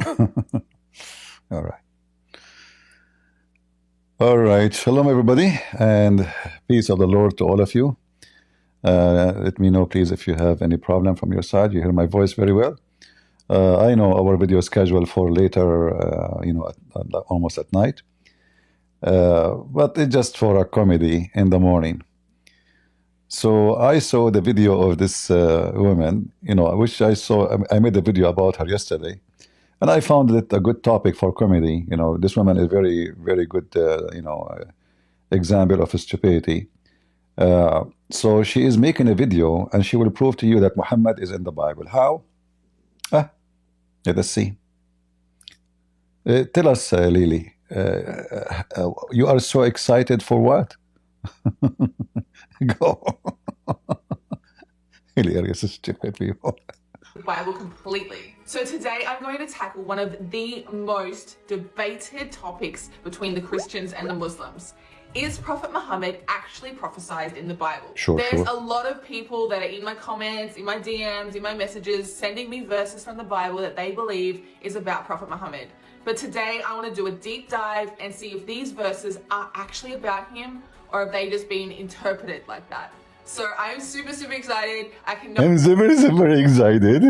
All right. All right. Shalom, everybody, and peace of the Lord to all of you. Let me know, please, if you have any problem from your side. You hear my voice very well. I know our video is scheduled for later, almost at night. But it's just for a comedy in the morning. So I saw the video of this woman, which I made a video about her yesterday. And I found it a good topic for comedy. This woman is very, very good, example of stupidity. So she is making a video, and she will prove to you that Muhammad is in the Bible. How? Let us see. Tell us, Lily, you are so excited for what? Go. Hilarious, stupid people. The Bible completely. So today I'm going to tackle one of the most debated topics between the Christians and the Muslims. Is Prophet Muhammad actually prophesied in the Bible? There's a lot of people that are in my comments, in my DMs, in my messages, sending me verses from the Bible that they believe is about Prophet Muhammad. But today I want to do a deep dive and see if these verses are actually about him or have they just been interpreted like that. So I'm super, super excited. I'm super, super excited.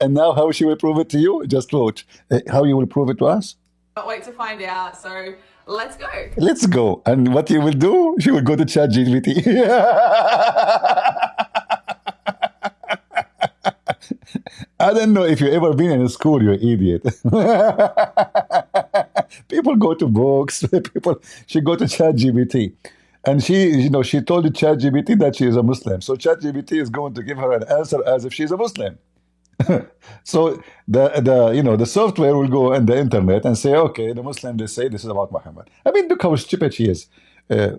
And now how she will prove it to you? Just watch. How you will prove it to us? Can't wait to find out. So let's go. Let's go. And what you will do? She will go to ChatGPT. I don't know if you've ever been in a school, you idiot. People go to books. She go to ChatGPT. And she told ChatGPT that she is a Muslim. So ChatGPT is going to give her an answer as if she's a Muslim. So the software will go on the internet and say, okay, the Muslim, they say this is about Muhammad. I mean, look how stupid she is.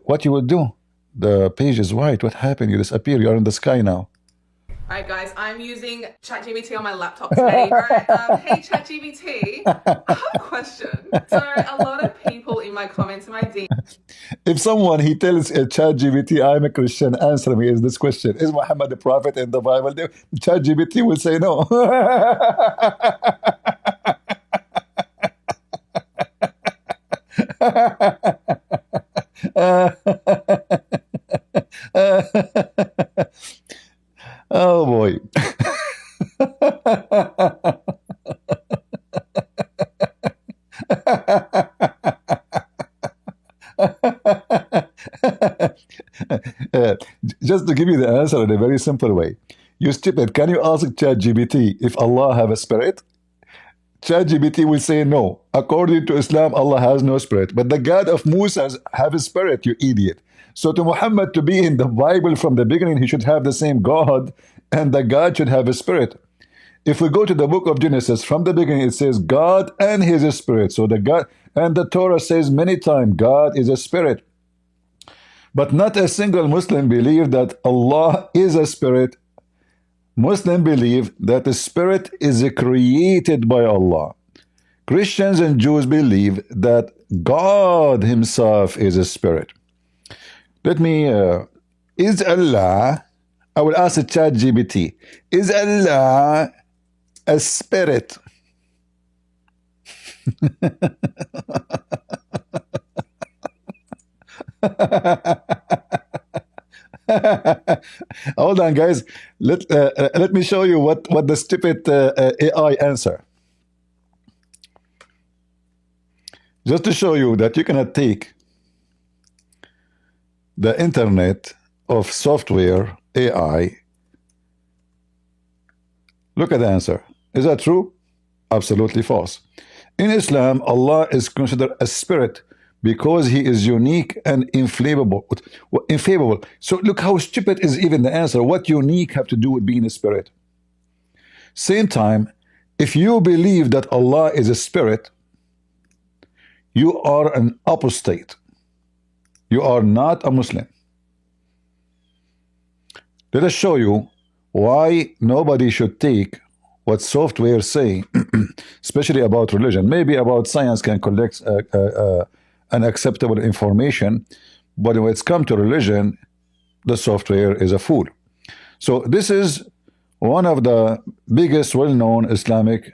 What you would do? The page is white. What happened? You disappear. You're in the sky now. All right, guys, I'm using ChatGPT on my laptop today. All right, hey, ChatGPT, I have a question. So a lot of people in my comments and my DMs. If someone, he tells ChatGPT, I'm a Christian, answer me is this question. Is Muhammad the prophet in the Bible? ChatGPT will say no. Oh boy. Just to give you the answer in a very simple way. You stupid, can you ask ChatGPT if Allah have a spirit? ChatGPT will say no. According to Islam, Allah has no spirit. But the God of Musa have a spirit, you idiot. So to Muhammad to be in the Bible from the beginning, he should have the same God, and the God should have a spirit. If we go to the book of Genesis, from the beginning it says God and his spirit. So the God, and the Torah says many times God is a spirit. But not a single Muslim believe that Allah is a spirit. Muslims believe that the spirit is created by Allah. Christians and Jews believe that God himself is a spirit. Let me, is Allah, I will ask the ChatGPT, is Allah a spirit? Hold on, guys. Let me show you what the stupid AI answer. Just to show you that you cannot take the internet of software AI. Look at the answer. Is that true? Absolutely false. In Islam, Allah is considered a spirit because he is unique and infallible. So look how stupid is even the answer. What unique have to do with being a spirit? Same time, if you believe that Allah is a spirit, you are an apostate. You are not a Muslim. Let us show you why nobody should take what software say, especially about religion. Maybe about science can collect unacceptable information, but when it's come to religion, the software is a fool. So this is one of the biggest well-known Islamic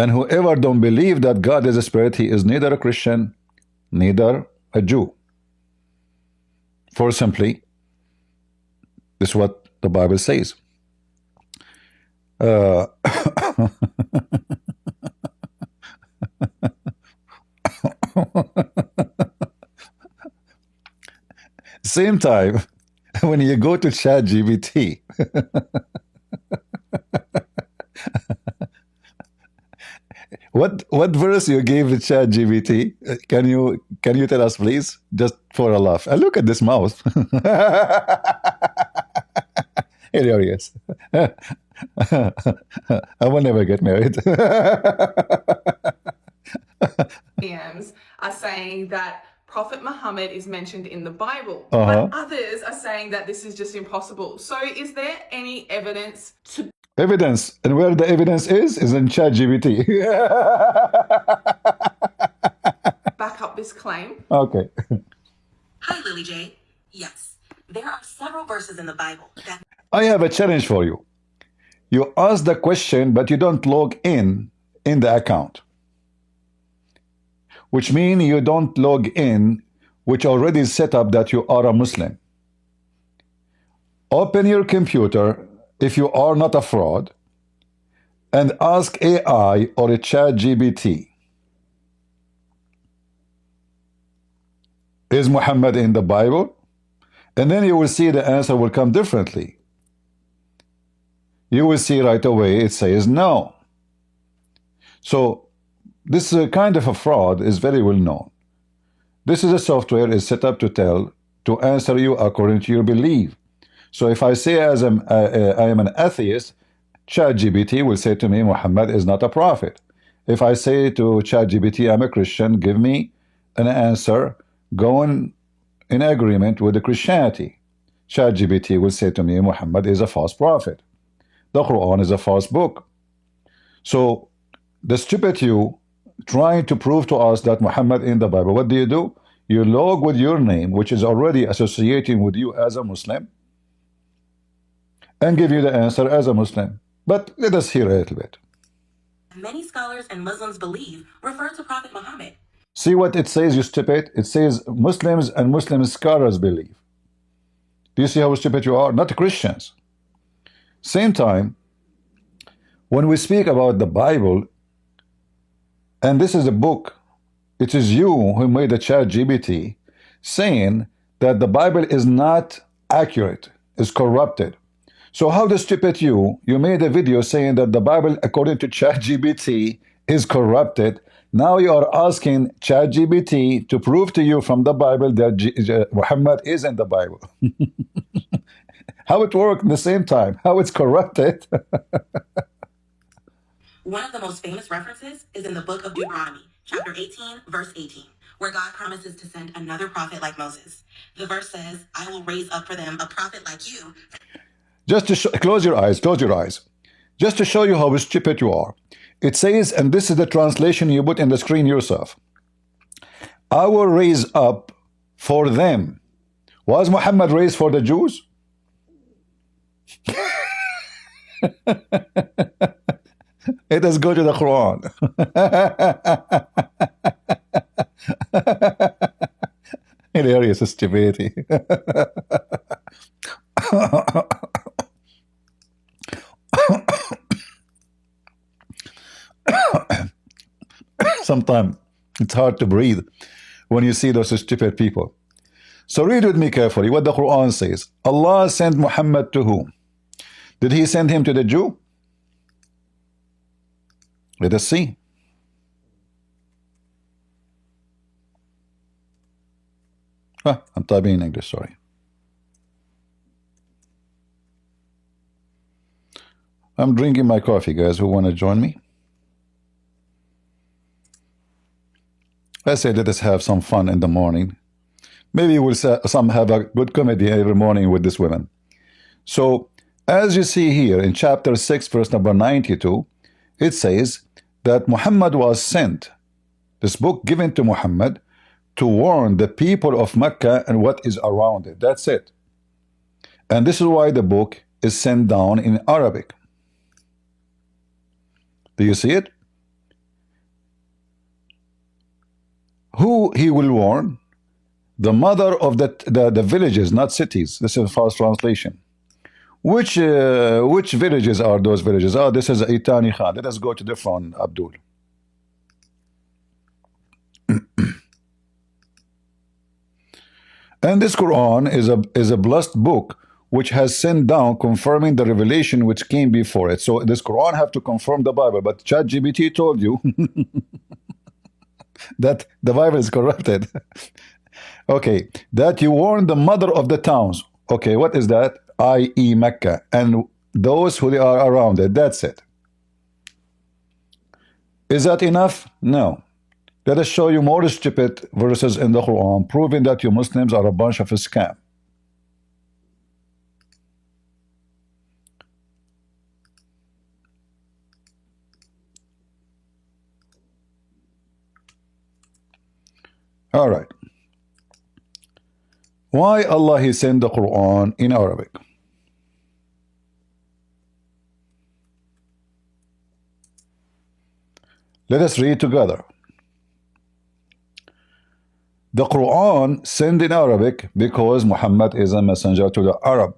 And whoever don't believe that God is a spirit, he is neither a Christian, neither a Jew. For simply, this is what the Bible says. Same time, when you go to ChatGPT, what verse you gave the ChatGPT? Can you tell us, please, just for a laugh? And look at this mouth. Here he is. I will never get married. PMs are saying that Prophet Muhammad is mentioned in the Bible, but others are saying that this is just impossible. So is there any evidence to Evidence, and where the evidence is in ChatGPT. back up this claim? Okay. Hi, Lily J. Yes, there are several verses in the Bible that... I have a challenge for you. You ask the question, but you don't log in the account. Which means you don't log in, which already is set up that you are a Muslim. Open your computer, if you are not a fraud, and ask AI or a ChatGPT, is Muhammad in the Bible? And then you will see the answer will come differently. You will see right away it says no. So this kind of a fraud is very well known. This is a software is set up to answer you according to your belief. So if I say I am an atheist, ChatGPT will say to me, Muhammad is not a prophet. If I say to ChatGPT, I'm a Christian, give me an answer going in agreement with the Christianity. ChatGPT will say to me, Muhammad is a false prophet. The Quran is a false book. So the stupid you trying to prove to us that Muhammad in the Bible, what do? You log with your name, which is already associating with you as a Muslim, and give you the answer as a Muslim. But let us hear a little bit. Many scholars and Muslims believe refer to Prophet Muhammad. See what it says, you stupid? It says Muslims and Muslim scholars believe. Do you see how stupid you are? Not Christians. Same time, when we speak about the Bible, and this is a book, it is you who made a ChatGPT saying that the Bible is not accurate, is corrupted. So how the stupid you made a video saying that the Bible, according to ChatGPT, is corrupted. Now you are asking ChatGPT to prove to you from the Bible that Muhammad is in the Bible. How it worked at the same time, how it's corrupted. One of the most famous references is in the book of Deuteronomy, chapter 18, verse 18, where God promises to send another prophet like Moses. The verse says, I will raise up for them a prophet like you. Just to close your eyes, just to show you how stupid you are. It says, and this is the translation you put in the screen yourself, I will raise up for them. Was Muhammad raised for the Jews? Let us go to the Quran. Hilarious stupidity. Sometimes it's hard to breathe when you see those stupid people. So read with me carefully what the Quran says. Allah sent Muhammad to whom? Did he send him to the Jew? Let us see. I'm typing in English, sorry. I'm drinking my coffee, guys. Who want to join me? I say let us have some fun in the morning. Maybe we'll some have a good comedy every morning with this women. So, as you see here in chapter 6, verse number 92, it says that Muhammad was sent, this book given to Muhammad, to warn the people of Mecca and what is around it. That's it. And this is why the book is sent down in Arabic. Do you see it? Who he will warn? The mother of the villages, not cities. This is a false translation. Which villages are those villages? Oh, this is Itani Khan. Let us go to different Abdul. And this Quran is a blessed book which has sent down confirming the revelation which came before it. So this Quran have to confirm the Bible, but ChatGPT told you that the Bible is corrupted. Okay, that you warn the mother of the towns. Okay, what is that? I.e. Mecca, and those who are around it. That's it. Is that enough? No. Let us show you more stupid verses in the Quran, proving that you Muslims are a bunch of a scam. All right. Why Allah He sent the Quran in Arabic? Let us read together. The Quran sent in Arabic because Muhammad is a messenger to the Arab.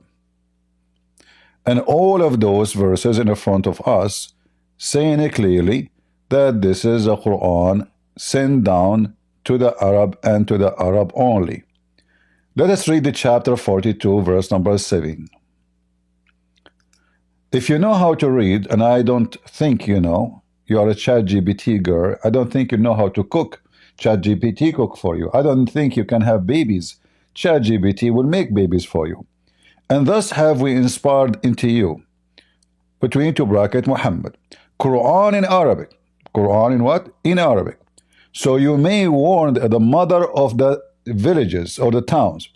And all of those verses in front of us saying it clearly that this is a Quran sent down to the Arab and to the Arab only. Let us read the chapter 42, verse number 7. If you know how to read, and I don't think you know, you are a ChatGPT girl, I don't think you know how to cook, ChatGPT cook for you. I don't think you can have babies, ChatGPT will make babies for you. And thus have we inspired into you, between two brackets, Muhammad, Quran in Arabic. Quran in what? In Arabic. So you may warn the mother of the villages or the towns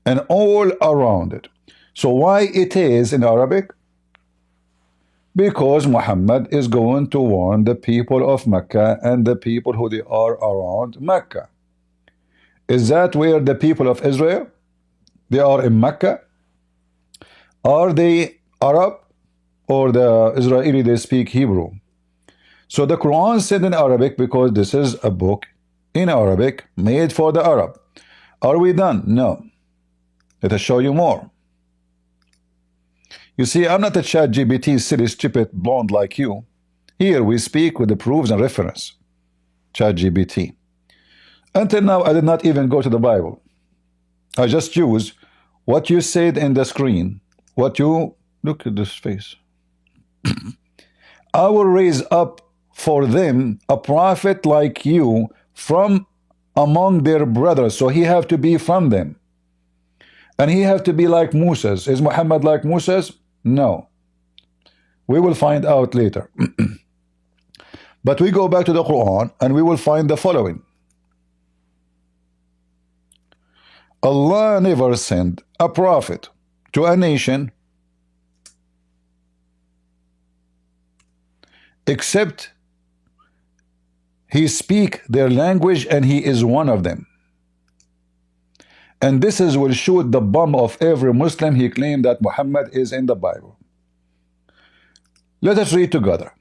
and all around it. So why it is in Arabic? Because Muhammad is going to warn the people of Mecca and the people who they are around Mecca. Is that where the people of Israel, they are in Mecca? Are they Arab or the Israeli, they speak Hebrew? So the Quran said in Arabic because this is a book in Arabic made for the Arab. Are we done? No. Let us show you more. You see, I'm not a ChatGPT silly, stupid, blonde like you. Here we speak with the proofs and reference. ChatGPT. Until now, I did not even go to the Bible. I just use what you said in the screen. What you... Look at this face. I will raise up for them a prophet like you from among their brothers. So he have to be from them. And he have to be like Moses. Is Muhammad like Moses? No. We will find out later. But we go back to the Quran and we will find the following. Allah never sent a prophet to a nation except he speak their language and he is one of them. And this is will shoot the bum of every Muslim he claimed that Muhammad is in the Bible. Let us read together.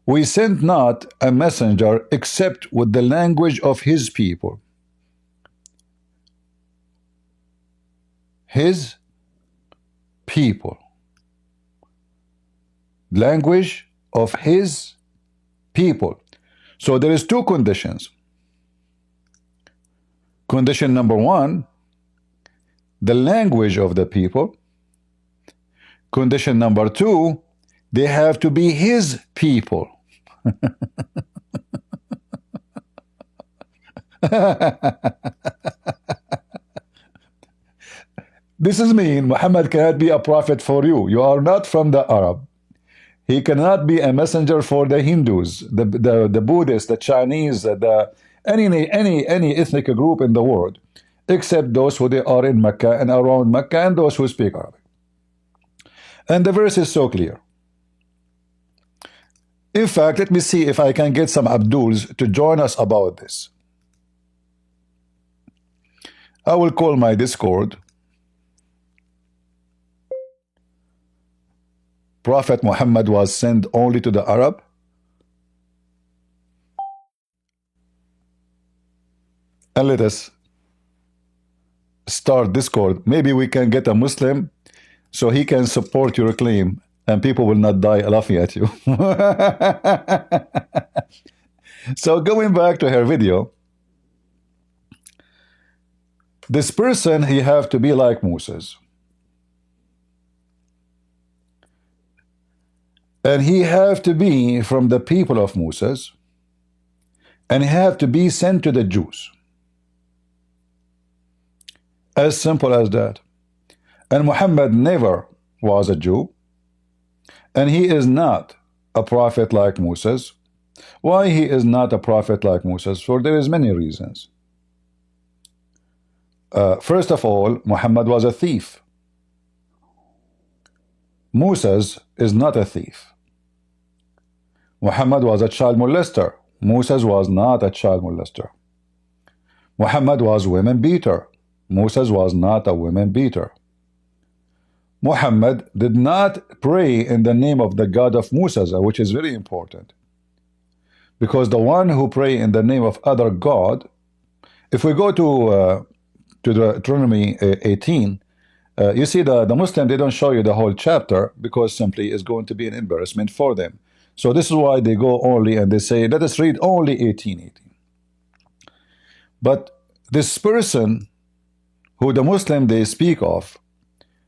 We sent not a messenger except with the language of his people. His people. Language of his people. So there is two conditions. Condition number one, the language of the people. Condition number two, they have to be his people. This is mean Muhammad cannot be a prophet for you. You are not from the Arab. He cannot be a messenger for the Hindus, the Buddhists, the Chinese, any ethnic group in the world, except those who they are in Mecca and around Mecca and those who speak Arabic. And the verse is so clear. In fact, let me see if I can get some Abduls to join us about this. I will call my Discord. Prophet Muhammad was sent only to the Arab. and let us start Discord. Maybe we can get a Muslim so he can support your claim and people will not die laughing at you. So going back to her video, this person, he have to be like Moses. And he have to be from the people of Moses. And he have to be sent to the Jews. As simple as that. And Muhammad never was a Jew. And he is not a prophet like Moses. Why he is not a prophet like Moses? For there is many reasons. First of all, Muhammad was a thief. Moses is not a thief. Muhammad was a child molester. Moses was not a child molester. Muhammad was women beater. Moses was not a women beater. Muhammad did not pray in the name of the God of Moses, which is very important. Because the one who pray in the name of other God, if we go to Deuteronomy 18, you see the Muslim, they don't show you the whole chapter because simply it's going to be an embarrassment for them. So this is why they go only and they say, let us read only 18:18. But this person who the Muslim they speak of,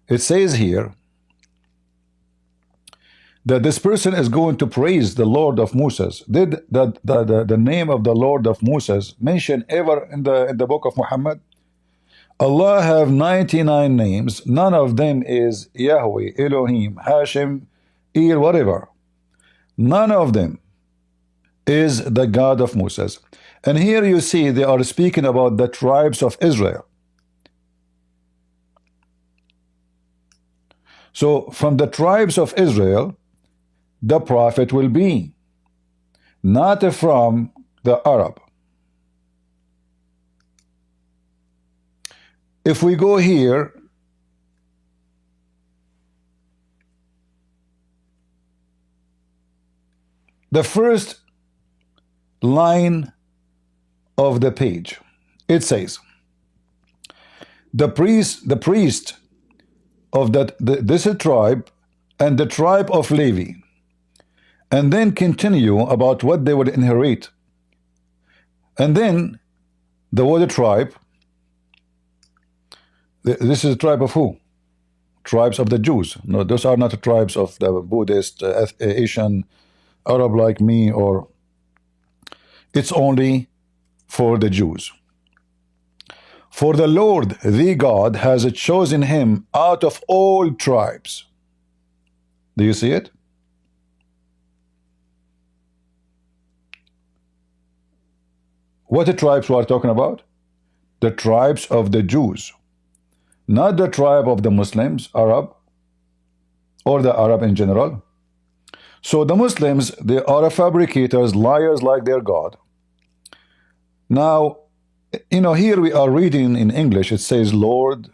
it says here that this person is going to praise the Lord of Moses. Did the name of the Lord of Moses mention ever in the book of Muhammad? Allah have 99 names. None of them is Yahweh, Elohim, Hashem, Ir, whatever. None of them is the God of Moses. And here you see they are speaking about the tribes of Israel. So from the tribes of Israel, the prophet will be, not from the Arab. If we go here, the first line of the page, it says, the priest of this tribe and the tribe of Levi, and then continue about what they would inherit. And then the word tribe, this is the tribe of who? Tribes of the Jews. No, those are not the tribes of the Buddhist, Asian, Arab like me, or it's only for the Jews. For the Lord, the God, has chosen him out of all tribes. Do you see it? What the tribes we are talking about? The tribes of the Jews. Not the tribe of the Muslims, Arab, or the Arab in general. So the Muslims, they are fabricators, liars like their God. Now, you know, here we are reading in English, it says Lord,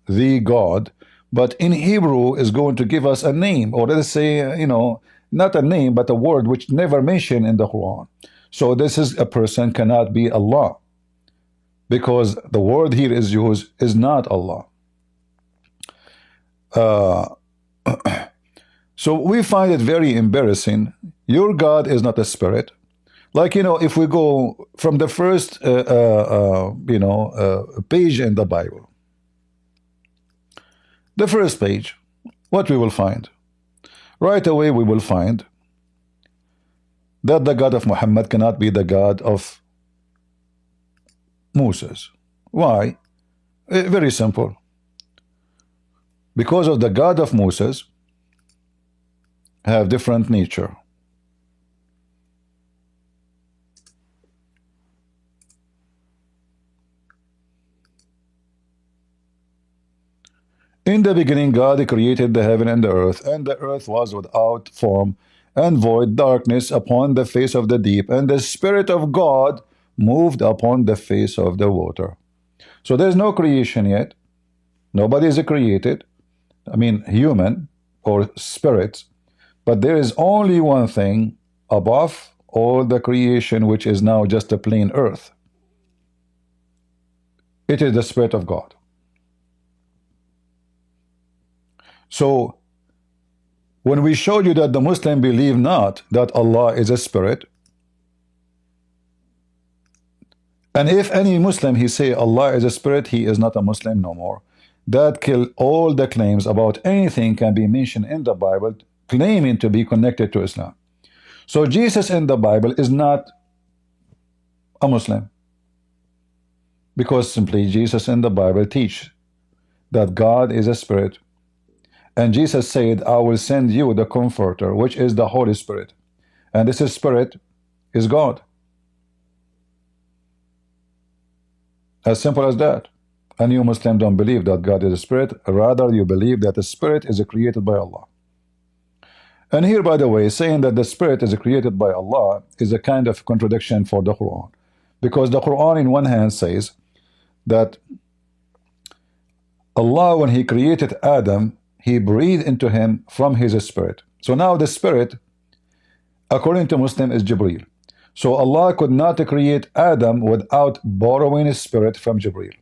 the God, but in Hebrew is going to give us a name, or let us say, you know, not a name, but a word which never mentioned in the Quran. So this is a person cannot be Allah, because the word here is used is not Allah. So we find it very embarrassing. Your God is not a spirit. Like, you know, if we go from the first, page in the Bible, the first page, what we will find? Right away we will find that the God of Muhammad cannot be the God of Moses. Why? Very simple. Because of the God of Moses have different nature. In the beginning, God created the heaven and the earth was without form and void, darkness upon the face of the deep, and the Spirit of God moved upon the face of the water. So there's no creation yet. Nobody is created. I mean, human or spirits. But there is only one thing above all the creation, which is now just a plain earth. It is the Spirit of God. So when we showed you that the Muslim believe not that Allah is a spirit, and if any Muslim he say Allah is a spirit, he is not a Muslim no more. That kill all the claims about anything can be mentioned in the Bible claiming to be connected to Islam. So Jesus in the Bible is not a Muslim, because simply Jesus in the Bible teach that God is a spirit. And Jesus said, I will send you the Comforter, which is the Holy Spirit. And this Spirit is God. As simple as that. And you Muslims don't believe that God is a spirit. Rather, you believe that the spirit is created by Allah. And here, by the way, saying that the spirit is created by Allah is a kind of contradiction for the Quran. Because the Quran, in one hand, says that Allah, when He created Adam, He breathed into him from His spirit. So now the spirit, according to Muslim, is Jibreel. So Allah could not create Adam without borrowing His spirit from Jibreel.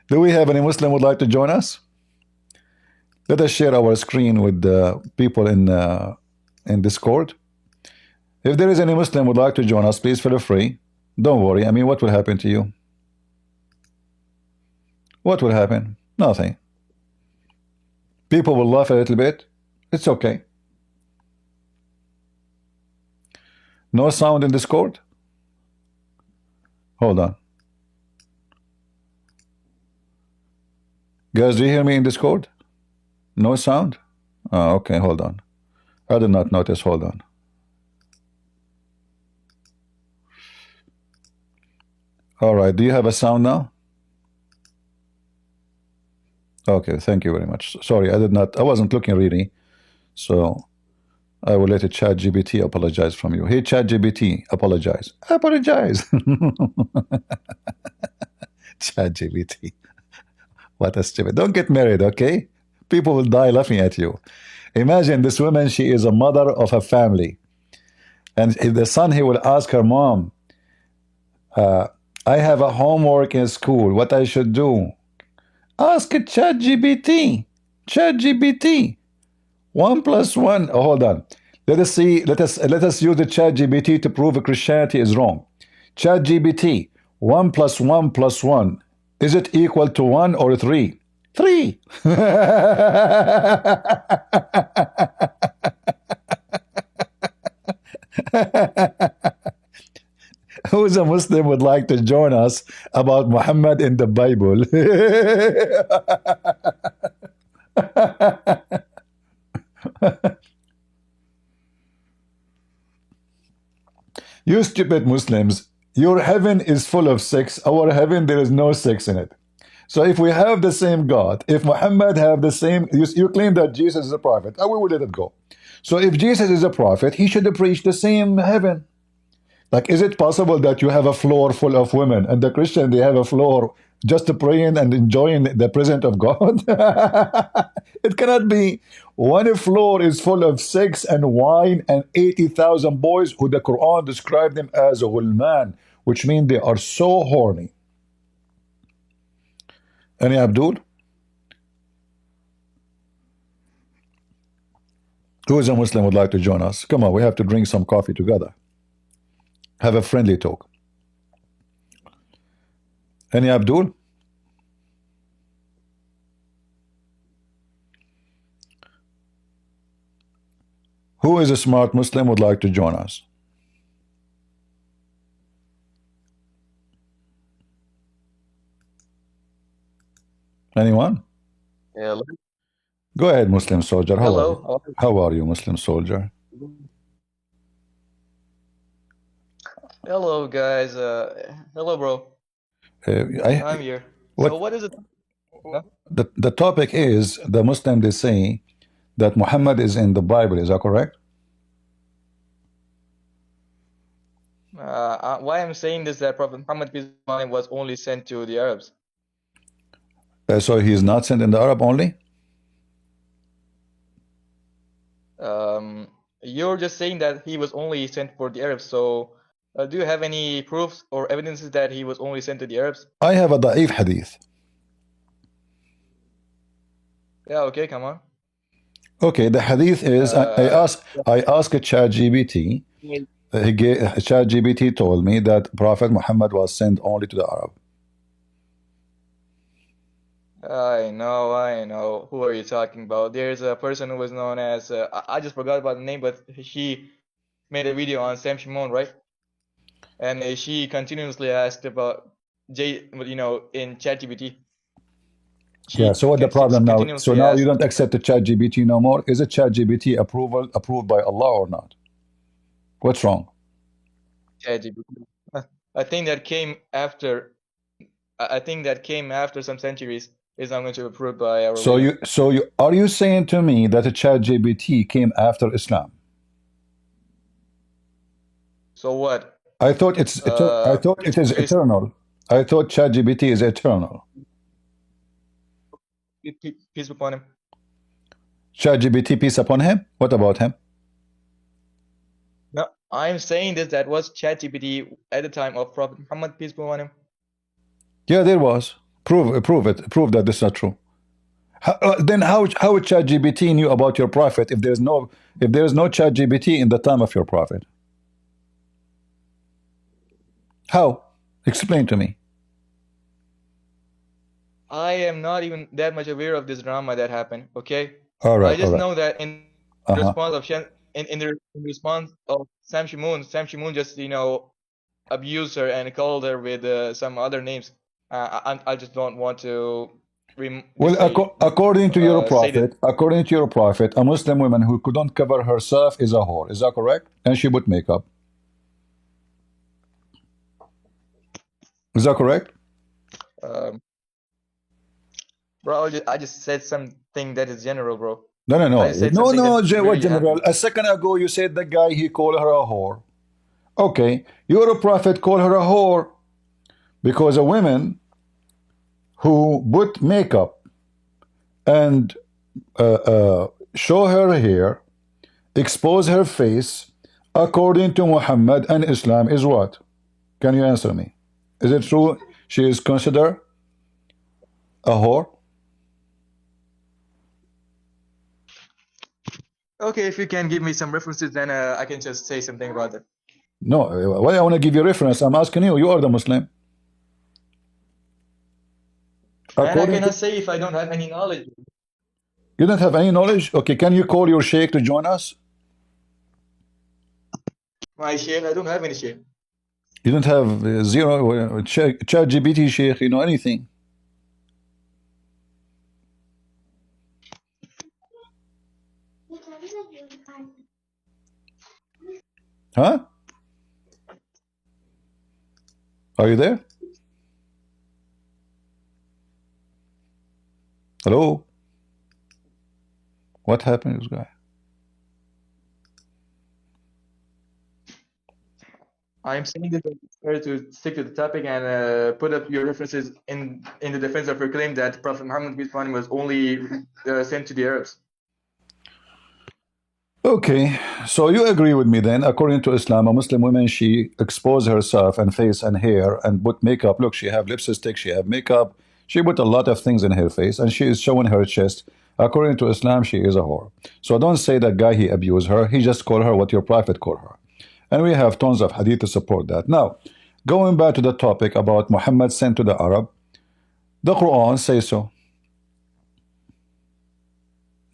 Do we have any Muslim would like to join us? Let us share our screen with the people in Discord. If there is any Muslim would like to join us, please feel free. Don't worry. I mean, what will happen to you? What will happen? Nothing. People will laugh a little bit. It's okay. No sound in Discord? Hold on. Guys, do you hear me in Discord? No sound? Oh, okay, hold on. I did not notice. Hold on. All right, do you have a sound now? Okay, thank you very much. Sorry, I wasn't looking really. So I will let ChatGPT apologize from you. Hey, ChatGPT, apologize. Apologize. ChatGPT. What a stupid. Don't get married, okay? People will die laughing at you. Imagine this woman, she is a mother of a family. And the son, he will ask her mom, I have a homework in school, what I should do. Ask ChatGPT. ChatGPT. 1 + 1. Oh, hold on. Let us use the ChatGPT to prove Christianity is wrong. ChatGPT. 1 + 1 + 1. Is it equal to 1 or 3? 3. Who's a Muslim would like to join us about Muhammad in the Bible? You stupid Muslims, your heaven is full of sex. Our heaven, there is no sex in it. So if we have the same God, if Muhammad have the same, you claim that Jesus is a prophet, we will let it go. So if Jesus is a prophet, he should preach the same heaven. Like, is it possible that you have a floor full of women and the Christian, they have a floor just praying and enjoying the presence of God? It cannot be. One floor is full of sex and wine and 80,000 boys who the Quran described them as a Whalen, which means they are so horny. Any Abdul? Who is a Muslim would like to join us? Come on, we have to drink some coffee together. Have a friendly talk. Any Abdul? Who is a smart Muslim would like to join us? Anyone? Hello. Go ahead, Muslim soldier. Hello. How are you, Muslim soldier? Hello, guys. Hello, bro. I'm here. So what is it? Huh? The topic is the Muslim, they say that Muhammad is in the Bible. Is that correct? Why I'm saying this, that Prophet Muhammad peace be upon him was only sent to the Arabs. So he is not sent in the Arab only? you're just saying that he was only sent for the Arabs. So, do you have any proofs or evidences that he was only sent to the Arabs? I have a da'if hadith. Yeah, okay, come on. Okay, the hadith is I asked ChatGPT. ChatGPT told me that Prophet Muhammad was sent only to the Arab. I know. Who are you talking about? There's a person who was known as I just forgot about the name, but she made a video on Sam Shimon, right? And she continuously asked about in ChatGPT. Yeah. So what the problem now? So now you don't accept the ChatGPT no more. Is it ChatGPT approved by Allah or not? What's wrong? ChatGPT. I think that came after. I think that came after some centuries. Is not going to be approved by our. So are you saying to me that the ChatGPT came after Islam? So what? I thought it is eternal. I thought ChatGPT is eternal. Peace upon him. ChatGPT, peace upon him. What about him? No, I'm saying that was ChatGPT at the time of Prophet Muhammad, peace be upon him. Yeah, there was. Prove it. Prove that this is not true. Then how would ChatGPT knew about your prophet if there is no ChatGPT in the time of your prophet? How? Explain to me. I am not even that much aware of this drama that happened. Okay. All right. I just know that in response of in the response of Sam Shimon just abused her and called her with some other names. I just don't want to. According to your prophet, a Muslim woman who couldn't cover herself is a whore. Is that correct? And she put makeup. Is that correct? Bro, I just said something that is general, bro. No. What general? A second ago you said the guy, he called her a whore. Okay, your prophet called her a whore because a woman who put makeup and show her hair, expose her face, according to Muhammad and Islam is what? Can you answer me? Is it true she is considered a whore? Okay, if you can give me some references, then I can just say something about it. No, why I want to give you reference? I'm asking you. You are the Muslim. And I cannot say if I don't have any knowledge. You don't have any knowledge? Okay, can you call your sheikh to join us? My sheikh? I don't have any sheikh. You don't have zero ChatGPT sheikh, anything? Huh? Are you there? Hello? What happened to this guy? I'm saying that it's fair to stick to the topic and put up your references in the defense of your claim that Prophet Muhammad peace be upon him was only sent to the Arabs. Okay, so you agree with me then. According to Islam, a Muslim woman, she expose herself and face and hair and put makeup. Look, she have lipstick, she have makeup, she put a lot of things in her face and she is showing her chest. According to Islam, she is a whore. So don't say that guy, he abused her. He just called her what your prophet called her. And we have tons of hadith to support that. Now, going back to the topic about Muhammad sent to the Arab, the Quran says so.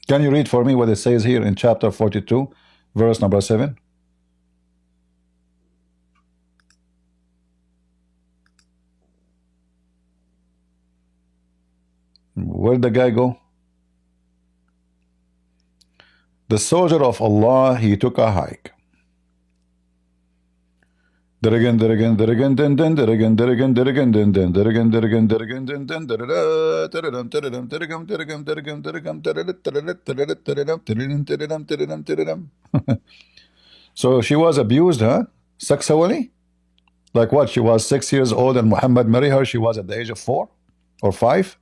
Can you read for me what it says here in chapter 42, verse number 7? Where'd the guy go? The soldier of Allah, he took a hike. So she was abused, huh? Sexually? Like what? She was 6 years old and Muhammad married her. She was at the age of 4 or 5.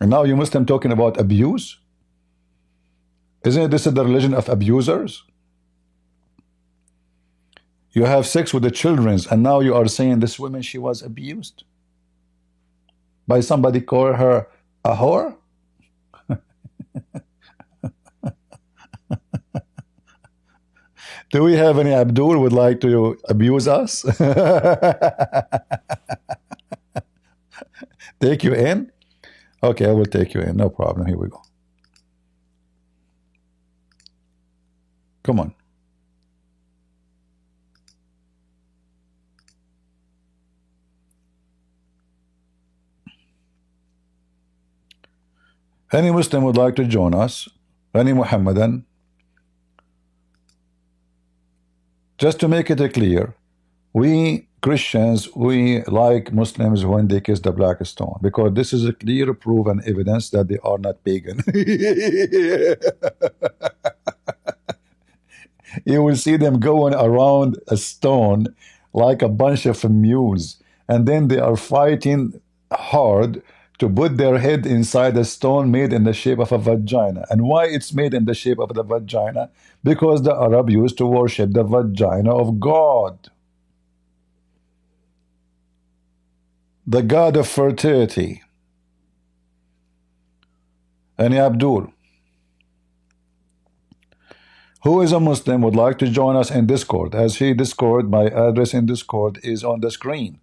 And now you Muslim talking about abuse? Isn't this the religion of abusers? You have sex with the children, and now you are saying this woman, she was abused by somebody call her a whore? Do we have any Abdul would like to abuse us? Take you in? Okay, I will take you in. No problem. Here we go. Come on. Any Muslim would like to join us? Any Muhammadan? Just to make it clear, we Christians, we like Muslims when they kiss the black stone, because this is a clear proof and evidence that they are not pagan. You will see them going around a stone like a bunch of mules, and then they are fighting hard to put their head inside a stone made in the shape of a vagina. And why it's made in the shape of the vagina? Because the Arab used to worship the vagina of God, the god of fertility. Any Abdul who is a Muslim would like to join us in Discord? As he Discord, my address in Discord is on the screen.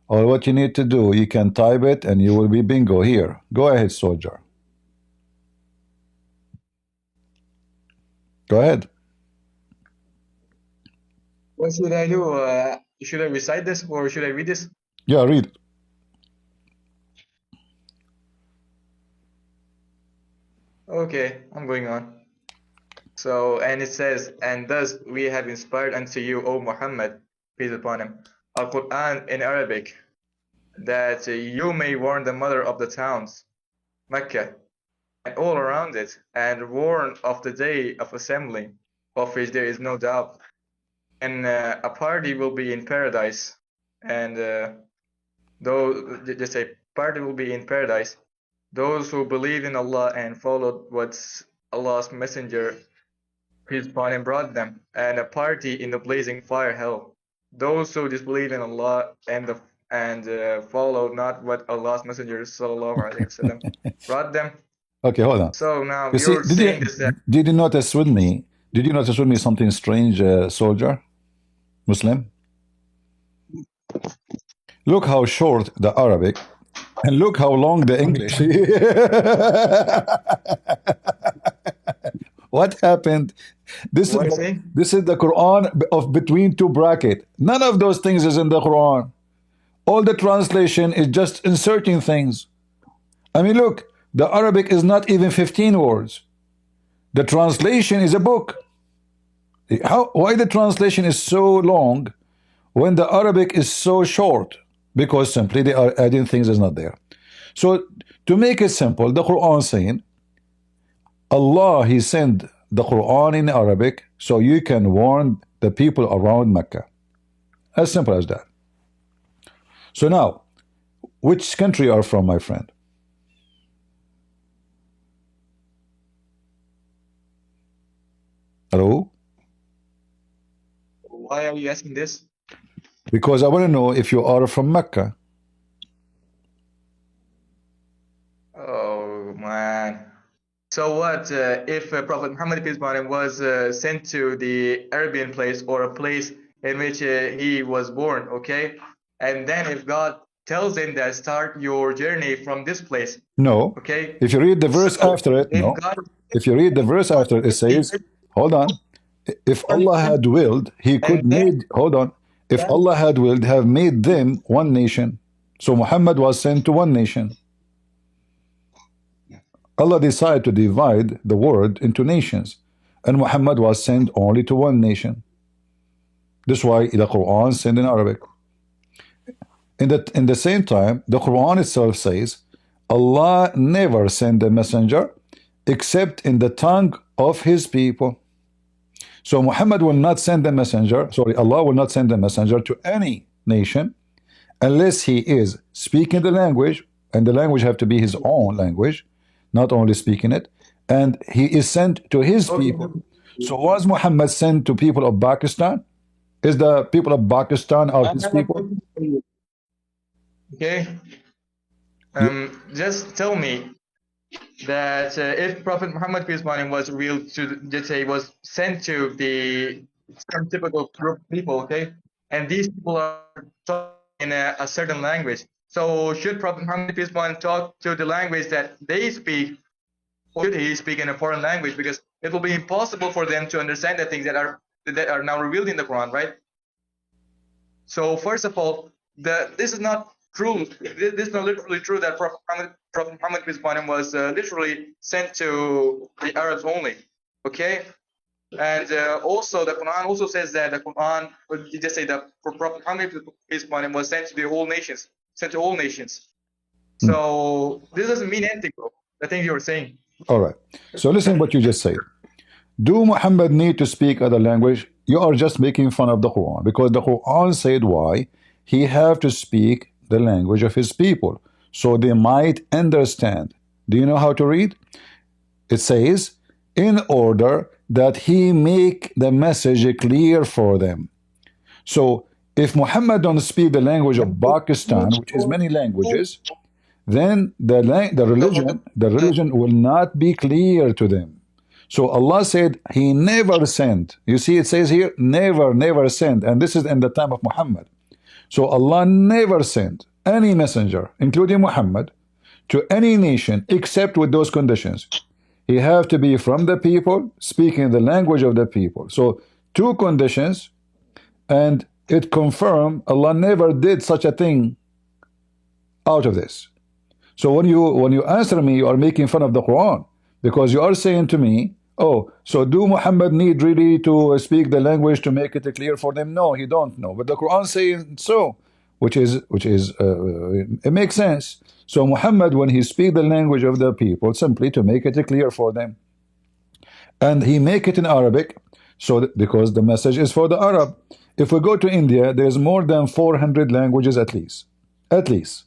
Or what you need to do, you can type it and you will be bingo here. Go ahead, soldier. Go ahead. What should I do? Should I recite this or should I read this? Yeah, read. Okay, I'm going on. So, and it says, and thus we have inspired unto you, O Muhammad, peace upon him, Al-Quran in Arabic, that you may warn the mother of the towns, Mecca, and all around it, and warn of the day of assembly, of which there is no doubt. And a party will be in paradise, and just a party will be in paradise, those who believe in Allah and followed what Allah's messenger, peace upon him, brought them, and a party in the blazing fire hell, those who disbelieve in Allah and follow not what Allah's messenger sallallahu alaihi wasallam brought them. Okay, hold on. So now You see, you're saying this. did you notice with me? Did you notice with me something strange, soldier, Muslim? Look how short the Arabic, and look how long the English. What happened? This What is is it? this is the Quran of between two brackets. None of those things is in the Quran. All the translation is just inserting things. I mean, look, the Arabic is not even 15 words. The translation is a book. Why the translation is so long when the Arabic is so short? Because simply they are adding things that's not there. So to make it simple, the Quran saying, Allah, He sent the Quran in Arabic so you can warn the people around Mecca. As simple as that. So now, which country you are from, my friend? Hello? Why are you asking this? Because I want to know if you are from Mecca. Oh man. So what if Prophet Muhammad peace upon him was sent to the Arabian place or a place in which he was born, okay? And then if God tells him that start your journey from this place, No. okay? If you read the verse So after it, if no. God, If you read the verse after it, says, hold on. If Allah had willed, He could and then, made, hold on. If Allah had willed, have made them one nation. So Muhammad was sent to one nation. Allah decided to divide the world into nations, and Muhammad was sent only to one nation. That's why the Quran is sent in Arabic. In the same time, the Quran itself says, Allah never sent a messenger except in the tongue of His people. So Muhammad will not send a messenger, sorry, Allah will not send a messenger to any nation unless he is speaking the language, and the language have to be his own language, not only speaking it, and he is sent to his Okay. people. So was Muhammad sent to people of Pakistan? Is the people of Pakistan are I his have a people? question for you. Okay. You, Just tell me that if Prophet Muhammad peace be upon him was real to, let's say, was sent to the some typical group of people, okay, and these people are talking in a certain language, so should Prophet Muhammad peace be upon him talk to the language that they speak, or should he speak in a foreign language? Because it will be impossible for them to understand the things that are now revealed in the Quran, right? So first of all, this is not true. This is not literally true that Prophet Muhammad peace be upon him was literally sent to the Arabs only. Okay, and also the Quran also says that the Quran, or you just say that for Prophet Muhammad peace be upon him was sent to the whole nations, sent to all nations. So this doesn't mean anything, bro. The thing you were saying. all right. So listen what you just said. Do Muhammad need to speak other language? You are just making fun of the Quran because the Quran said why he have to speak the language of his people so they might understand. Do you know how to read? It says, in order that he make the message clear for them. So if Muhammad don't speak the language of Pakistan, which is many languages, then the religion will not be clear to them. So Allah said he never sent. You see, it says here, never sent. And this is in the time of Muhammad. So Allah never sent any messenger, including Muhammad, to any nation except with those conditions. He have to be from the people, speaking the language of the people. So two conditions, and it confirmed Allah never did such a thing out of this. So when you answer me, you are making fun of the Quran because you are saying to me, oh, so do Muhammad need really to speak the language to make it clear for them? No, he don't know. But the Quran saying so, which is it makes sense. So Muhammad, when he speak the language of the people, simply to make it clear for them, and he make it in Arabic, so because the message is for the Arab. If we go to India, there's more than 400 languages at least, at least.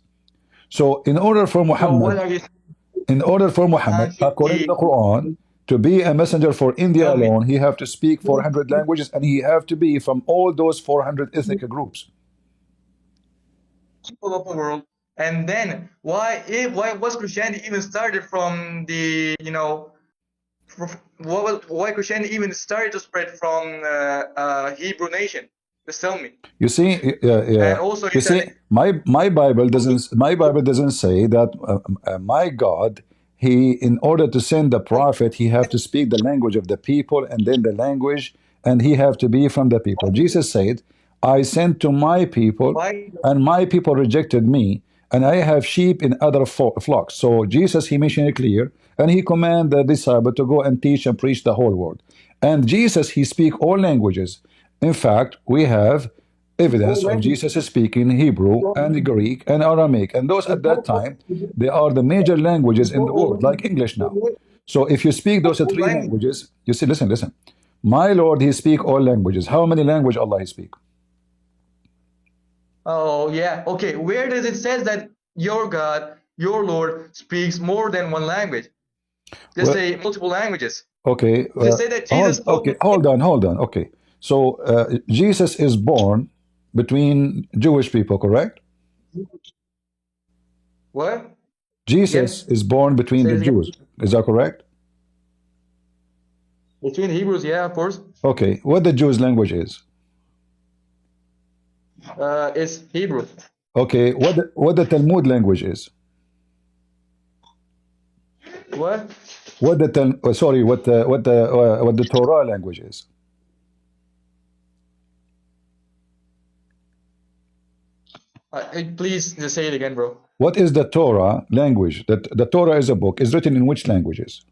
So in order for So what Muhammad, are you according to the Quran, to be a messenger for India tell me? alone, he have to speak 400 languages, and he have to be from all those 400 ethnic groups. People of the world. And then why was Christianity even started from the, why Christianity even started to spread from Hebrew nation? Just tell me. You see, And also you see, my Bible doesn't say that my God, he, in order to send the prophet, he have to speak the language of the people, and then the language, and he have to be from the people. Jesus said, I sent to my people, why and my people rejected me, and I have sheep in other flocks. So Jesus, he mentioned it clear, and he command the disciple to go and teach and preach the whole world. And Jesus, he speak all languages. In fact, we have evidence of Jesus speaking Hebrew and Greek and Aramaic, and those at that time, they are the major languages in the world, like English now. So if you speak those three languages, you see, listen. My Lord, he speak all languages. How many language Allah he speak? Oh yeah, okay. Where does it says that your God, your Lord, speaks more than one language? Just Well, say multiple languages. okay, Just say that Jesus spoke. hold on. Okay, so Jesus is born between Jewish people, correct? What? Jesus is born between Say the it again. Jews. Is that correct? Between Hebrews, yeah, of course. Okay, what the Jews language is? It's Hebrew. Okay, what the Talmud language is? What? What the Torah language is? Please just say it again, bro. What is the Torah language? That the Torah is a book. Is written in which languages?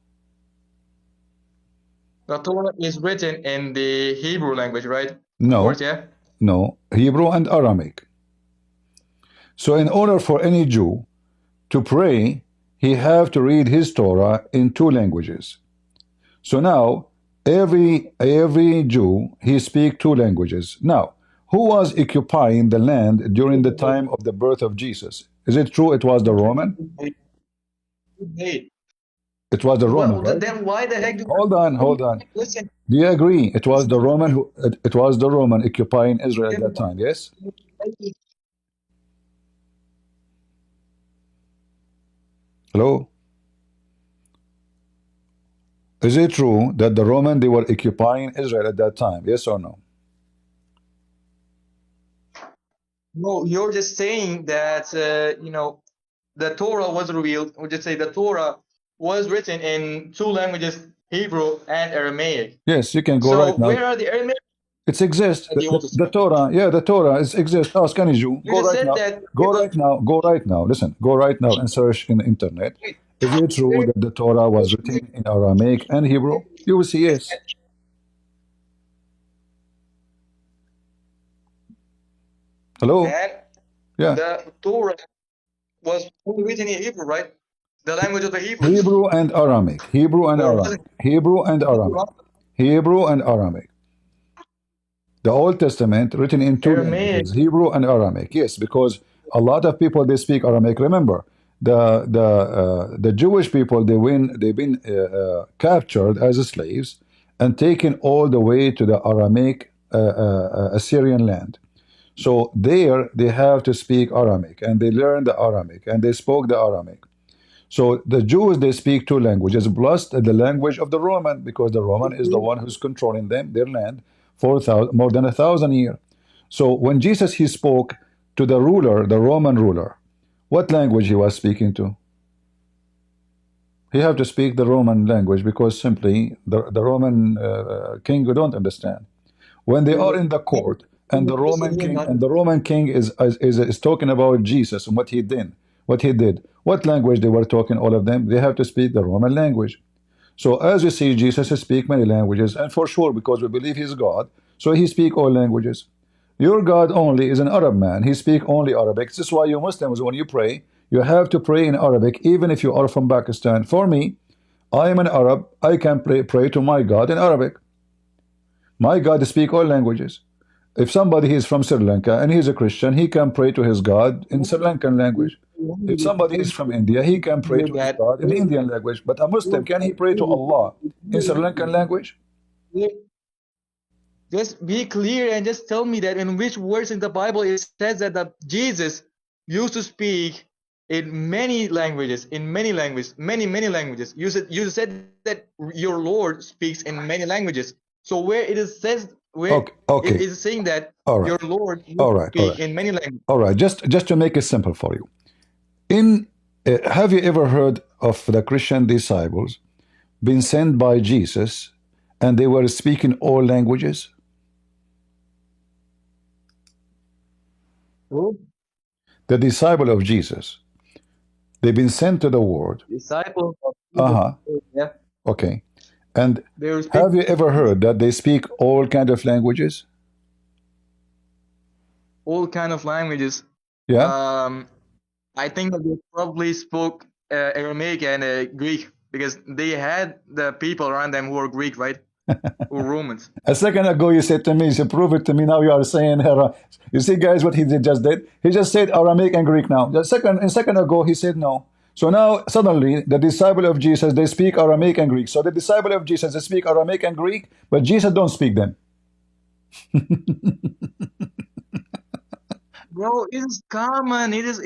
The Torah is written in the Hebrew language, right? Of No, course, yeah. no, Hebrew and Aramaic. So in order for any Jew to pray, he have to read his Torah in two languages. So now every Jew, he speak two languages. Now, who was occupying the land during the time of the birth of Jesus? Is it true it was the Roman? Hey, It was the Roman, Well, right? then why the heck do Hold on. listen? Do you agree? It was the Roman who it was the Roman occupying Israel at that time, yes? Hello? Is it true that the Roman they were occupying Israel at that time? Yes or no? No, you're just saying that the Torah was revealed. Or just say the Torah was written in two languages, Hebrew and Aramaic. Yes, you can go So right now. where are the Aramaic It exists. in the Old The Testament? Torah, yeah, the Torah exists. Ask any Jew. You Go just right said now. that Go right now. Go right now. Listen. Go right now and search in the internet. Is it true that the Torah was written in Aramaic and Hebrew? You will see yes. Hello? and Yeah. the Torah was only written in Hebrew, right? The language of the Hebrews. Hebrew and Aramaic. Hebrew and Or was Aramaic. it Hebrew and Aramaic. Hebrew and Aramaic. The Old Testament written in two Aramaic? languages, Hebrew and Aramaic. Yes, because a lot of people they speak Aramaic. Remember, the Jewish people they've been captured as slaves and taken all the way to the Aramaic Assyrian land. So there they have to speak Aramaic, and they learn the Aramaic, and they spoke the Aramaic. So the Jews they speak two languages plus the language of the Roman, because the Roman is the one who's controlling them, their land, for more than 1,000 years. So when Jesus he spoke to the ruler, the Roman ruler, what language he was speaking to? He have to speak the Roman language because simply the Roman king we don't understand. When they are in the court and the Roman king is talking about Jesus and what he did, what language they were talking, all of them, they have to speak the Roman language. So as you see, Jesus speak many languages, and for sure, because we believe he's God, so he speak all languages. Your God only is an Arab man. He speak only Arabic. This is why you Muslims, when you pray, you have to pray in Arabic, even if you are from Pakistan. For me, I am an Arab. I can pray to my God in Arabic. My God speak all languages. If somebody is from Sri Lanka and he's a Christian, he can pray to his God in Sri Lankan language. If somebody is from India, he can pray to his God in Indian language. But a Muslim, can he pray to Allah in Sri Lankan language? Just be clear and just tell me that in which verse in the Bible it says that Jesus used to speak in many languages, many languages. You said that your Lord speaks in many languages. So where it is says where Okay. it is saying that All right. your Lord All right. speak in many languages. All right. Just to make it simple for you. Have you ever heard of the Christian disciples been sent by Jesus and they were speaking all languages? Who? The disciple of Jesus, they've been sent to the world. Disciples of Jesus. Yeah. Okay. And They were have you ever heard that they speak all kind of languages? all kind of languages. Yeah. I think that they probably spoke Aramaic and Greek because they had the people around them who were Greek, right? Who were Romans. A second ago you said to me, you prove it to me. Now you are saying, you see guys what he just did? He just said Aramaic and Greek now. A second ago he said no. So now suddenly the disciple of Jesus, they speak Aramaic and Greek. So the disciple of Jesus, they speak Aramaic and Greek, but Jesus don't speak them. Bro, it is common. It is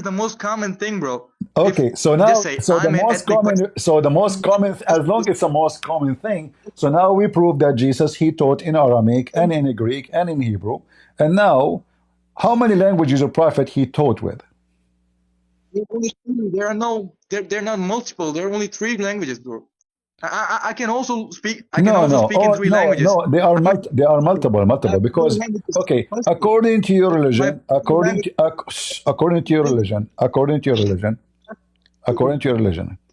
the most common thing, bro. Okay, so now the most common, as long as it's the most common thing, so now we prove that Jesus he taught in Aramaic and in Greek and in Hebrew. And now how many languages a prophet he taught with? There are no they're not multiple, there are only 3 languages, bro. I can also speak in 3 languages. No, they are multiple because okay, according to your religion,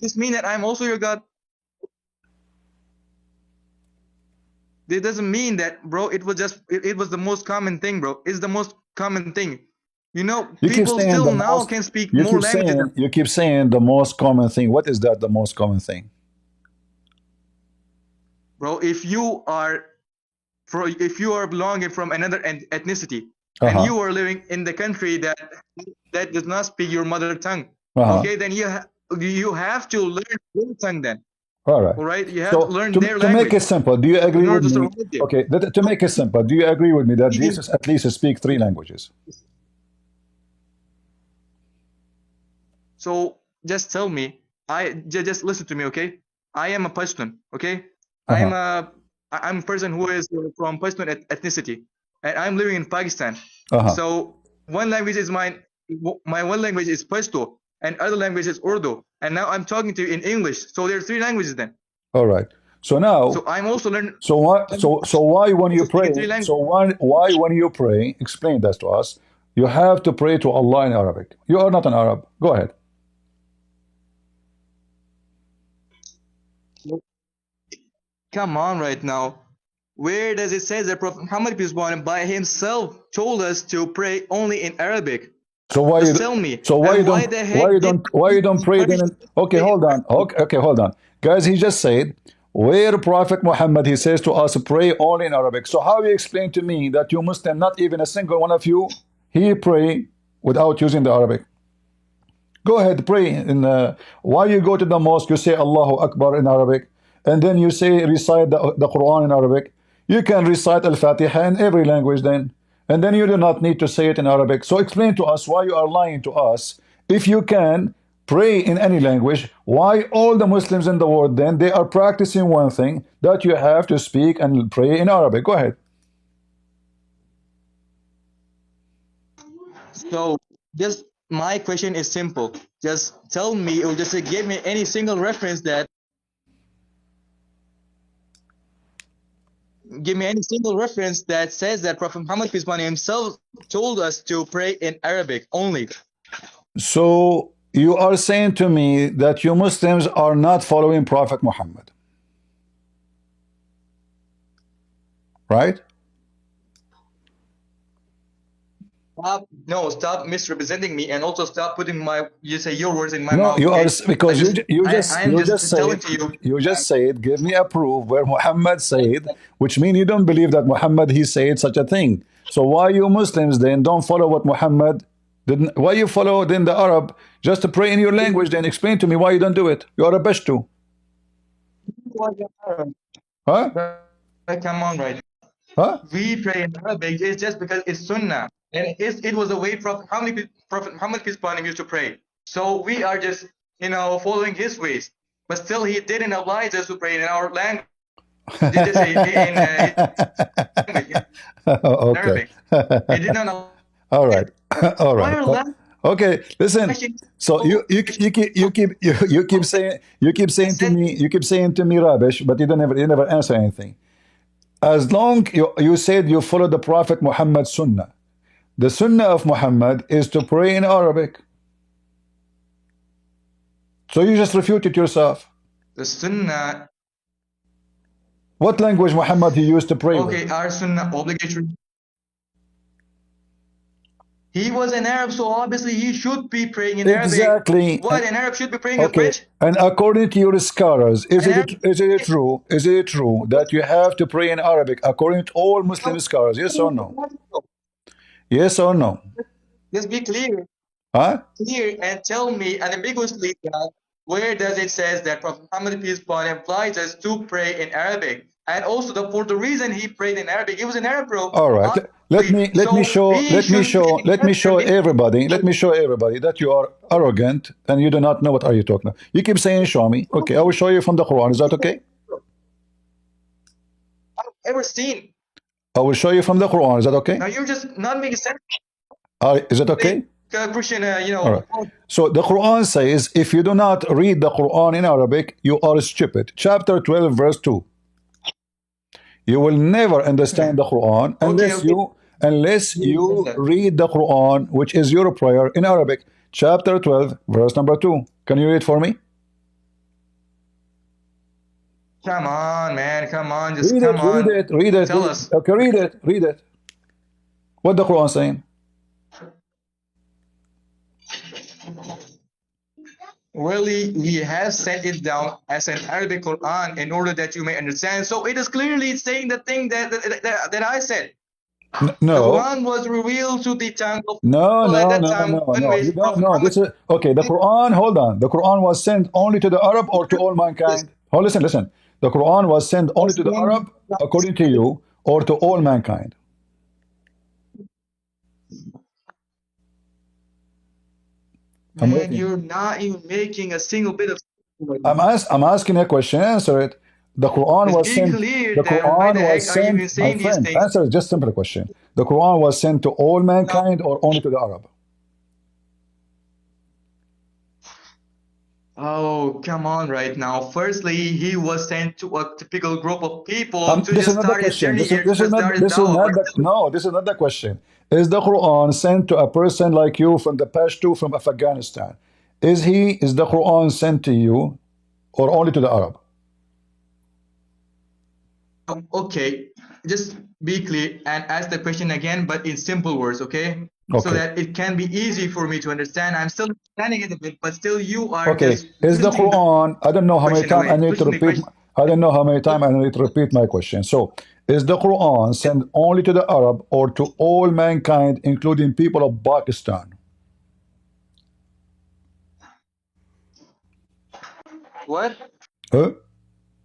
This mean that I'm also your God? It doesn't mean that, bro. It was the most common thing, bro. It's the most common thing. People still now can speak more languages. You keep saying the most common thing. What is that, the most common thing? Bro, if you are belonging from another ethnicity and you are living in the country that does not speak your mother tongue, okay, then you have to learn their tongue then. All right. All right, you have to So learn to, their to make language it simple, do you agree in order with to me? survive there. Okay, to make it simple, do you agree with me that Jesus at least speaks 3 languages? So just tell me, just listen to me, okay? I am a Pashtun, okay? Uh-huh. I'm a person who is from Pashtun ethnicity, and I'm living in Pakistan. Uh-huh. So one language is my one language is Pashto, and other language is Urdu, and now I'm talking to you in English. So there are 3 languages then. All right. So now, So I'm also learning. so why when you Speaking 3 pray, languages. so why when you pray, explain that to us. You have to pray to Allah in Arabic. You are not an Arab. Go ahead. Come on, right now. Where does it say that Prophet Muhammad peace be upon him by himself told us to pray only in Arabic? So why Just you tell me. so why And you why don't the heck did why you don't he pray punish then okay, in hold on. Arabic? Okay, hold on. Guys, he just said where Prophet Muhammad he says to us pray only in Arabic. So how you explain to me that you Muslim, not even a single one of you, he pray without using the Arabic? Go ahead, pray. Why you go to the mosque, you say Allahu Akbar in Arabic, and then you say recite the Quran in Arabic. You can recite Al-Fatiha in every language then, and then you do not need to say it in Arabic. So explain to us why you are lying to us. If you can pray in any language, why all the Muslims in the world then they are practicing one thing that you have to speak and pray in Arabic? Go ahead. So just my question is simple. Just tell me or just give me any single reference that says that Prophet Muhammad peace be upon him himself told us to pray in Arabic only. So you are saying to me that you Muslims are not following Prophet Muhammad, right? Stop misrepresenting me, and also stop putting your words in my No, mouth. you are Okay? because I'm you just just telling said to you. you just said give me a proof where Muhammad said, which means you don't believe that Muhammad he said such a thing. So why you Muslims then don't follow what Muhammad didn't? Why you follow then the Arab just to pray in your language? Then explain to me why you don't do it. You are a Pashto, huh? But come on, right? Huh? We pray in Arabic. It's just because it's Sunnah, and it was the way Prophet Muhammad peace be upon him used to pray. So we are just following his ways. But still, he didn't oblige us to pray in our language. He just say in Okay. Arabic. He did not. All right. All Why right. are laughing? Okay. Listen. So you keep saying to me rubbish, but you never answer anything. As long you said you follow the Prophet Muhammad's Sunnah. The Sunnah of Muhammad is to pray in Arabic. So you just refuted yourself. The Sunnah. What language Muhammad he used to pray with? Okay, our Sunnah obligatory. He was an Arab, so obviously he should be praying in Arabic. Exactly. What, an Arab should be praying in Okay. French? And according to your scholars, is it true that you have to pray in Arabic according to all Muslim scholars? Yes or no? Yes or no? Just be clear. Huh? Clear and tell me unambiguously that where does it says that Prophet Muhammad peace be upon him implies us to pray in Arabic? And also for the reason he prayed in Arabic, he was an Arab, bro. All right. Let me show everybody that you are arrogant and you do not know what are you talking about. You keep saying show me. Okay, I will show you from the Quran. Is that okay? I've ever seen. I will show you from the Quran. Is that okay? Now you're just not making sense. Is it okay? Christian, All right. So the Quran says if you do not read the Quran in Arabic, you are stupid. Chapter 12, verse 2. You will never understand the Quran unless you read the Quran, which is your prayer in Arabic. Chapter 12, verse number 2. Can you read for me? Come on, man. Come on. Just read it. Tell us. Okay, read it. What the Quran saying? Really, he has sent it down as an Arabic Quran in order that you may understand. So it is clearly saying the thing that I said. N- The no, Quran was revealed to the tongue of no, people at no, that no, time, no, no. You anyways, don't Prophet know. Muhammad. This is okay. The Quran, hold on. The Quran was sent only to the Arab or to all mankind? Oh, listen, listen. The Quran was sent only to the Arab, according to you, or to all mankind? I'm Man, waiting. you're not even making a single bit of sense right I'm now. I'm asking a question. Answer it. The Quran Just was be sent. clear The then. Why Quran the was heck are you sent, even my saying these friend. things? Answer is just simple question. The Quran was sent to all Now, mankind or only to the Arab? oh, come on right now. Firstly, he was sent to a typical group of people to This is just not the start his question. journey here, to start his This is dawah. not But the still, no. This is not the question. Is the Quran sent to a person like you from the Pashto from Afghanistan? Is the Quran sent to you or only to the Arab? okay, just be clear and ask the question again, but in simple words, okay? So Okay. that it can be easy for me to understand. I'm still understanding it a bit, but still you are Okay. just Is the twisting the Quran? I don't know how many question times I away, need to twisting the repeat. question. I don't know how many times I need to repeat my question. So, is the Quran sent only to the Arab or to all mankind, including people of Pakistan? What? Huh?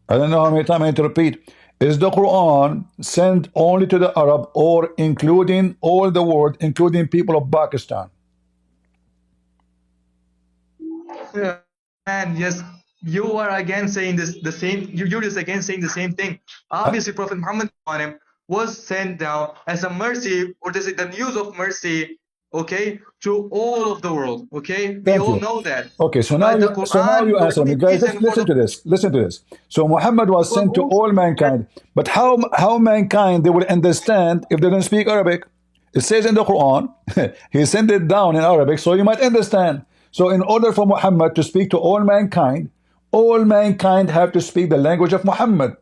I don't know how many times I need to repeat. Is the Quran sent only to the Arab or including all the world, including people of Pakistan? Yeah. And yes, you are again saying this the same. You're just again saying the same thing. Uh, Obviously, Prophet Muhammad on him was sent down as a mercy, or is it the news of mercy? Okay, to all of the world. Okay, we Thank all you. know that. Okay, But the so now Quran, you the answer me, only guys. reason for Listen the to this. Listen to this. So Muhammad was was sent to also all mankind, but how mankind they will understand if they don't speak Arabic? It says in the Quran, he sent it down in Arabic, so you might understand. So in order for Muhammad to speak to all mankind have to speak the language of Muhammad.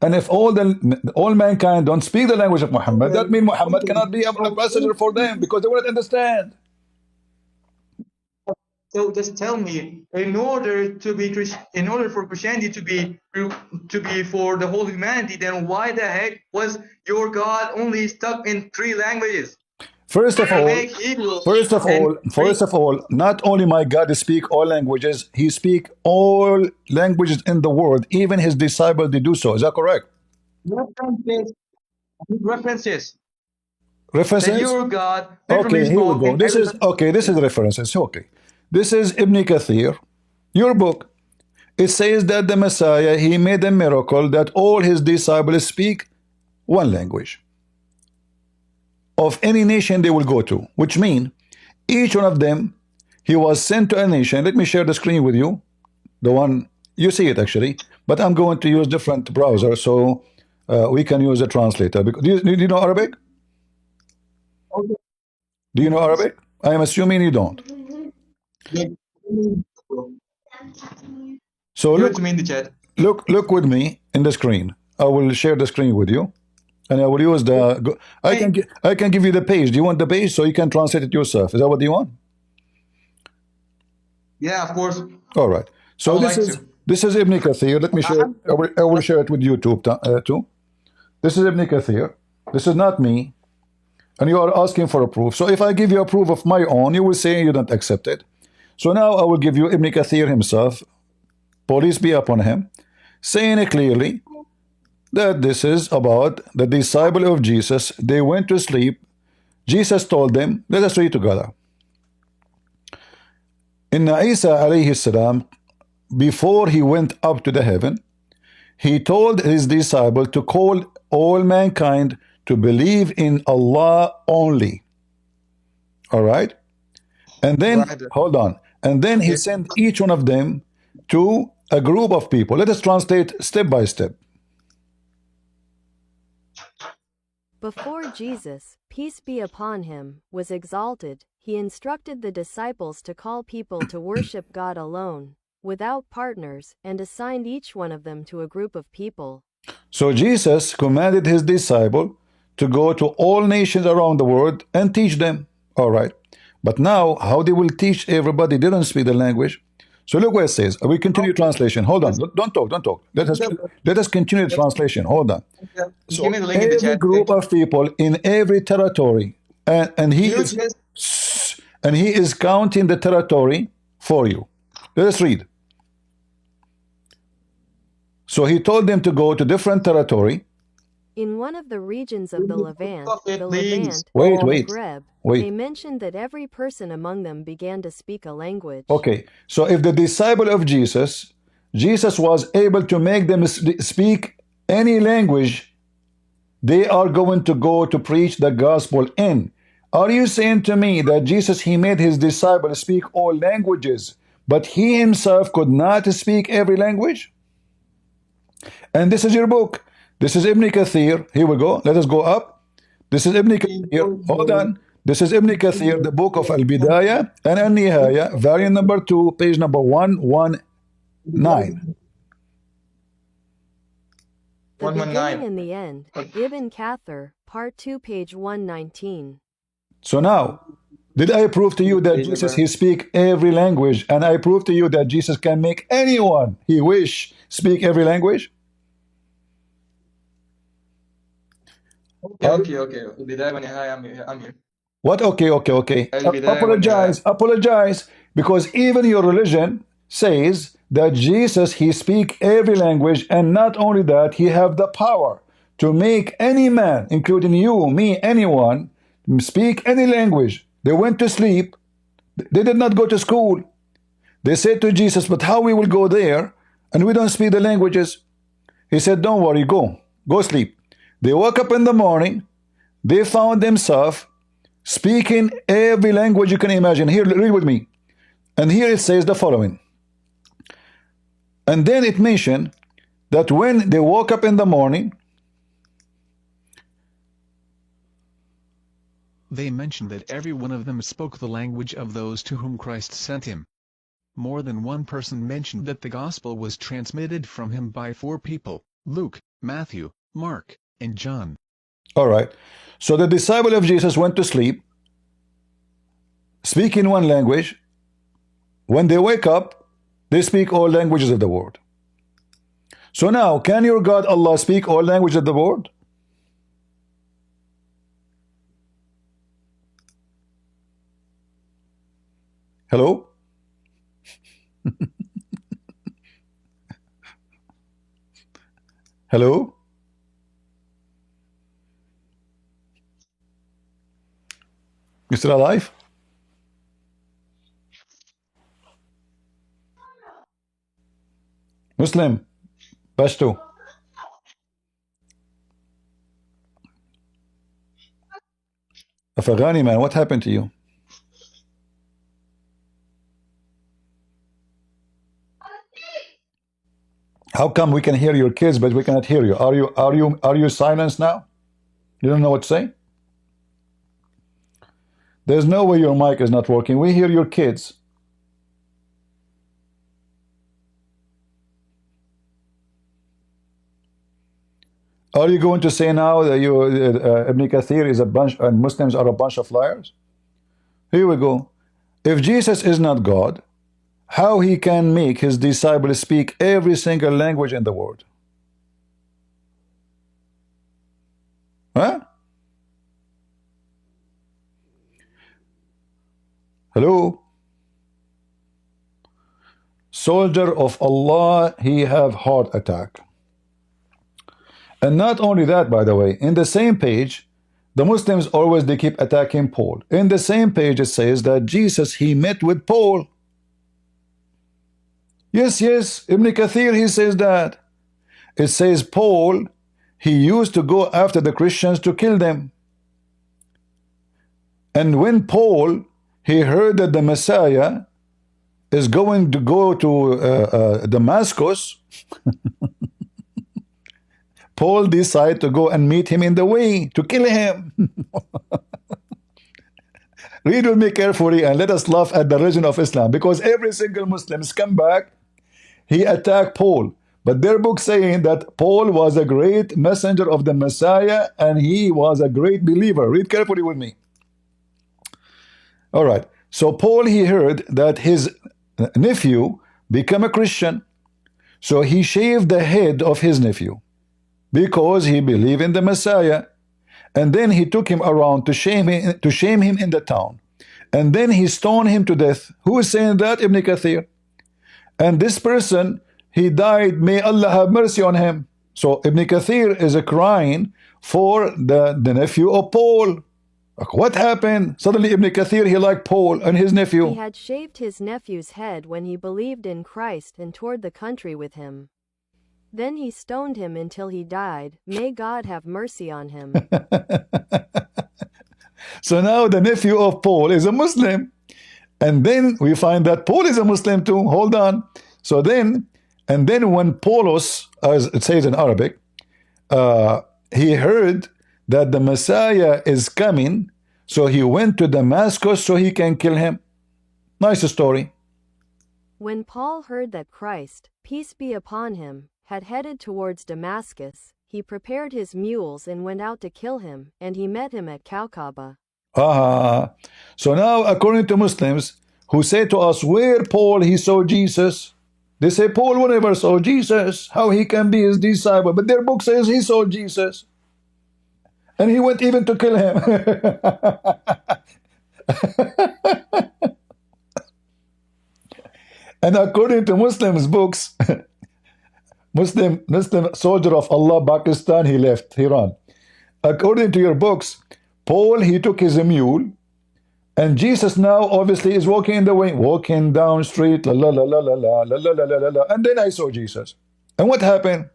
And if all mankind don't speak the language of Muhammad, that means Muhammad cannot be a messenger for them because they will not understand. so just tell me, in order to be in order for Christianity to be for the whole humanity, then why the heck was your God only stuck in 3 languages? First of all, Aramaic, Hebrew, and Greek. first of all, not only my God speak all languages, he speak all languages in the world. Even his disciples they do so. Is that correct? References, references that References? your God literally Okay, here we spoke go. in This every is okay. This is references. Okay, this is Ibn Kathir, your book. It says that the Messiah he made a miracle that all his disciples speak one language of any nation they will go to, which mean each one of them he was sent to a nation. Let me share the screen with you. The one you see it actually, but I'm going to use different browser so we can use a translator. Because do you know Arabic? Do you know Arabic? I am assuming you don't. Give So it to me in the chat. look with me in the screen. I will share the screen with you, and I will use the. Hey, I can give you the page. Do you want the page so you can translate it yourself? Is that what you want? yeah, of course. All right. I So would like to. this is Ibn Kathir. Let me share. I will share it with YouTube too. This is Ibn Kathir. This is not me. And you are asking for a proof. So if I give you a proof of my own, you will say you don't accept it. So now I will give you Ibn Kathir himself, police be upon him, saying it clearly that this is about the disciple of Jesus. They went to sleep. Jesus told them, let us read together. In Isa alayhi salam, before he went up to the heaven, he told his disciple to call all mankind to believe in Allah only. All right? And then, Right. hold on. And then he Okay. sent each one of them to a group of people. Let us translate step by step. Before Jesus, peace be upon him, was exalted, he instructed the disciples to call people to worship God alone, without partners, and assigned each one of them to a group of people. So Jesus commanded his disciple to go to all nations around the world and teach them. All right. But now, how they will teach everybody? They don't speak the language. So look what it says. We continue translation. Hold on. Don't talk. Don't talk. Let us continue the translation. Hold on. So Give me the link in the every chat. group of people in every territory, and he is counting the territory for you. Let us read. So he told them to go to different territory. In one of the regions of the Levant, Please. Wait. Maghreb, they mentioned that every person among them began to speak a language. Okay, so if the disciple of Jesus was able to make them speak any language, they are going to go to preach the gospel in. Are you saying to me that Jesus, he made his disciples speak all languages, but he himself could not speak every language? And this is your book. This is Ibn Kathir. Here we go. Let us go up. This is Ibn Kathir. Hold on. This is Ibn Kathir, the book of Al-Bidayah and Al-Nihaya, variant number 2, page number 119. The 119. beginning and the end. Ibn Kathir, part 2, page 119. So now, did I prove to you that Jesus, he speak every language, and I prove to you that Jesus can make anyone he wish speak every language? Okay. I'm here. What? Okay. Apologize, because even your religion says that Jesus, he speak every language, and not only that, he have the power to make any man, including you, me, anyone, speak any language. They went to sleep. They did not go to school. They said to Jesus, but how we will go there and we don't speak the languages? He said, don't worry, go sleep. They woke up in the morning. They found themselves speaking every language you can imagine. Here, read with me. And here it says the following. And then it mentioned that when they woke up in the morning, they mentioned that every one of them spoke the language of those to whom Christ sent him. More than one person mentioned that the gospel was transmitted from him by 4 people, Luke, Matthew, Mark, and John. All right. So the disciple of Jesus went to sleep, speaking one language. When they wake up, they speak all languages of the world. So now, can your God Allah speak all languages of the world? Hello? Hello? You still alive? Muslim, Pashto. Afghani man, what happened to you? How come we can hear your kids but we cannot hear you? Are you silenced now? You don't know what to say? There's no way your mic is not working. We hear your kids. Are you going to say now that Ibn Kathir is a bunch and Muslims are a bunch of liars? Here we go. If Jesus is not God, how he can make his disciples speak every single language in the world? Huh? Hello? Soldier of Allah, he have heart attack. And not only that, by the way, in the same page, the Muslims always, they keep attacking Paul. In the same page, it says that Jesus, he met with Paul. Yes, Ibn Kathir, he says that. It says Paul, he used to go after the Christians to kill them. And when Paul, he heard that the Messiah is going to go to Damascus, Paul decided to go and meet him in the way to kill him. Read with me carefully and let us laugh at the religion of Islam, because every single Muslim come back, he attacked Paul. But their book saying that Paul was a great messenger of the Messiah and he was a great believer. Read carefully with me. All right. So Paul, he heard that his nephew become a Christian. So he shaved the head of his nephew because he believed in the Messiah. And then he took him around to shame him in the town. And then he stoned him to death. Who is saying that? Ibn Kathir. And this person, he died, may Allah have mercy on him. So Ibn Kathir is crying for the nephew of Paul. Like, what happened? Suddenly Ibn Kathir, he liked Paul and his nephew. He had shaved his nephew's head when he believed in Christ and toured the country with him. Then he stoned him until he died. May God have mercy on him. So now the nephew of Paul is a Muslim. And then we find that Paul is a Muslim too. Hold on. So then, and then when Paulus, as it says in Arabic, he heard that the Messiah is coming, so he went to Damascus so he can kill him. Nice story. When Paul heard that Christ, peace be upon him, had headed towards Damascus, he prepared his mules and went out to kill him, and he met him at Kaukaba. So now, according to Muslims who say to us, where Paul he saw Jesus, they say Paul never saw Jesus. How he can be his disciple? But their book says he saw Jesus. And he went even to kill him. And according to Muslims' books, Muslim soldier of Allah, Pakistan, he left, he ran. According to your books, Paul, he took his mule, and Jesus now obviously is walking in the way, walking down street, la la la la la la la la la la la, and then I saw Jesus. And what happened?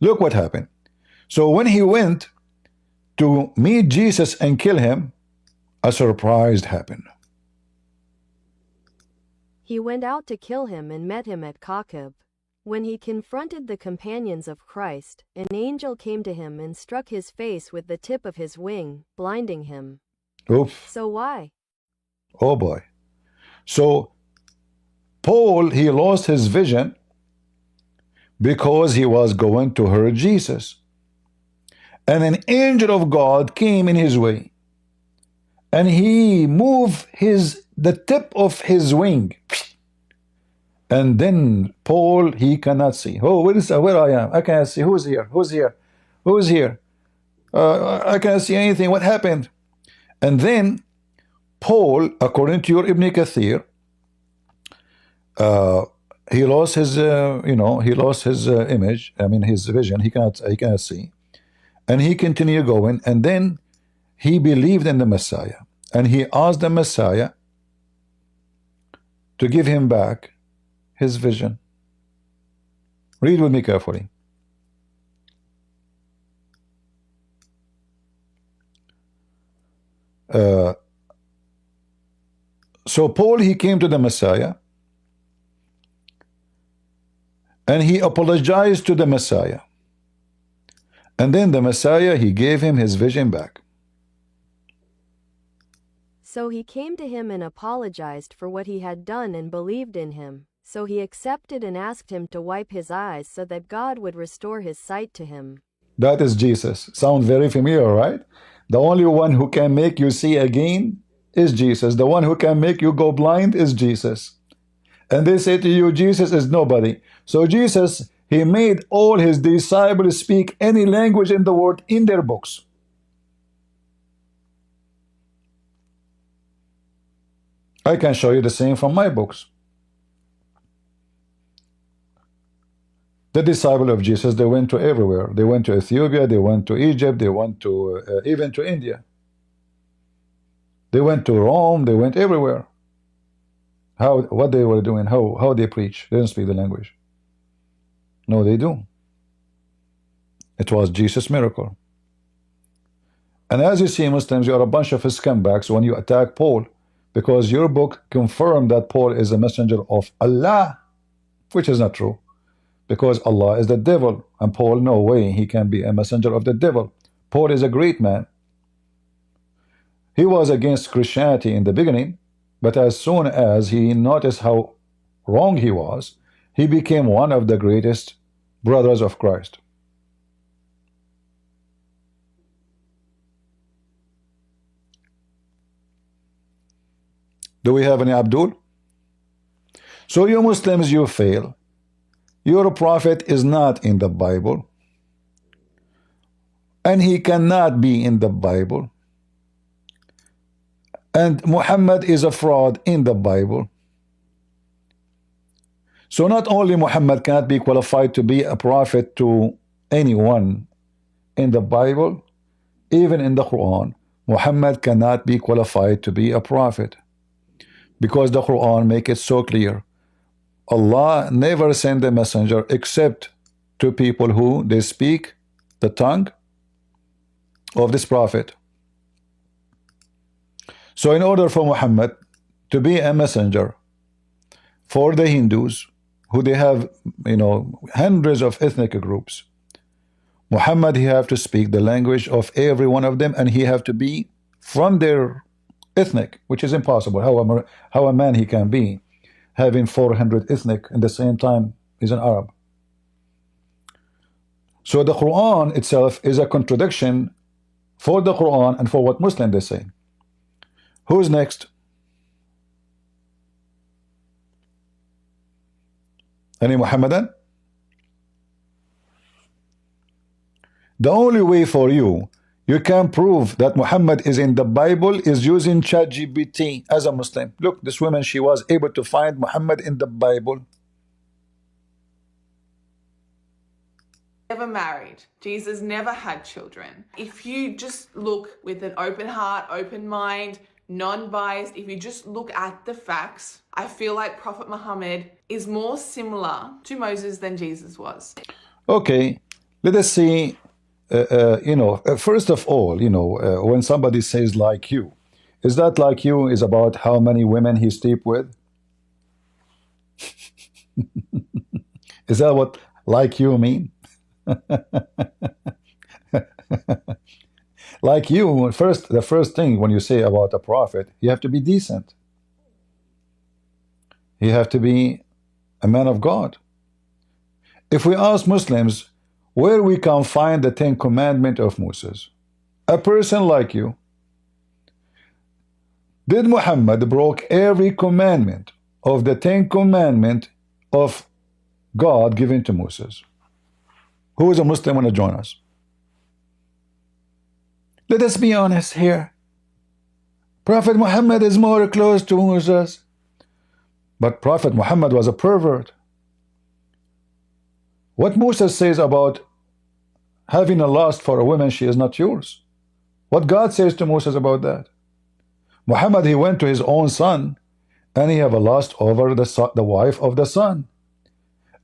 Look what happened. So when he went to meet Jesus and kill him, a surprise happened. He went out to kill him and met him at Kaukab. When he confronted the companions of Christ, an angel came to him and struck his face with the tip of his wing, blinding him. Oof. So why? Oh boy. So Paul, he lost his vision because he was going to hurt Jesus. And an angel of God came in his way. And he moved the tip of his wing. And then Paul, he cannot see. Oh, where I am? I cannot see. Who's here? Who's here? Who's here? I cannot see anything. What happened? And then Paul, according to your Ibn Kathir, he lost his, he lost his image. I mean, his vision. He cannot see. And he continued going. And then he believed in the Messiah. And he asked the Messiah to give him back his vision. Read with me carefully. So Paul, he came to the Messiah and he apologized to the Messiah. And then the Messiah, he gave him his vision back. So he came to him and apologized for what he had done and believed in him. So he accepted and asked him to wipe his eyes so that God would restore his sight to him. That is Jesus. Sound very familiar, right? The only one who can make you see again is Jesus. The one who can make you go blind is Jesus. And they say to you, Jesus is nobody. So Jesus, he made all his disciples speak any language in the world in their books. I can show you the same from my books. The disciples of Jesus, they went to everywhere. They went to Ethiopia, they went to Egypt, they went to even to India. They went to Rome, they went everywhere. What they were doing, how they preach. They didn't speak the language. No, they do. It was Jesus' miracle. And as you see, Muslims, you are a bunch of scumbags when you attack Paul, because your book confirmed that Paul is a messenger of Allah, which is not true. Because Allah is the devil, and Paul, no way he can be a messenger of the devil. Paul is a great man. He was against Christianity in the beginning, but as soon as he noticed how wrong he was, he became one of the greatest brothers of Christ. Do we have any Abdul? So you Muslims, you fail. Your prophet is not in the Bible, and he cannot be in the Bible, and Muhammad is a fraud in the Bible. So not only Muhammad cannot be qualified to be a prophet to anyone in the Bible, even in the Quran, Muhammad cannot be qualified to be a prophet, because the Quran make it so clear. Allah never sent a messenger except to people who they speak the tongue of this prophet. So in order for Muhammad to be a messenger for the Hindus, who they have, you know, hundreds of ethnic groups, Muhammad, he have to speak the language of every one of them, and he have to be from their ethnic, which is impossible. How a man he can be having 400 ethnic in the same time is an Arab. So the Quran itself is a contradiction for the Quran and for what Muslim they say. Who's next? Any Muhammadan? The only way for you can prove that Muhammad is in the Bible is using ChatGPT as a Muslim. Look, this woman, she was able to find Muhammad in the Bible. Never married. Jesus never had children. If you just look with an open heart, open mind, non-biased, if you just look at the facts, I feel like Prophet Muhammad is more similar to Moses than Jesus was. Okay, let us see. First of all, when somebody says like you, is that like you is about how many women he sleep with? Is that what like you mean? Like you, the first thing when you say about a prophet, you have to be decent. You have to be a man of God. If we ask Muslims where we can find the 10 commandments of Moses, a person like you, did Muhammad broke every commandment of the 10 commandments of God given to Moses? Who is a Muslim want to join us? Let us be honest here. Prophet Muhammad is more close to Moses, but Prophet Muhammad was a pervert. What Moses says about having a lust for a woman, she is not yours. What God says to Moses about that? Muhammad, he went to his own son, and he have a lust over the wife of the son.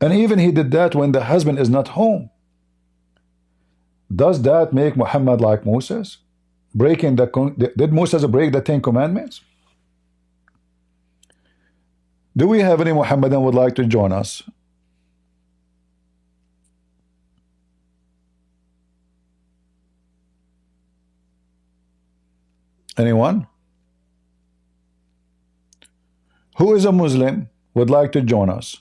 And even he did that when the husband is not home. Does that make Muhammad like Moses? Did Moses break the 10 commandments? Do we have any Muhammadan would like to join us? Anyone? Who is a Muslim would like to join us?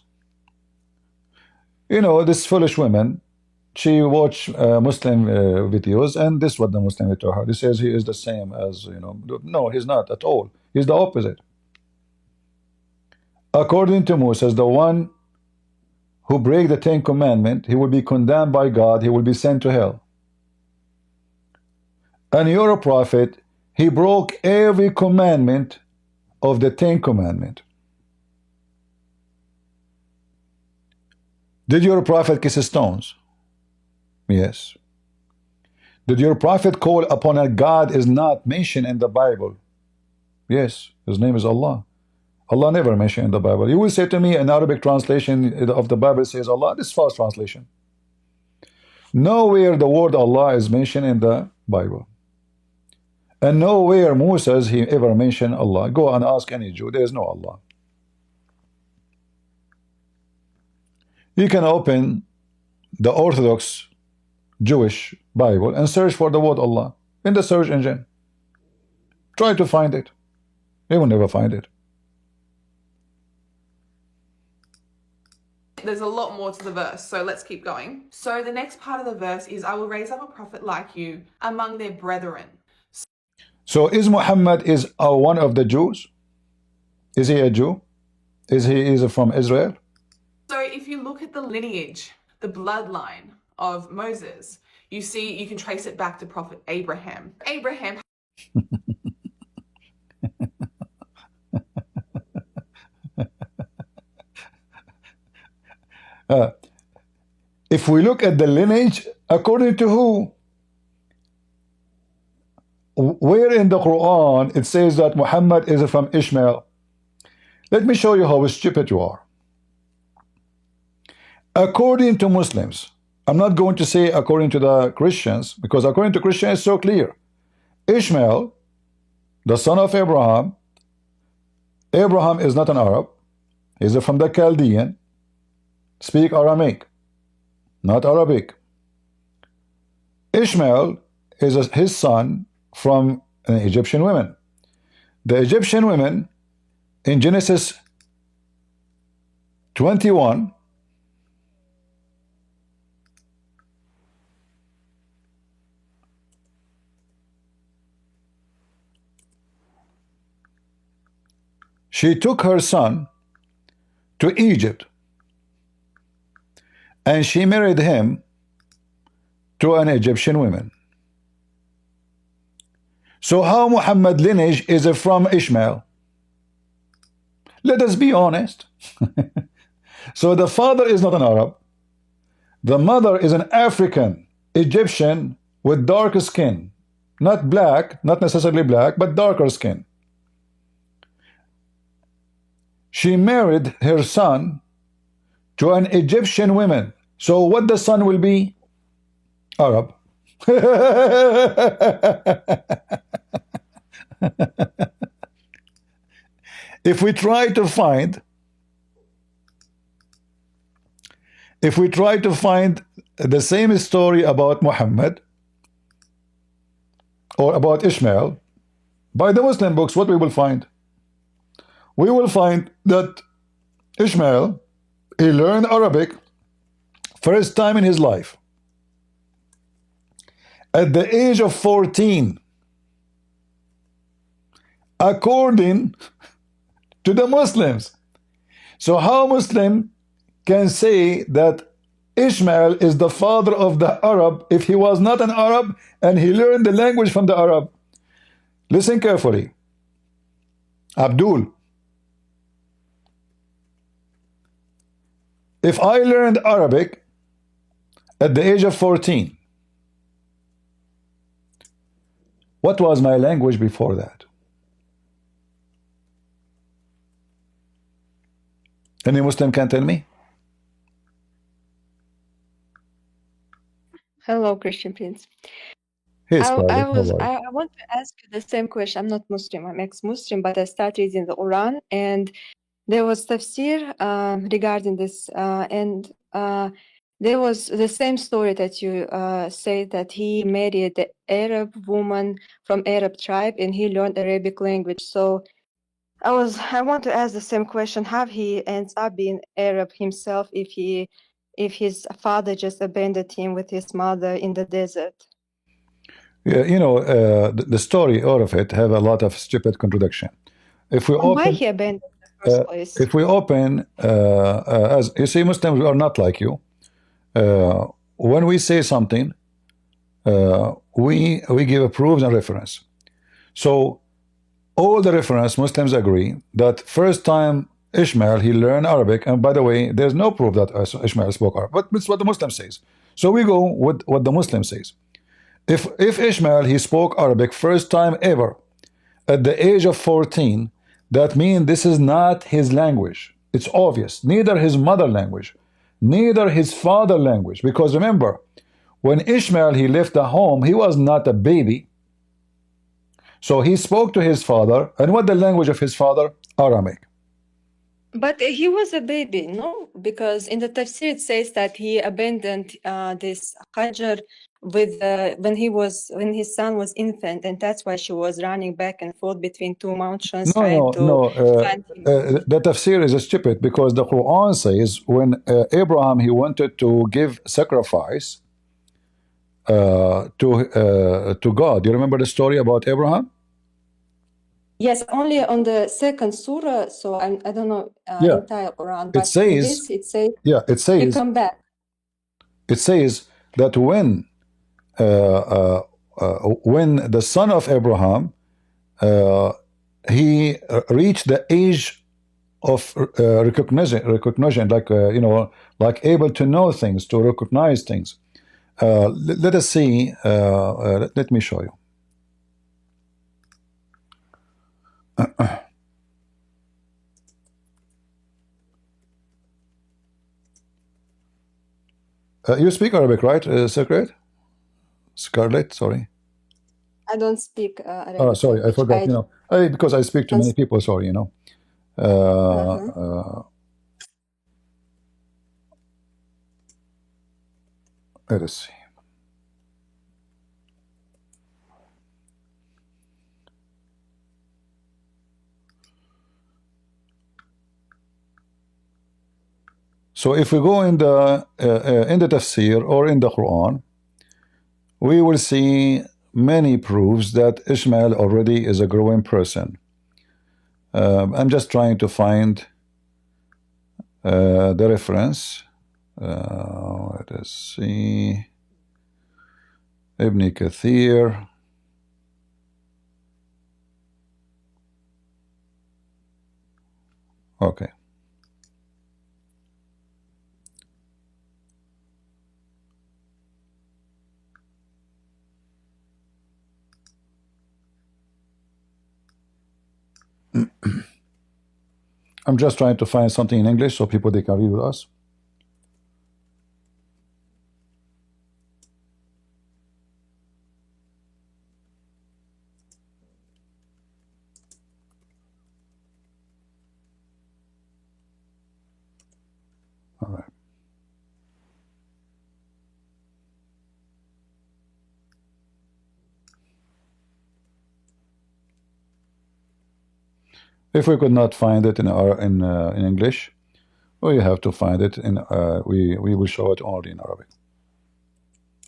This foolish woman, she watch Muslim videos, and this is what the Muslim to her. He says he is the same as, no, he's not at all. He's the opposite. According to Moses, the one who break the 10 commandments, he will be condemned by God, he will be sent to hell. And you're a prophet, he broke every commandment of the 10 commandments. Did your prophet kiss stones? Yes. Did your prophet call upon a God is not mentioned in the Bible? Yes. His name is Allah. Allah never mentioned in the Bible. You will say to me an Arabic translation of the Bible says Allah. This is false translation. Nowhere the word Allah is mentioned in the Bible. And nowhere Moses he ever mentioned Allah. Go and ask any Jew. There is no Allah. You can open the Orthodox Jewish Bible and search for the word Allah in the search engine. Try to find it. You will never find it. There's a lot more to the verse, so let's keep going. So the next part of the verse is, I will raise up a prophet like you among their brethren. So is Muhammad one of the Jews? Is he a Jew? Is he from Israel? So if you look at the lineage, the bloodline of Moses, you see you can trace it back to Prophet Abraham. Abraham If we look at the lineage, according to who? Where in the Quran it says that Muhammad is from Ishmael? Let me show you how stupid you are. According to Muslims, I'm not going to say according to the Christians, because according to Christians it's so clear. Ishmael, the son of Abraham, Abraham is not an Arab. He's from the Chaldean, speak Aramaic, not Arabic. Ishmael is his son from an Egyptian woman. The Egyptian women in Genesis 21, she took her son to Egypt and she married him to an Egyptian woman. So how Muhammad lineage is from Ishmael? Let us be honest. So the father is not an Arab. The mother is an African Egyptian with darker skin. Not black, not necessarily black, but darker skin. She married her son to an Egyptian woman. So what the son will be? Arab. If we try to find the same story about Muhammad or about Ishmael by the Muslim books, what we will find? We will find that Ishmael, he learned Arabic first time in his life at the age of 14, according to the Muslims. So how Muslim can say that Ishmael is the father of the Arab if he was not an Arab and he learned the language from the Arab? Listen carefully. Abdul, if I learned Arabic at the age of 14, what was my language before that? Any Muslim can tell me? Hello, Christian Prince. Hey, I Scarlett, was how are you? I want to ask you the same question. I'm not Muslim, I'm ex-Muslim, but I started reading the Quran, and there was tafsir regarding this, and there was the same story that you say that he married the Arab woman from Arab tribe, and he learned Arabic language. So I want to ask the same question: how he ends up being Arab himself if his father just abandoned him with his mother in the desert? Yeah, you know, the story, all of it, have a lot of stupid contradiction. If we And why open, he abandoned in the first place? if we open, as you see, Muslims are not like you. When we say something, we give proofs and reference. So all the reference, Muslims agree that first time Ishmael, he learned Arabic, and by the way, there's no proof that Ishmael spoke Arabic, but it's what the Muslim says. So we go with what the Muslim says. If Ishmael, he spoke Arabic first time ever at the age of 14, that means this is not his language. It's obvious. Neither his mother language, neither his father language. Because remember, when Ishmael, he left the home, he was not a baby. So he spoke to his father, and what the language of his father? Aramaic. But he was a baby, no? Because in the tafsir it says that he abandoned this Hajar with when his son was infant, and that's why she was running back and forth between two mountains trying to find him. The tafsir is stupid because the Quran says when Abraham, he wanted to give sacrifice to God. You remember the story about Abraham? Yes, only on the second surah. So I don't know Yeah, entire Quran, it but in says, this it says yeah, you come back. it says that when the son of Abraham he reached the age of recognition, like like able to know things, to recognize things. Let us see. Let me show you. You speak Arabic, right, Scarlett? Sorry. I don't speak Arabic Oh, sorry, I language. forgot. Because I speak to many people. Sorry, Uh-huh. Let us see. So if we go in the tafsir or in the Quran, we will see many proofs that Ishmael already is a growing person. I'm just trying to find the reference. Let us see. Ibn Kathir. Okay. I'm just trying to find something in English so people they can read with us. All right. If we could not find it in English, we have to find it in we will show it only in Arabic.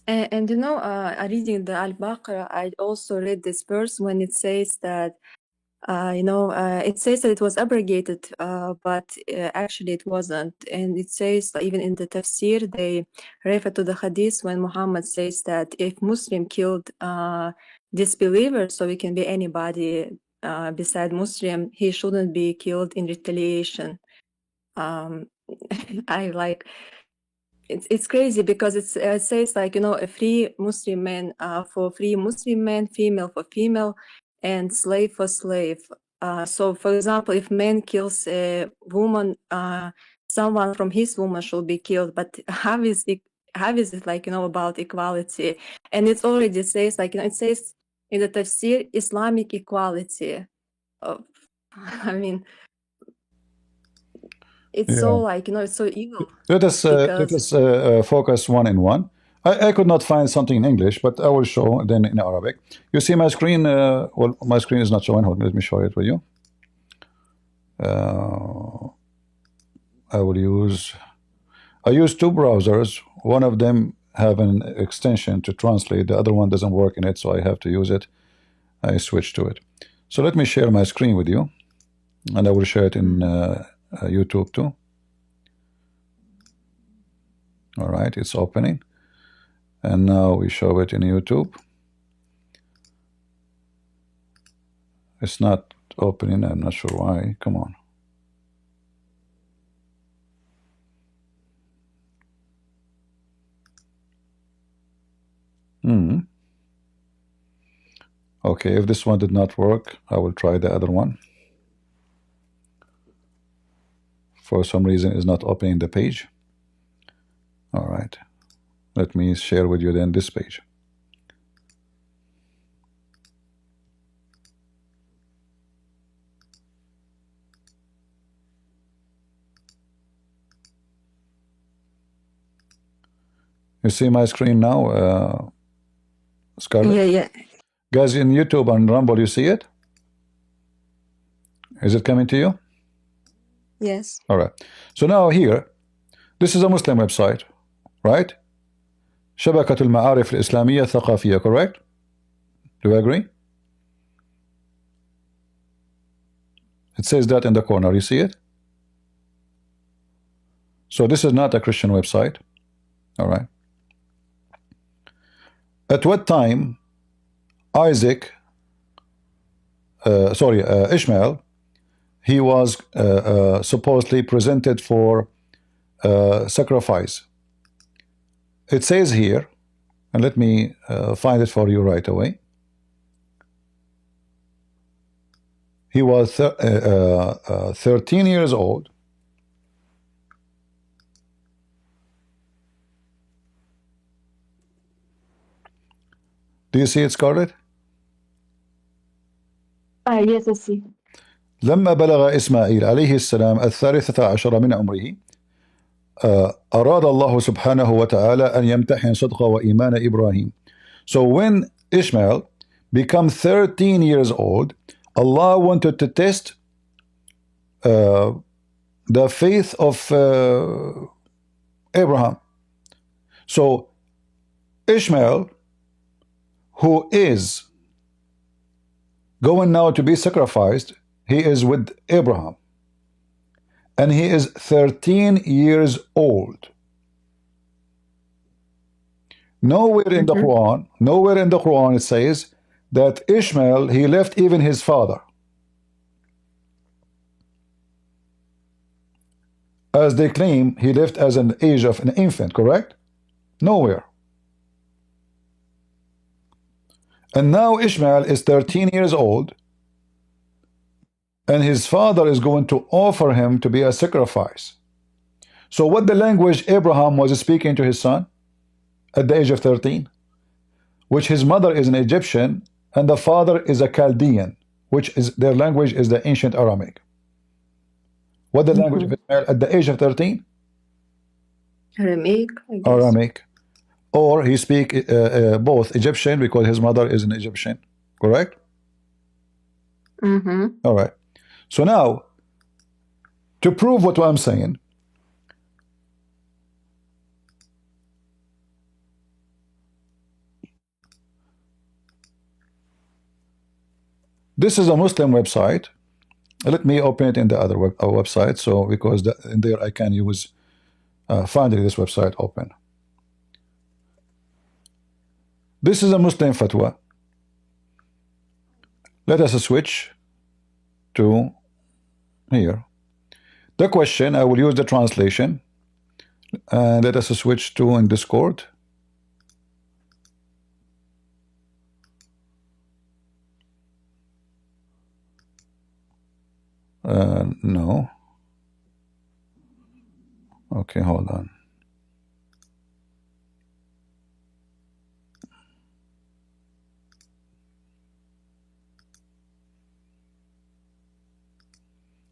And reading the Al-Baqarah, I also read this verse when it says that it says that it was abrogated, but actually it wasn't. And it says, even in the tafsir, they refer to the hadith when Muhammad says that if Muslim killed disbelievers, so it can be anybody beside Muslim, he shouldn't be killed in retaliation. I like it's crazy because it says like a free Muslim man for free Muslim man, female for female, and slave for slave. So for example, if man kills a woman, someone from his woman should be killed. But how is it like about equality? And it already says like it says in the tafsir Islamic equality. I mean, it's so like it's so evil. Let us focus one in one. I could not find something in English, but I will show then in Arabic. You see my screen? Well, my screen is not showing. Hold on, let me show it for you. I use two browsers. One of them have an extension to translate. The other one doesn't work in it, so I have to use it. I switch to it. So let me share my screen with you, and I will share it in YouTube too. All right, it's opening, and now we show it in YouTube. It's not opening. I'm not sure why. Come on. Okay, if this one did not work, I will try the other one. For some reason, it's not opening the page. All right, let me share with you then this page. You see my screen now, Scarlett? Yeah. Guys, in YouTube and Rumble, you see it? Is it coming to you? Yes. All right. So now here, this is a Muslim website, right? شبكة المعارف الإسلامية الثقافية, correct? Do you agree? It says that in the corner. You see it? So this is not a Christian website. All right. At what time Ishmael, he was supposedly presented for sacrifice? It says here, and let me find it for you right away. He was 13 years old. Do you see it, Scarlett? Yes, I see. لما بلغ إسماعيل عليه السلام 13 من عمره أراد الله سبحانه وتعالى أن يمتحن صدق وإيمان إبراهيم. So when Ishmael became 13 years old, Allah wanted to test the faith of Abraham. So Ishmael, who is going now to be sacrificed, he is with Abraham, and he is 13 years old. Nowhere in the Quran it says that Ishmael, he left even his father, as they claim he left as an age of an infant, correct? Nowhere. And now Ishmael is 13 years old, and his father is going to offer him to be a sacrifice. So what the language Abraham was speaking to his son at the age of 13, which his mother is an Egyptian and the father is a Chaldean, which is their language is the ancient Aramaic. What the language of Ishmael at the age of 13? Aramaic, I guess. Aramaic. Or he speak both Egyptian because his mother is an Egyptian, correct? All right. So now, to prove what I'm saying, this is a Muslim website. Let me open it in the other website, so because in there I can use finally this website open. This is a Muslim fatwa. Let us switch to here. The question, I will use the translation, and let us switch to in Discord. No. Okay, hold on.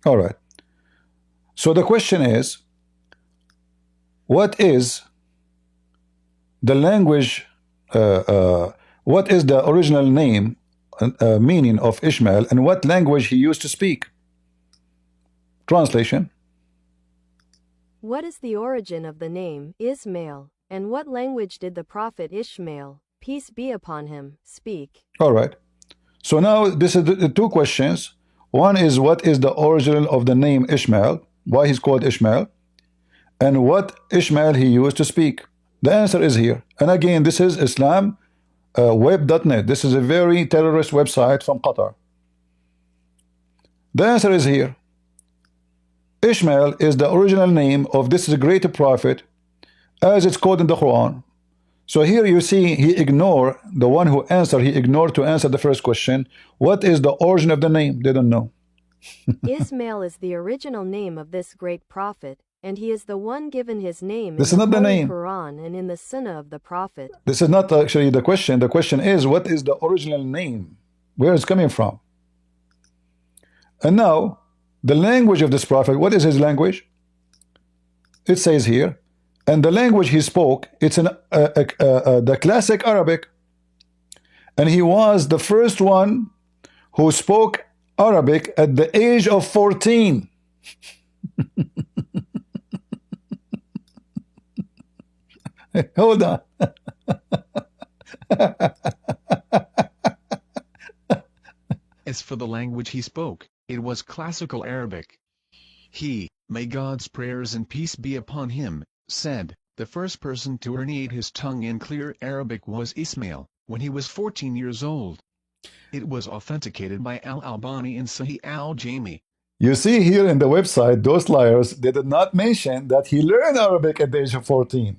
All right. So the question is, what is the language, what is the original name, meaning of Ishmael, and what language he used to speak? Translation. What is the origin of the name Ismail, and what language did the prophet Ishmael, peace be upon him, speak? All right. So now this is the two questions. One is, what is the origin of the name Ishmael? Why he's called Ishmael? And what Ishmael he used to speak? The answer is here. And again, this is Islam web.net. This is a very terrorist website from Qatar. The answer is here. Ishmael is the original name of this great prophet, as it's called in the Quran. So here you see he ignored the one who answered. He ignored to answer the first question. What is the origin of the name? They don't know. Ismail is the original name of this great prophet, and he is the one given his name This in is not the Holy name. Quran and in the Sunnah of the prophet. This is not actually the question. The question is, what is the original name? Where it's coming from? And now, the language of this prophet, what is his language? It says here, and the language he spoke, it's the classic Arabic. And he was the first one who spoke Arabic at the age of 14. Hold on. As for the language he spoke, It was classical Arabic. He, may God's prayers and peace be upon him, said, the first person to herniate his tongue in clear Arabic was Ismail, when he was 14 years old. It was authenticated by Al-Albani in Sahih al-Jami. You see here in the website, those liars, they did not mention that he learned Arabic at the age of 14.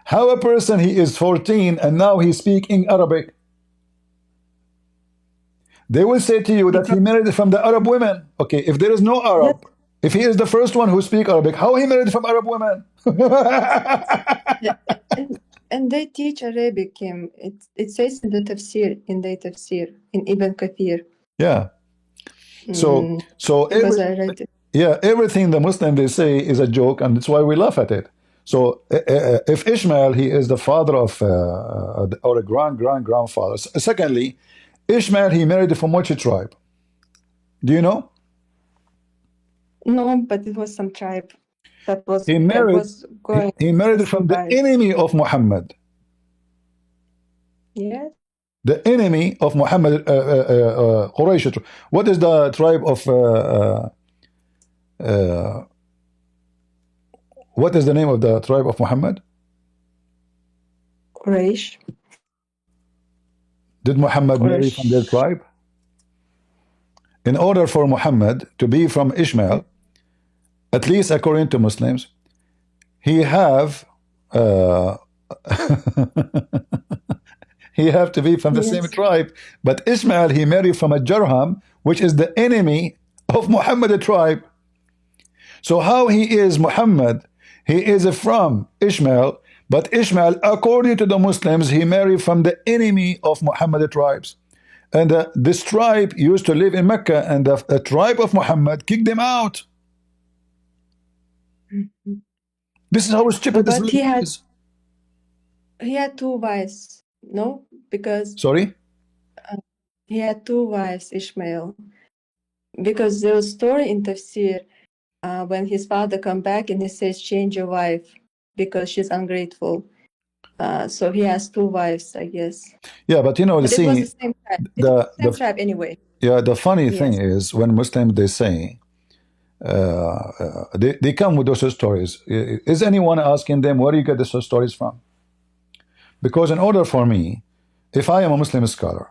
How a person, he is 14 and now he's speaking Arabic? They will say to you that he married from the Arab women. Okay, if there is no Arab, if he is the first one who speak Arabic, how he married from Arab women? Yeah, and they teach Arabic. It says in the tafsir, in Ibn Kathir. Yeah. So Because I read it. yeah, everything the Muslim they say is a joke, and that's why we laugh at it. So if Ishmael, he is the father of or a grandfather. Secondly, Ishmael, he married from which tribe? Do you know? No, but it was some tribe that was He married. going. He married from the enemy of Muhammad. Yes. The enemy of Muhammad, Quraysh. What is the tribe of? What is the name of the tribe of Muhammad? Quraysh. Did Muhammad marry from their tribe? In order for Muhammad to be from Ishmael, at least according to Muslims, he have he have to be from the same tribe. But Ishmael, he married from a Jarham, which is the enemy of Muhammad tribe. So how he is Muhammad? He is from Ishmael, but Ishmael, according to the Muslims, he married from the enemy of Muhammad tribes. And this tribe used to live in Mecca, and the tribe of Muhammad kicked them out. This is how stupid this is. He had two wives, no? Because sorry? He had two wives, Ishmael. Because there was a story in Tafsir when his father come back and he says, change your wife because she's ungrateful. So he has two wives, I guess. Yeah, but you know, But see, it was the same tribe. It was the same tribe anyway. Yeah, the funny thing is when Muslims they say they come with those stories. Is anyone asking them where you get these stories from? Because in order for me, if I am a Muslim scholar,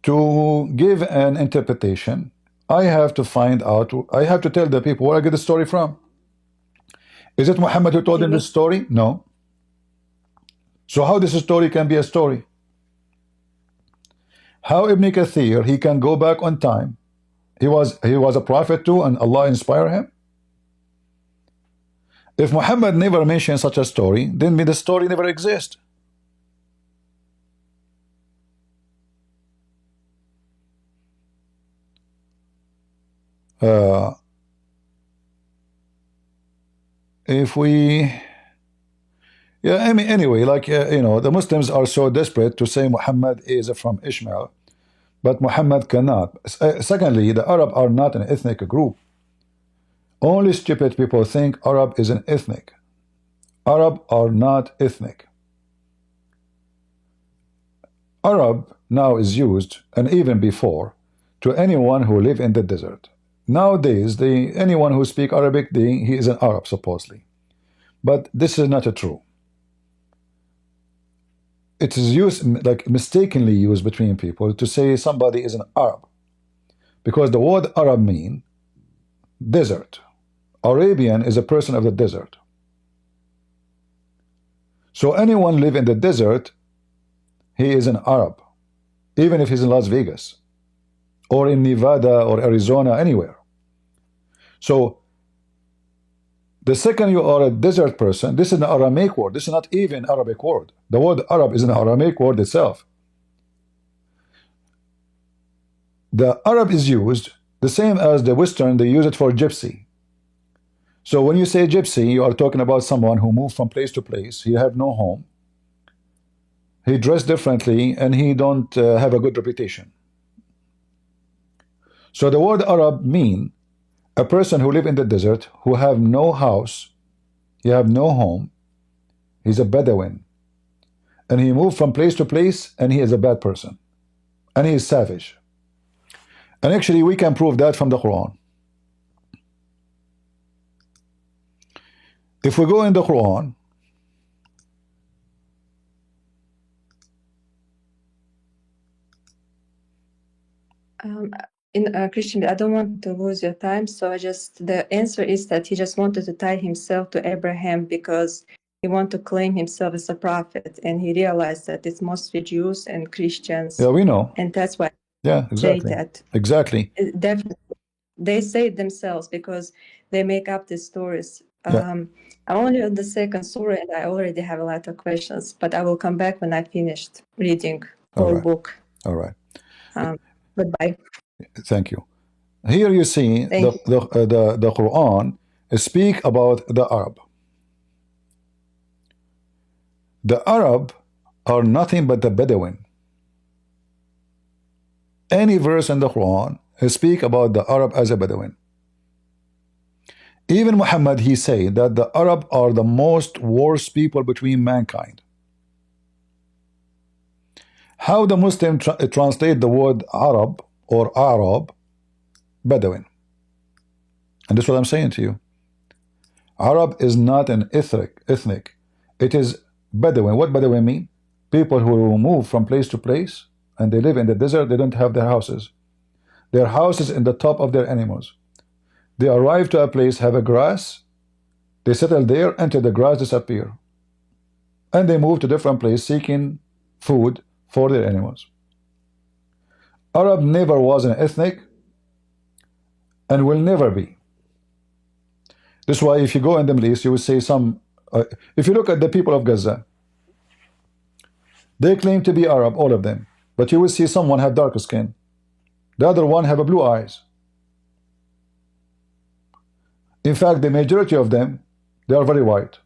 to give an interpretation, I have to find out. I have to tell the people where I get the story from. Is it Muhammad who told them this story? No. So how this story can be a story? How Ibn Kathir, he can go back on time? He was a prophet too, and Allah inspired him. If Muhammad never mentioned such a story, then the story never exists. If we, yeah, I mean, anyway, like you know, the Muslims are so desperate to say Muhammad is from Ishmael, but Muhammad cannot. Secondly, the Arab are not an ethnic group. Only stupid people think Arab is an ethnic. Arab are not ethnic. Arab now is used, and even before, to anyone who live in the desert. Nowadays, anyone who speak Arabic, he is an Arab, supposedly. But this is not true. It is used, like mistakenly used between people to say somebody is an Arab. Because the word Arab means desert. Arabian is a person of the desert. So anyone live in the desert, he is an Arab. Even if he's in Las Vegas, or in Nevada, or Arizona, anywhere. So, the second you are a desert person, this is an Aramaic word. This is not even Arabic word. The word Arab is an Aramaic word itself. The Arab is used the same as the Western, they use it for gypsy. So when you say gypsy, you are talking about someone who moved from place to place. He have no home. He dressed differently, and he don't have a good reputation. So the word Arab mean a person who live in the desert, who have no house, he have no home, he's a Bedouin, and he moved from place to place, and he is a bad person, and he is savage. And actually, we can prove that from the Quran. If we go in the Quran, in Christian, I don't want to lose your time, so the answer is that he just wanted to tie himself to Abraham because he wanted to claim himself as a prophet, and he realized that it's mostly Jews and Christians. yeah, we know. And that's why Yeah, they say exactly. that. Exactly. Definitely. They say it themselves because they make up these stories. Yeah. I'm only on the second surah and I already have a lot of questions, but I will come back when I finished reading the whole book. All right. Goodbye. Thank you. Here you see the Quran speak about the Arab. The Arab are nothing but the Bedouin. Any verse in the Quran speak about the Arab as a Bedouin. Even Muhammad, he said that the Arab are the most worst people between mankind. How the Muslim translate the word Arab or Arab? Bedouin. And that's what I'm saying to you. Arab is not an ethnic. It is Bedouin. What Bedouin mean? People who move from place to place and they live in the desert. They don't have their houses. Their houses in the top of their animals. They arrive to a place, have a grass, they settle there until the grass disappear. And they move to different place seeking food for their animals. Arab never was an ethnic and will never be. That's why if you go in the Middle East, you will say some, if you look at the people of Gaza, they claim to be Arab, all of them. But you will see someone have dark skin. The other one have a blue eyes. In fact, the majority of them, they are very white.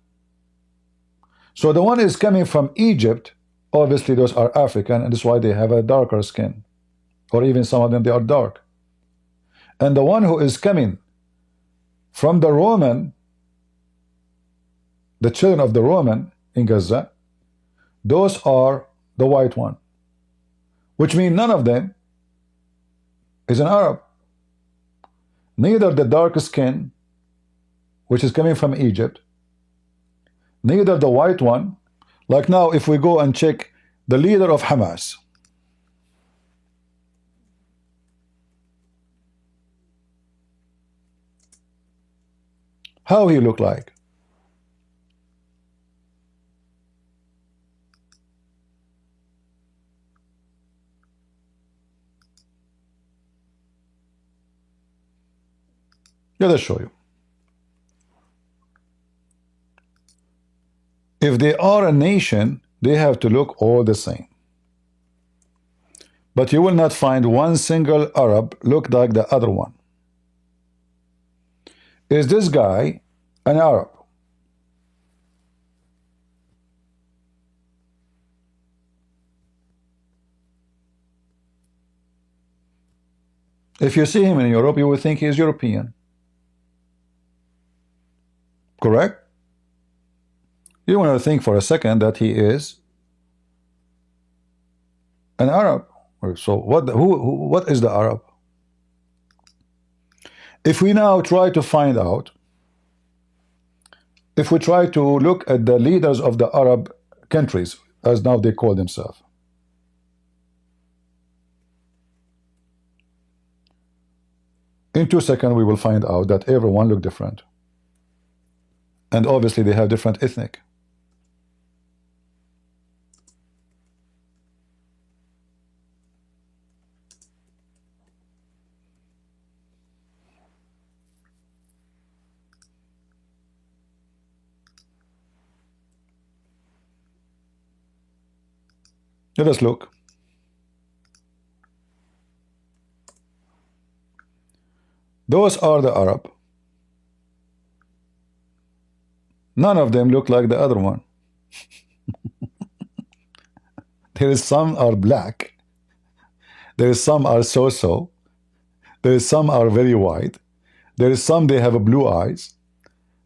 So the one is coming from Egypt, obviously those are African, and that's why they have a darker skin. Or even some of them, they are dark. And the one who is coming from the Roman, the children of the Roman in Gaza, those are the white one. Which means none of them is an Arab. Neither the dark skin, which is coming from Egypt, neither the white one. Like now, if we go and check the leader of Hamas, how he look like? Let us show you. If they are a nation, they have to look all the same. But you will not find one single Arab look like the other one. Is this guy an Arab? If you see him in Europe, you will think he is European. Correct? You want to think for a second that he is an Arab. So what is the Arab? If we now try to find out, if we try to look at the leaders of the Arab countries, as now they call themselves, in 2 seconds we will find out that everyone look different. And obviously they have different ethnic. Let us look. Those are the Arab. None of them look like the other one. There is some are black. There is some are so-so. There is some are very white. There is some they have blue eyes.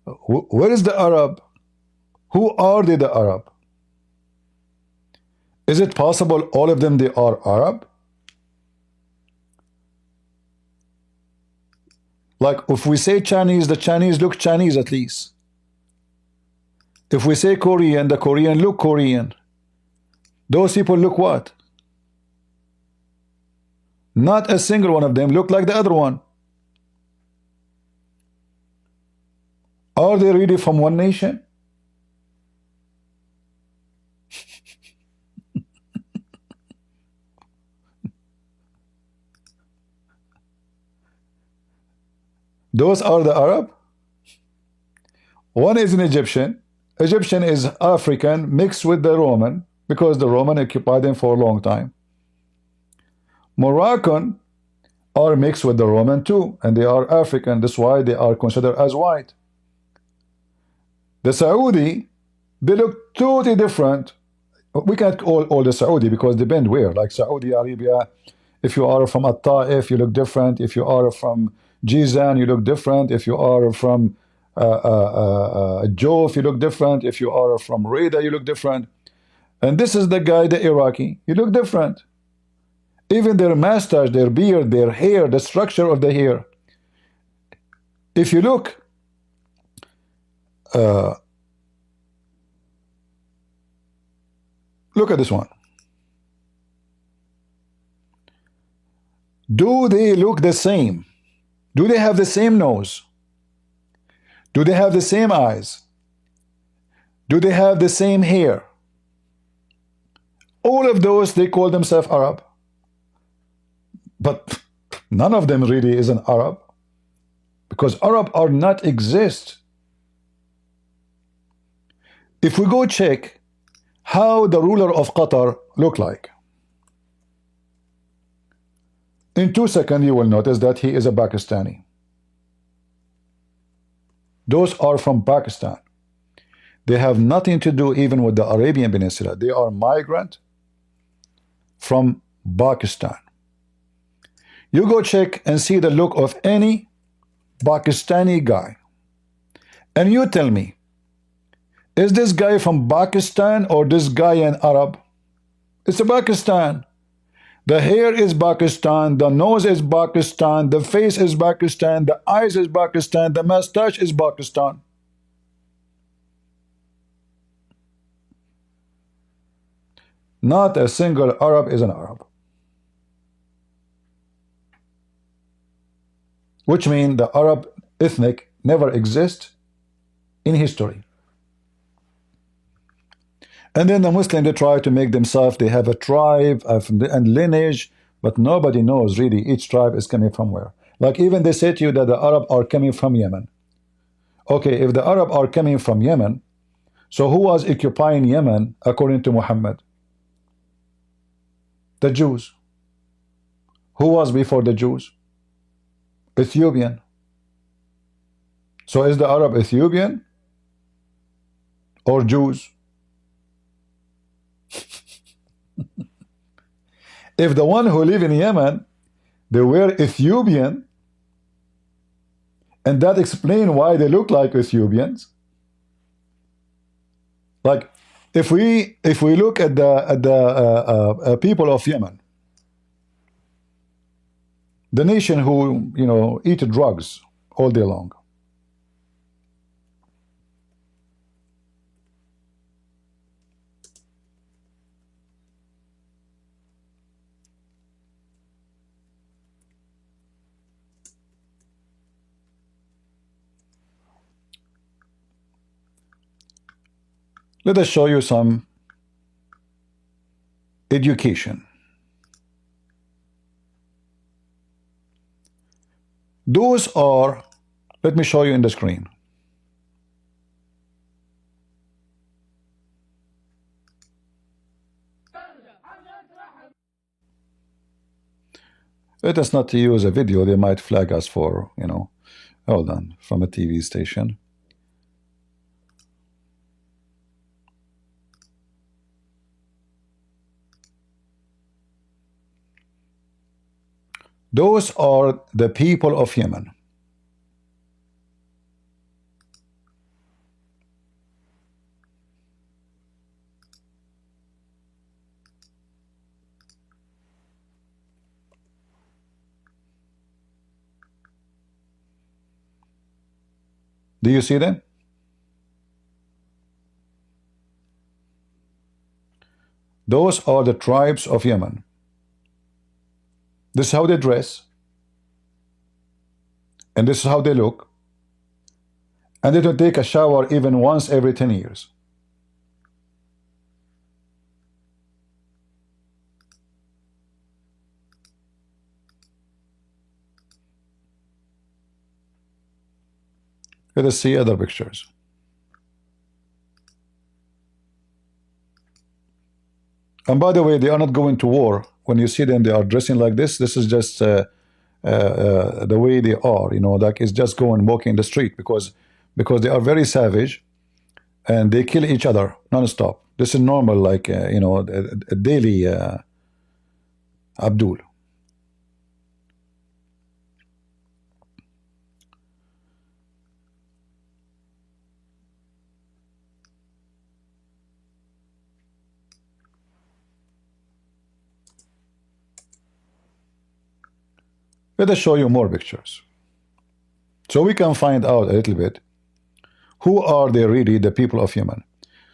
Where is the Arab? Who are they, the Arab? Is it possible all of them they are Arab? Like if we say Chinese, the Chinese look Chinese at least. If we say Korean, the Korean look Korean. Those people look what? Not a single one of them look like the other one. Are they really from one nation? Those are the Arab. One is an Egyptian. Egyptian is African mixed with the Roman because the Roman occupied them for a long time. Moroccan are mixed with the Roman too, and they are African. That's why they are considered as white. The Saudi, they look totally different. We can't call all the Saudi because they depend where. Like Saudi Arabia, if you are from At-Ta'if, you look different. If you are from Jizan, you look different. If you are from Jof, you look different. If you are from Reda, you look different. And this is the guy, the Iraqi. You look different. Even their mustache, their beard, their hair, the structure of the hair. If you look, look at this one. Do they look the same? Do they have the same nose? Do they have the same eyes? Do they have the same hair? All of those, they call themselves Arab. But none of them really is an Arab, because Arab are not exist. If we go check how the ruler of Qatar look like, in 2 seconds you will notice that he is a Pakistani. Those are from Pakistan. They have nothing to do even with the Arabian Peninsula. They are migrant from Pakistan. You go check and see the look of any Pakistani guy, and you tell me, is this guy from Pakistan or this guy an Arab? It's a Pakistan. The hair is Pakistan, the nose is Pakistan, the face is Pakistan, the eyes is Pakistan, the mustache is Pakistan. Not a single Arab is an Arab. Which means the Arab ethnic never exist in history. And then the Muslims, they try to make themselves, they have a tribe and lineage, but nobody knows really each tribe is coming from where. Like even they say to you that the Arab are coming from Yemen. Okay, if the Arab are coming from Yemen, so who was occupying Yemen according to Muhammad? The Jews. Who was before the Jews? Ethiopian. So is the Arab Ethiopian or Jews? If the one who live in Yemen, they were Ethiopian, and that explains why they look like Ethiopians. Like if we look at the people of Yemen, the nation who eat drugs all day long. Let us show you some education. Those are, let me show you in the screen. Let us not use a video, they might flag us for, hold on, from a TV station. Those are the people of Yemen. Do you see them? Those are the tribes of Yemen. This is how they dress, and this is how they look, and they don't take a shower even once every 10 years. Let us see other pictures. And by the way, they are not going to war. When you see them, they are dressing like this. This is just the way they are. You know, like it's just going walking the street because they are very savage, and they kill each other non-stop. This is normal, like you know, a daily Abdul. Let us show you more pictures, so we can find out a little bit who are they really, the people of Yemen.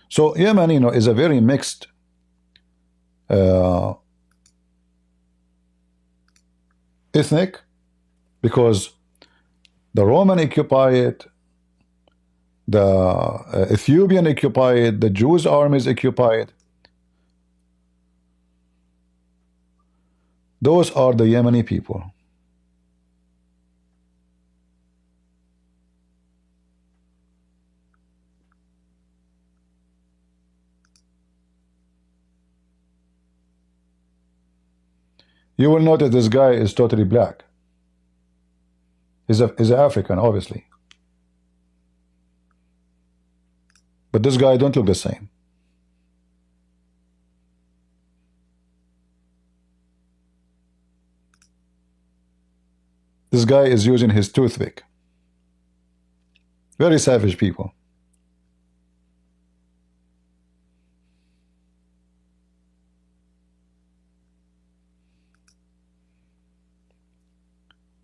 So Yemen, you know, is a very mixed ethnic, because the Roman occupy it, the Ethiopian occupy it, the Jews armies occupy it. Those are the Yemeni people. You will notice this guy is totally black. He's an African, obviously. But this guy don't look the same. This guy is using his toothpick. Very savage people.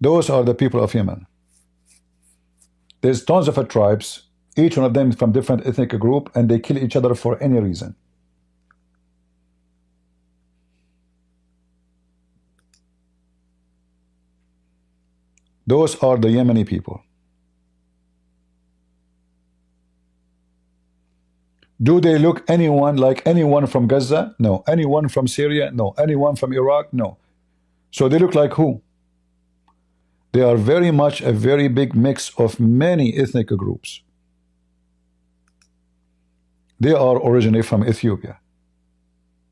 Those are the people of Yemen. There's tons of tribes, each one of them from different ethnic group, and they kill each other for any reason. Those are the Yemeni people. Do they look anyone like anyone from Gaza? No. Anyone from Syria? No. Anyone from Iraq? No. So they look like who? They are very much a very big mix of many ethnic groups. They are originally from Ethiopia,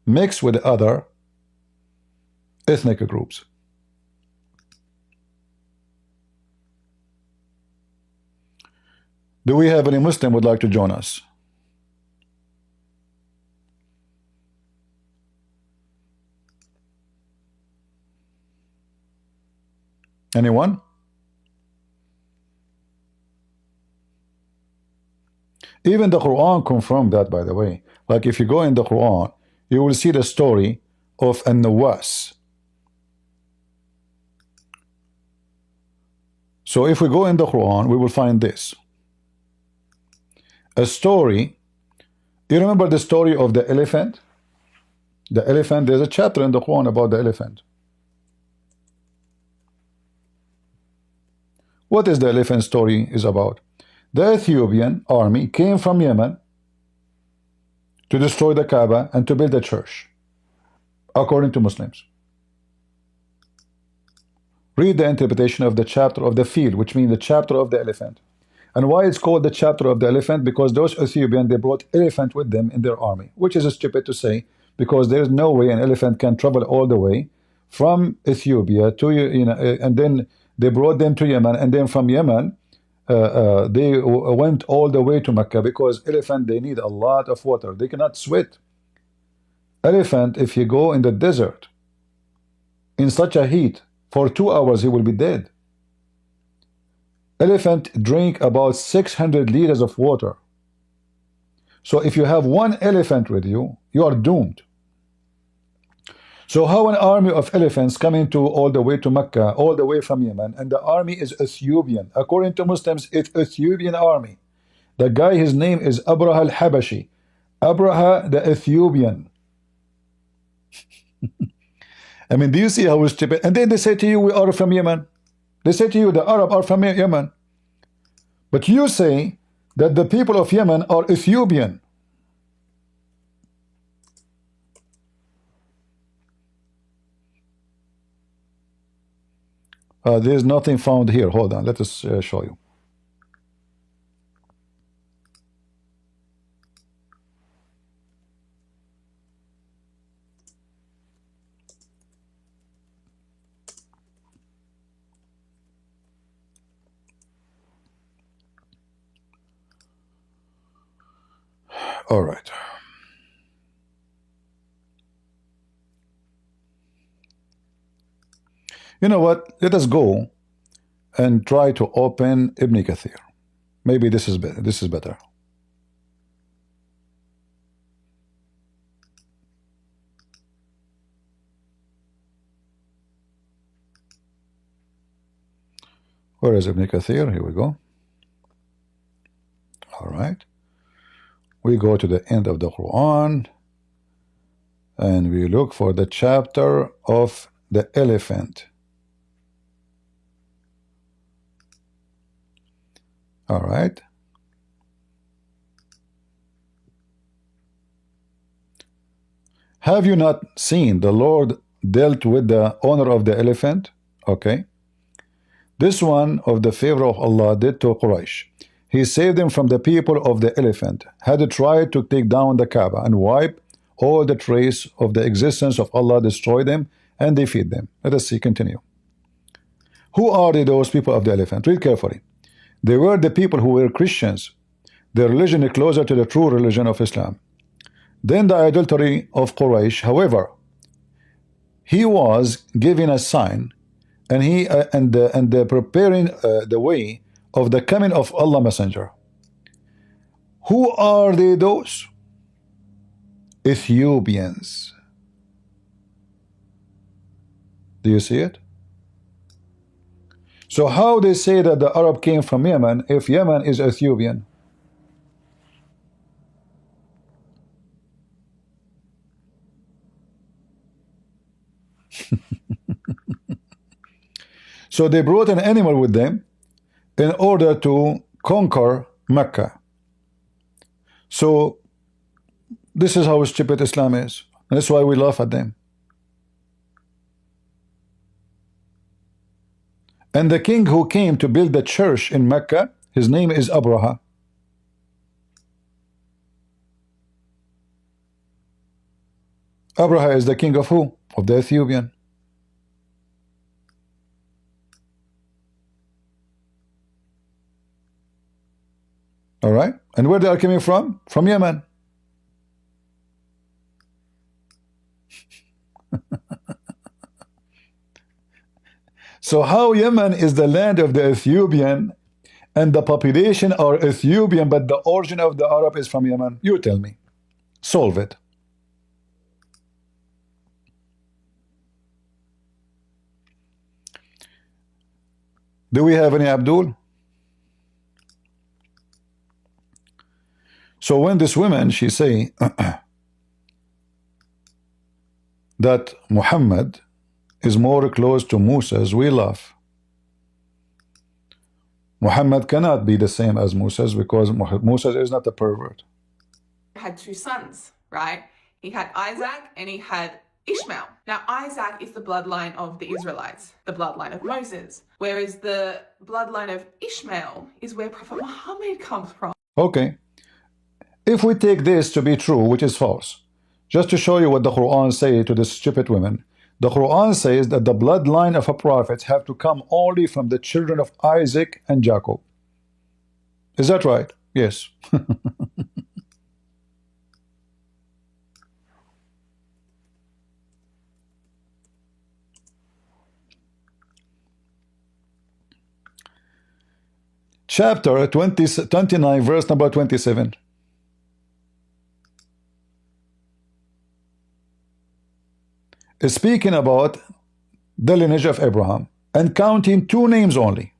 mixed with other ethnic groups. Do we have any Muslim would like to join us? Anyone? Even the Quran confirmed that, by the way. Like if you go in the Quran, you will see the story of An-Nawas. So if we go in the Quran, we will find this. A story. You remember the story of the elephant? The elephant, there's a chapter in the Quran about the elephant. What is the elephant story is about? The Ethiopian army came from Yemen to destroy the Kaaba and to build a church, according to Muslims. Read the interpretation of the chapter of the field, which means the chapter of the elephant. And why it's called the chapter of the elephant? Because those Ethiopians, they brought elephant with them in their army, which is stupid to say, because there is no way an elephant can travel all the way from Ethiopia to, and then they brought them to Yemen, and then from Yemen they went all the way to Mecca, because elephant, they need a lot of water. They cannot sweat. Elephant, if you go in the desert in such a heat for 2 hours, he will be dead. Elephant drink about 600 liters of water. So if you have one elephant with you, you are doomed. So how an army of elephants coming to all the way to Mecca, all the way from Yemen, and the army is Ethiopian. According to Muslims, it's Ethiopian army. The guy, his name is Abraha al-Habashi. Abraha the Ethiopian. I mean, do you see how stupid? And then they say to you, we are from Yemen. They say to you, the Arab are from Yemen. But you say that the people of Yemen are Ethiopian. There's nothing found here. Hold on, let us show you. All right. You know what? Let us go and try to open Ibn Kathir. Maybe this is better. This is better. Where is Ibn Kathir? Here we go. All right. We go to the end of the Quran and we look for the chapter of the elephant. All right. Have you not seen the Lord dealt with the owner of the elephant? Okay. This one of the favor of Allah did to Quraysh. He saved them from the people of the elephant, had tried to take down the Kaaba and wipe all the trace of the existence of Allah, destroy them and defeat them. Let us see, continue. Who are those people of the elephant? Read carefully. They were the people who were Christians. Their religion is closer to the true religion of Islam. Then the idolatry of Quraysh, however, he was giving a sign and he preparing the way of the coming of Allah Messenger. Who are they those? Ethiopians. Do you see it? So how they say that the Arab came from Yemen if Yemen is Ethiopian? So they brought an animal with them in order to conquer Mecca. So this is how stupid Islam is. And that's why we laugh at them. And the king who came to build the church in Mecca, his name is Abraha. Abraha is the king of who? Of the Ethiopian. All right. And where they are coming from? From Yemen. So how Yemen is the land of the Ethiopian and the population are Ethiopian, but the origin of the Arab is from Yemen? You tell me. Solve it. Do we have any Abdul? So when this woman, she say that Muhammad is more close to Moses, we laugh. Muhammad cannot be the same as Moses because Moses is not a pervert. Had two sons, right? He had Isaac and he had Ishmael. Now, Isaac is the bloodline of the Israelites, the bloodline of Moses, whereas the bloodline of Ishmael is where Prophet Muhammad comes from. Okay. If we take this to be true, which is false, just to show you what the Quran says to this stupid women, the Quran says that the bloodline of a prophet have to come only from the children of Isaac and Jacob. Is that right? Yes. Chapter 29, verse number 27. is speaking about the lineage of Abraham and counting two names only,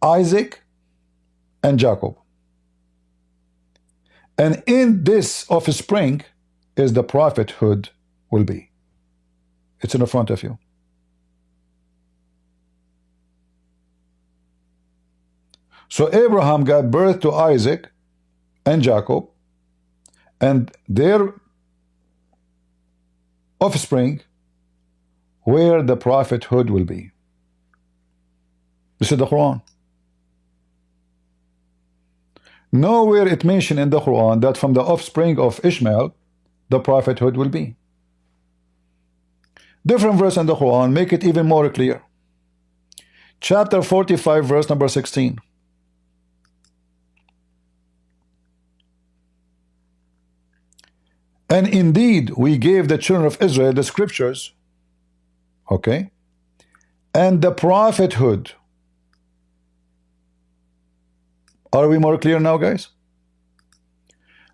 Isaac and Jacob. And in this offspring is the prophethood will be. It's in the front of you. So Abraham got birth to Isaac and Jacob, and their offspring where the prophethood will be. This is the Quran. Nowhere it mentioned in the Quran that from the offspring of Ishmael the prophethood will be. Different verse in the Quran make it even more clear. Chapter 45 verse number 16. And indeed we gave the children of Israel the scriptures, okay, and the prophethood. Are we more clear now, guys?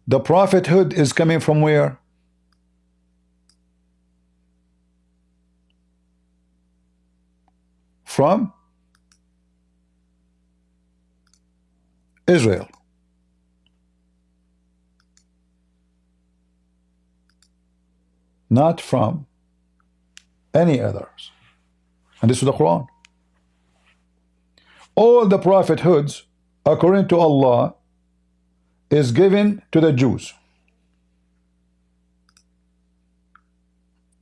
The prophethood is coming from where? From Israel. Not from any others. And this is the Quran. All the prophethoods, according to Allah, is given to the Jews.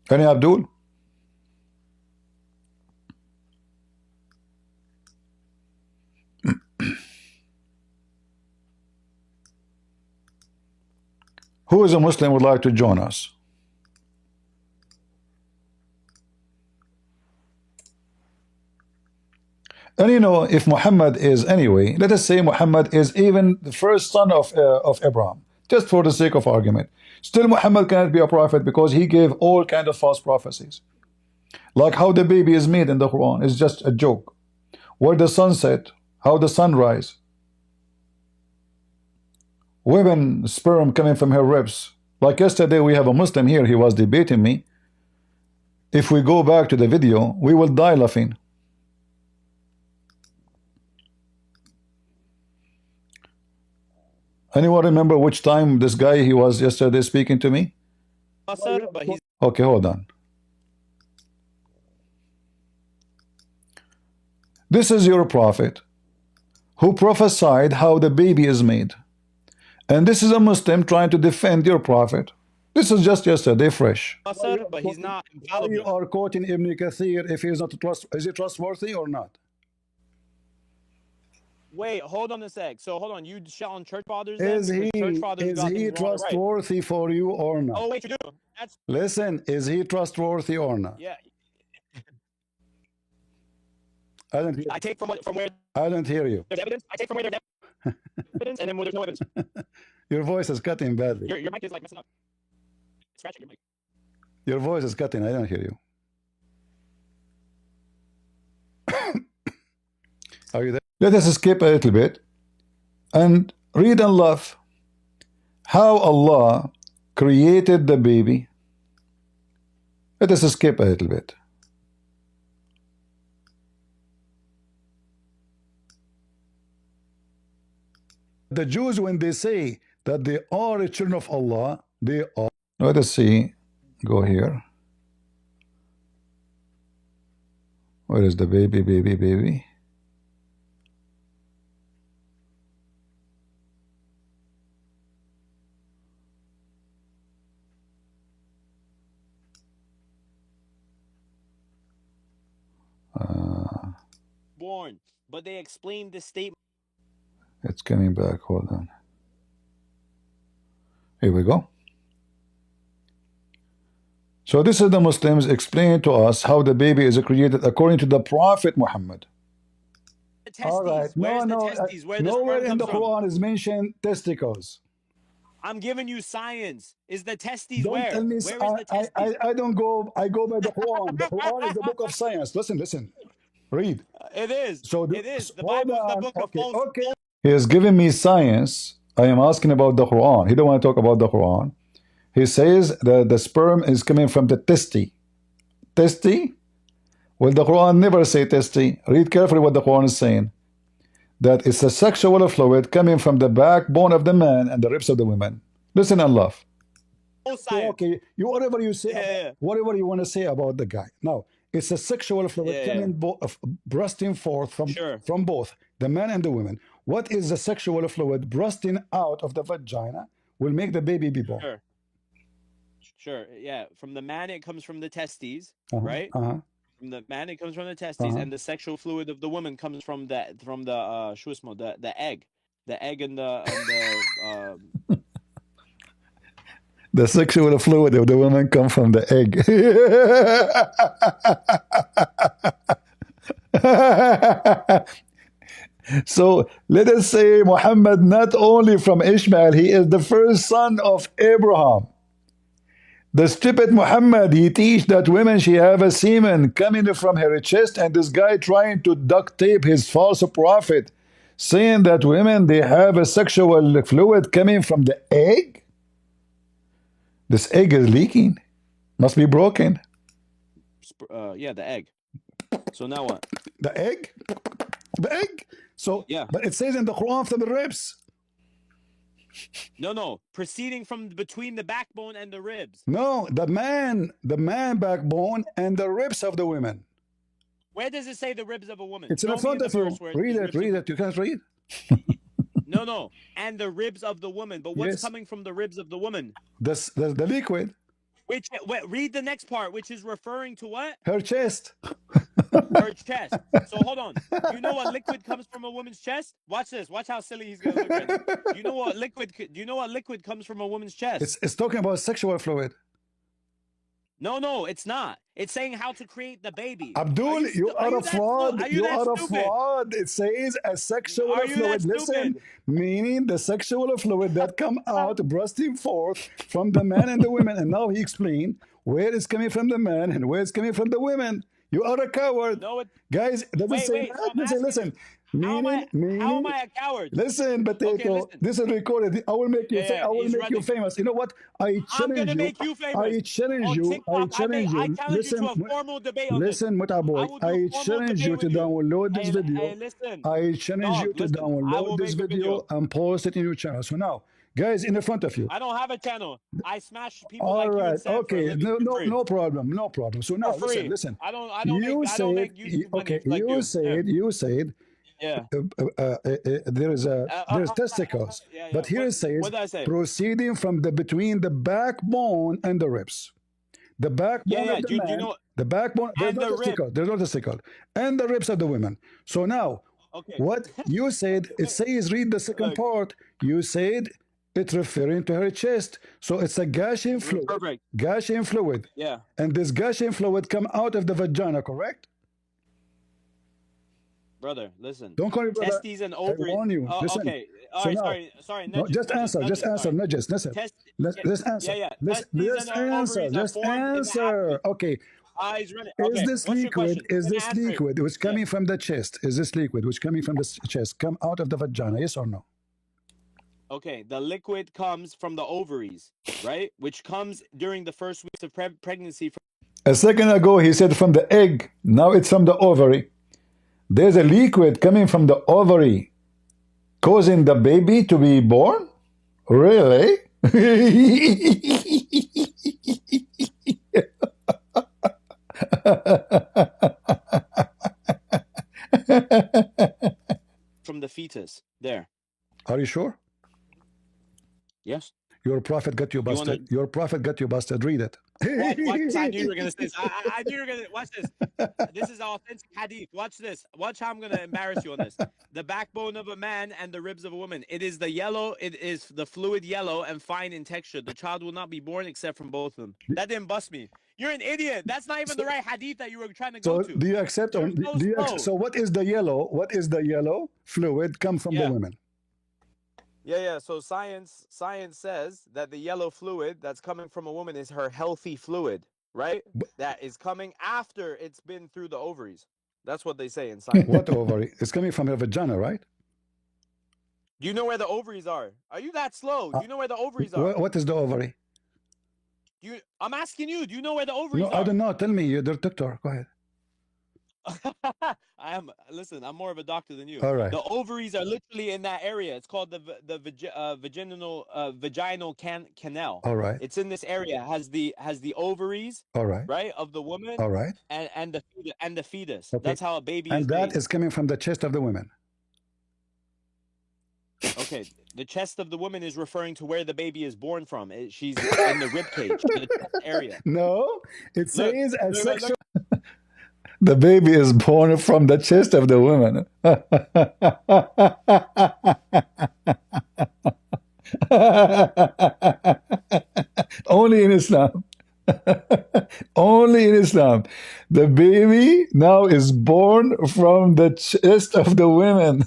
Any Abdul? Who is a Muslim would like to join us? And you know, if Muhammad is anyway, let us say Muhammad is even the first son of Abraham, just for the sake of argument. Still Muhammad cannot be a prophet because he gave all kind of false prophecies. Like how the baby is made in the Quran is just a joke. Where the sun set, how the sun rise. Women sperm coming from her ribs. Like yesterday we have a Muslim here, he was debating me. If we go back to the video, we will die laughing. Anyone remember which time this guy he was yesterday speaking to me? Okay, hold on. This is your prophet who prophesied how the baby is made. And this is a Muslim trying to defend your prophet. This is just yesterday fresh. But he's not infallible. You are quoting Ibn Kathir if he is not is he trustworthy or not? Wait, hold on a sec. So hold on, you shouting church fathers? Is then? he Church fathers got things wrong, right? trustworthy for you or not? Oh wait, you do. That's Listen, is he trustworthy or not? yeah. I don't hear, I take from where I don't hear you. there's evidence. I take from where there's evidence, and then where there's no evidence. Your voice is cutting badly. Your mic is like messing up. Scratching your mic. Your voice is cutting. I don't hear you. Are you there? Let us skip a little bit and read and laugh how Allah created the baby. Let us skip a little bit. The Jews, when they say that they are the children of Allah, they are. Let us see. Go here. Where is the baby, baby, baby? Born, but they explained this statement. It's coming back. Hold on. Here we go. So this is the Muslims explain to us how the baby is created according to the Prophet Muhammad. The testes. All right. Where's No, the no. testes? Where the Nowhere sperm in the comes from? Quran is mentioned testicles. I'm giving you science. Is the testes Don't where? tell me. Where is the testes? I don't go. I go by the Quran. The Quran is the book of science. Listen, listen. Read. It is. So It is. The hold Bible is the on. book of Okay, false. okay. He is giving me science. I am asking about the Quran. He don't want to talk about the Quran. He says that the sperm is coming from the testy. Testy? Well, the Quran never say testy. Read carefully what the Quran is saying. That it's a sexual fluid coming from the backbone of the man and the ribs of the woman. Listen and laugh. So, okay, you whatever you say, whatever you want to say about the guy. Now, it's a sexual fluid coming bursting forth from both the man and the woman. What is the sexual fluid bursting out of the vagina will make the baby be born? Sure. Yeah. From the man, it comes from the testes, right? From the man, it comes from the testes, and the sexual fluid of the woman comes from the egg, the egg and the The sexual fluid of the woman comes from the egg. So let us say Muhammad not only from Ishmael, he is the first son of Abraham. The stupid Muhammad, he teach that women, she have a semen coming from her chest, and this guy trying to duct tape his false prophet, saying that women, they have a sexual fluid coming from the egg. This egg is leaking. Must be broken. Yeah, the egg. So now what? The egg? The egg? So, yeah. But it says in the Quran from the ribs. No. Proceeding from between the backbone and the ribs. No, the man backbone and the ribs of the women. Where does it say the ribs of a woman? It's in the front of you. Read it. You can't read. No. And the ribs of the woman. But what's coming from the ribs of the woman? The liquid. Read the next part, which is referring to what? Her chest. Her chest. So hold on. Do you know what liquid comes from a woman's chest? Watch this. Watch how silly he's gonna look at it. Do you know what liquid comes from a woman's chest? It's talking about sexual fluid. No, it's not. It's saying how to create the baby. Abdul, you are a fraud. You are a fraud. It says a sexual fluid. Listen, meaning the sexual fluid that come out bursting forth from the man and the women. And now he explained where it's coming from the man and where it's coming from the women. You are a coward. No, guys, it doesn't say that. Listen. How am I a coward? Listen, Potato. This is recorded. I will make you. I will make you famous. You know what? I challenge you. I'm gonna make you famous. I challenge you. I challenge you. I challenge you to a formal debate on this. Listen, boy. I challenge you to download this video. I challenge you to download this video and post it in your channel. So now, guys, in the front of you. I don't have a channel. I smash people all like right, you and Sam okay, no problem. So now, listen. I don't make YouTube money You said. Yeah. There's testicles, but here it says proceeding from between the backbone and the ribs. The backbone of the man, the backbone. There's no testicle, and the ribs of the women. So now, what you said? It says read the second part. You said it's referring to her chest, so it's a gushing fluid. Perfect. Gushing fluid. Yeah. And this gushing fluid come out of the vagina, correct? Brother, listen. Don't call me brother. Testes and ovaries. I warn you. Listen. Okay. So now, sorry. No, just answer. Just answer. Listen. Let's answer. Yeah. Just answer. Okay. He's running. Okay. Is this liquid which coming from the chest? Is this liquid which coming from the chest come out of the vagina? Yes or no? Okay. The liquid comes from the ovaries, right? Which comes during the first weeks of pregnancy. A second ago, he said from the egg. Now it's from the ovary. There's a liquid coming from the ovary causing the baby to be born? Really? From the fetus. There. Are you sure? Yes. Your prophet got you busted. Your prophet got you busted. Read it. What? I knew you were going to say this. I knew you were going to. Watch this. This is authentic hadith. Watch this. Watch how I'm going to embarrass you on this. The backbone of a man and the ribs of a woman. It is the yellow. It is the fluid yellow and fine in texture. The child will not be born except from both of them. That didn't bust me. You're an idiot. That's not even the right hadith that you were trying to go to. Do you accept? So what is the yellow? What is the yellow fluid come from the women? Yeah. So science says that the yellow fluid that's coming from a woman is her healthy fluid, right? That is coming after it's been through the ovaries. That's what they say in science. What ovary? It's coming from her vagina, right? Do you know where the ovaries are? Are you that slow? Do you know where the ovaries are? What is the ovary? I'm asking you. Do you know where the ovaries No, are? I don't know. Tell me. You're the doctor. Go ahead. Listen, I'm more of a doctor than you. All right. The ovaries are literally in that area. It's called the vaginal canal. All right. It's in this area. Has the ovaries, All right. right, of the woman, All right. and the fetus. Okay. That's how a baby And is that made. is coming from the chest of the women. Okay, the chest of the woman is referring to where the baby is born from. She's in the rib cage, the chest area. No, it says a look, sexual. The baby is born from the chest of the woman. Only in Islam. Only in Islam. The baby now is born from the chest of the women.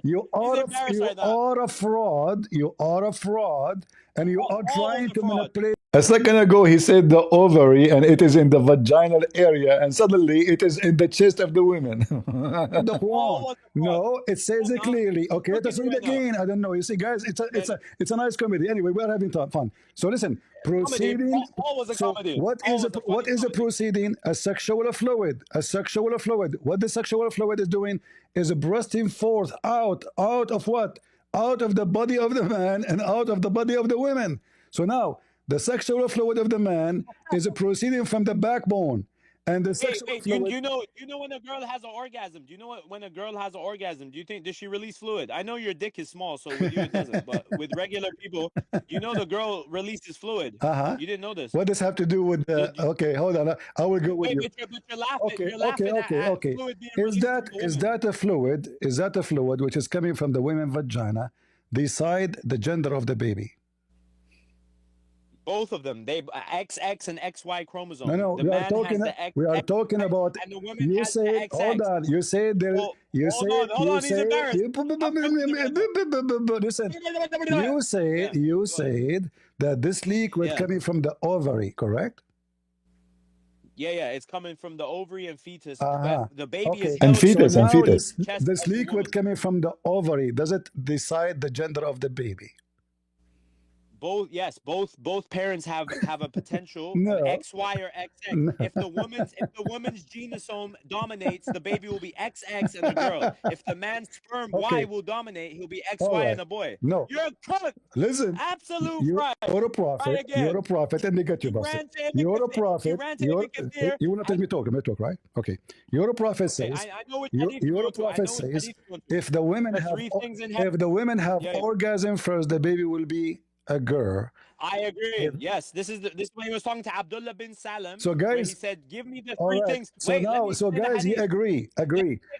You are a fraud. You are a fraud, and you are trying to manipulate. A second ago, he said the ovary, and it is in the vaginal area, and suddenly it is in the chest of the women. No, it says it clearly. Okay, let's read again. I don't know. You see, guys, it's a nice comedy. Anyway, we're having fun. So listen, proceeding. So what is a proceeding? A sexual fluid. A sexual fluid. What the sexual fluid is doing is bursting forth out of what? Out of the body of the man and out of the body of the women. So now the sexual fluid of the man is proceeding from the backbone, and the sexual fluid. You know when a girl has an orgasm. Do you know when a girl has an orgasm? Do you think does she release fluid? I know your dick is small, so with you it doesn't. But with regular people, you know the girl releases fluid. You didn't know this. What does have to do with the? Okay, hold on. I will go with you. But you're laughing. Okay. Is that a fluid? Is that a fluid which is coming from the women's vagina, decide the gender of the baby? Both of them, they XX and XY chromosome. No, the man has the X, we are talking about. And the woman You has said, the XX. hold on. You said there. Hold on. He's embarrassed. You said that this leak was coming from the ovary, correct? Yeah, it's coming from the ovary and fetus. But the baby is and fetus so and fetus. This leak was coming from the ovary. Does it decide the gender of the baby? Both parents have a potential of XY or XX. No. If the woman's genome dominates, the baby will be XX and a girl. If the man's sperm Y will dominate, he'll be XY and a boy. No. You're a cunt. Listen. Absolute You're a prophet. You're a prophet, and they get you, Buster. You're a prophet. You will not let me talk. I'm going to talk, right? Okay. You're a prophet says. I know what you're a prophet says. If the women have orgasm first, the baby will be a girl. I agree. Yes, this is when he was talking to Abdullah bin Salam. So guys, he said, "Give me the three things." So guys, you agree.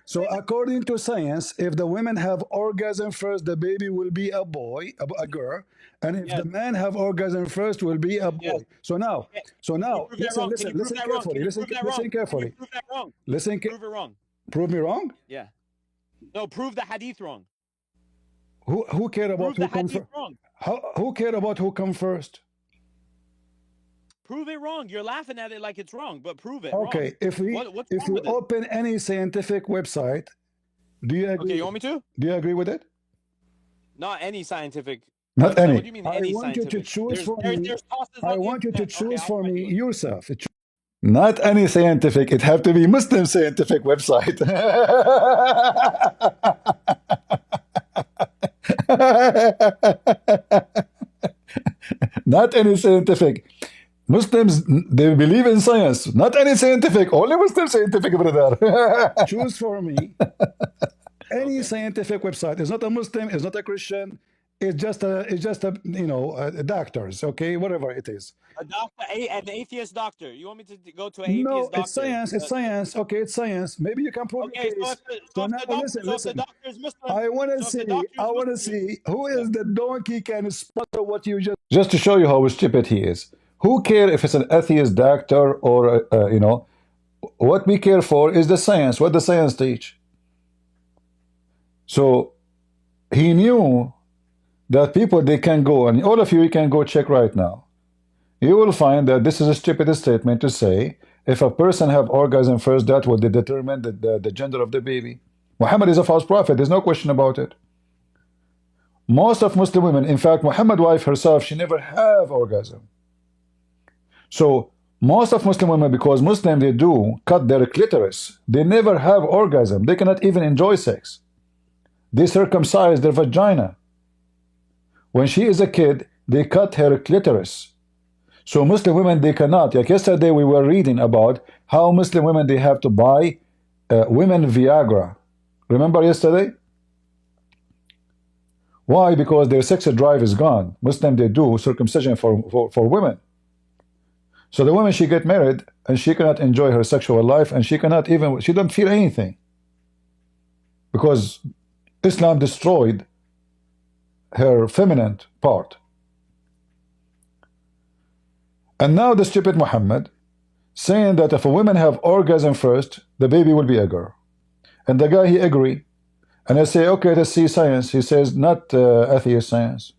So according to science, if the women have orgasm first, the baby will be a boy, a girl, and if the man have orgasm first, will be a boy. So now, listen carefully. Listen carefully. Prove it wrong. Prove me wrong? Yeah. No, prove the hadith wrong. Who care about who comes first? Who care about who comes first? Prove it wrong. You're laughing at it like it's wrong, but prove it. Okay, wrong. if we open any scientific website, do you agree? Okay, you want me to? Do you agree with it? Not any scientific. Not any. What do you mean any want you to choose for me. I want you to choose for me yourself. Not any scientific. It have to be Muslim scientific website. Not any scientific. Muslims, they believe in science. Not any scientific. Only Muslim scientific, brother. Choose for me any scientific website. It's not a Muslim. It's not a Christian. It's just a doctors. Okay, whatever it is. A doctor, an atheist doctor. You want me to go to an atheist doctor? No, it's science. It's science. Okay, it's science. Maybe you can prove your case. So now listen. I want to see who is the donkey can spot what you just to show you how stupid he is. Who care if it's an atheist doctor or what we care for is the science. What the science teach. So he knew that people, they can go, and all of you can go check right now. You will find that this is a stupid statement to say if a person have orgasm first, that will determine the gender of the baby. Muhammad is a false prophet. There's no question about it. Most of Muslim women, in fact, Muhammad's wife herself, she never have orgasm. So most of Muslim women, because Muslim they do cut their clitoris, they never have orgasm. They cannot even enjoy sex. They circumcise their vagina. When she is a kid, they cut her clitoris. So Muslim women, they cannot. Like yesterday, we were reading about how Muslim women, they have to buy women Viagra. Remember yesterday? Why? Because their sexual drive is gone. Muslim, they do circumcision for women. So the woman, she get married and she cannot enjoy her sexual life, and she cannot even, she don't feel anything. Because Islam destroyed her feminine part. And now the stupid Muhammad saying that if a woman have orgasm first, the baby will be a girl. And the guy, he agree. And I say, okay, let's see science. He says, not atheist science.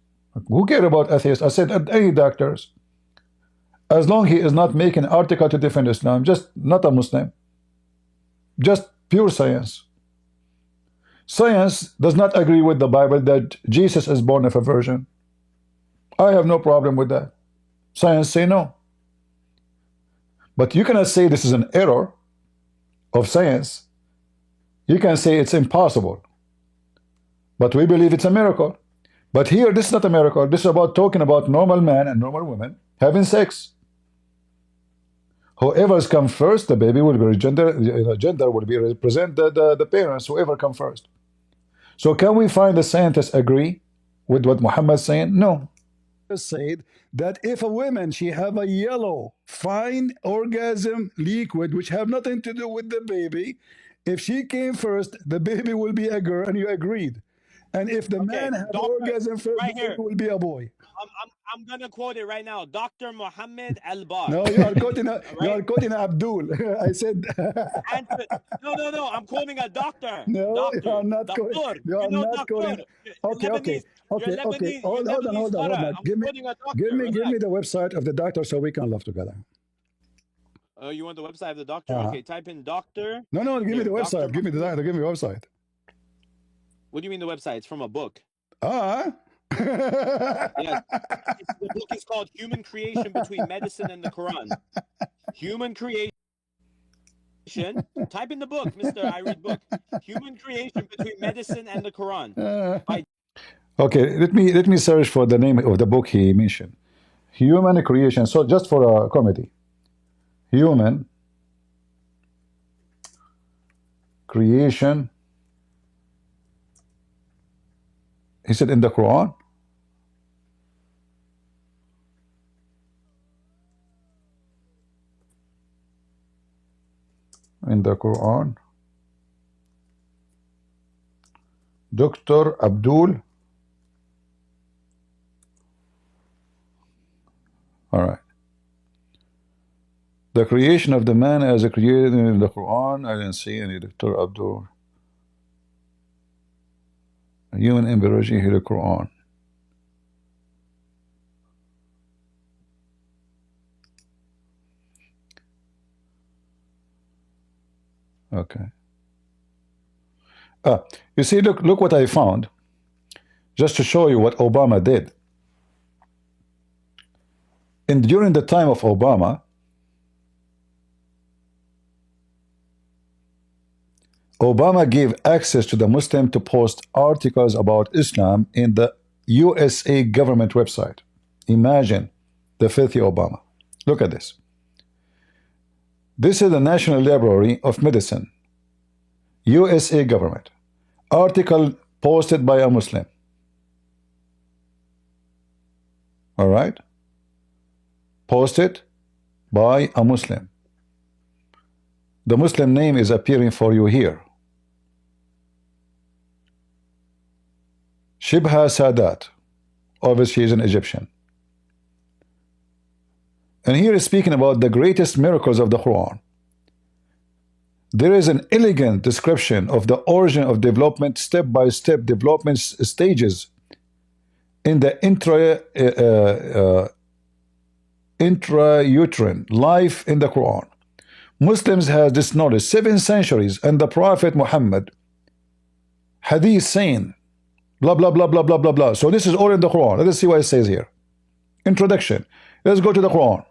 Who care about atheists? I said, any doctors. As long he is not making an article to defend Islam, just not a Muslim. Just pure science. Science does not agree with the Bible that Jesus is born of a virgin. I have no problem with that. Science say no. But you cannot say this is an error of science. You can say it's impossible. But we believe it's a miracle. But here, this is not a miracle. This is about talking about normal man and normal women having sex. Whoever's come first, the baby will be gender will be represent the parents, whoever come first. So can we find the scientists agree with what Muhammad's saying? No. Said that if a woman, she have a yellow fine orgasm liquid which have nothing to do with the baby, if she came first, the baby will be a girl, and you agreed. And if the man have orgasm first, right the baby will be a boy. I'm gonna quote it right now. Dr. Mohammed Al-Bar. No, you are quoting you are quoting Abdul. I said no. I'm quoting a doctor. no, Doctor. you are not quoting. Doctor. You are You know not doctor. quoting. Okay. Lebanese, Hold on. I'm Give quoting a doctor. me the website of the doctor so we can laugh together. Oh, you want the website of the doctor? Okay, type in doctor. No, give me the website. Dr. Give me the doctor. Give me the website. What do you mean the website? It's from a book. Ah. Yes. The book is called Human Creation Between Medicine and the Quran. Human Creation. Type in the book, Mr. I read book. Human Creation Between Medicine and the Quran. Okay, let me search for the name of the book he mentioned. Human Creation. So just for a comedy. Human Creation. He said in the Quran. In the Quran. Dr. Abdul. All right. The creation of the man as a created in the Quran. I didn't see any Dr. Abdul. Human embryology in the Quran. Okay. You see, look what I found. Just to show you what Obama did. And during the time of Obama, Obama gave access to the Muslim to post articles about Islam in the USA government website. Imagine the filthy Obama. Look at this. This is the National Library of Medicine, USA government. Article posted by a Muslim. All right? Posted by a Muslim. The Muslim name is appearing for you here. Shibha Sadat. Obviously, she's an Egyptian. And here is speaking about the greatest miracles of the Quran. There is an elegant description of the origin of development, step-by-step development stages in the intrauterine life in the Quran. Muslims have this knowledge 7 centuries, and the Prophet Muhammad, hadith saying, Blah, blah, blah, blah, blah, blah, blah. So this is all in the Quran. Let us see what it says here. Introduction. Let's go to the Quran.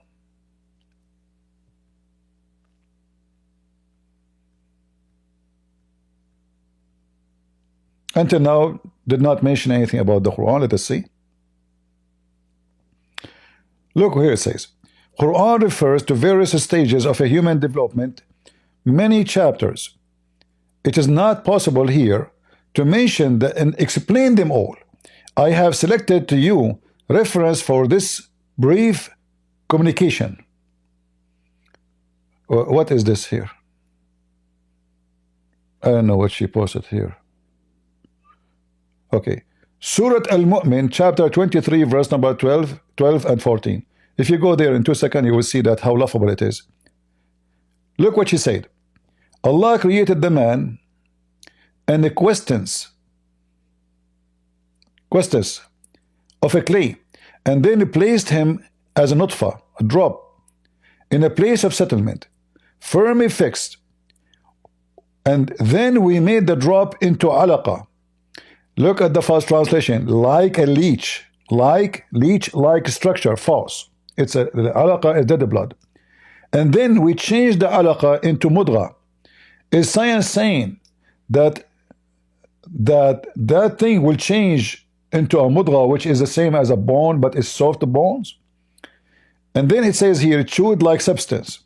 Until now, did not mention anything about the Quran. Let us see. Look here it says. Quran refers to various stages of a human development, many chapters. It is not possible here to mention and explain them all. I have selected to you reference for this brief communication. What is this here? I don't know what she posted here. Okay. Surah Al-Mu'min, chapter 23, verse number 12 and 14. If you go there in 2 seconds, you will see that how laughable it is. Look what she said. Allah created the man and the questions of a clay, and then placed him as a nutfa, a drop, in a place of settlement, firmly fixed. And then we made the drop into alaqa. Look at the first translation, like a leech, like structure, false. It's the alaqa is dead blood. And then we changed the alaqa into mudra. Is science saying that thing will change into a mudra, which is the same as a bone, but is soft bones? And then it says here, chewed like substance.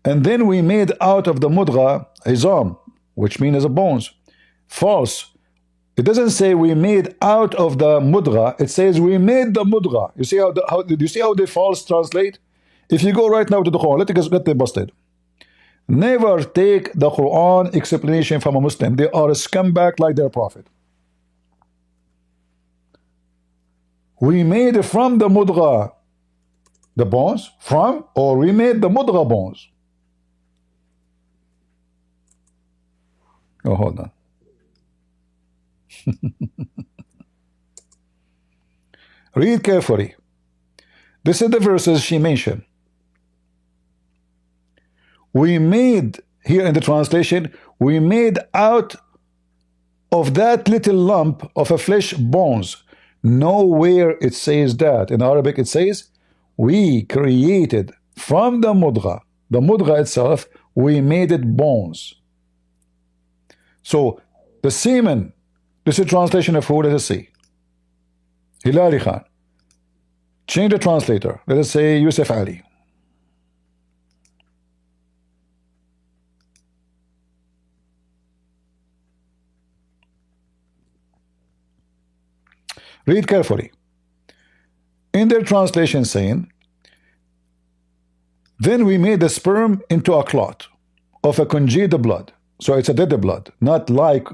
And then we made out of the mudra hizam, which means bones. False. It doesn't say we made out of the mudra. It says we made the mudra. You see how they false translate? If you go right now to the Quran, let them busted. Never take the Quran explanation from a Muslim. They are a scumbag like their prophet. We made from the mudra the bones, or we made the mudra bones. Oh, hold on. Read carefully. This is the verses she mentioned. We made, here in the translation, we made out of that little lump of a flesh bones. Nowhere it says that. In Arabic it says, we created from the mudra itself, we made it bones. So, the semen, this is a translation of who? Let us see. Hilali Khan. Change the translator. Let us say Yusuf Ali. Read carefully. In their translation saying, then we made the sperm into a clot of a congealed blood. So it's a dead blood, not like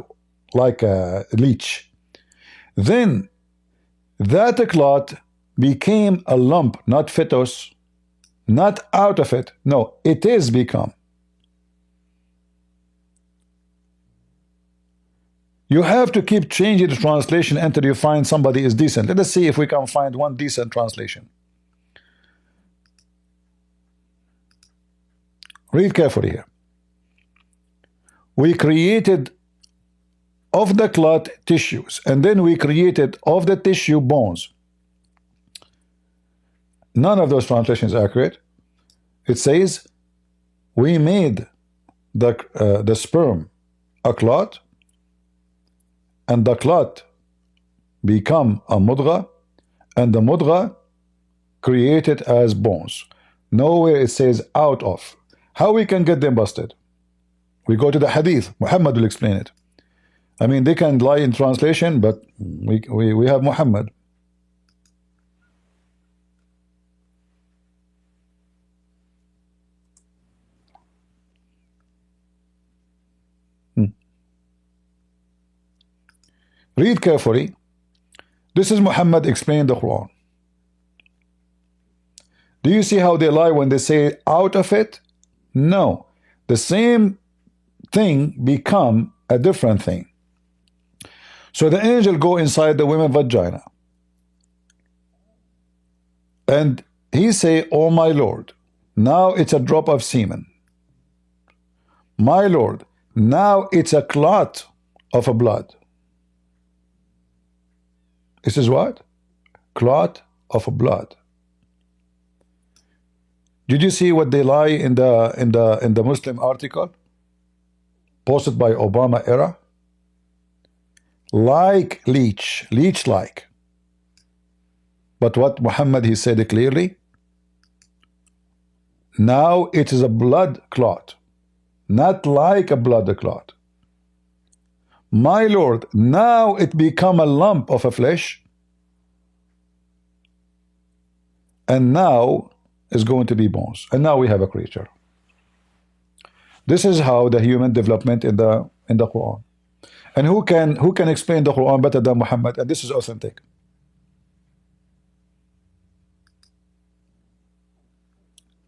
a leech. Then that clot became a lump, not fetus, not out of it. No, it is become. You have to keep changing the translation until you find somebody is decent. Let us see if we can find one decent translation. Read carefully here. We created of the clot tissues, and then we created of the tissue bones. None of those translations are accurate. It says we made the sperm a clot, and the clot become a mudra, and the mudra created as bones. Nowhere it says out of. How we can get them busted? We go to the hadith. Muhammad will explain it. I mean, they can lie in translation, but we have Muhammad. Read carefully. This is Muhammad explaining the Quran. Do you see how they lie when they say out of it? No. The same thing become a different thing. So the angel go inside the woman's vagina, and he say, oh my Lord, now it's a drop of semen. My Lord, now it's a clot of a blood. This is what? Clot of blood. Did you see what they lie in the Muslim article posted by Obama era? Like leech like. But what Muhammad, he said it clearly. Now it is a blood clot, not like a blood clot. My Lord, now it become a lump of a flesh, and now is going to be bones, and now we have a creature. This is how the human development in the Quran. And who can explain the Quran better than Muhammad? And this is authentic.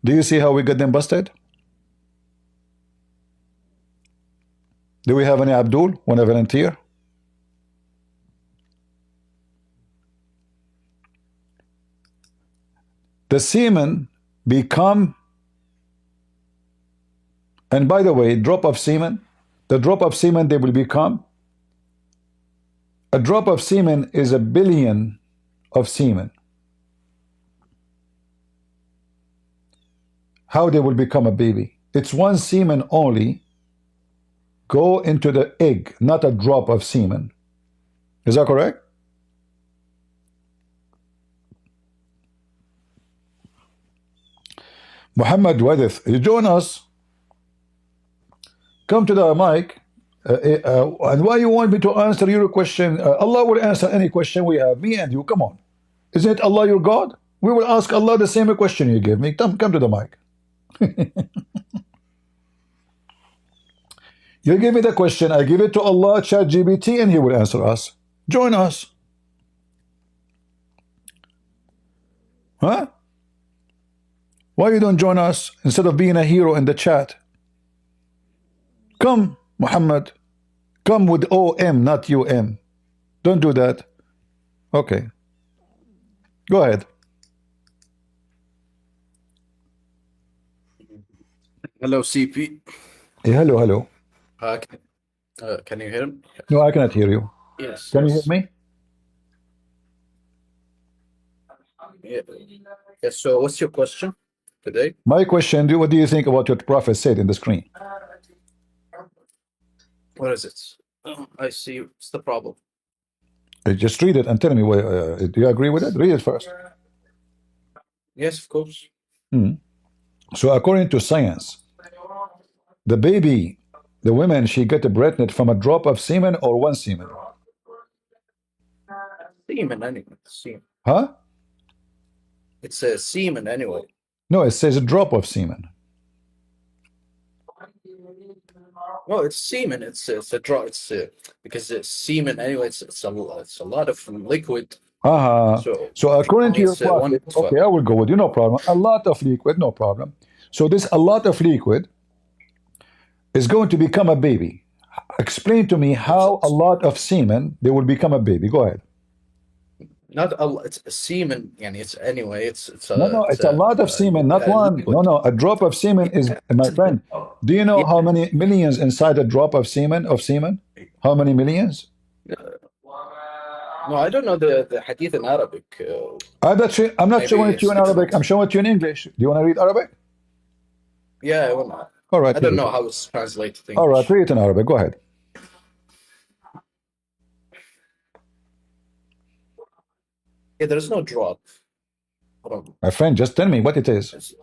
Do you see how we get them busted? Do we have any Abdul? Want to volunteer? The semen become, and by the way, drop of semen, the drop of semen they will become, a drop of semen is 1 billion of semen. How they will become a baby? It's one semen only go into the egg, not a drop of semen. Is that correct? Muhammad Wadith, you join us. Come to the mic. And why you want me to answer your question? Allah will answer any question we have, me and you. Come on. Isn't it Allah your God? We will ask Allah the same question you gave me. Come to the mic. You give me the question, I give it to Allah, ChatGPT, and He will answer us. Join us. Huh? Why you don't join us instead of being a hero in the chat? Come, Muhammad. Come with OM, not UM. Don't do that. Okay. Go ahead. Hello, CP. Hey, hello. Can you hear me? No, I cannot hear you. Yes. Can you hear me? Yeah. Yes. So, what's your question today? My question, what do you think about what the Prophet said in the screen? What is it? I see. What's the problem? Just read it and tell me, do you agree with it? Read it first. Yes, of course. So according to science, the baby, the woman, she get pregnant from a drop of semen or one semen? Semen anyway. Semen. Huh? It's a semen anyway. No, it says a drop of semen. No, it's semen. It's a drop. It's because it's semen anyway. It's a lot of liquid. So according to your prophet, okay, I will go with you, no problem. A lot of liquid, no problem. So this a lot of liquid is going to become a baby. Explain to me how a lot of semen they will become a baby. Go ahead. Not a, it's a semen, and it's anyway. It's a, it's a lot of semen, not one. Liquid. No, a drop of semen is, my friend. Do you know how many millions inside a drop of semen? How many millions? No, I don't know the hadith in Arabic. I'm not showing it to you in Arabic. I'm showing it to you in English. Do you want to read Arabic? Yeah, well, all right. I don't know how it's translated in English. All right, read it in Arabic. Go ahead. Yeah, there's no drop. My friend, just tell me what it is.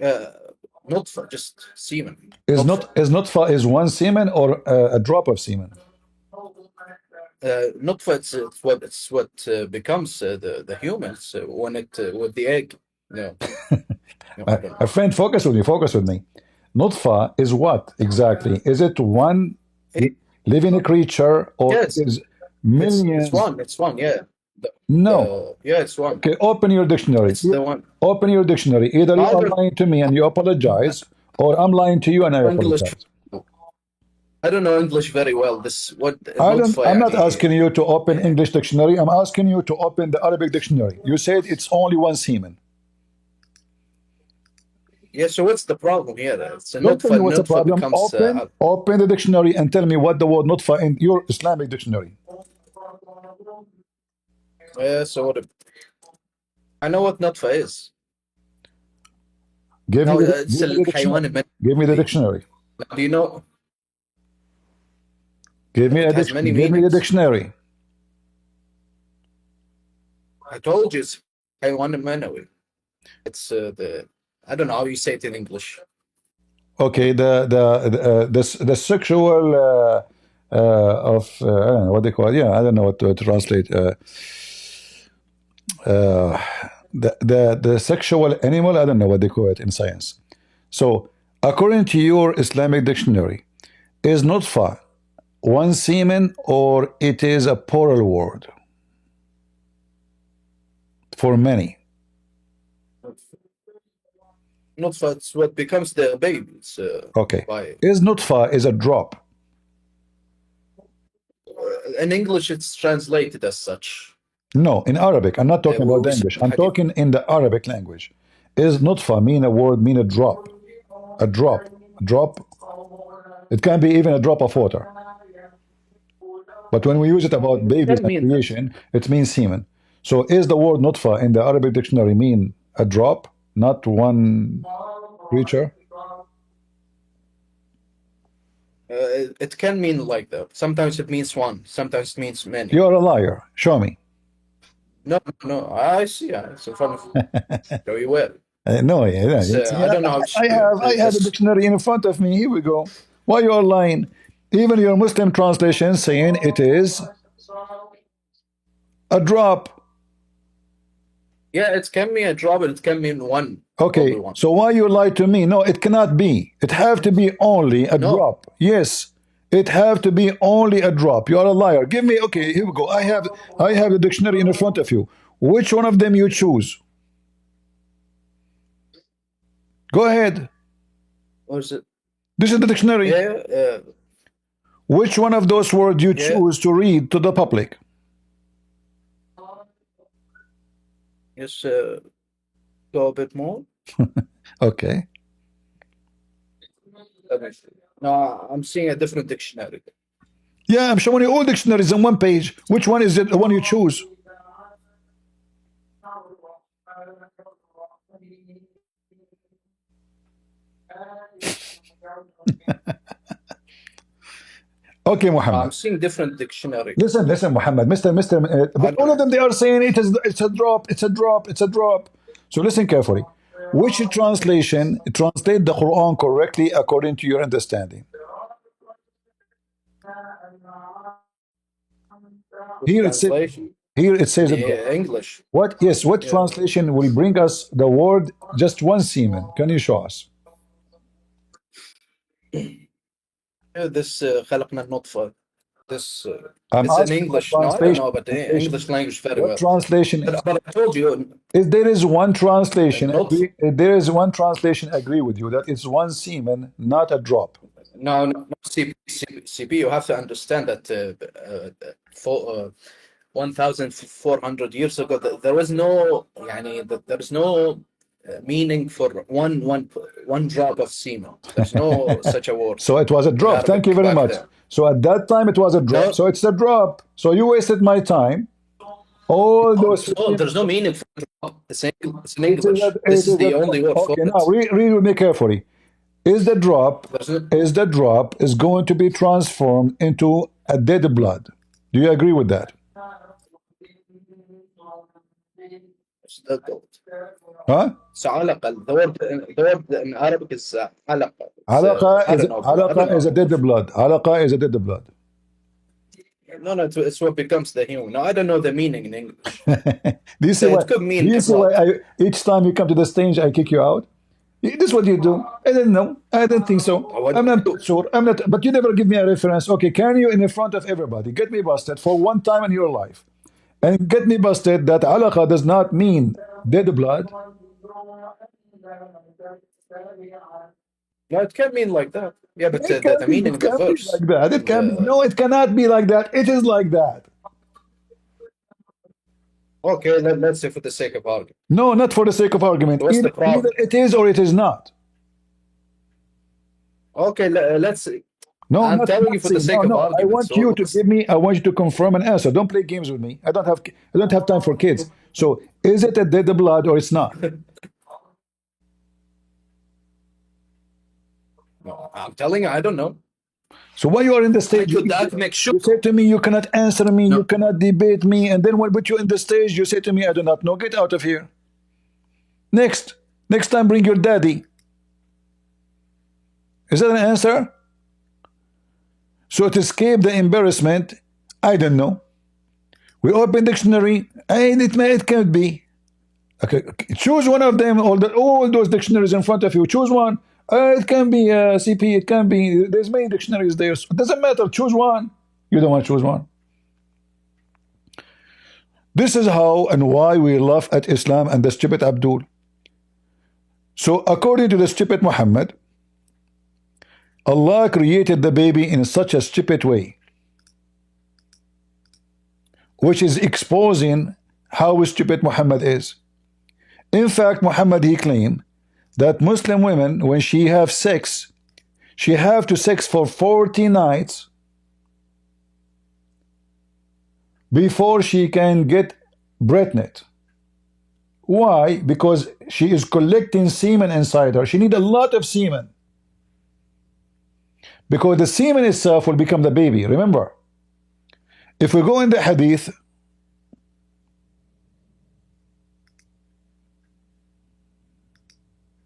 Nutfa, just semen. Is nutfa is one semen or a drop of semen? Nutfa, it's what becomes the humans when it with the egg. No. My friend, focus with me. Nutfa is what exactly? Is it one living creature or is millions? It's one, yeah. No. Yeah, it's one. Okay, open your dictionary. It's the one. Open your dictionary. Either you are lying to me and you apologize, or I'm lying to you and I apologize. I don't know English very well. I'm not asking you to open English dictionary. I'm asking you to open the Arabic dictionary. You said it's only one semen. Yeah, so what's the problem here? It's a Don't tell me what's the nutfa problem. Open the dictionary and tell me what the word nutfa in your Islamic dictionary. So what? I know what nutfa is. Give No, me the, it's give me the الحيوان dictionary. Give me the dictionary. Do you know? Give me It has many give me the meanings. dictionary. I told you it's حيوان المنوي. It's the, I don't know how you say it in English. Okay, the sexual of I don't know what they call it. Yeah, I don't know what to translate. The sexual animal. I don't know what they call it in science. So, according to your Islamic dictionary, is nutfa one semen or it is a plural word for many? Nutfa, it's what becomes the baby. It's, Okay. by, Is nutfa is a drop? in English, it's translated as such. No, in Arabic. I'm not talking about the English. I'm talking in the Arabic language. Is nutfa mean a word, mean a drop? A drop. Drop. It can be even a drop of water. But when we use it about babies and creation, it means semen. So is the word nutfa in the Arabic dictionary mean a drop, not one creature? It can mean like that. Sometimes it means one. Sometimes it means many. You're a liar. Show me. No. I see. It's in front of you. Show you where. No, yeah, I don't know how I have a dictionary in front of me. Here we go. Why you are lying? Even your Muslim translation saying it is a drop. Yeah, it can mean a drop, and it can mean one. Okay, one. so why you lie to me? No, it cannot be. It have to be only a drop. Yes, it have to be only a drop. You are a liar. Give me. Okay, here we go. I have the dictionary in front of you. Which one of them you choose? Go ahead. What is it? This is the dictionary. Yeah. Which one of those words you choose to read to the public? Yes. Go a bit more. Okay. No, I'm seeing a different dictionary. Yeah, I'm showing you all dictionaries on one page. Which one is it? The one you choose? Okay, Mohammed. I'm seeing different dictionary. Listen, Mohammed, Mister, but all of them they are saying it's a drop. So listen carefully. Which translation translate the Quran correctly according to your understanding? Here it says English. What? Yes. What translation will bring us the word just one semen? Can you show us? This خلقنا النطفة. This it's in English. No, I don't know, but the English language very well. Translation. But I told you. There is one translation. There is one translation. Agree with you that it's one semen, not a drop. No, CP. You have to understand that for 1,400 years ago, there was no, there is no meaning for one drop of semen. There's no such a word. So it was a drop. Thank you very much. So at that time it was a drop. No. So it's a drop. So you wasted my time. All those. No, there's no meaning for drop. It's in English. This is the only word for it. Now read with me carefully. Is the drop is going to be transformed into a dead blood? Do you agree with that? Huh? The word in Arabic is alaqa. Alaqa is a dead blood. Alaqa is a dead blood. No, it's what becomes the human. No, I don't know the meaning in English. Do you see why each time you come to the stage I kick you out? This is what you do. I don't know. I don't think so. I'm not sure. But you never give me a reference. Okay, can you, in the front of everybody, get me busted for one time in your life, and get me busted that alaqa does not mean dead blood? No, it can mean like that. Yeah, but the meaning of the verse. Like that. It can be. No, it cannot be like that. It is like that. Okay, let's say for the sake of argument. No, not for the sake of argument. Either it is or it is not. Okay, let's see. No, I'm not telling you for the Nazi. sake No, of no. I argument. want you to give me. I want you to confirm and answer. Don't play games with me. I don't have time for kids. So, is it a dead blood or it's not? No, I'm telling you, I don't know. So why you are in the I stage? could that make sure. You say to me, you cannot answer me, No. you cannot debate me, and then when put you in the stage, you say to me, I do not know. Get out of here. Next time, bring your daddy. Is that an answer? So to escape the embarrassment, I don't know. We open dictionary, and it can't be. Okay, choose one of them. All those dictionaries in front of you. Choose one. It can be CP. It can be. There's many dictionaries there. So it doesn't matter. Choose one. You don't want to choose one. This is how and why we laugh at Islam and the stupid Abdul. So according to the stupid Muhammad, Allah created the baby in such a stupid way, which is exposing how stupid Muhammad is. In fact, Muhammad, he claimed that Muslim women, when she have sex, she have to sex for 40 nights before she can get pregnant. Why? Because she is collecting semen inside her. She need a lot of semen. Because the semen itself will become the baby. Remember, if we go in the hadith,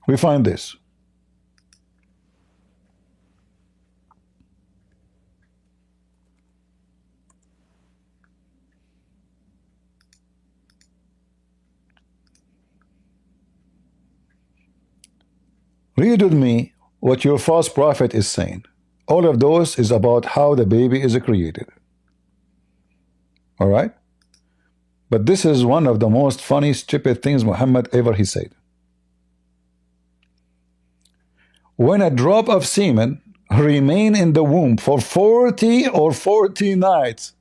we find this. Read with me what your false prophet is saying. All of those is about how the baby is created. All right? But this is one of the most funny, stupid things Muhammad ever he said. When a drop of semen remain in the womb for 40 or 40 nights,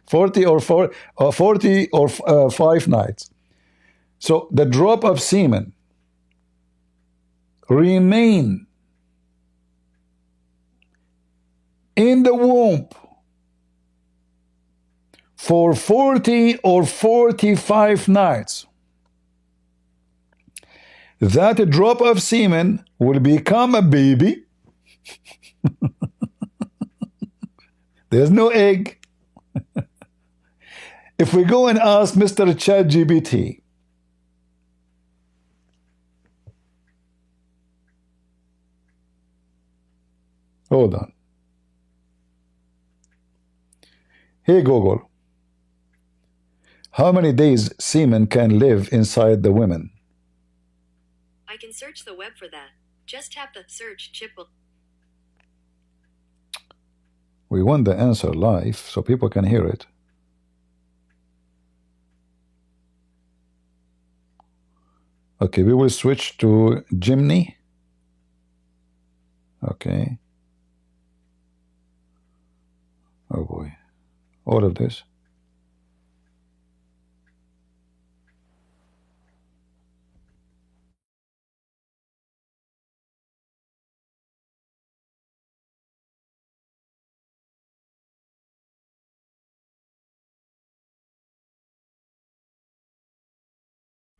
40 or 5 nights. So the drop of semen remain in the womb for 40 or 45 nights. That drop of semen will become a baby. There's no egg. If we go and ask Mr. ChatGPT, hold on. Hey Google, how many days semen can live inside the women? I can search the web for that. Just tap the search chip. We want the answer live so people can hear it. Okay, we will switch to Jimny. Okay. Oh boy. All of this.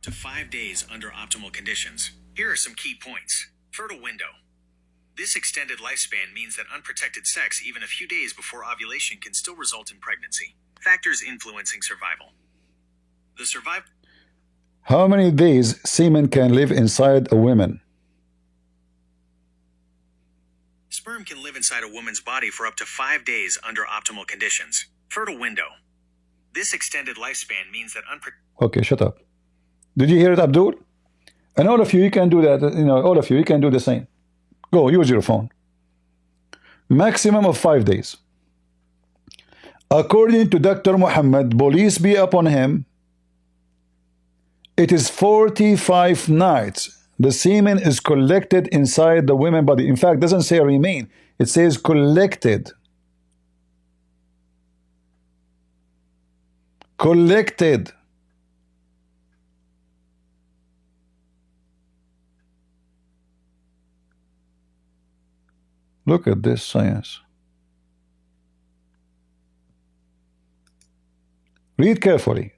To 5 days under optimal conditions. Here are some key points. Fertile window. This extended lifespan means that unprotected sex even a few days before ovulation can still result in pregnancy. Factors influencing survival. The survival. How many days semen can live inside a woman? Sperm can live inside a woman's body for up to 5 days under optimal conditions. Fertile window. This extended lifespan means that Okay, shut up. Did you hear it, Abdul? And all of you, you can do that. You know, all of you can do the same. Go, use your phone. Maximum of 5 days. According to Dr. Muhammad, police be upon him, it is 45 nights. The semen is collected inside the women's body. In fact, it doesn't say remain. It says collected. Collected. Look at this science. Read carefully.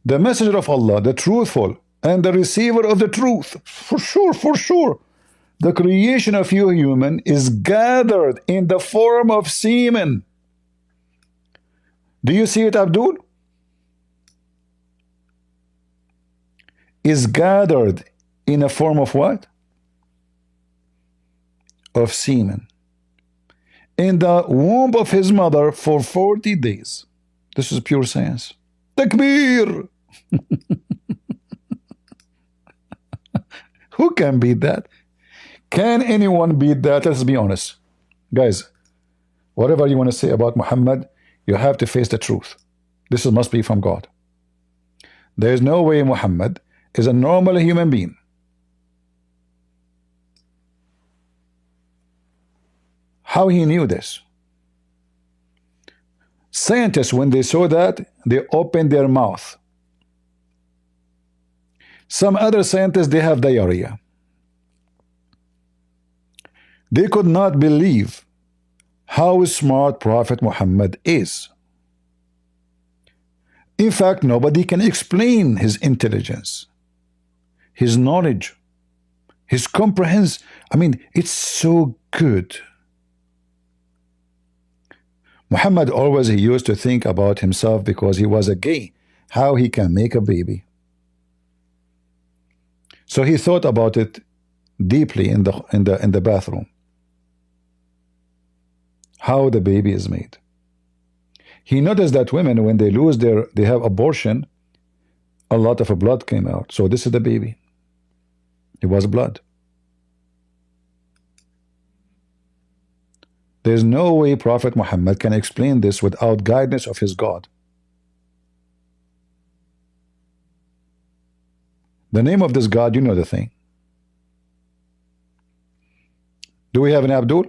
The messenger of Allah, the truthful, and the receiver of the truth. For sure, for sure. The creation of you human is gathered in the form of semen. Do you see it, Abdul? Is gathered in a form of what? Of semen. In the womb of his mother for 40 days. This is pure science. Takbir! Who can beat that? Can anyone beat that? Let's be honest. Guys, whatever you want to say about Muhammad, you have to face the truth. This must be from God. There is no way Muhammad is a normal human being. How he knew this? Scientists, when they saw that, they opened their mouth. Some other scientists, they have diarrhea. They could not believe how smart Prophet Muhammad is. In fact, nobody can explain his intelligence, his knowledge, his comprehension. I mean, it's so good. Muhammad always, he used to think about himself because he was a gay, how he can make a baby. So he thought about it deeply in the bathroom. How the baby is made. He noticed that women, when they lose they have abortion, a lot of blood came out. So this is the baby. It was blood. There's no way Prophet Muhammad can explain this without guidance of his God. The name of this God, you know the thing. Do we have an Abdul?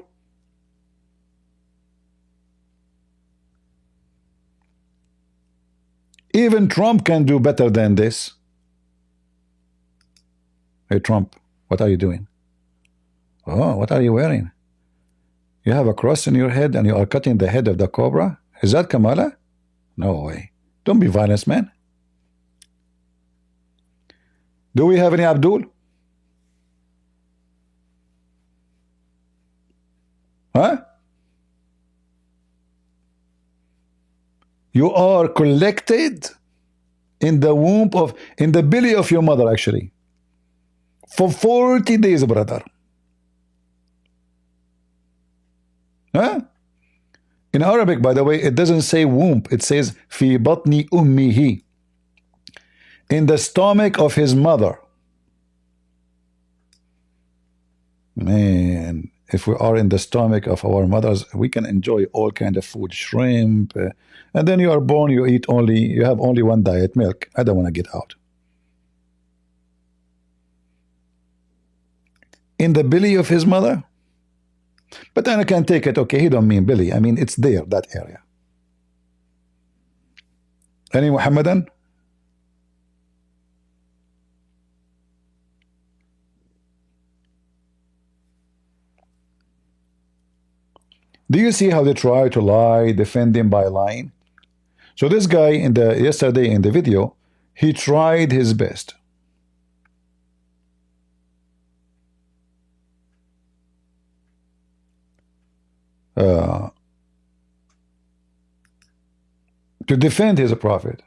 Even Trump can do better than this. Hey Trump, what are you doing? Oh, what are you wearing? You have a cross in your head and you are cutting the head of the cobra? Is that Kamala? No way. Don't be violent, man. Do we have any Abdul? Huh? You are collected in the womb in the belly of your mother, actually, for 40 days, brother. Huh? In Arabic, by the way, it doesn't say womb. It says fi batni ummihi, in the stomach of his mother. Man, if we are in the stomach of our mothers, we can enjoy all kind of food, shrimp, and then you are born, you have only one diet, milk. I don't want to get out. In the belly of his mother? But then I can take it, okay, he don't mean belly. I mean, it's there, that area. Any Muhammadan? Do you see how they try to lie, defend him by lying? So this guy yesterday in the video, he tried his best. To defend his prophet.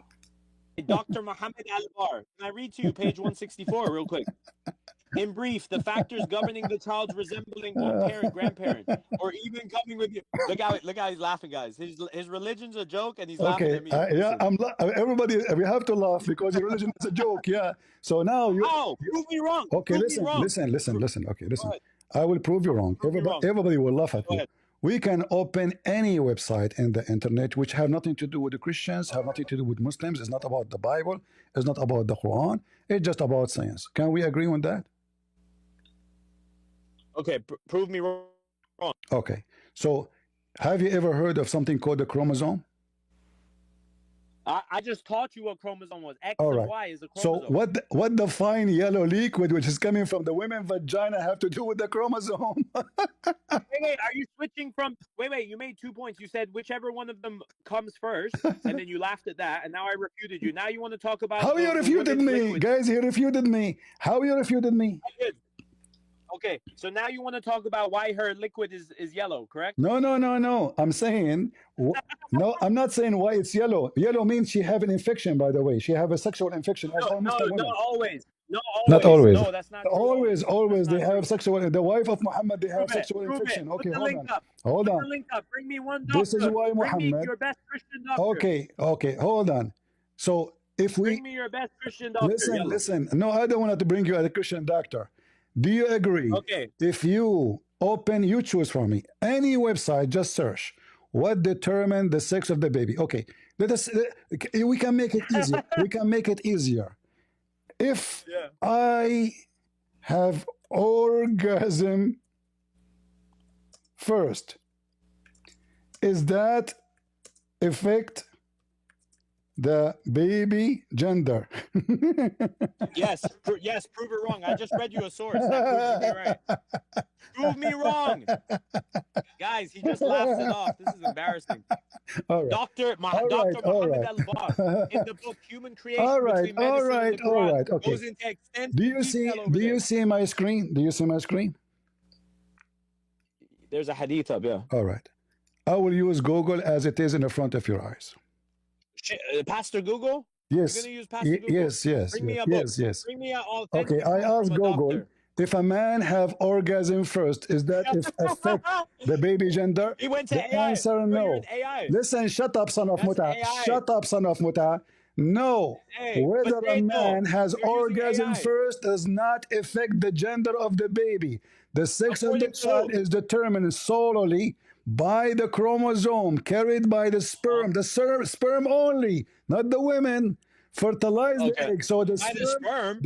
Dr. Mohammed Al-Bar. Can I read to you page 164 real quick? In brief, the factors governing the child's resembling one parent, grandparent, or even coming with you. Look how he's laughing, guys. His religion's a joke, and he's laughing at me. Yeah, everybody, we have to laugh because your religion is a joke. Yeah. So now prove me wrong. Okay, listen. Okay, listen. I will prove you wrong. Everybody will laugh at you. We can open any website in the internet which have nothing to do with the Christians, have nothing to do with Muslims. It's not about the Bible. It's not about the Quran. It's just about science. Can we agree on that? Okay, prove me wrong. Okay. So have you ever heard of something called the chromosome? I just taught you what chromosome was. X All and right. Y is a So chromosome. what the fine yellow liquid which is coming from the women's vagina have to do with the chromosome? Wait, are you switching from? Wait, you made 2 points. You said whichever one of them comes first, and then you laughed at that, and now I refuted you. Now you want to talk about How you refuted women's me, liquid. guys? He refuted me. How you refuted me? I did. Okay, so now you want to talk about why her liquid is yellow, correct? No. I'm saying no. I'm not saying why it's yellow. Yellow means she have an infection. By the way, she have a sexual infection as all Muslim women. Not always. Not always. No, that's not true. Always That's they not have true. sexual. The wife of Muhammad, they have Prove it. sexual Prove infection. it. Okay, Put the hold link on. up. Hold Put on. the link up. Bring me one doctor. This is why Bring me Muhammad. your best Christian doctor. Okay, hold on. So if we Bring me your best Christian doctor. listen. No, I don't want to bring you a Christian doctor. Do you agree? Okay. If you choose for me any website, just search what determined the sex of the baby. Okay, we can make it easier. We can make it easier. If I have orgasm first, is that affect the baby gender? Yes, prove it wrong. I just read you a source that proves me right. Prove me wrong. Guys, he just laughs it off. This is embarrassing. All right. Dr. Mohammed Al-Bar, in the book Human Creation Between Medicine and the Quran, Okay. goes into extensive Do you see my screen? Do you see my screen? There's a hadith up, yeah. All right. I will use Google as it is in the front of your eyes. Pastor Google? Yes. You're going to use Pastor Google? Yes. Bring me a book. Yes. Bring me an authentic Okay, I book asked from a Google, doctor. if a man have orgasm first, is that affect the baby gender? He went to The AI. answer, You're no. an AI. Listen, shut up, son of That's Muta. AI. Shut up, son of Muta. No. Hey, Whether a potato. man has You're using orgasm AI. first does not affect the gender of the baby. The sex of the According to child who? is determined solely by the chromosome carried by the sperm. The sperm only, not the women. Fertilize the egg. So the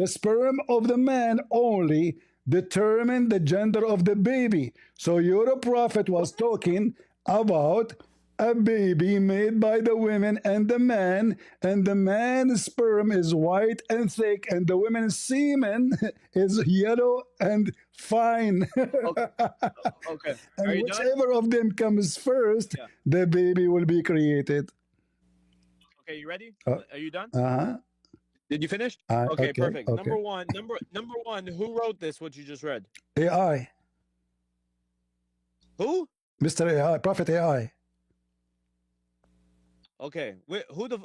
sperm of the man only determine the gender of the baby. So your prophet was talking about a baby made by the women and the man's sperm is white and thick, and the women's semen is yellow and fine. Okay. And Are you whichever of them comes first, the baby will be created. Okay, you ready? Are you done? Uh-huh. Did you finish? Okay, perfect. Number one, who wrote this, what you just read? AI. Who? Mr. AI, Prophet AI. Okay,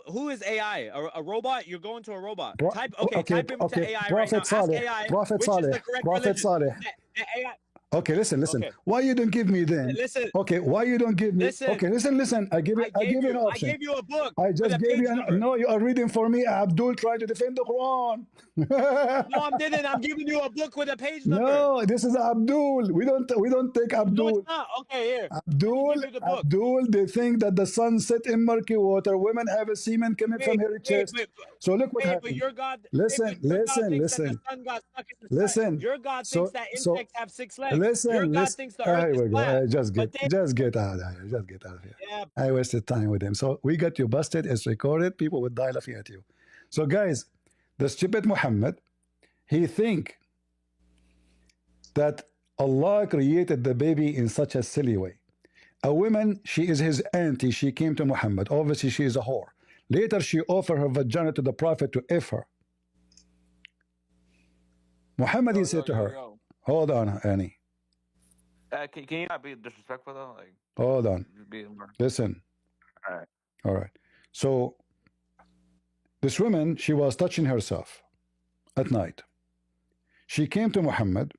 who is AI? A robot? You're going to a robot. Type into AI Prophet right now. Saleh. Ask AI, Prophet which Saleh. is the correct Prophet religion. Saleh. The AI. Okay, listen. Okay. Why you don't give me then? Listen. Okay, why you don't give me? Listen. Okay, listen. I give you an option. I gave you a book. I just gave you no, you are reading for me. Abdul trying to defend the Quran. No, I didn't. I'm giving you a book with a page number. No, this is Abdul. We don't take Abdul. No, it's not. Okay, here. Abdul, they think that the sun set in murky water. Women have a semen coming from her chest. So look what happened. But your God, listen. Your God thinks that insects have 6 legs. Your God thinks the earth is flat. Just get out of here. Just get out of here. Yeah. I wasted time with him. So we got you busted. It's recorded. People would die laughing at you. So guys, the stupid Muhammad, he think that Allah created the baby in such a silly way. A woman, she is his auntie. She came to Muhammad. Obviously, she is a whore. Later, she offered her vagina to the Prophet to F her. Muhammad, he said to her, hold on, Annie. Can you not be disrespectful though? Like, hold on. Listen. All right. So this woman, she was touching herself at night. She came to Muhammad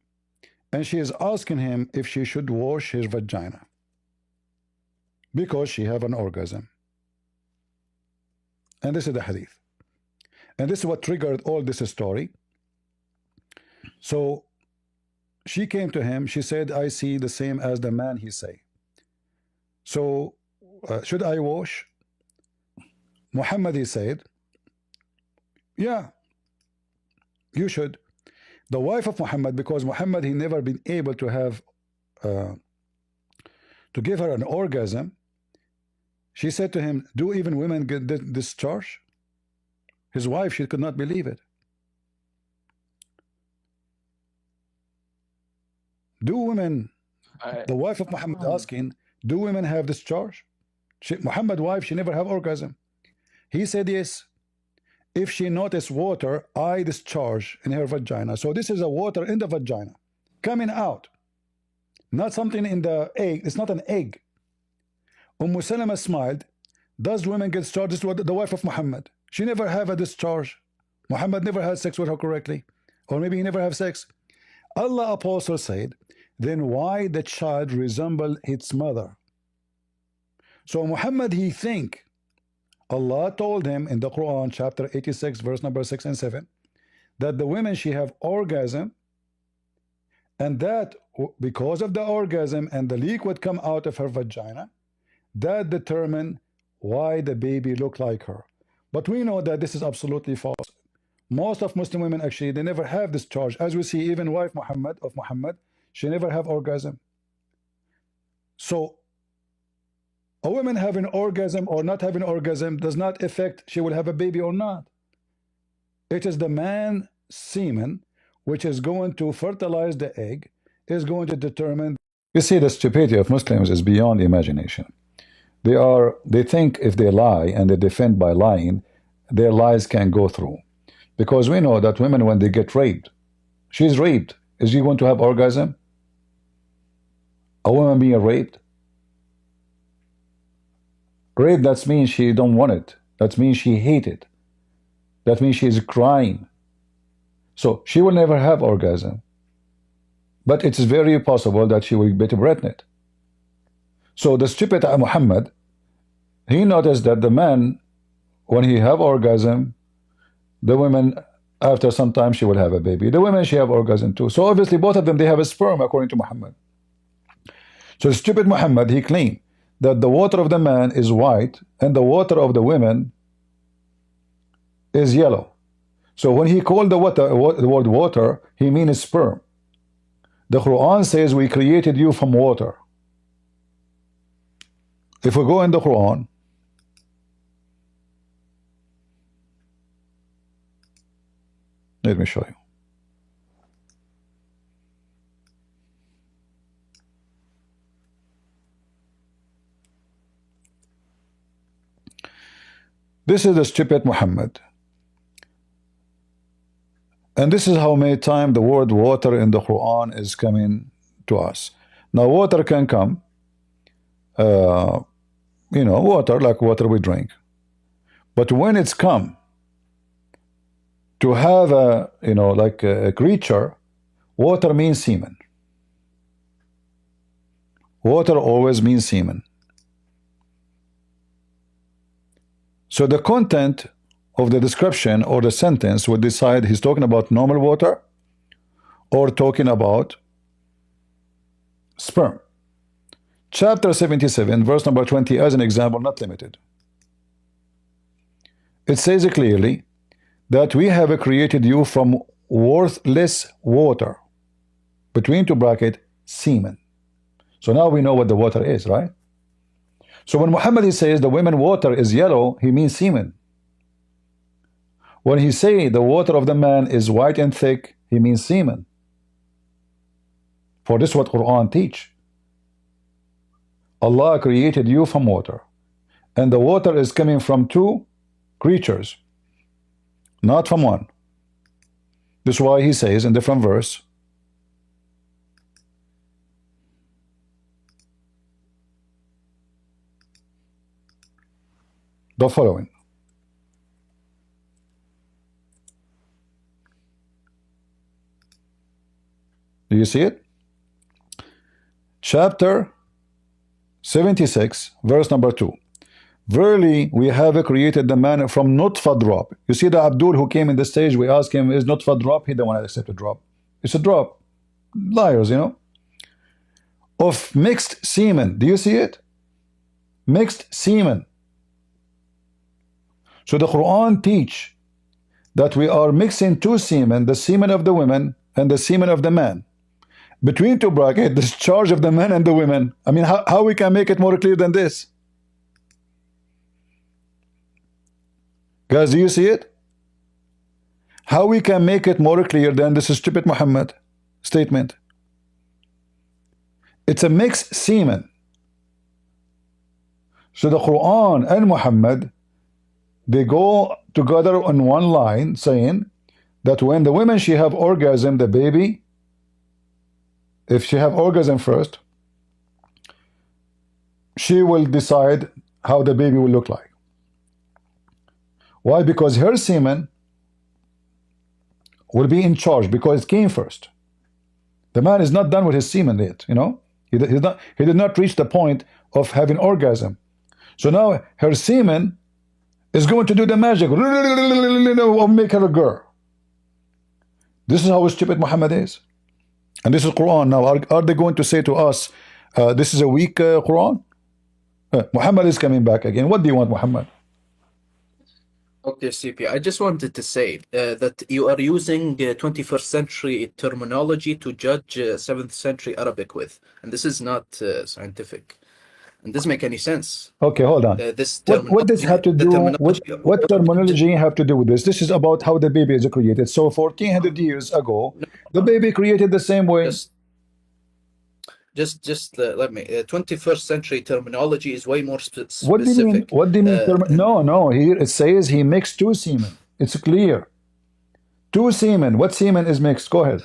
and she is asking him if she should wash his vagina because she have an orgasm. And this is the hadith. And this is what triggered all this story. So she came to him. She said, I see the same as the man he say. So should I wash? Muhammad, he said, yeah, you should. The wife of Muhammad, because Muhammad, he never been able to have to give her an orgasm. She said to him, do even women get discharged? His wife, she could not believe it. Do women, the wife of Muhammad asking, do women have discharge? Muhammad's wife, she never have orgasm. He said yes. If she noticed water, I discharge in her vagina. So this is a water in the vagina coming out, not something in the egg. It's not an egg. Salama smiled. Does women get discharged? This was the wife of Muhammad. She never have a discharge. Muhammad never had sex with her correctly, or maybe he never have sex. Allah apostle said, then why the child resemble its mother? So Muhammad, he think Allah told him in the Quran chapter 86 verse number 6 and 7 that the women, she have orgasm, and that because of the orgasm and the liquid come out of her vagina, that determine why the baby look like her. But we know that this is absolutely false. Most of Muslim women, actually, they never have discharge. As we see, even wife of Muhammad, she never have orgasm. So a woman having orgasm or not having orgasm does not affect she will have a baby or not. It is the man semen which is going to fertilize the egg, is going to determine. You see, the stupidity of Muslims is beyond imagination. They think if they lie and they defend by lying, their lies can go through. Because we know that women, when they get raped, she's raped. Is she going to have orgasm? A woman being raped? Rape, that means she don't want it. That means she hate it. That means she's crying. So she will never have orgasm. But it's very possible that she will get pregnant. So the stupid Muhammad, he noticed that the man, when he have orgasm, the women, after some time, she will have a baby. The women, she have orgasm too. So obviously both of them, they have a sperm according to Muhammad. So stupid Muhammad, he claimed that the water of the man is white and the water of the women is yellow. So when he called the word water, he means sperm. The Quran says we created you from water. If we go in the Quran, let me show you. This is the stupid Muhammad. And this is how many times the word water in the Quran is coming to us. Now water can come, water, like water we drink. But when it's come to have like a creature, water means semen. Water always means semen. So the content of the description or the sentence would decide he's talking about normal water or talking about sperm. Chapter 77, verse number 20, as an example, not limited. It says clearly that we have created you from worthless water, between two brackets, semen. So now we know what the water is, right? So when Muhammad says the women water is yellow, he means semen. When he say the water of the man is white and thick, he means semen. For this is what Quran teach. Allah created you from water, and the water is coming from two creatures, not from one. This is why he says in different verse, the following. Do you see it? Chapter 76, verse number 2. Verily, we have created the man from nutfa drop. You see the Abdul who came in the stage, we asked him, is nutfa drop? He don't want to accept a drop. It's a drop. Liars, Of mixed semen. Do you see it? Mixed semen. So the Quran teach that we are mixing two semen, the semen of the women and the semen of the man. Between two brackets, discharge of the men and the women. I mean, how we can make it more clear than this? Guys, do you see it? How we can make it more clear than this stupid Muhammad statement? It's a mixed semen. So the Quran and Muhammad, they go together on one line, saying that when the women she have orgasm, the baby, if she have orgasm first, she will decide how the baby will look like. Why? Because her semen will be in charge, because it came first. The man is not done with his semen yet, you know. He did not reach the point of having orgasm. So now her semen is going to do the magic of make her a girl. This is how stupid Muhammad is. And this is Quran. Now, are they going to say to us, this is a weak Quran? Muhammad is coming back again. What do you want, Muhammad? Okay, CP, I just wanted to say that you are using 21st century terminology to judge 7th century Arabic with, and this is not scientific, and doesn't make any sense. Okay, hold on. What does have to do? What terminology have to do with this? This is about how the baby is created. So 1400 years ago, the baby created the same way. Just let me. 21st century terminology is way more specific. What do you mean? What do you mean? No. Here it says he mixed two semen. It's clear. Two semen. What semen is mixed? Go ahead.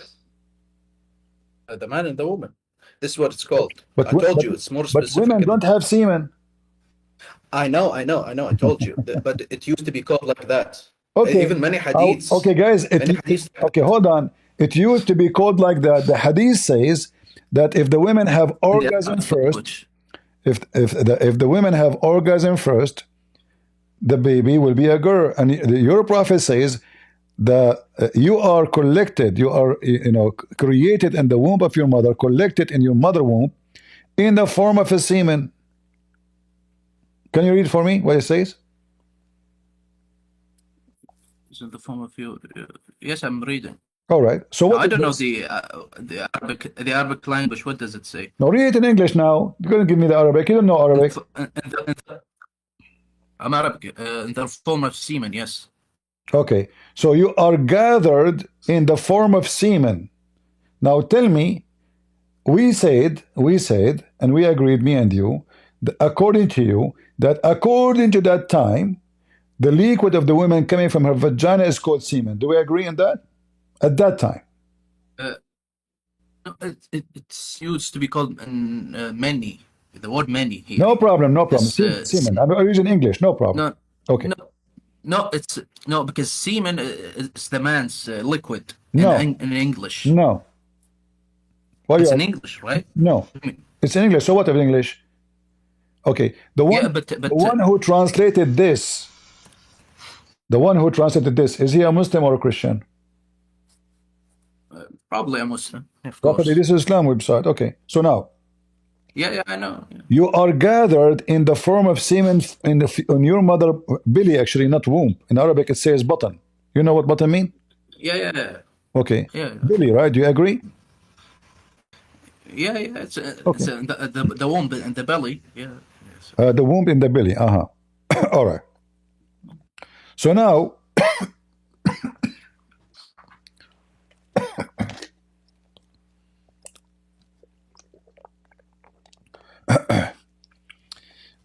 The man and the woman. This is what it's called. But I told you it's more specific. But women don't have semen. I know. I told you, but it used to be called like that. Okay. Even many hadiths. Okay, guys. Okay, hold on. It used to be called like that. The hadith says that if the women have orgasm first, if the women have orgasm first, the baby will be a girl. And your prophet says that you are collected, you are created in the womb of your mother, collected in your mother womb, in the form of a semen. Can you read for me what it says? It's in the form of you. Yes, I'm reading. All right. So what I don't know the Arabic language. What does it say? No, read it in English now. You're going to give me the Arabic. You don't know Arabic. I'm Arabic. In the form of semen, yes. Okay. So you are gathered in the form of semen. Now tell me, we said, and we agreed, me and you, according to you, that according to that time, the liquid of the woman coming from her vagina is called semen. Do we agree on that? At that time, it's used to be called many. The word many here. No problem. Semen. I'm using English. No problem. No. Okay. No, it's because semen is the man's liquid. No. In English. No. It's in English, right? No. It's in English. So what in English? Okay. The one who translated this. Is he a Muslim or a Christian? Probably a Muslim. Probably this is Islam website. Okay. So now. Yeah, I know. Yeah. You are gathered in the form of semen on your mother belly, actually, not womb. In Arabic, it says button. You know what button mean? Yeah. Okay. Yeah. Belly, right? Do you agree? Yeah. It's the womb and the belly. Yeah. The womb in the belly. All right. So now.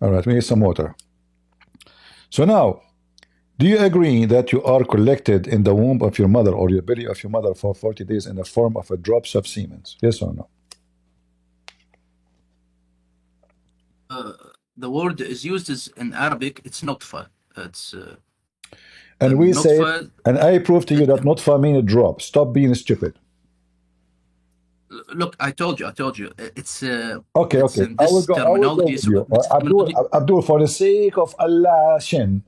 All right, we need some water. So now, do you agree that you are collected in the womb of your mother or your belly of your mother for 40 days in the form of a drops of semen? Yes or no? The word is used as in Arabic. It's nutfa. It's. And we say, and I prove to you that nutfa means a drop. Stop being stupid. Look, I told you. It's okay. I will go with you. Abdul, for the sake of Allah,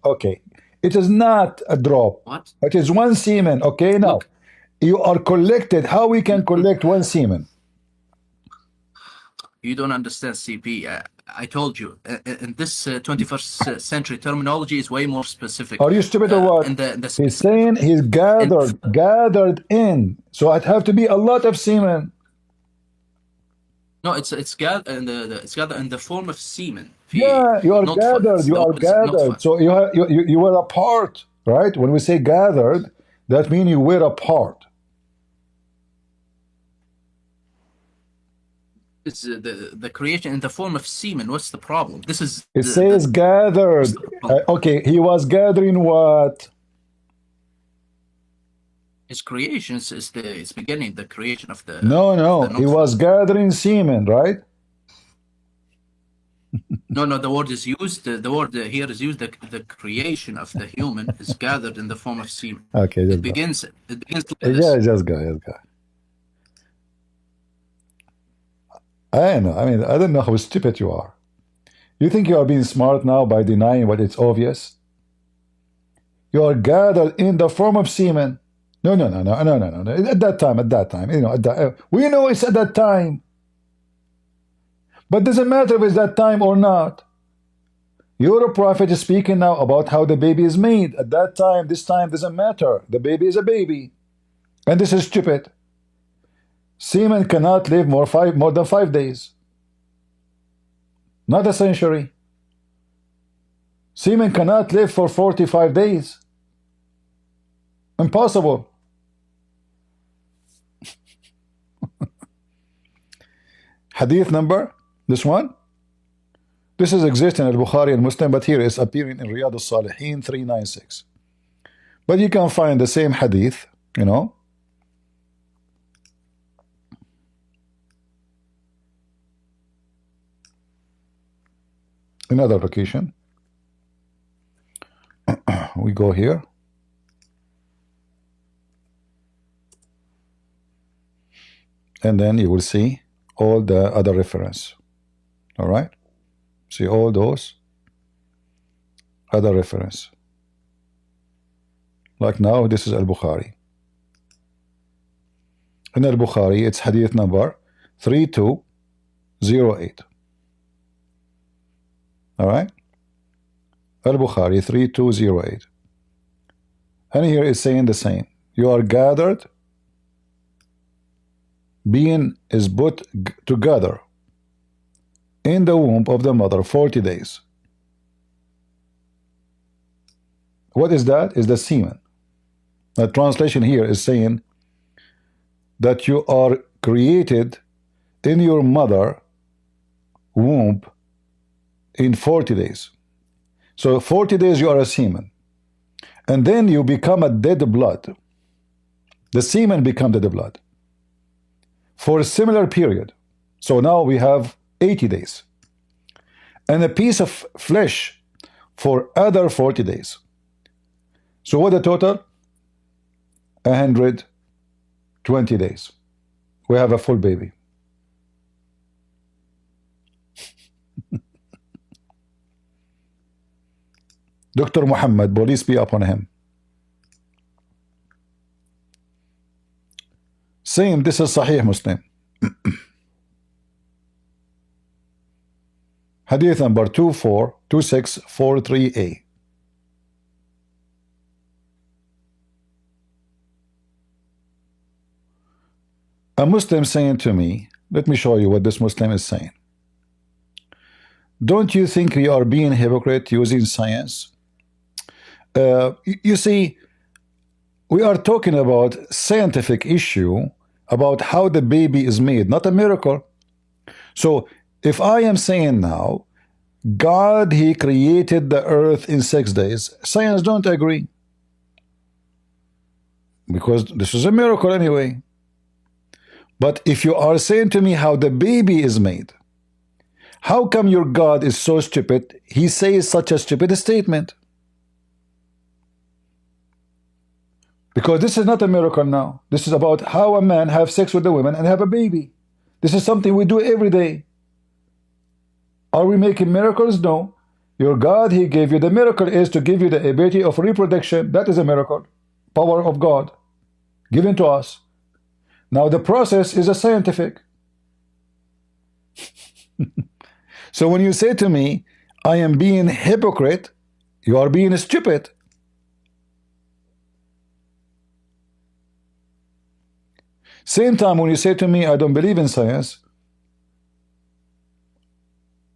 okay. It is not a drop. What? It is one semen. Okay, now you are collected. How we can collect one semen? You don't understand, CP. I told you. And this 21st century terminology is way more specific. Are you stupid or what? He's saying he's gathered in. So it have to be a lot of semen. No, it's gathered in the form of semen. Yeah, you are gathered. So you were a part. right? When we say gathered, that means you were apart. It's the creation in the form of semen. What's the problem? This is It says gathered. Okay, he was gathering what? His creation is it's beginning the creation of the. No, he was gathering semen, right? No, the word is used. The word here is used. The creation of the human is gathered in the form of semen. Okay, it begins. It begins. Like yeah, just go. I know. I mean, I don't know how stupid you are. You think you are being smart now by denying what it's obvious? You are gathered in the form of semen. No. At that time, you know, we know it's at that time. But doesn't matter if it's that time or not. Your prophet is speaking now about how the baby is made. At that time, this time doesn't matter. The baby is a baby. And this is stupid. Semen cannot live more than 5 days. Not a century. Semen cannot live for 45 days. Impossible. Hadith number, this one. This is existing in Al-Bukhari and Muslim, but here is appearing in Riyadh al-Salihin 396. But you can find the same hadith, you know, another location. We go here. And then you will see all the other reference. All right? See all those other reference. Like now, this is Al-Bukhari. In Al-Bukhari, it's hadith number 3208. All right? Al-Bukhari 3208. And here it's saying the same. You are gathered, being is put together in the womb of the mother 40 days. What is that? Is the semen. The translation here is saying that you are created in your mother womb in 40 days. So 40 days you are a semen. And then you become a dead blood. The semen become dead blood. For a similar period. So now we have 80 days. And a piece of flesh for other 40 days. So what the total? 120 days. We have a full baby. Dr. Mohammed, peace be upon him, saying this is Sahih Muslim. Hadith number 242643A. A Muslim saying to me, let me show you what this Muslim is saying. Don't you think we are being hypocrite using science? You see, we are talking about scientific issue about how the baby is made, not a miracle. So if I am saying now, God, he created the earth in 6 days, science don't agree. Because this is a miracle anyway. But if you are saying to me how the baby is made, how come your God is so stupid? He says such a stupid statement. Because this is not a miracle now. This is about how a man have sex with a woman and have a baby. This is something we do every day. Are we making miracles? No. Your God, he gave you, the miracle is to give you the ability of reproduction. That is a miracle. Power of God given to us. Now the process is a scientific. So when you say to me, I am being hypocrite, you are being stupid. Same time when you say to me, I don't believe in science,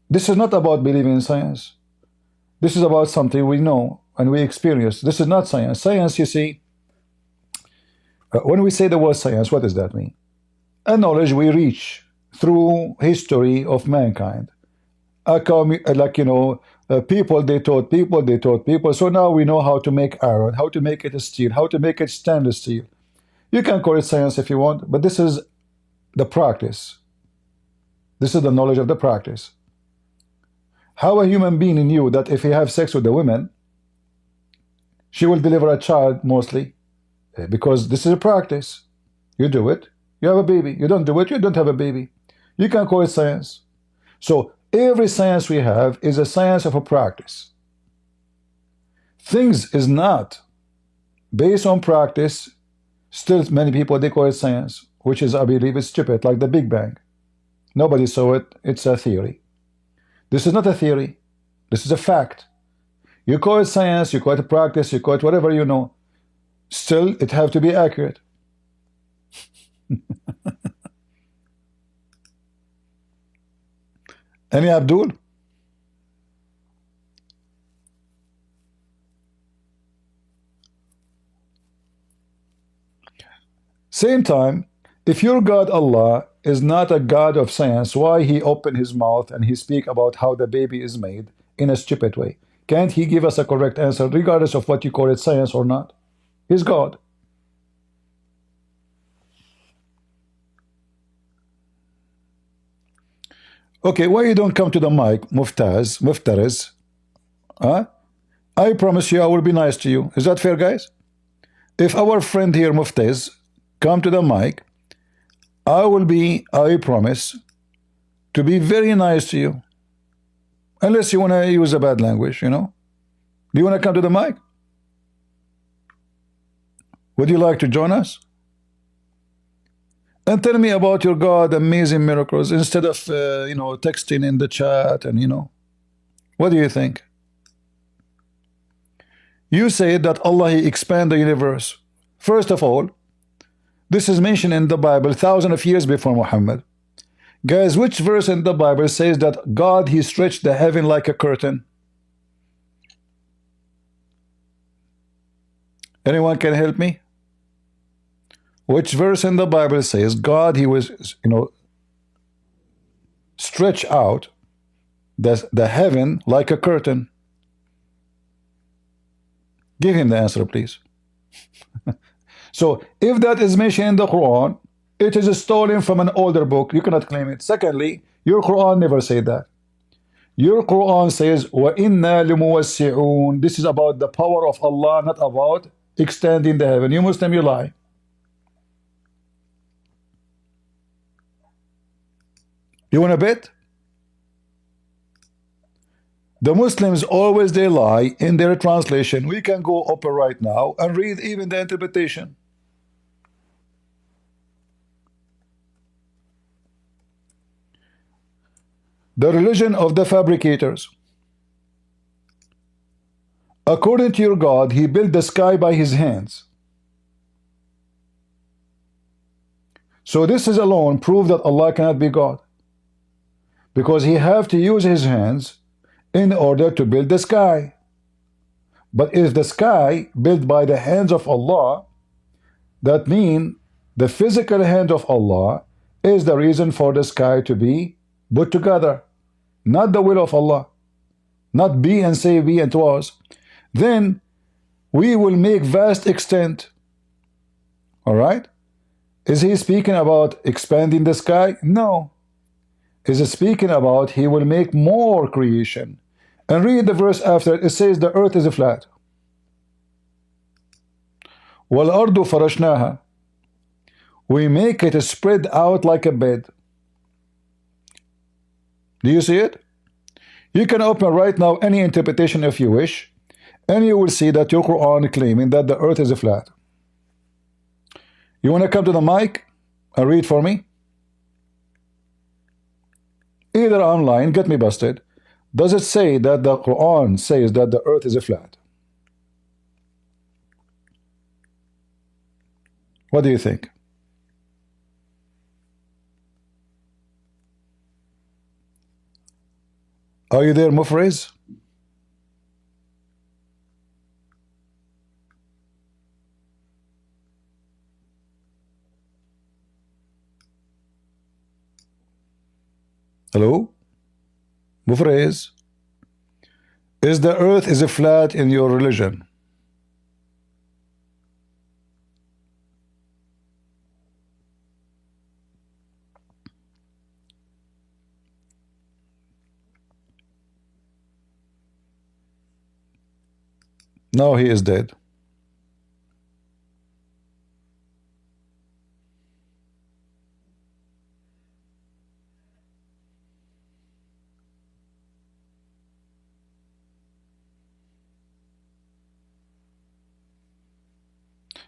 this is not about believing in science. This is about something we know. and we experience. This is not science. Science, you see, when we say the word science, what does that mean? A knowledge we reach through history of mankind. Like, you know, people they taught people, they taught people. So now we know how to make iron, how to make it a steel, how to make it stainless steel. You can call it science if you want, but this is the practice. This is the knowledge of the practice. How a human being knew that if he have sex with a woman, she will deliver a child mostly, because this is a practice. You do it, you have a baby. You don't do it, you don't have a baby. You can call it science. So every science we have is a science of a practice. Things is not based on practice. Still, many people, they call it science, which is, I believe, is stupid, like the Big Bang. Nobody saw it. It's a theory. This is not a theory. This is a fact. You call it science, you call it practice, you call it whatever you know. Still, it have to be accurate. Any Abdul? Same time, if your God Allah is not a God of science, why he opened his mouth and he speak about how the baby is made in a stupid way? Can't he give us a correct answer regardless of what you call it, science or not? He's God. Okay, why you don't come to the mic, Muftarez? Huh? I promise you I will be nice to you. Is that fair, guys? If our friend here, Muftaz, come to the mic, I promise, to be very nice to you. Unless you want to use a bad language, you know. Do you want to come to the mic? Would you like to join us? And tell me about your God, amazing miracles, instead of, you know, texting in the chat and, you know. What do you think? You say that Allah, he expand the universe. First of all, this is mentioned in the Bible thousands of years before Muhammad. Guys, which verse in the Bible says that God, he stretched the heaven like a curtain? Anyone can help me? Which verse in the Bible says God, he was, you know, stretch out the heaven like a curtain? Give him the answer, please. So, if that is mentioned in the Quran, it is stolen from an older book. You cannot claim it. Secondly, your Quran never said that. Your Quran says, وَإِنَّا لِمُوَسِّعُونَ. This is about the power of Allah, not about extending the heaven. You Muslim, you lie. You want to bet? The Muslims always they lie in their translation. We can go open right now and read even the interpretation. The religion of the fabricators. According to your God, he built the sky by his hands. So this is alone proof that Allah cannot be God, because he have to use his hands in order to build the sky. But if the sky built by the hands of Allah, that means the physical hand of Allah is the reason for the sky to be put together, not the will of Allah, not be and say be and was. Then we will make vast extent. All right? Is he speaking about expanding the sky? No. Is he speaking about he will make more creation? And read the verse after it. It says the earth is flat. وَالْأَرْضُ فَرَشْنَاهَا. We make it spread out like a bed. Do you see it? You can open right now any interpretation if you wish, and you will see that your Quran claiming that the earth is flat. You want to come to the mic and read for me? Either I'm lying, get me busted. Does it say that the Quran says that the earth is flat? What do you think? Are you there, Mufriz? Hello? Mufrez? Is the earth is flat in your religion? No, he is dead.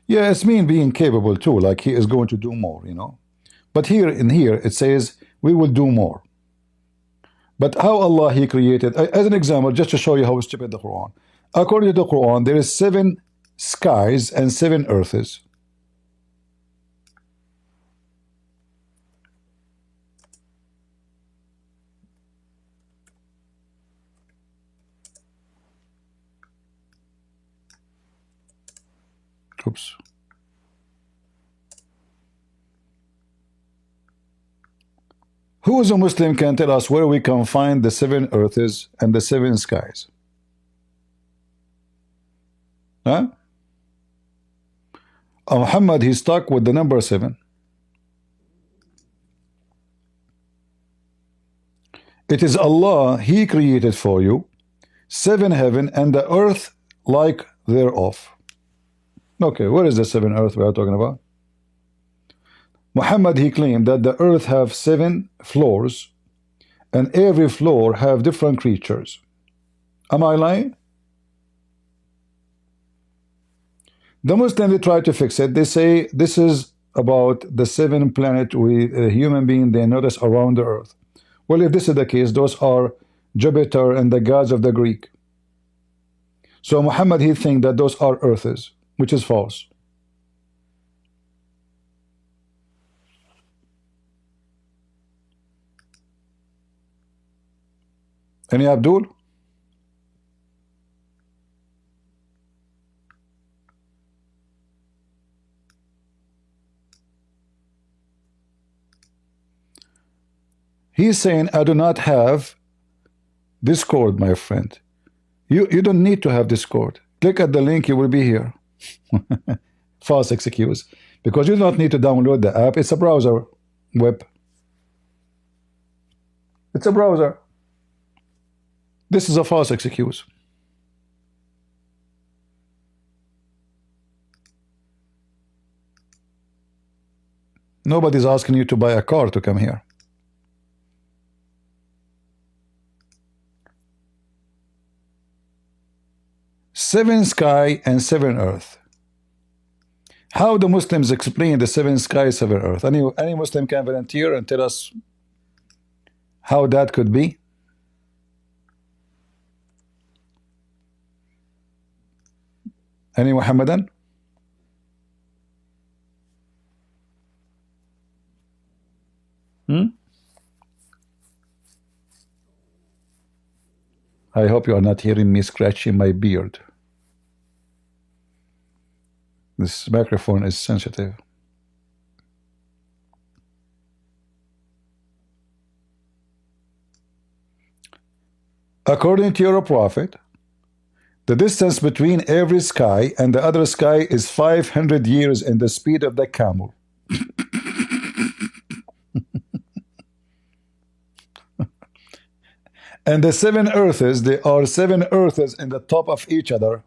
Yeah, it's mean being capable too, like he is going to do more, you know. But here it says we will do more. But how Allah he created, as an example, just to show you how stupid the Quran. According to the Quran, there is 7 skies and 7 earths. Oops. Who is a Muslim can tell us where we can find the 7 earths and the 7 skies? Huh? Muhammad, he's stuck with the number 7. It is Allah, he created for you 7 heaven and the earth like thereof. Okay, where is the 7 earth we are talking about? Muhammad, he claimed that the earth have 7 floors and every floor have different creatures. Am I lying? The Muslims, they try to fix it. They say this is about the 7 planets we human being they notice around the earth. Well, if this is the case, those are Jupiter and the gods of the Greek. So Muhammad, he think that those are earths, which is false. Any Abdul? He's saying, I do not have Discord, my friend. You don't need to have Discord. Click at the link, you will be here. False excuse. Because you don't need to download the app. It's a browser web. It's a browser. This is a false excuse. Nobody's asking you to buy a car to come here. Seven sky and 7 earth. How the Muslims explain the 7 sky, 7 earth? Any Muslim can volunteer and tell us how that could be? Any Muhammadan? I hope you are not hearing me scratching my beard. This microphone is sensitive. According to your prophet, the distance between every sky and the other sky is 500 years in the speed of the camel. And the 7 earths, there are 7 earths in the top of each other.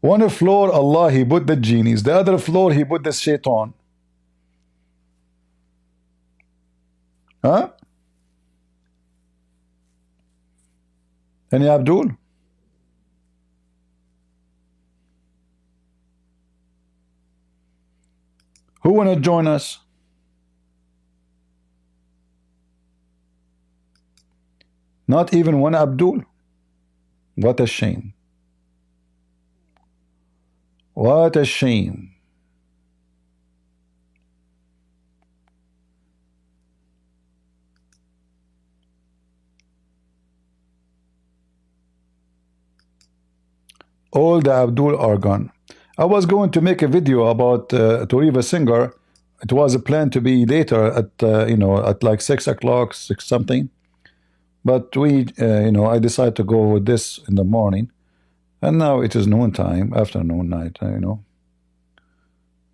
One floor, Allah, he put the genies. The other floor, he put the shaitan. Huh? Any Abdul? Who want to join us? Not even one Abdul. What a shame. What a shame. All the Abdul are gone. I was going to make a video about to leave a singer. It was a plan to be later at at like 6 o'clock, 6 something. But we, I decided to go with this in the morning, and now it is noon time, afternoon, night.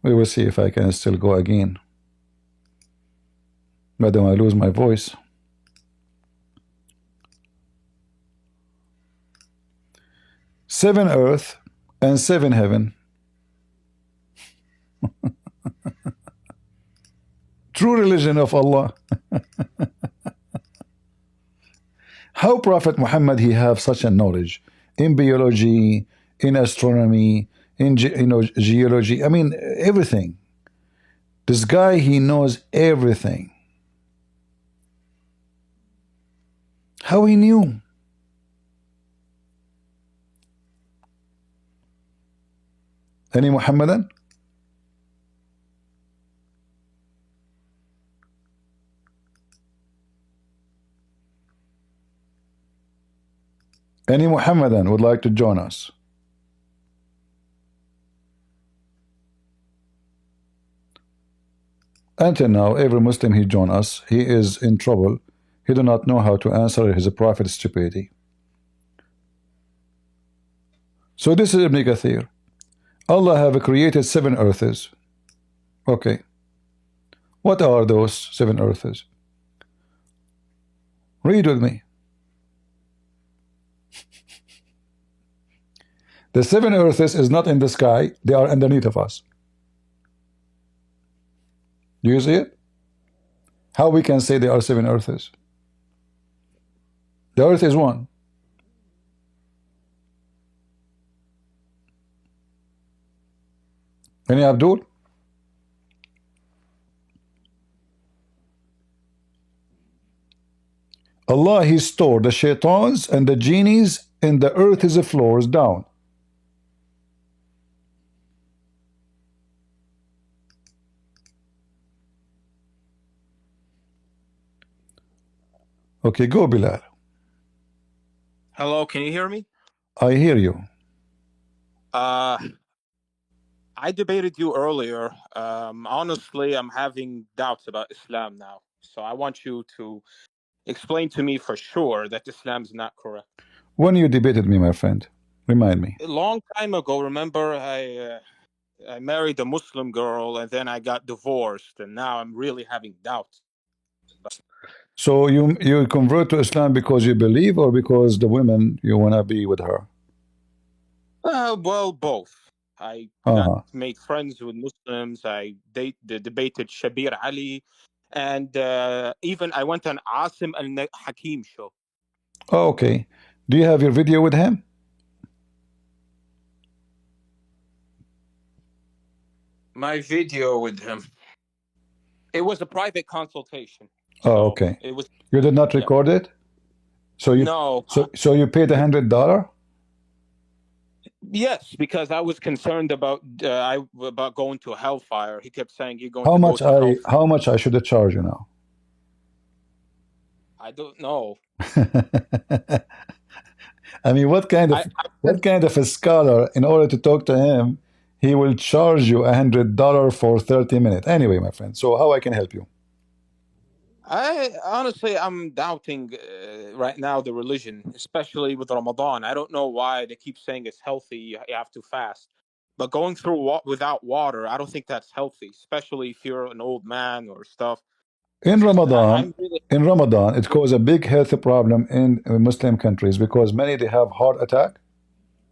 We will see if I can still go again. But then I lose my voice. Seven earth and seven heaven. True religion of Allah. How Prophet Muhammad he have such a knowledge in biology, in astronomy, in geology. I mean everything. This guy he knows everything. How he knew? Any Muhammadan? Any Muhammadan would like to join us? Until now, every Muslim he join us, he is in trouble. He do not know how to answer his prophet's stupidity. So this is Ibn Kathir. Allah have created 7 earths. Okay. What are those 7 earths? Read with me. The 7 earths is not in the sky, they are underneath of us. Do you see it? How we can say there are 7 earths? The earth is one. Any Abdul? Allah he stored the shaitans and the genies in the earth's floors down. Okay, go Bilal. Hello, can you hear me? I hear you. I debated you earlier. Honestly, I'm having doubts about Islam now. So I want you to explain to me for sure that Islam's not correct. When you debated me, my friend, remind me. A long time ago, remember, I married a Muslim girl and then I got divorced, and now I'm really having doubts. So you convert to Islam because you believe, or because the women you wanna be with her? Well, both. I made friends with Muslims. I debated Shabir Ali, and even I went on Asim al-Hakim show. Oh, okay. Do you have your video with him? My video with him. It was a private consultation. Oh, okay. It was. You did not record it? So you No. So you paid $100? Yes, because I was concerned about going to hellfire. He kept saying you're going How to much go to hellfire. How much I should charge you now? I don't know. I mean, what kind of a scholar, in order to talk to him, he will charge you $100 for 30 minutes? Anyway, my friend, so how I can help you? I'm doubting right now the religion, especially with Ramadan. I don't know why they keep saying it's healthy, you have to fast. But going through without water, I don't think that's healthy, especially if you're an old man or stuff. In Ramadan, it causes a big health problem in Muslim countries, because many they have heart attack,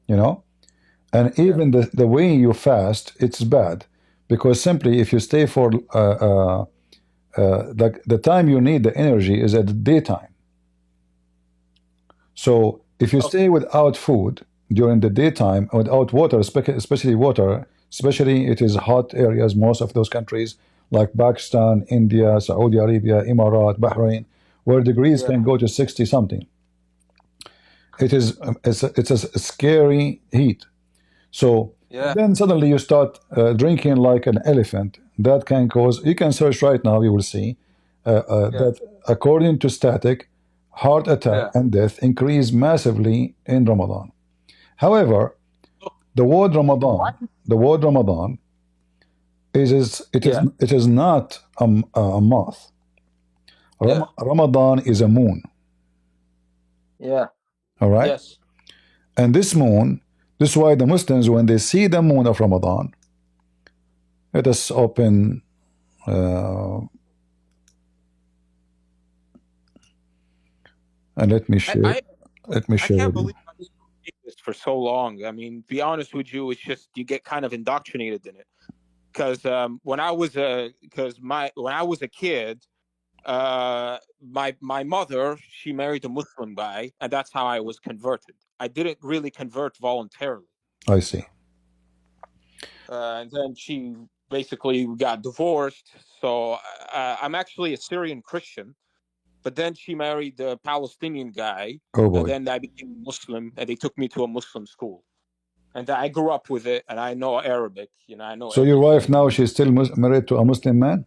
and even the way you fast, it's bad, because simply if you stay for the time you need the energy is at the daytime. So if you stay without food during the daytime, without water, especially water, especially it is hot areas, most of those countries like Pakistan, India, Saudi Arabia, Emirat, Bahrain, where degrees can go to 60 something. It's a scary heat. So then suddenly you start drinking like an elephant. That can cause, you can search right now, you will see that according to static, heart attack and death increase massively in Ramadan. However, the word Ramadan Yeah. it is not a month. Yeah. Ramadan is a moon. Yeah. All right. Yes. And this moon, this is why the Muslims, when they see the moon of Ramadan, let us open. And let me share. Let me I share can't with you. believe I was doing this for so long. I mean, to be honest with you, it's just you get kind of indoctrinated in it. Because when I was a kid, my mother, she married a Muslim guy, and that's how I was converted. I didn't really convert voluntarily. I see. And then she basically got divorced. So I'm actually a Syrian Christian. But then she married a Palestinian guy. Oh boy. And then I became Muslim, and they took me to a Muslim school. And I grew up with it, and I know Arabic. You know, I know. So your wife now, she's still married to a Muslim man?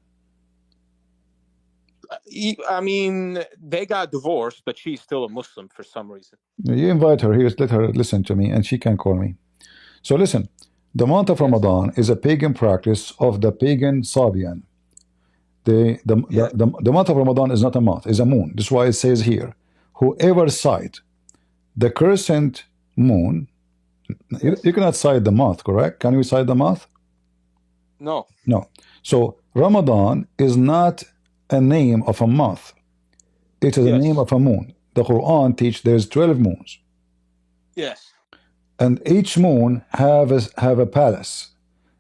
I mean, they got divorced, but she's still a Muslim for some reason. You invite her here, let her listen to me, and she can call me. So listen, the month of Ramadan is a pagan practice of the pagan Sabian. The month of Ramadan is not a month, it's a moon. This is why it says here, whoever sight the crescent moon, you cannot cite the month, correct? Can we cite the month? No. No. So Ramadan is not a name of a month. It is a name of a moon. The Quran teaches there's 12 moons. Yes. And each moon have a palace.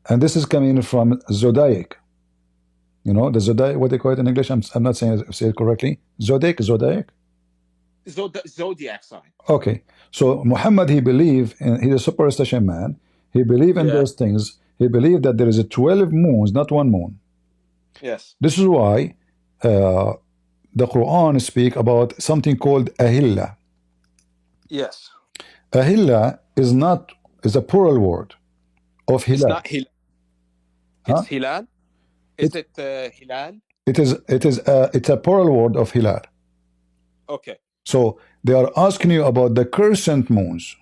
And this is coming from Zodiac. You know, the Zodiac, what they call it in English? I'm not saying it correctly. Zodiac? Zodiac sign. Okay. So Muhammad, he believed, he's a superstition man. He believed in those things. He believed that there is a 12 moons, not one moon. Yes. This is why the Quran speak about something called ahilla. Yes. Ahilla is a plural word of hilal. It's not hilal. It's hilal. Is it hilal? It's a plural word of hilal. Okay. So they are asking you about the crescent moons.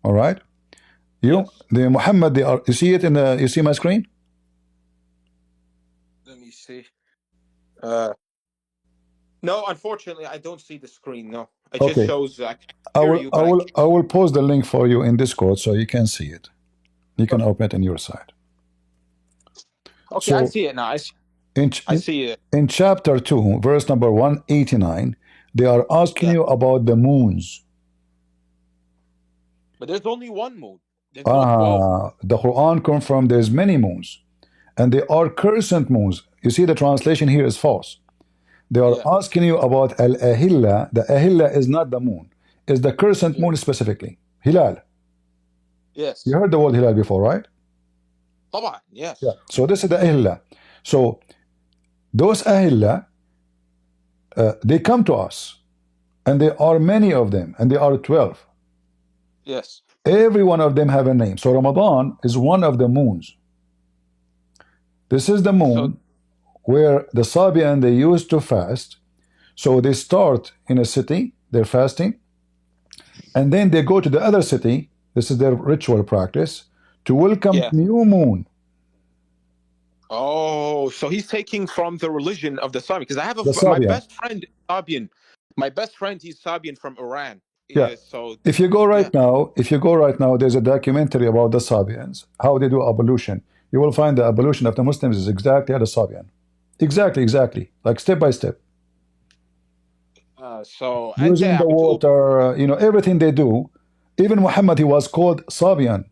All right. The Muhammad, you see it you see my screen? Let me see. No, unfortunately, I don't see the screen. No, it just shows. I will post the link for you in Discord so you can see it. You can open it on your side. Okay, So, I see it now. I see it. In chapter 2, verse number 189, they are asking you about the moons. But there's only one moon. There's no 12. The Quran confirmed there's many moons. And they are crescent moons. You see the translation here is false. They are asking you about al-ahilla. The ahilla is not the moon. It's the crescent moon specifically. Hilal. Yes. You heard the word hilal before, right? طبعا, yes. Yeah. So this is the ahilla. So those ahilla, they come to us. And there are many of them. And there are 12. Yes. Every one of them have a name. So Ramadan is one of the moons. This is the moon where the Sabian, they used to fast. So they start in a city, they're fasting, and then they go to the other city, this is their ritual practice, to welcome new moon. Oh, so he's taking from the religion of the Sabian. Because I have my best friend, Sabian. My best friend, he's Sabian from Iran. Yeah. So if you go right now, there's a documentary about the Sabians, how they do ablution. You will find the ablution of the Muslims is exactly as the Sabian. Exactly. Like step by step. Using the water, everything they do. Even Muhammad, he was called Sabian.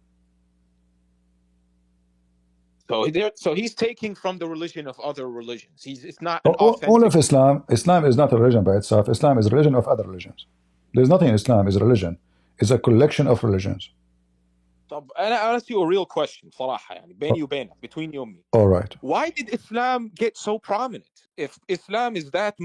So he's taking from the religion of other religions. It's not an authentic. All of Islam is not a religion by itself. Islam is a religion of other religions. There's nothing in Islam is a religion. It's a collection of religions. And I'll ask you a real question, صراحة, يعني, between you and me. All right. Why did Islam get so prominent? If Islam is that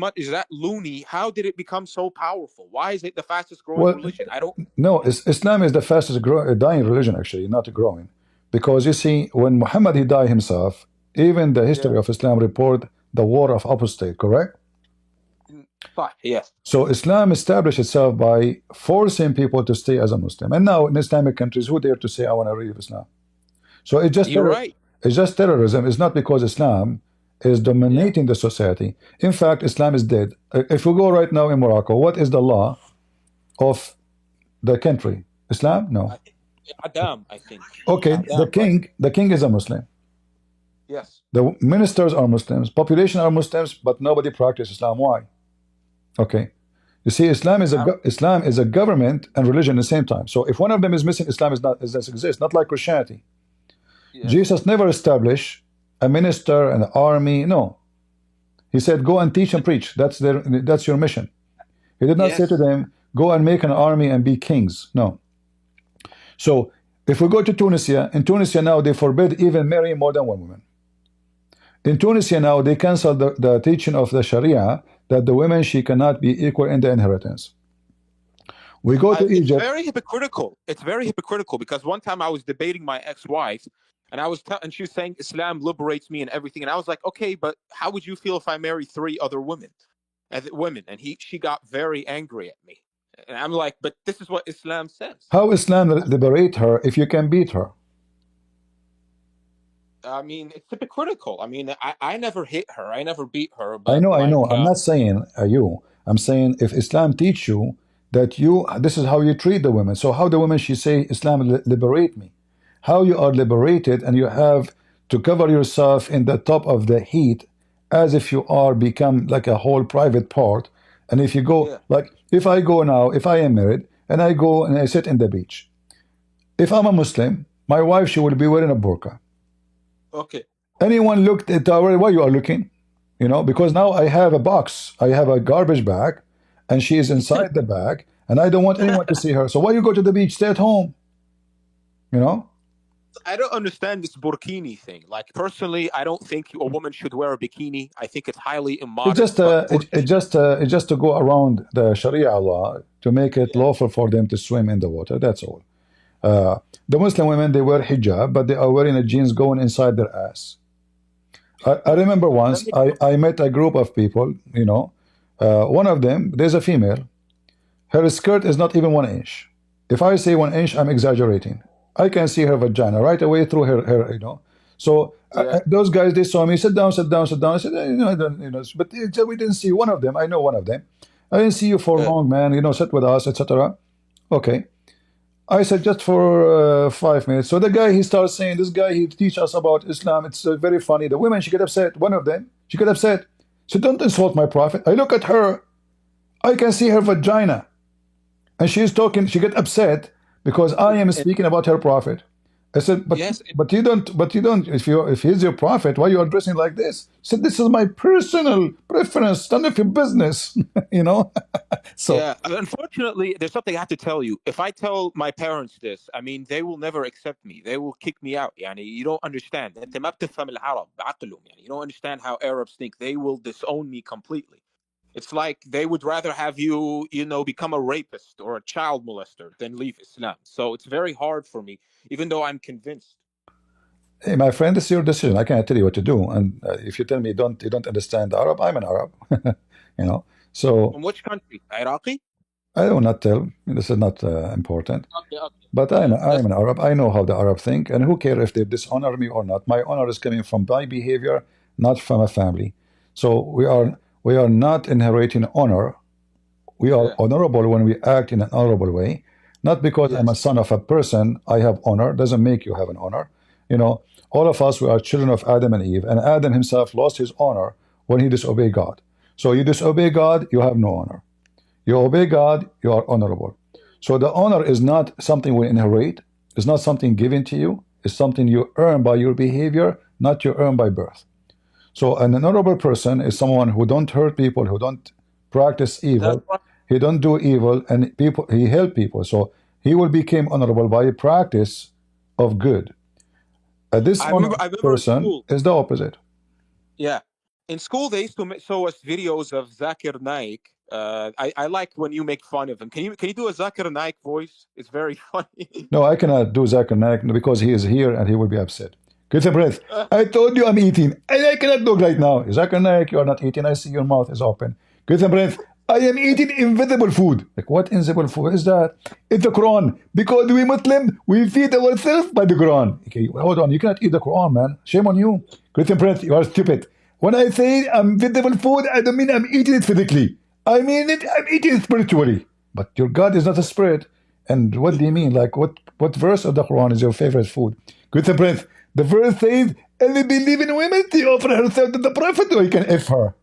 loony, how did it become so powerful? Why is it the fastest growing religion? No, Islam is the fastest dying religion, actually, not growing. Because you see, when Muhammad, he died himself, even the history of Islam report the war of apostate, correct? Yes. So Islam established itself by forcing people to stay as a Muslim. And now in Islamic countries, who dare to say, I want to leave Islam? So it just It's just terrorism. It's not because Islam is dominating the society. In fact, Islam is dead. If we go right now in Morocco, what is the law of the country? Islam? No. Adam, I think. Okay, Adam, the king is a Muslim. Yes. The ministers are Muslims, population are Muslims, but nobody practices Islam. Why? Okay. You see, Islam is a government and religion at the same time. So if one of them is missing, Islam doesn't exist. Not like Christianity. Yeah. Jesus never established a minister, an army. No. He said, go and teach and preach. That's your mission. He did not say to them, go and make an army and be kings. No. So if we go to Tunisia, in Tunisia now they forbid even marrying more than one woman. In Tunisia now they cancel the teaching of the Sharia that the women, she cannot be equal in the inheritance. We go to Egypt. It's very hypocritical. It's very hypocritical because one time I was debating my ex-wife, and and she was saying Islam liberates me and everything, and I was like, okay, but how would you feel if I marry 3 other women? And she got very angry at me, and I'm like, but this is what Islam says. How Islam liberate her if you can beat her? I mean, it's hypocritical. I mean, I never hit her. I never beat her. But I know. I'm not saying you. I'm saying if Islam teach you that this is how you treat the women. So how the women, she say, Islam liberate me. How you are liberated and you have to cover yourself in the top of the heat as if you are become like a whole private part. And if you go, like if I go now, if I am married and I go and I sit in the beach, if I'm a Muslim, my wife, she will be wearing a burqa. Okay. Anyone looked at her, why you are looking? You know, because now I have a box, I have a garbage bag, and she is inside the bag, and I don't want anyone to see her. So why you go to the beach? Stay at home. You know? I don't understand this burkini thing. Like personally, I don't think a woman should wear a bikini. I think it's highly immodest. It's just to go around the Sharia law to make it lawful for them to swim in the water. That's all. The Muslim women, they wear hijab, but they are wearing a jeans going inside their ass. I remember once I met a group of people, you know, one of them, there's a female, her skirt is not even 1 inch. If I say 1 inch, I'm exaggerating. I can see her vagina right away through her, you know. So those guys, they saw me, sit down, sit down, sit down. I said, but we didn't see one of them. I know one of them. I didn't see you for long, man. You know, sit with us, etc. Okay. I said just for 5 minutes. So the guy, he starts saying, this guy, he teach us about Islam. It's very funny. The women, she get upset. One of them, she get upset. So don't insult my prophet. I look at her. I can see her vagina. And she's talking, she get upset because I am speaking about her prophet. I said, but you don't, if he's your prophet, why you are dressing like this? I said, this is my personal preference, none of your business, you know? So unfortunately, there's something I have to tell you. If I tell my parents this, I mean, they will never accept me. They will kick me out. You don't understand. You don't understand how Arabs think. They will disown me completely. It's like they would rather have you, become a rapist or a child molester than leave Islam. So it's very hard for me, even though I'm convinced. Hey, my friend, this is your decision. I cannot tell you what to do. And if you tell me you don't understand Arab, I'm an Arab. You know. So. From which country? Iraqi? I will not tell. This is not important. Okay. But I'm an Arab. I know how the Arab think, and who cares if they dishonor me or not? My honor is coming from my behavior, not from a family. So we are not inheriting honor. We are honorable when we act in an honorable way. Not because I'm a son of a person, I have honor. Doesn't make you have an honor. You know, all of us, we are children of Adam and Eve. And Adam himself lost his honor when he disobeyed God. So you disobey God, you have no honor. You obey God, you are honorable. So the honor is not something we inherit. It's not something given to you. It's something you earn by your behavior, not you earn by birth. So an honorable person is someone who don't hurt people, who don't practice evil. He don't do evil, and he help people. So he will become honorable by a practice of good. This person is the opposite. Yeah. In school, they used to show us videos of Zakir Naik. I like when you make fun of him. Can you do a Zakir Naik voice? It's very funny. No, I cannot do Zakir Naik because he is here and he will be upset. Get a breath. I told you I'm eating. I cannot do right now. Zakir Naik, you are not eating. I see your mouth is open. Get a breath. I am eating invisible food. Like, what invisible food is that? It's the Quran. Because we Muslim, we feed ourselves by the Quran. Okay, hold on. You cannot eat the Quran, man. Shame on you. Christian Prince, you are stupid. When I say I'm invisible food, I don't mean I'm eating it physically. I mean it, I'm eating it spiritually. But your God is not a spirit. And what do you mean? Like, what verse of the Quran is your favorite food? Christian Prince, the verse says, and they believe in women, they offer herself to the Prophet, or you can F her.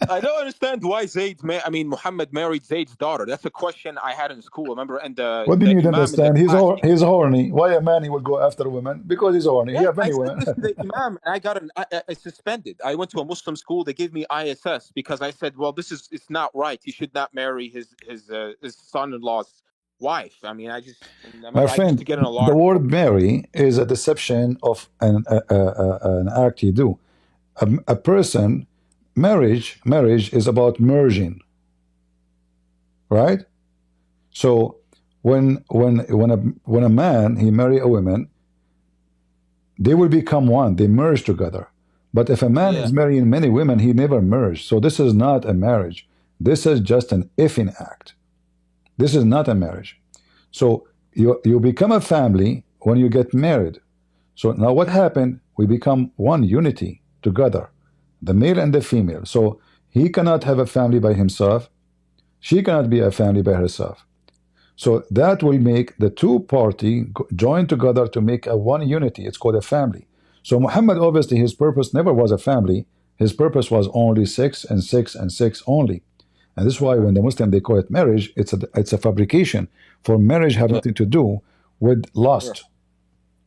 I don't understand why Muhammad married Zayd's daughter. That's a question I had in school. Remember, and What do you need to imam in the understand? class. He's horny. Why a man he would go after women? Because he's horny. Yeah, He have I many said women. this to the imam, and I got suspended. I went to a Muslim school. They gave me ISS because I said, "Well, it's not right. He should not marry his son-in-law's wife." I mean, My I used friend, to get an alarm. the word marry is a deception of an act you do. A person, marriage is about merging, right? So when a man he marry a woman, they will become one. They merge together. But if a man is marrying many women, he never merged. So this is not a marriage. This is just an effing act. This is not a marriage. So you become a family when you get married. So now what happened? We become one unity together, the male and the female. So he cannot have a family by himself. She cannot be a family by herself. So that will make the two party join together to make a one unity. It's called a family. So Muhammad, obviously, his purpose never was a family. His purpose was only 6 and 6 and 6 only. And this is why when the Muslim, they call it marriage, it's a fabrication. For marriage have nothing to do with lust.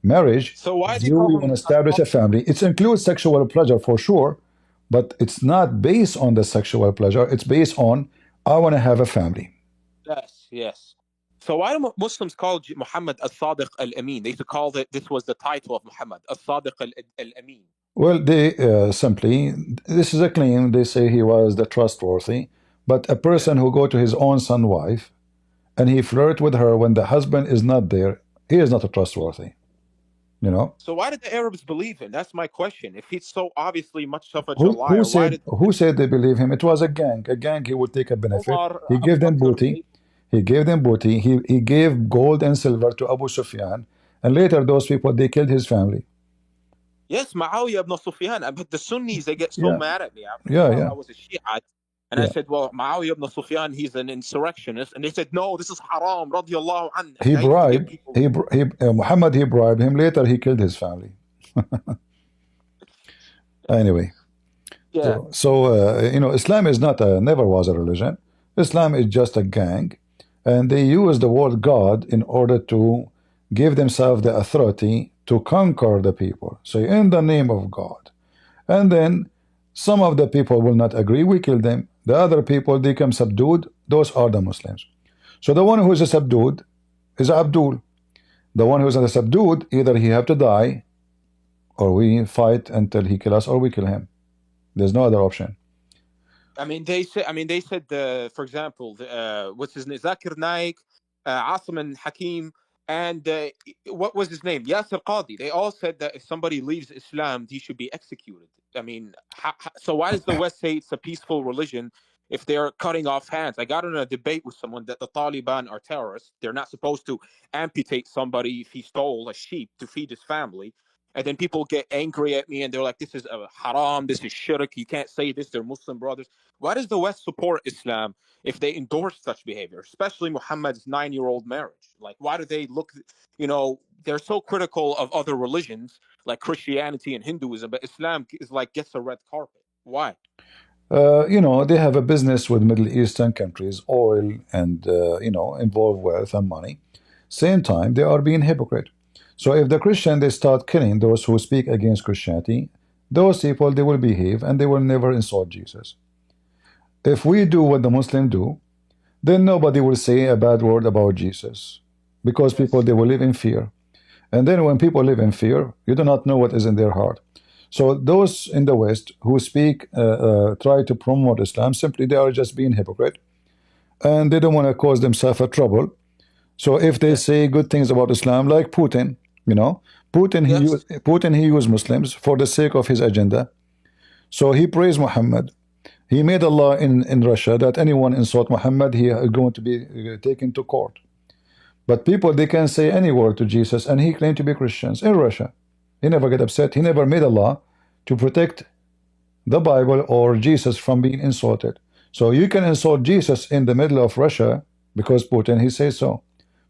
Marriage, so why is they you call want to establish a family. It includes sexual pleasure for sure, but it's not based on the sexual pleasure. It's based on, I want to have a family. Yes. So why do Muslims call Muhammad as-Sadiq al-Amin? They used to call this was the title of Muhammad, as-Sadiq al-Amin. Well, they simply, this is a claim. They say he was the trustworthy, but a person who go to his own son wife and he flirt with her when the husband is not there, he is not a trustworthy. You know. So why did the Arabs believe him? That's my question. If he's so obviously much of a Who liar, who said they believe him? It was a gang. A gang. He would take a benefit. He gave them booty. He gave them booty. He gave gold and silver to Abu Sufyan, and later those people they killed his family. Yes, Muawiyah ibn Sufyan. But the Sunnis, they get so mad at me. I was a Shiite. And I said, well, Muawiyah ibn Sufyan, he's an insurrectionist. And they said, no, this is haram, radiallahu anhu. He bribed, Muhammad, he bribed him. Later, he killed his family. Anyway. Yeah. So you know, Islam is not never was a religion. Islam is just a gang. And they use the word God in order to give themselves the authority to conquer the people. So in the name of God. And then some of the people will not agree, we kill them. The other people, they become subdued. Those are the Muslims. So the one who is subdued is Abdul. The one who is not subdued, either he have to die, or we fight until he kill us, or we kill him. There's no other option. I mean, they said, for example, what's his name? Zakir, Naik, Asim and Hakim, and what was his name? Yasir Qadhi. They all said that if somebody leaves Islam, he should be executed. I mean, so why does the West say it's a peaceful religion if they're cutting off hands? I got in a debate with someone that the Taliban are terrorists. They're not supposed to amputate somebody if he stole a sheep to feed his family. And then people get angry at me and they're like, this is a haram, this is shirk, you can't say this, they're Muslim brothers. Why does the West support Islam if they endorse such behavior, especially Muhammad's 9-year-old marriage? Like, why do they look, they're so critical of other religions like Christianity and Hinduism, but Islam is like gets a red carpet. Why? They have a business with Middle Eastern countries, oil and, involve wealth and money. Same time, they are being hypocrite. So if the Christian, they start killing those who speak against Christianity, those people, they will behave and they will never insult Jesus. If we do what the Muslims do, then nobody will say a bad word about Jesus, because people, they will live in fear. And then when people live in fear, you do not know what is in their heart. So those in the West who speak, try to promote Islam, simply they are just being hypocrite. And they don't want to cause themselves a trouble. So if they say good things about Islam, like Putin, Putin, he used Muslims for the sake of his agenda. So he praised Muhammad. He made a law in Russia that anyone insult Muhammad, he is going to be taken to court. But people, they can say any word to Jesus, and he claimed to be Christians in Russia. He never get upset. He never made a law to protect the Bible or Jesus from being insulted. So you can insult Jesus in the middle of Russia because Putin, he says so.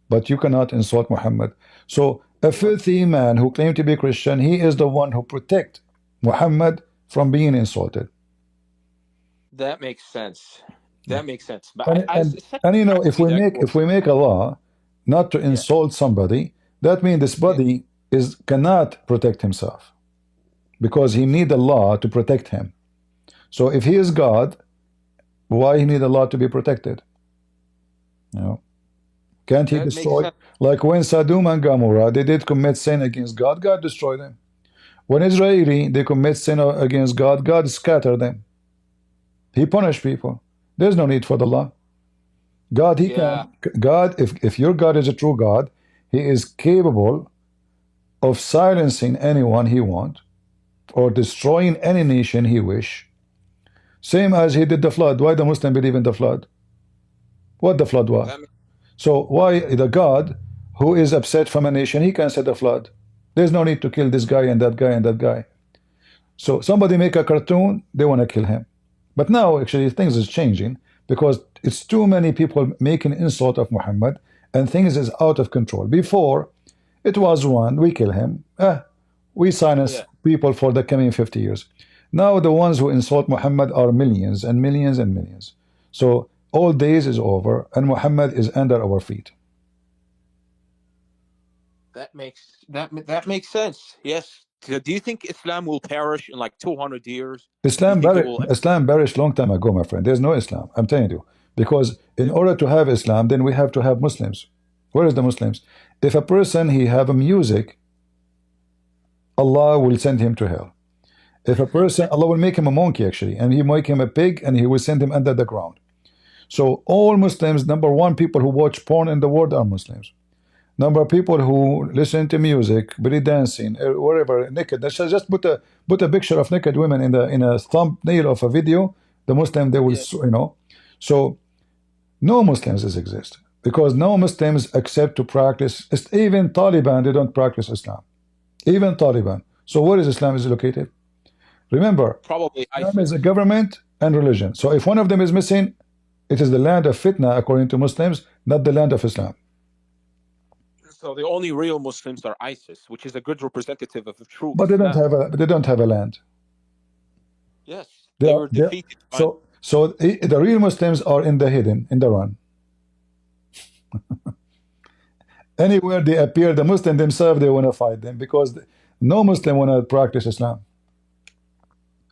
But you cannot insult Muhammad. So a filthy man who claimed to be Christian, he is the one who protect Muhammad from being insulted. That makes sense. That makes sense. But And you know, if we make a law not to insult somebody, that means this body cannot protect himself, because he need a law to protect him. So if he is God, why he need a law to be protected? You know, can't he destroy? Like when Sodom and Gomorrah, they did commit sin against God, God destroyed them. When Israeli, they commit sin against God, God scattered them. He punished people. There's no need for the law. God, he can. God, if your God is a true God, he is capable of silencing anyone he wants or destroying any nation he wish. Same as he did the flood. Why the Muslim believe in the flood? What the flood was? So why the God who is upset from a nation, he can set the flood? There's no need to kill this guy and that guy and that guy. So somebody make a cartoon, they want to kill him. But now actually things is changing, because it's too many people making insult of Muhammad, and things is out of control. Before it was one, we kill him, we silence people for the coming 50 years. Now the ones who insult Muhammad are millions and millions and millions. So all days is over, and Muhammad is under our feet. That makes sense. Yes. Do you think Islam will perish in like 200 years? Islam perished long time ago, my friend. There's no Islam, I'm telling you. Because in order to have Islam, then we have to have Muslims. Where is the Muslims? If a person, he have a music, Allah will send him to hell. If a person, Allah will make him a monkey actually, and he make him a pig, and he will send him under the ground. So all Muslims, number one, people who watch porn in the world are Muslims. Number of people who listen to music, belly dancing, wherever, naked. Just put a picture of naked women in a thumbnail of a video. The Muslim, they will, you know. So no Muslims exist, because no Muslims accept to practice. Even Taliban, they don't practice Islam. Even Taliban. So where is Islam is located? Remember, probably Islam is a government and religion. So if one of them is missing, it is the land of fitna according to Muslims, not the land of Islam. So the only real Muslims are ISIS, which is a good representative of the truth. But they don't have a land. Yes, they were defeated. So the real Muslims are in the hidden, in the run. Anywhere they appear, the Muslim themselves, they want to fight them, because no Muslim want to practice Islam.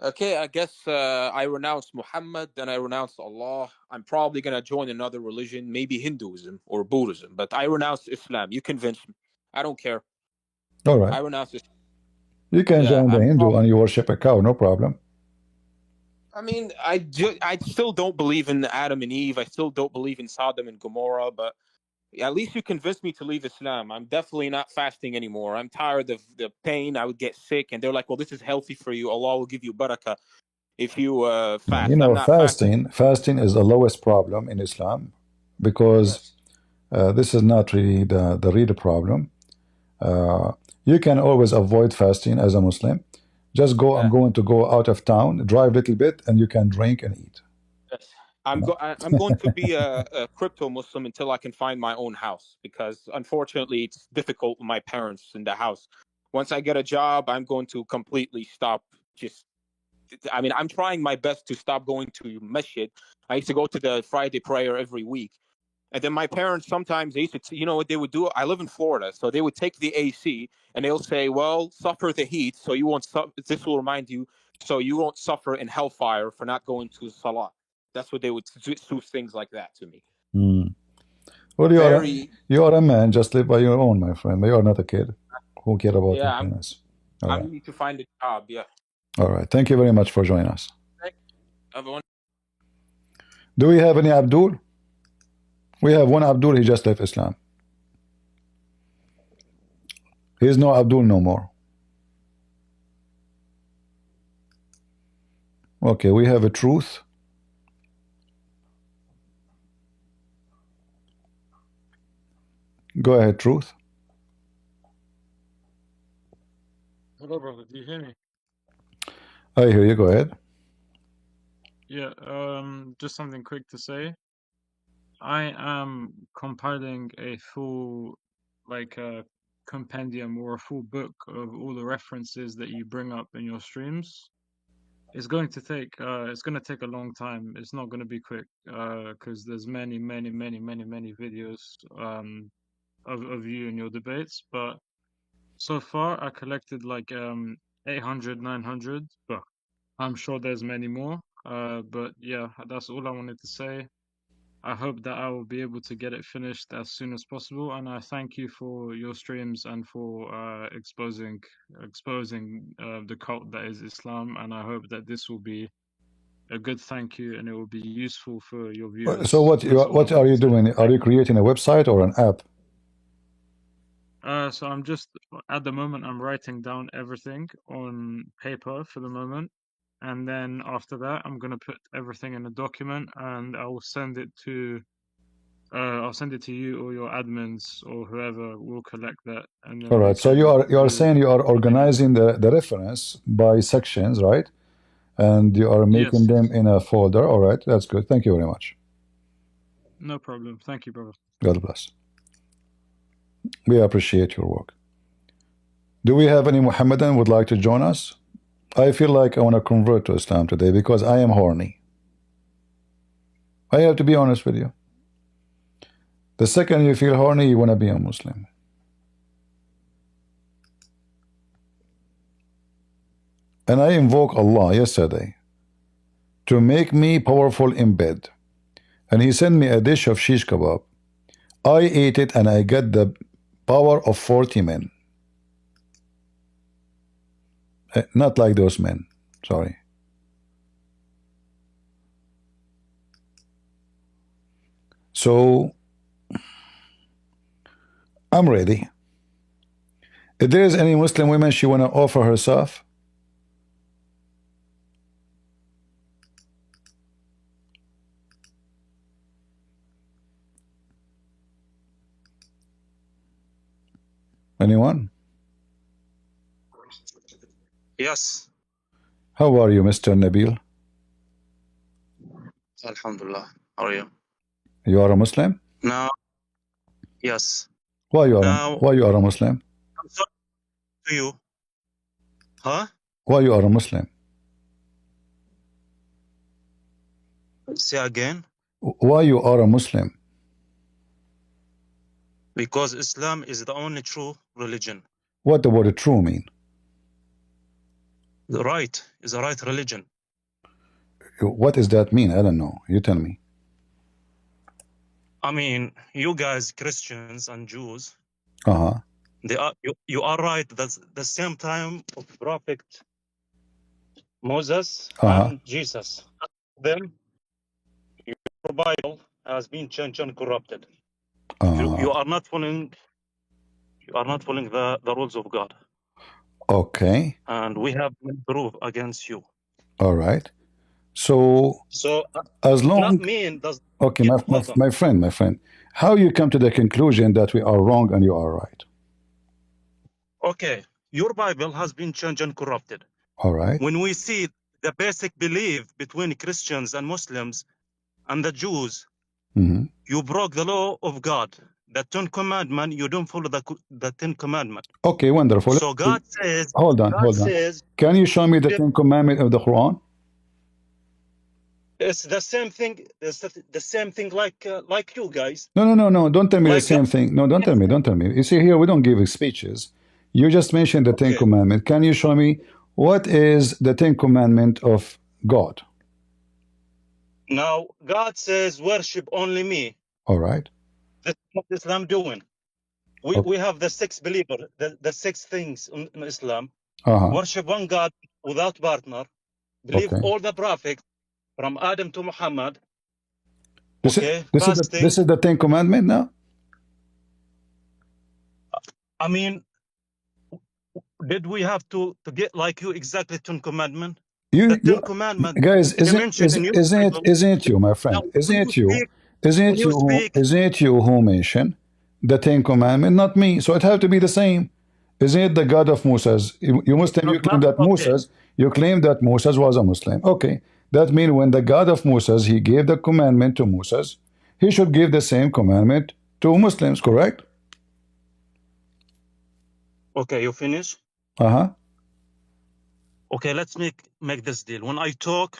Okay, I guess I renounce Muhammad, then I renounce Allah. I'm probably going to join another religion, maybe Hinduism or Buddhism, but I renounce Islam. You convince me. I don't care. All right. I renounce Islam. You can join the Hindu and you worship a cow, no problem. I mean, I still don't believe in Adam and Eve. I still don't believe in Sodom and Gomorrah, but at least you convinced me to leave Islam. I'm definitely not fasting anymore. I'm tired of the pain. I would get sick, and they're like, well, this is healthy for you. Allah will give you barakah if you fast. You know, fasting is the lowest problem in Islam, because this is not really the real problem. You can always avoid fasting as a Muslim. Just go. I'm going to go out of town, drive a little bit, and you can drink and eat. Yes. I'm going to be a crypto Muslim until I can find my own house, because unfortunately it's difficult with my parents in the house. Once I get a job, I'm going to completely stop. I mean, I'm trying my best to stop going to masjid. I used to go to the Friday prayer every week. And then my parents, sometimes they used to, you know what they would do? I live in Florida, so they would take the AC and they'll say, well, suffer the heat, so you won't this will remind you, so you won't suffer in hellfire for not going to Salah. That's what they would do, things like that to me. Well, you are a man, just live by your own, my friend. You are not a kid who care about happiness. I need to find a job, All right. Thank you very much for joining us. Everyone. Do we have any Abdul? We have one Abdul, he just left Islam. He is no Abdul no more. Okay, we have a truth. Go ahead, Truth. Hello, brother. Do you hear me? I hear you. Go ahead. Yeah. Just something quick to say. I am compiling a full, like, compendium or a full book of all the references that you bring up in your streams. It's going to take a long time. It's not going to be quick, because there's many videos of you and your debates. But so far, I collected like 800, 900. But I'm sure there's many more. But yeah, that's all I wanted to say. I hope that I will be able to get it finished as soon as possible, and I thank you for your streams and for exposing the cult that is Islam. And I hope that this will be a good thank you, and it will be useful for your viewers. So what That's all I what are wanted you to say. doing? Are you creating a website or an app? So I'm just at the moment I'm writing down everything on paper for the moment, and then after that I'm gonna put everything in a document, and I will send it to I'll send it to you or your admins or whoever will collect that, and All then we right. So can you are saying you are continue. organizing the reference by sections, right? And you are making Yes, them yes. in a folder. All right. That's good. Thank you very much. No problem. Thank you, brother. God bless. We appreciate your work. Do we have any Mohammedan would like to join us? I feel like I want to convert to Islam today because I am horny. I have to be honest with you. The second you feel horny, you want to be a Muslim. And I invoke Allah yesterday to make me powerful in bed. And he sent me a dish of shish kebab. I ate it and I got the power of 40 men. Not like those men. Sorry. So I'm ready. If there is any Muslim woman she want to offer herself, anyone? Yes. How are you, Mr. Nabil? Alhamdulillah. How are you? You are a Muslim? Now, yes. Why you Now, are a Muslim? I'm sorry to you. Huh? Why you are a Muslim? Say again. Why you are a Muslim? Because Islam is the only true religion. What the word true mean? The right is the right religion. What does that mean? I don't know. You tell me. I mean, you guys, Christians and Jews, Uh-huh. you are right. That's the same time of Prophet Moses and Jesus. Then your Bible has been changed and corrupted. You are not following. You are not following the rules of God. Okay. And we have proof against you. All right. So as long not mean does okay, yeah, my friend, how you come to the conclusion that we are wrong and you are right? Okay, your Bible has been changed and corrupted. All right. When we see the basic belief between Christians and Muslims and the Jews, you broke the law of God. The 10 Commandments, you don't follow the 10 Commandments. Okay, wonderful. So God says, hold on. Can you show me the 10 Commandments of the Quran? It's the same thing. It's the same thing like you guys. No. Don't tell me the same thing. No, don't tell me. Don't tell me. You see, here we don't give speeches. You just mentioned the 10 Commandments. Can you show me what is the 10 Commandments of God? Now, God says, worship only me. All right. That's what Islam doing. We have the 6 believers, the 6 things in Islam. Worship one God without partner. Believe all the prophets from Adam to Muhammad. This is the 10 Commandments now? I mean, did we have to get like you exactly 10 Commandments? The 10 Commandments, guys, isn't it you, my friend? Isn't it you who mentioned the Ten Commandments, not me. So it has to be the same. Isn't it the God of Moses? You Muslim, you claim that Moses, you claim that Moses was a Muslim. Okay. That means when the God of Moses, he gave the commandment to Moses, he should give the same commandment to Muslims, correct? Okay, you finish? Uh-huh. Okay, let's make this deal. When I talk,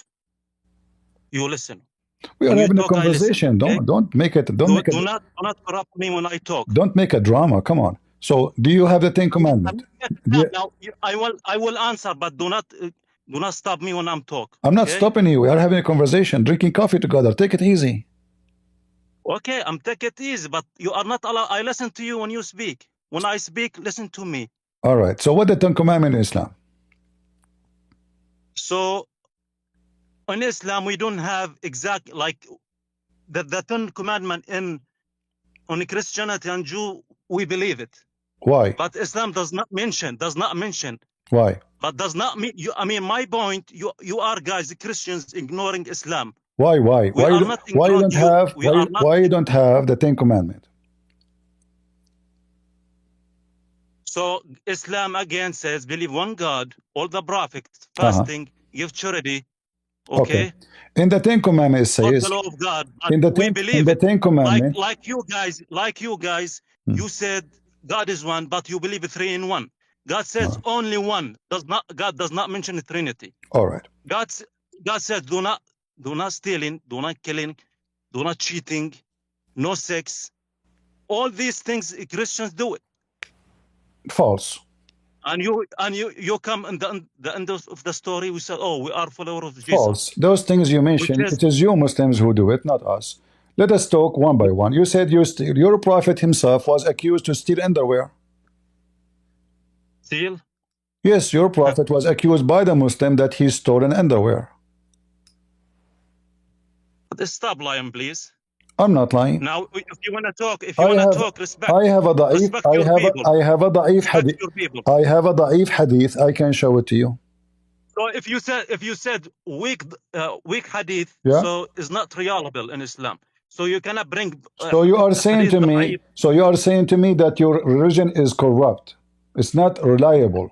you listen. We are When you having a talk, I listen. conversation. Okay? Don't make it. Do not corrupt me when I talk. Don't make a drama. Come on. So, do you have the Ten Commandments? Now, I will answer, but do not stop me when I'm talking. I'm not stopping you. We are having a conversation, drinking coffee together. Take it easy. Okay, I'm taking it easy, but you are not allowed. I listen to you when you speak. When I speak, listen to me. All right. So, what the Ten Commandments in Islam? So, in Islam, we don't have exact like the Ten Commandments on Christianity and Jew. We believe it. Why? But Islam does not mention. Why? But does not mean you. I mean, my point. You are guys, Christians, ignoring Islam. Why? Why you don't have the Ten Commandments? So Islam again says, believe one God, all the prophets, fasting, give charity. Okay. In the Ten Commandments, it says. The law of God. In the Ten Commandments. Like you guys, you said God is one, but you believe 3 in 1. God says only one. God does not mention the Trinity. All right. God says do not stealing, do not killing, do not cheating, no sex. All these things Christians do it. False. And you come in the end of the story. We said, oh, we are followers of Jesus. False. Those things you mentioned, it is you Muslims who do it, not us. Let us talk one by one. You said you steal. Your prophet himself was accused to steal underwear. Steal? Yes, your prophet was accused by the Muslim that he stole an underwear. Stop lying, please. I'm not lying. Now, if you want to talk, respect. I have a da'if hadith. I can show it to you. So if you said weak hadith, so it's not reliable in Islam. So you cannot bring. So you are saying to me. So you are saying to me that your religion is corrupt. It's not reliable.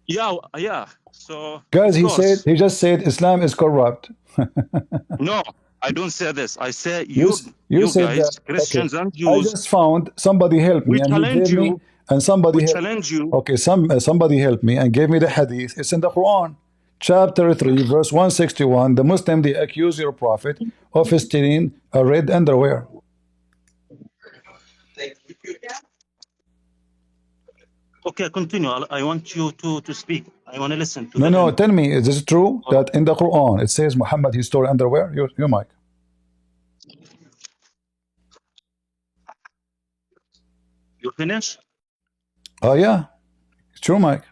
Yeah. So guys, he just said Islam is corrupt. No. I don't say this. I say you said guys, that, Christians and Jews. I just found somebody helped me, and he gave me, and somebody challenge you. Okay, somebody helped me and gave me the hadith. It's in the Quran, chapter 3, verse 161. The Muslim, they accuse your prophet of stealing a red underwear. Okay, continue. I want you to speak. I want to listen to No, tell me, is it true that in the Quran it says Muhammad he stole underwear? Your mic. You finish? Oh yeah, it's true, Mike.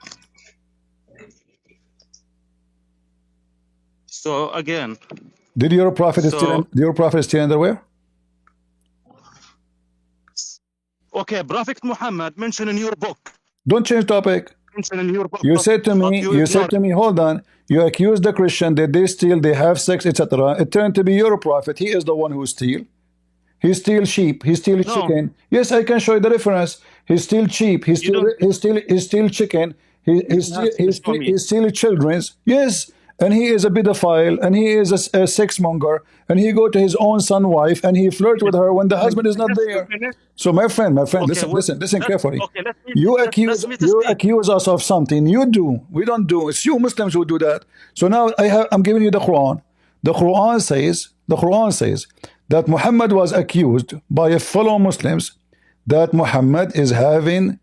So again, did your prophet steal underwear? Okay, Prophet Muhammad mentioned in your book. Don't change topic. Mentioned in your book. You said to me, hold on. You accuse the Christian that they steal, they have sex, etc. It turned to be your prophet. He is the one who steal. He steals sheep. He steals chicken. Yes, I can show you the reference. He steals sheep. He steals chicken. He steals children's. Yes, and he is a pedophile, and he is a sex monger, and he go to his own son wife, and he flirt with her when the husband is not there. So my friend, listen carefully. You accuse us of something. You do. We don't do. It's you Muslims who do that. So now I'm giving you the Quran. The Quran says that Muhammad was accused by fellow Muslims that Muhammad is having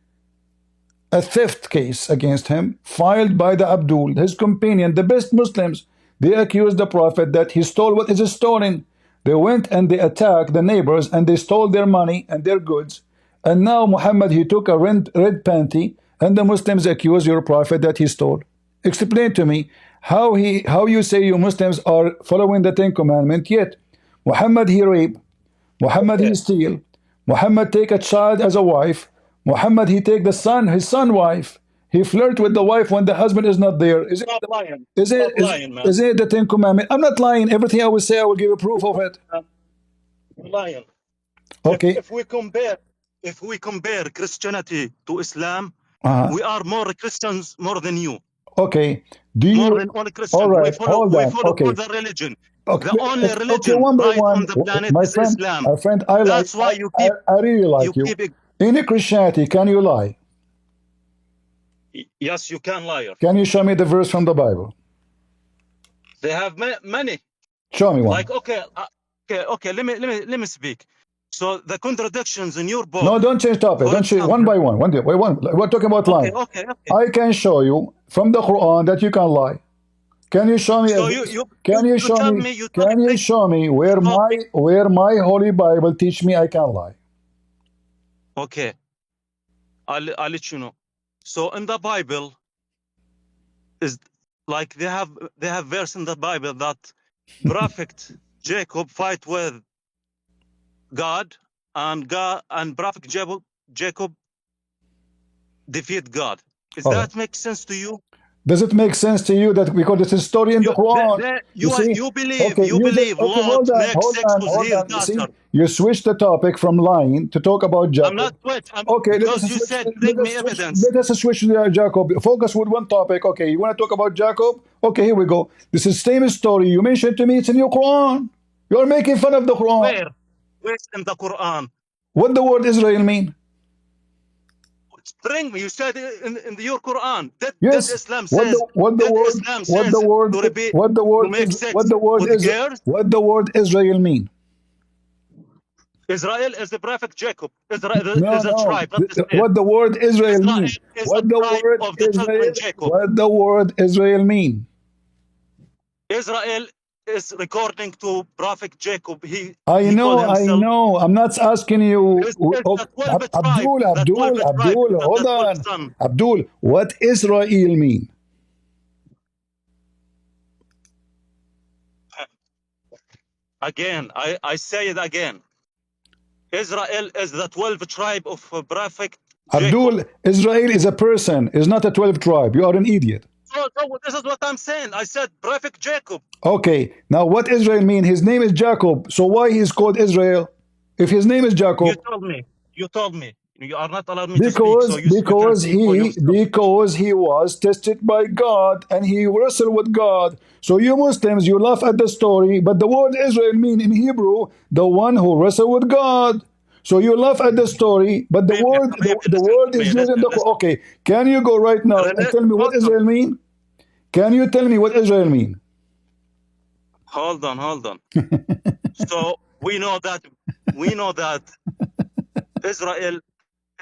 a theft case against him filed by the Abdul, his companion, the best Muslims. They accused the Prophet that he stole what is stolen. They went and they attacked the neighbors and they stole their money and their goods. And now Muhammad, he took a red panty and the Muslims accuse your Prophet that he stole. Explain to me how you say you Muslims are following the Ten Commandments, yet Muhammad he rape, Muhammad he steal, Muhammad take a child as a wife, Muhammad he take his son wife, he flirt with the wife when the husband is not there. Is it the Ten Commandments? I'm not lying. Everything I will say, I will give a proof of it. Lying. Okay. If we compare if we compare Christianity to Islam, Uh-huh. we are more Christians more than you. Okay. Do More you? than all Christians. All right. Hold We on. follow Okay. all the religion. Okay. The only Okay. religion One by right one. on the planet My is friend, Islam. my friend, I That's why you keep. I really like you. In Christianity, can you lie? Yes, you can, liar. Can you show me the verse from the Bible? They have many. Show me one. Like okay. Let me speak. So the contradictions in your book. No, don't change topic. Don't change one by one. One. We're talking about lying. Okay. I can show you from the Quran that you can lie. Can you show me? So can you show me where my Holy Bible teach me I can lie? Okay, I'll let you know. So in the Bible is like they have verse in the Bible that prophet Jacob fight with God and prophet Jacob defeat God. Does that make sense to you? Does it make sense to you that because it's a story in the Quran? You believe Lot makes sex with his daughter. You switch the topic from lying to talk about Jacob. I'm not switch. Okay, because you said bring me evidence. Let us switch to Jacob. Focus with one topic. Okay, you want to talk about Jacob? Okay, here we go. This is the same story you mentioned to me. It's in your Quran. You're making fun of the Quran. Where's in the Quran? What the word Israel mean? Bring me. You said in your Quran that Islam what says what the word Israel mean? Israel is the prophet Jacob. Israel is a tribe. What the word Israel mean? What the word Israel mean? Israel is according to prophet Jacob. I know. I'm not asking you. Abdul, hold on. Abdul, what Israel mean? Again, I say it again. Israel is the 12 tribe of prophet Abdul, Jacob. Israel is a person, is not a 12 tribe. You are an idiot. So this is what I'm saying. I said prophet Jacob. Okay, now what Israel mean? His name is Jacob. So why he's called Israel? If his name is Jacob. You told me. You are not allowed me to speak. So because he was tested by God and he wrestled with God. So you Muslims, you laugh at the story, but the word Israel mean in Hebrew, the one who wrestled with God. So you laugh at the story, but the word is used in the Quran. Okay, can you go right now and tell me what Israel mean? Can you tell me what Israel mean? Hold on. So we know that Israel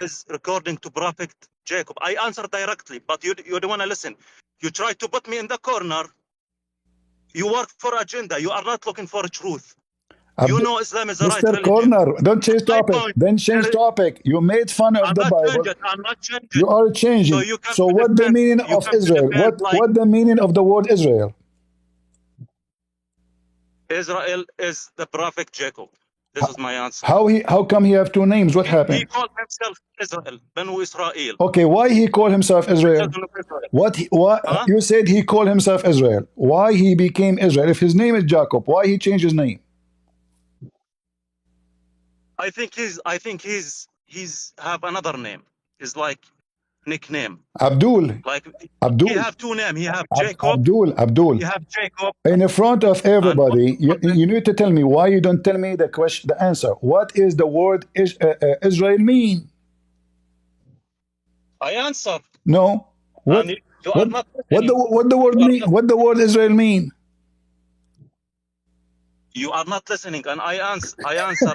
is according to prophet Jacob. I answer directly, but you don't want to listen. You try to put me in the corner. You work for agenda. You are not looking for truth. You know Islam is the right religion. Corner, don't change topic. Then change topic. You made fun of the Bible. I'm not changing. You are changing. So what the meaning of Israel? What the meaning of the word Israel? Israel is the prophet Jacob. This is my answer. How come he have two names? What happened? He called himself Israel, Banu Israel. Okay, why he called himself Israel? You said he called himself Israel. Why he became Israel? If his name is Jacob, why he changed his name? I think he's have another name. It's like nickname. Abdul. He have two names. He have Jacob. Abdul. You have Jacob. In front of everybody, you need to tell me why you don't tell me the question, the answer. What is the word Israel mean? I answer. No. What the word mean? What the word Israel mean? You are not listening, and I answer,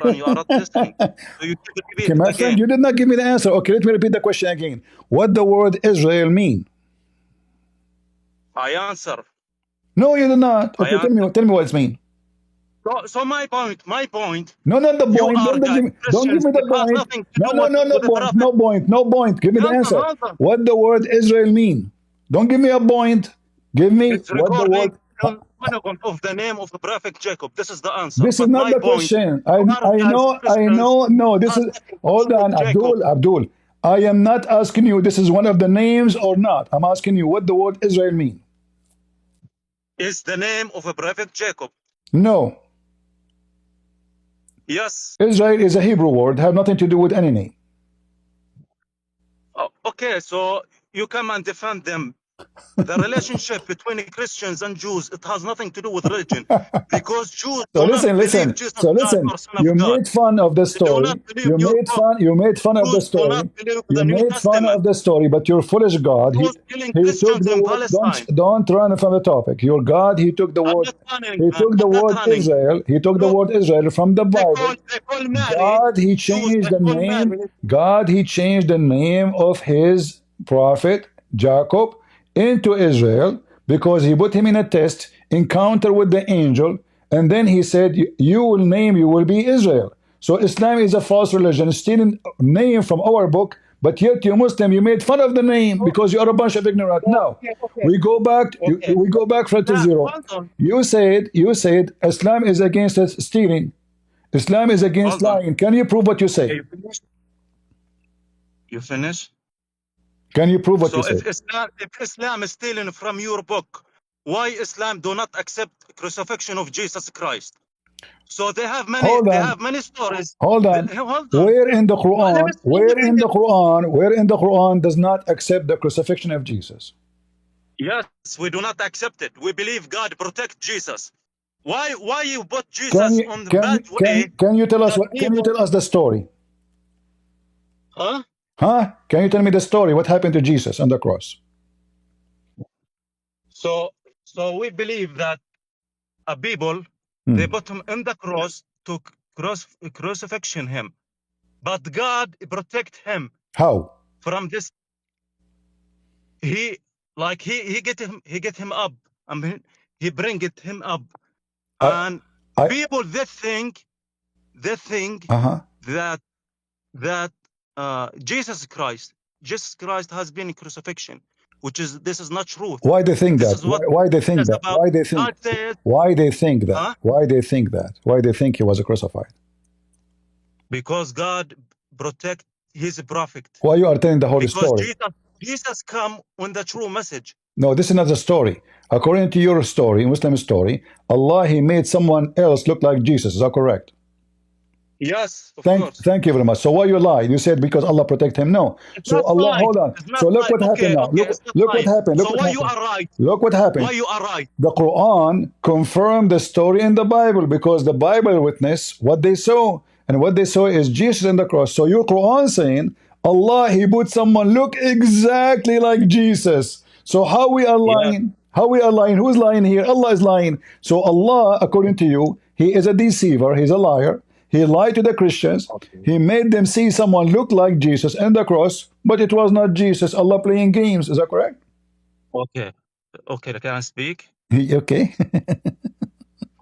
and you are not listening. So you okay, my friend, you did not give me the answer. Okay, let me repeat the question again. What the word Israel mean? I answer. No, you did not. Okay, tell me what it mean. So my point. No, not the point. Don't give me the point. No point. Give me the answer. What the word Israel mean? Don't give me a point. Give me what the word. Of the name of the prophet Jacob. This is the answer. This is not the question. I know. No, this is. Hold on, Abdul. I am not asking you this is one of the names or not. I'm asking you what the word Israel mean. Is the name of a prophet Jacob? No. Yes. Israel is a Hebrew word. Have nothing to do with any name. Okay, so you come and defend them. The relationship between Christians and Jews, it has nothing to do with religion, because Jews So do not listen, believe listen. Jesus So Christ listen. or Son You of God. made fun of the They do story. not believe your book. You made fun of the Jews do story. not believe You the New made fun Testament. of the story, but your foolish God, Jews killing he took Christians the in word. Palestine. Don't run from the topic. Your God, he took the I'm word. not running, He man. took the I'm not word running. Israel. He took the Look, word Israel from the Bible. they call Mary, God, he Jews, changed they the call name. Mary. God, he changed the name of his prophet Jacob into Israel because he put him in a test, encounter with the angel, and then he said, "You will be Israel." So Islam is a false religion, stealing name from our book, but yet you Muslim, you made fun of the name because you are a bunch of ignorant. Now Okay. we go back. Okay. We go back to zero. Hold on. You said Islam is against stealing. Islam is against Hold on. lying. Can you prove what you say? Okay, you finish? Can you prove what you So say? if Islam is stealing from your book, why Islam do not accept crucifixion of Jesus Christ? So they have many stories. Hold on. Hold on. Where in the Let Quran? me read it. Where in the Quran does not accept the crucifixion of Jesus? Yes, we do not accept it. We believe God protect Jesus. Why you put Jesus on the bad way? Can you tell us that what? Can you tell us the story? Huh? Huh? Can you tell me the story? What happened to Jesus on the cross? So we believe that a people they put him in the cross to crucifixion him, but God protect him. How? From this. He get him up. I mean, he bring him up, and people they think that Jesus Christ has been crucifixion, which is this is not truth. Why they think This that? is what Why they think that? about. Why they think? God says, Why they think that? huh? Why they think that? Why they think he was crucified? Because God protect his prophet. Why you are telling the whole Because story? Jesus come on the true message. No, this is not the story. According to your story, Muslim story, Allah, he made someone else look like Jesus. Is that correct? Yes, of course. Thank you very much. So why you lied? You said because Allah protect him. No. It's So not Allah, lying. hold on. It's not So look lying. what happened now. Okay, it's not Look what lying. happened. Look So what why happened. you are right? Look what happened. Why you are right? The Quran confirmed the story in the Bible because the Bible witness what they saw. And what they saw is Jesus on the cross. So your Quran saying, Allah, he put someone look exactly like Jesus. So how we are lying? How we are lying? Who's lying here? Allah is lying. So Allah, according to you, he is a deceiver. He's a liar. He lied to the Christians. He made them see someone look like Jesus on the cross, but it was not Jesus. Allah playing games. Is that correct? Okay. Okay, can I speak? Okay.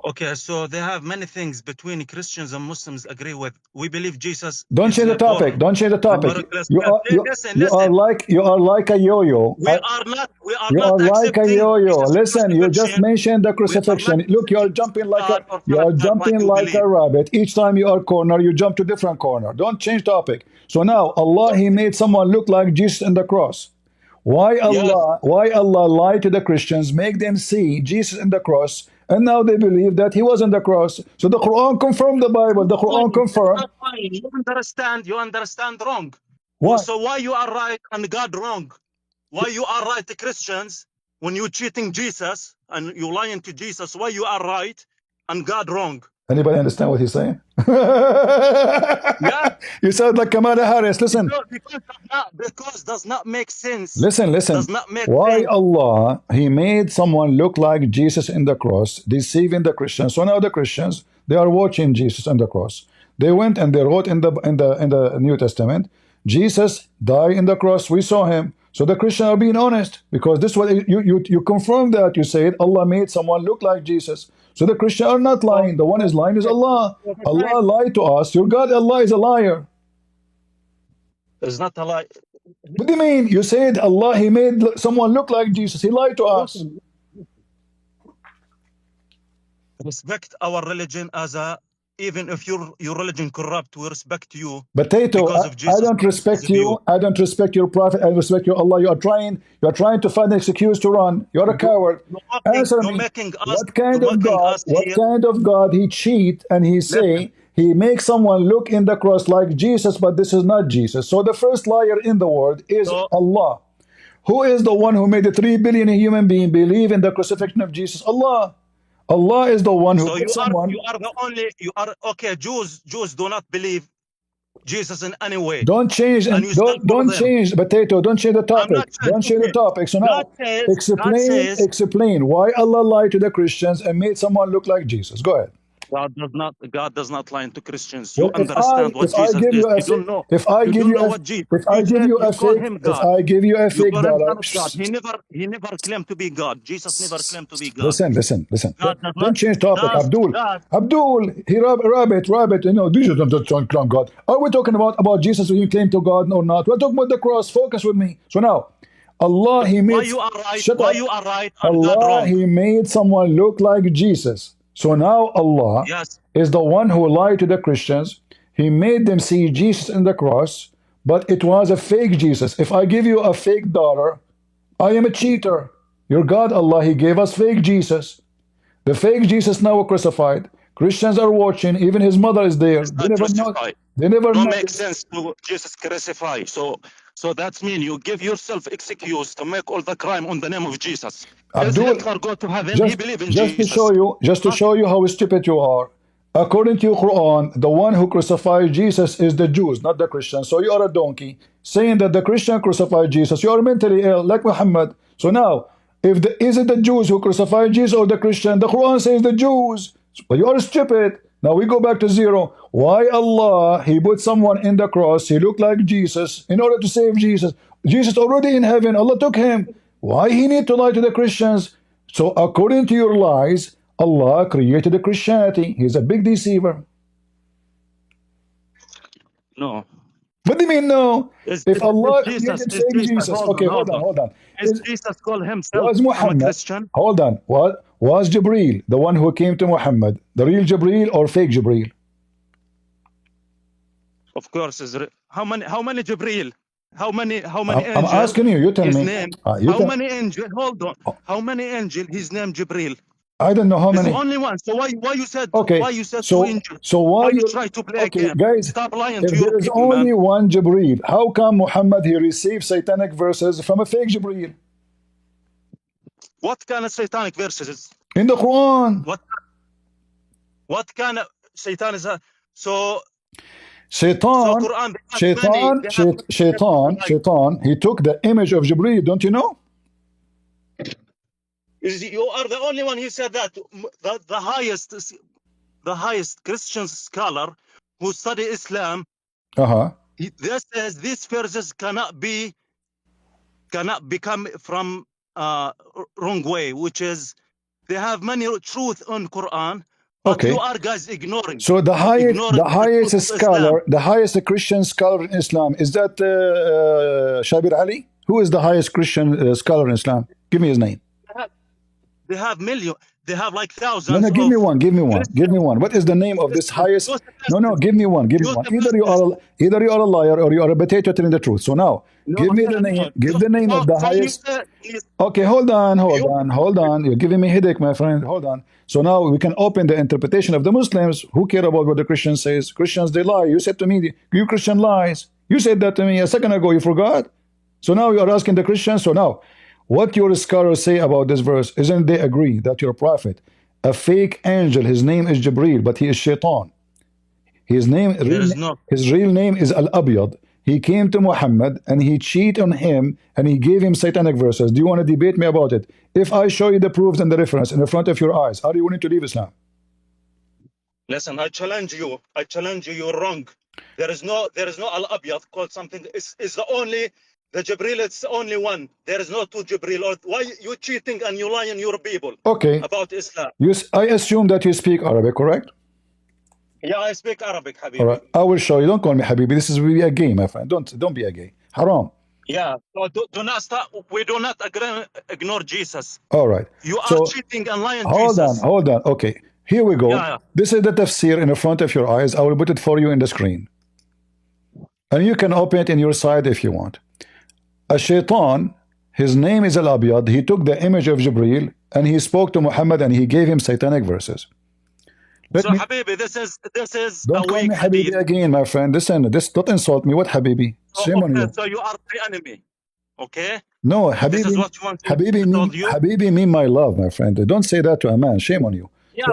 Okay, so they have many things between Christians and Muslims agree with. We believe Jesus. Don't change the topic. Don't change the topic. Listen. You are like a yo-yo. We are not You are like a accepting yo-yo. Jesus' Listen, you just crucifixion. mentioned the We are not crucifixion. Look, you are jumping like God or you Son are of God jumping you like believe. a rabbit. Each time you are corner, you jump to different corner. Don't change topic. So now Allah, he made someone look like Jesus on the cross. Why Allah lied to the Christians, make them see Jesus in the cross, and now they believe that he was on the cross. So the Quran confirmed the Bible. The Quran confirmed. You understand wrong. What? So why you are right and God wrong? Why you are right to Christians when you cheating Jesus and you lying to Jesus? Why you are right and God wrong? Anybody understand what he's saying? Yeah. You sound like Kamala Harris. Listen. Because does not make sense. Listen. Does not make Why sense. Allah, he made someone look like Jesus in the cross, deceiving the Christians. So now the Christians, they are watching Jesus on the cross. They went and they wrote in the New Testament, Jesus died in the cross. We saw him. So the Christians are being honest because this was you confirm that you said Allah made someone look like Jesus. So the Christians are not lying. The one is lying is Allah. Allah lied to us. Your God, Allah is a liar. It's not a lie. What do you mean? You said Allah, he made someone look like Jesus. He lied to us. Respect our religion as a, even if your religion corrupt, we respect you. Potato, I don't respect you. I don't respect your prophet. I respect your Allah. You are trying to find an excuse to run. You're a coward. Answer me. What kind of God? What kind of God he cheat and he say He makes someone look in the cross like Jesus, but this is not Jesus. So the first liar in the world is Allah. Who is the one who made the 3 billion human being believe in the crucifixion of Jesus? Allah. Allah is the one who So put someone. you are the only, you are, okay, Jews do not believe Jesus in any way. Don't change and you stand for don't them. change, potato. Don't change the I'm not topic. saying, Don't change the topic. So now God says explain why Allah lied to the Christians and made someone look like Jesus. Go ahead. God does not lie to Christians. Well, You understand what Jesus is. You don't know. If I You give don't you know a what Jesus. if I give you a call fake him if God. I give you a You fake call him dollar, son of God. He never claimed to be God. Jesus never claimed to be God. listen. God does Don't not. change topic, God, Abdul. God, Abdul, he rabbit. You know, Jesus don't claim God. Are we talking about Jesus when you claim to God or not? We're talking about the cross. Focus with me. So now, Allah, He why made. you are right? Shut Why up. you are right and God Allah, wrong? He made someone look like Jesus. So now Allah Yes. is the one who lied to the Christians. He made them see Jesus in the cross, but it was a fake Jesus. If I give you a fake dollar, I am a cheater. Your God, Allah, He gave us fake Jesus. The fake Jesus now crucified. Christians are watching. Even his mother is there. It's They not never know. crucified. They never No know. make sense to Jesus crucify. So that means you give yourself excuse to make all the crime on the name of Jesus. Is Abdul, Hitler go to heaven? He believe in just Jesus. to show you how stupid you are. According to your Quran, the one who crucified Jesus is the Jews, not the Christians. So you are a donkey saying that the Christian crucified Jesus. You are mentally ill, like Muhammad. So now, is it the Jews who crucified Jesus or the Christian? The Quran says the Jews. But you are stupid. Now we go back to zero. Why Allah, He put someone in the cross, he looked like Jesus, in order to save Jesus. Jesus already in heaven, Allah took him. Why he need to lie to the Christians? So according to your lies, Allah created the Christianity. He's a big deceiver. No. What do you mean no? If Allah Jesus, created fake Jesus, okay, hold on. Is Jesus call himself Was I'm a Muhammad, Christian? hold on, was Jibreel the one who came to Muhammad, the real Jibreel or fake Jibreel? Of course, how many Jibreel? How many I'm angels? asking you, you tell His me. name. You How tell, many angel? Hold on. How many angel? His name Jibreel. I don't know how He's the many. only one. So why you said Okay, two angels? so why you you try to play a okay, game? guys? Stop lying If to your there is people, only man. one Jibreel, how come Muhammad he received satanic verses from a fake Jibreel What kind of satanic verses? in the Quran? What kind of Satan is that? So Shaitan, Quran, Shaitan, he took the image of Jibreel. Don't you know? You are the only one who said that. The highest Christian scholar who study Islam, this says these verses cannot become from wrong way, which is they have many truth on Quran, but you are guys ignoring. So the highest scholar, the highest Christian scholar in Islam, is that Shabir Ali? Who is the highest Christian scholar in Islam? Give me his name. They have millions. They have like thousands. No, give me one. What is the name of this highest? No, give me one. Either you are a liar or you are a potato telling the truth. So now, give me the name. Give the name of the highest. Okay, hold on. You're giving me headache, my friend. Hold on. So now we can open the interpretation of the Muslims. Who care about what the Christian says? Christians, they lie. You said to me, you Christian lies. You said that to me a second ago. You forgot. So now you are asking the Christians. So now, what your scholars say about this verse, isn't they agree that your prophet, a fake angel, his name is Jibreel, but he is Shaitan. His real name is Al-Abyad. He came to Muhammad and he cheated on him and he gave him satanic verses. Do you want to debate me about it? If I show you the proofs and the reference in the front of your eyes, are you willing to leave Islam? Listen, I challenge you. You're wrong. There is no Al-Abyad called something. It's the only. The Jibreel, it's only one. There is no two Jibreel. Or why you cheating and you lying your people about Islam? I assume that you speak Arabic, correct? Yeah, I speak Arabic, Habibi. All right, I will show you. Don't call me Habibi. This is really a gay, my friend. Don't be a gay. Haram. Yeah. So do not stop. We do not ignore Jesus. All right. You are cheating and lying. Jesus. Hold on. Okay, here we go. Yeah. This is the tafsir in the front of your eyes. I will put it for you in the screen, and you can open it in your side if you want. A Shaitan, his name is Al-Abyad. He took the image of Jibreel and he spoke to Muhammad and he gave him satanic verses. Let So me. Habibi, this is Don't a call weak me Habibi hadith. again, my friend. Listen, don't insult me. What Habibi? So, Shame on okay, you. so you are the enemy. Okay? No, This is Habibi. what you want me Habibi to mean tell you? Habibi mean my love, my friend. Don't say that to a man. Shame on you. Yeah,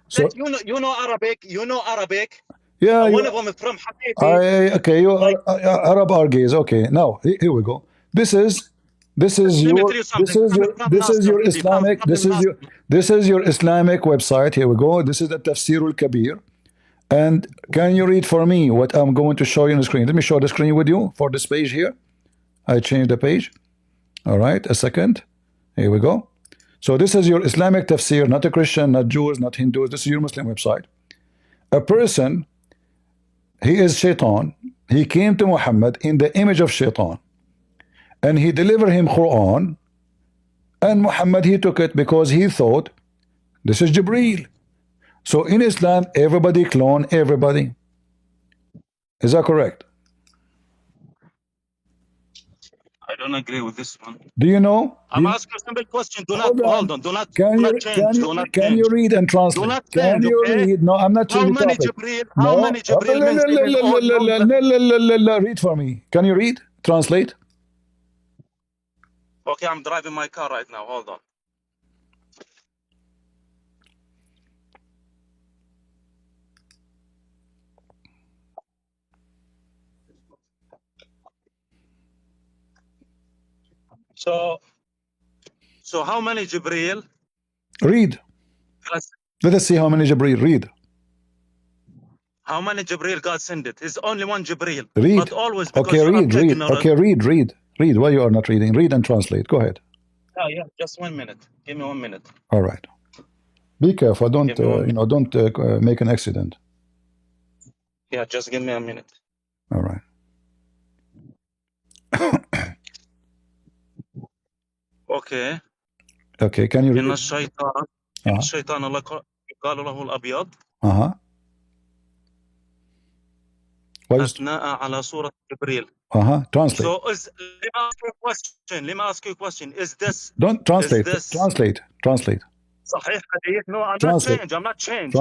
So, but so you know Arabic. You know Arabic. yeah, And you. one of them is from Habibi. Okay, you Like, are Arab are gays. Okay, now here we go. This is let me your tell you something. From Nasser, Habibi, Islamic from Nasser. this is your Islamic website. Here we go. This is the Tafsir al-Kabir. And can you read for me what I'm going to show you on the screen? Let me show the screen with you for this page here. I changed the page. All right, a second. Here we go. So this is your Islamic tafsir, not a Christian, not Jews, not Hindus. This is your Muslim website. A person, he is shaitan. He came to Muhammad in the image of shaitan. And he delivered him Quran. And Muhammad, he took it because he thought, this is Jibreel. So in Islam, everybody clone everybody. Is that correct? I don't agree with this one. Do you know? I'm asking a simple question. Do not hold on. Do not change. Do not Can change. you read and Do translate? not Can change. you Okay. read? No, I'm not How changing many topic. Jibreel? No. How many Jibreel mentioned in all? Read for me. Can you read? Translate. Okay, I'm driving my car right now. Hold on. So how many Jibreel? Read. Let us see how many Jibreel. Read. How many Jibreel God sent it? It's only one Jibreel. Read. But always because Okay, you read. are Read. ignorant. Okay, read. Read. Why you are not reading? Read and translate. Go ahead. Yeah, just 1 minute. Give me 1 minute. All right. Be careful. Don't don't make an accident. Yeah, just give me a minute. All right. Okay. Okay, can you read? إن الشيطان الله قال له الأبيض أثناء على صورة جبريل. Translate. So let me ask you a question. Is this Don't translate. Translate. صحيح حديث? No, I'm not changed.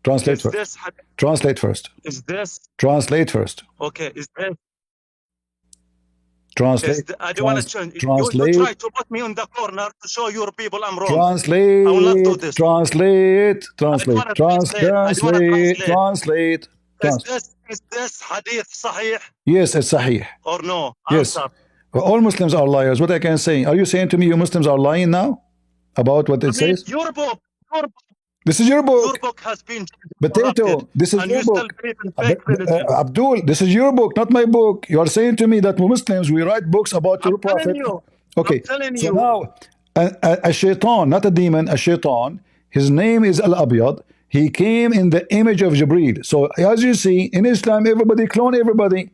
Translate first. Translate first. Is this? Translate first. Okay. Is this? Translate. I don't want to change. Translate. You try to put me in the corner to show your people I'm wrong. Translate. I will not do this. Translate. Is this hadith sahih? Yes, it's sahih. Or no? Yes. Answer. Well, all Muslims are liars. What I can say? Are you saying to me you Muslims are lying now about what it says? Your book. This is your book. Your book has been Potato. This is your book. Abdul, this is your book, not my book. You are saying to me that we Muslims, we write books about your prophet. Okay. So now, a shaitan, not a demon, a shaitan, his name is Al-Abyad. He came in the image of Jibreel. So as you see, in Islam, everybody clone everybody.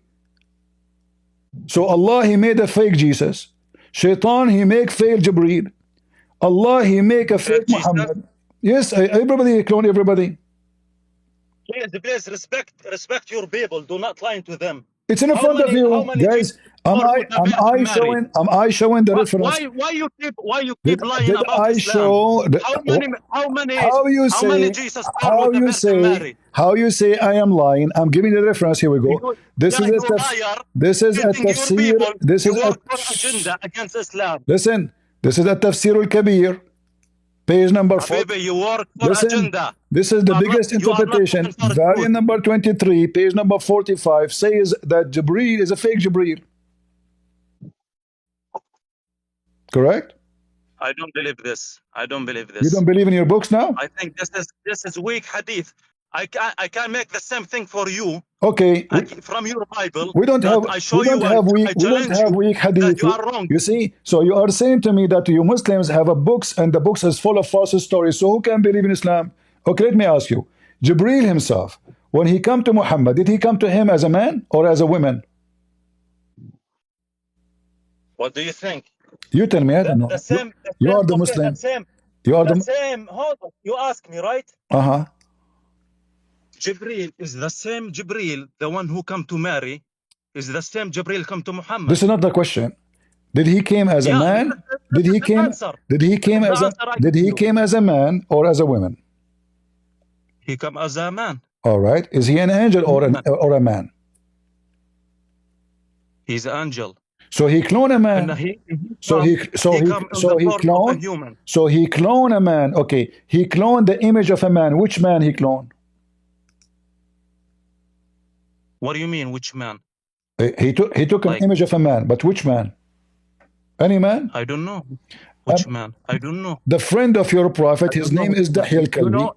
So Allah, he made a fake Jesus. Shaitan, he make fake Jibreel. Allah, he make a fake Muhammad. Yes, everybody clone everybody. Please respect your people. Do not lie to them. It's in front of you, guys. Am I showing the reference? Why you keep lying about I Islam? show how you say I am lying? I'm giving the reference. Here we go. This is a tafsir. This is a agenda against Islam. Listen. This is a tafsir al-kabir. Page number 4. Listen, this is the biggest interpretation. Variant number 23, page number 45, says that Jibreel is a fake Jibreel. Correct? I don't believe this. You don't believe in your books now? I think this is weak hadith. I can make the same thing for you. Okay. From your Bible. We don't have weak hadith. You are wrong. You see, so you are saying to me that you Muslims have a books and the books is full of false stories. So who can believe in Islam? Okay, let me ask you. Jibreel himself, when he come to Muhammad, did he come to him as a man or as a woman? What do you think? You tell me. I don't know. You are the Muslim. You are the same. Hold on. You ask me, right? Jibreel is the same Jibreel, the one who come to Mary, is the same Jibreel come to Muhammad. This is not the question. Did he came as a man? Did he came as a man or as a woman? He come as a man. All right. Is he an angel or a man? He's an angel. So he cloned a man. And he cloned a man. Okay. He cloned the image of a man. Which man he cloned? What do you mean, which man? He took an image of a man, but which man? Any man? I don't know. Which man? I don't know. The friend of your prophet, his name is Dahya al-Kalbi.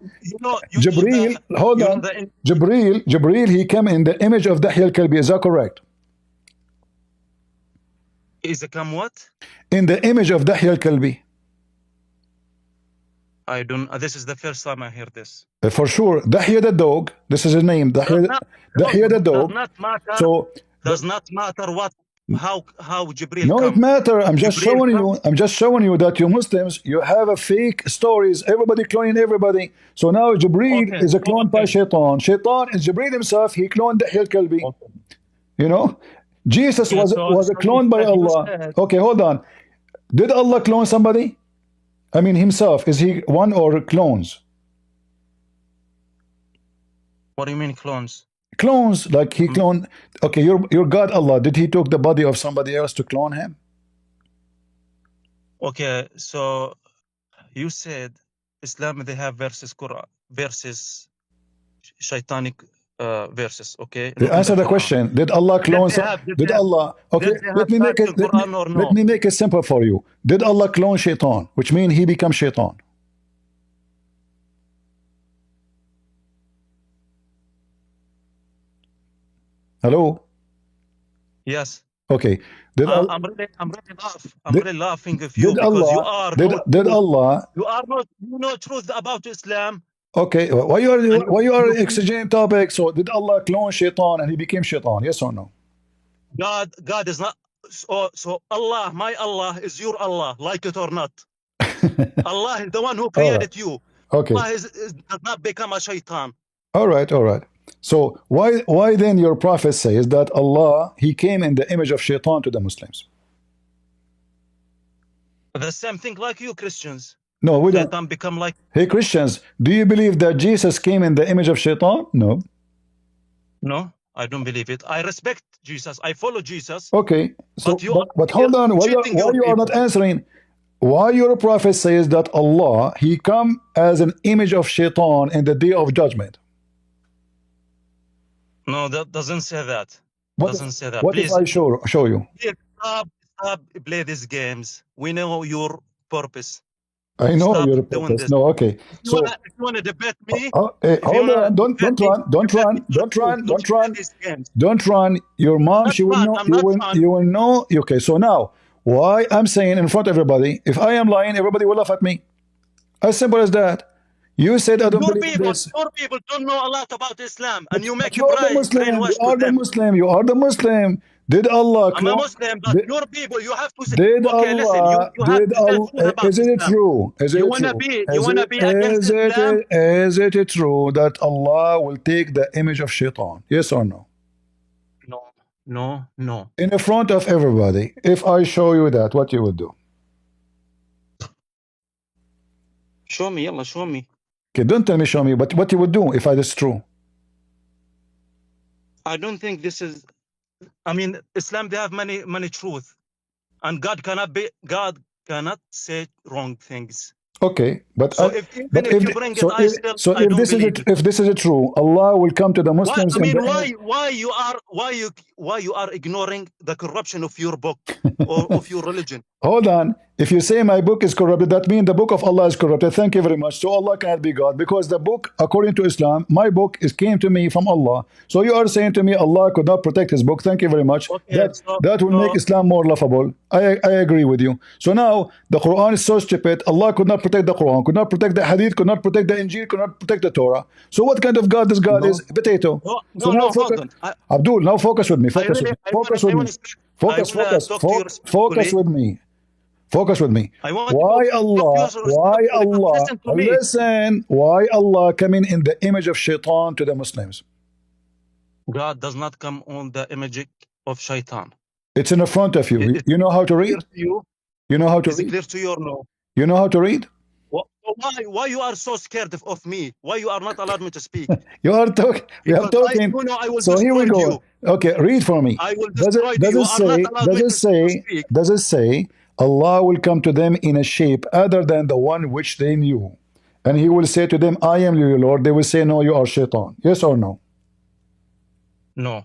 Jibreel, hold on. Jibreel, he came in the image of Dahya al-Kalbi. Is that correct? Is it come what? In the image of Dahya al-Kalbi. I don't. This is the first time I hear this. For sure, Dahya the dog. This is his name. Dahya the dog. Does not matter. So does not matter what. How Jibreel? No, it matter. I'm just showing you. I'm just showing you that you Muslims, you have a fake stories. Everybody cloning everybody. So now Jibreel is a clone by Shaitan. Shaitan is Jibreel himself. He cloned Dahya al-Kalbi. You know, Jesus was a clone by Allah. Okay, hold on. Did Allah clone somebody? I mean himself. Is he one or clones? What do you mean clones? Clones, like he cloned. Okay, your God Allah, did he took the body of somebody else to clone him? Okay, so you said Islam, they have verses Quran, verses shaitanic verses. Okay, answer the question. Did Allah clone did Allah? Okay, let me make it let me make it simple for you. Did Allah clone Shaitan, which means he becomes Shaitan? Hello? Yes. Okay. I'm really laughing with you because you are no truth about Islam. Okay. Why you are exchanging topic? So did Allah clone Shaitan and he became Shaitan? Yes or no? God is not. So Allah, my Allah is your Allah, like it or not. Allah is the one who created you. Okay. Allah does not become a Shaitan. All right. All right. So why then your prophet says that Allah, he came in the image of Shaitan to the Muslims? The same thing like you Christians. No, we don't. Shaitan become like. Hey Christians, do you believe that Jesus came in the image of Shaitan? No. No, I don't believe it. I respect Jesus. I follow Jesus. Okay. So but hold on. Why you are not answering? Why your prophet says that Allah, he come as an image of Shaitan in the day of judgment? No, that doesn't say that. Doesn't say that. What Please, if I show you? Stop play these games. We know your purpose. I know your purpose. No, okay. So if you want to debate me, hold on. Don't run. Your mom, she will know. You will know. Okay. So now, why I'm saying in front of everybody, if I am lying, everybody will laugh at me. As simple as that. You said I don't believe this. Your people don't know a lot about Islam, and you make you are the Muslim. You are the Muslim. You are the Muslim. Did Allah? I'm a Muslim, but your people, you have to say. Did okay, Allah? Listen, you have did Allah? Is it true? Is it you wanna be against Islam? Is it true that Allah will take the image of Shaitan? Yes or no? No. In the front of everybody. If I show you that, what you would do? Show me, yalla, show me. Okay, don't tell me show me, but what you would do if it is true? I don't think this is. I mean, Islam, they have many truth, and God cannot say wrong things. Okay, but so if you bring it, if this is true, Allah will come to the Muslims. Why you are ignoring the corruption of your book or of your religion? Hold on. If you say my book is corrupted, that means the book of Allah is corrupted. Thank you very much. So Allah cannot be God, because the book, according to Islam, my book came to me from Allah. So you are saying to me Allah could not protect his book. Thank you very much. Okay, that will make Islam more laughable. I agree with you. So now the Quran is so stupid. Allah could not protect the Quran, could not protect the Hadith, could not protect the Injil, could not protect the Torah. So what kind of God this God is? Potato. Abdul, now focus with me. Focus with me. Focus with me. Focus with me. Why Allah? Listen. Why Allah coming in the image of Shaitan to the Muslims? God does not come on the image of Shaitan. It's in the front of you. You know how to read? You know how to read? Is it clear to you or no? You know how to read? Why you are so scared of me? Why you are not allowed me to speak? You are talking. We are talking. I will So here we destroy go. you. Okay, read for me. I will destroy you. You are not allowed me to speak. Does it say Allah will come to them in a shape other than the one which they knew, and He will say to them, "I am your Lord"? They will say, "No, you are Shaitan." Yes or no? No.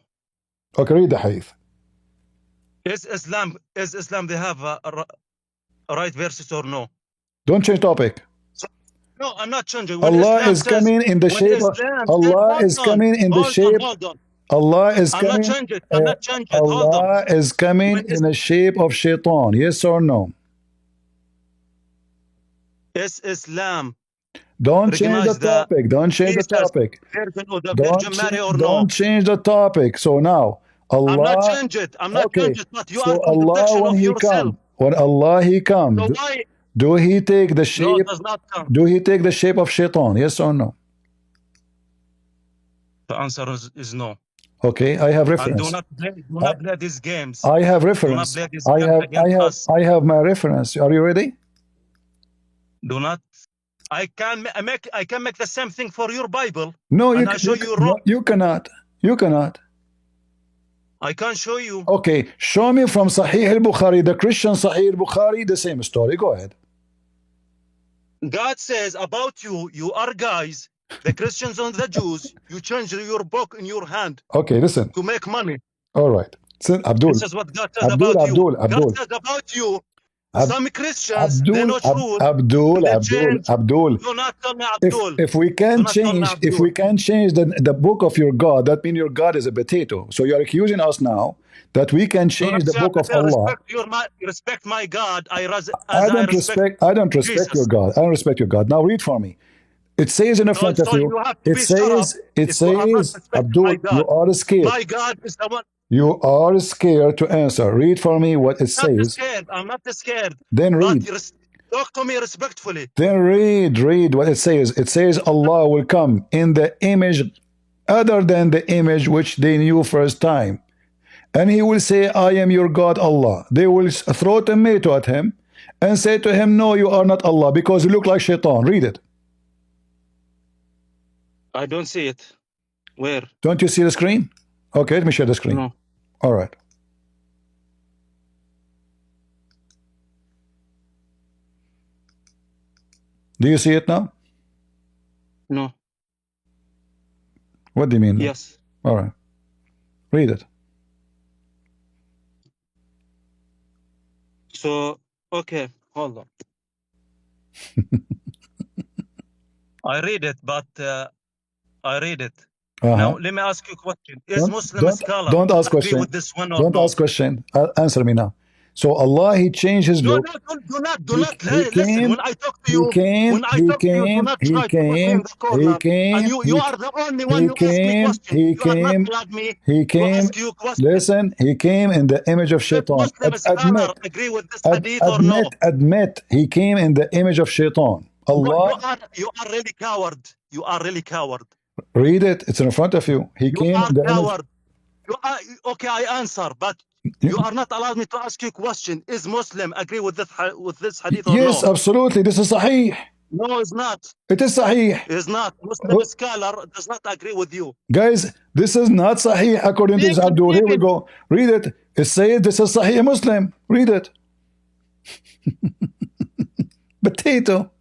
Okay, read the hadith. Is Islam they have a right verses or no? Don't change topic. No, I'm not changing. When Allah Islam is says, coming in the when shape of Islam Allah says, is coming in the hold shape. on. Allah is I'm not coming. changing. I'm not changing. Hold on. Allah is coming in the shape of Shaitan. Yes or no? Is Islam Don't change the recognize the topic. Don't change the Jesus topic. Virgin or the Don't Virgin Mary or don't no? change the topic. So now I'm not Allah. changing it. I'm not Okay. changing it. But you So are Allah contradiction when of He yourself. when Allah He come, So why? do He take the No, shape? it does not come. Do He take the shape of Shaitan? Yes or no? The answer is no. Okay, I have And reference. do not play these games. I have Do not reference. play these games against us. I have my reference. Are you ready? Do not. I can make the same thing for your Bible. No, and I show you wrong. no, you cannot. You cannot. I can show you. Okay, show me from Sahih al-Bukhari, the Christian Sahih al-Bukhari, the same story. Go ahead. God says about you, you are guys, the Christians and the Jews, you change your book in your hand. Okay, listen. To make money. All right. Abdul. This is what God says about you. Abdul. God says about you. Some Christians, they know truth. Abdul. Do not tell me Abdul. If we can change, the book of your God, that means your God is a potato. So you are accusing us now that we can change the book of Allah. Respect my God. I don't respect your God. I don't respect your God. Now read for me. It says in the front of you. It says, Abdul, you are scared. My God is the one. You are scared to answer. Read for me what it says. I'm not scared. Then read. Talk to me respectfully. Then read what it says. It says Allah will come in the image other than the image which they knew first time. And He will say, I am your God, Allah. They will throw tomato at Him and say to Him, no, you are not Allah because you look like Shaitan. Read it. I don't see it. Where? Don't you see the screen? Okay, let me share the screen. No. All right. Do you see it now? No. What do you mean? Yes. All right. Read it. So, okay, hold on. I read it, but I read it. Now, let me ask you a question. Is Muslim scholar don't ask agree question. with this one or don't no? ask question. Answer me now. So Allah, He changed His book. Do not. Listen, when I talk to you, do not try to put me in the corner. And you are the only one who asked me questions. You are not allowed me to ask you questions. Listen, He came in the image of Shaitan. Muslim scholar agree with this hadith or no? Admit, He came in the image of Shaitan. Allah. You are really coward. You are really coward. Read it. It's in front of you. He came in the coward. Okay, I answer, but you are not allowed me to ask you a question. Is Muslim agree with this hadith or no? Yes, absolutely. This is Sahih. No, it's not. It is Sahih. It's not. Muslim scholar does not agree with you. Guys, this is not Sahih according to Abdul. Here we go. Read it. It says this is Sahih Muslim. Read it. Potato.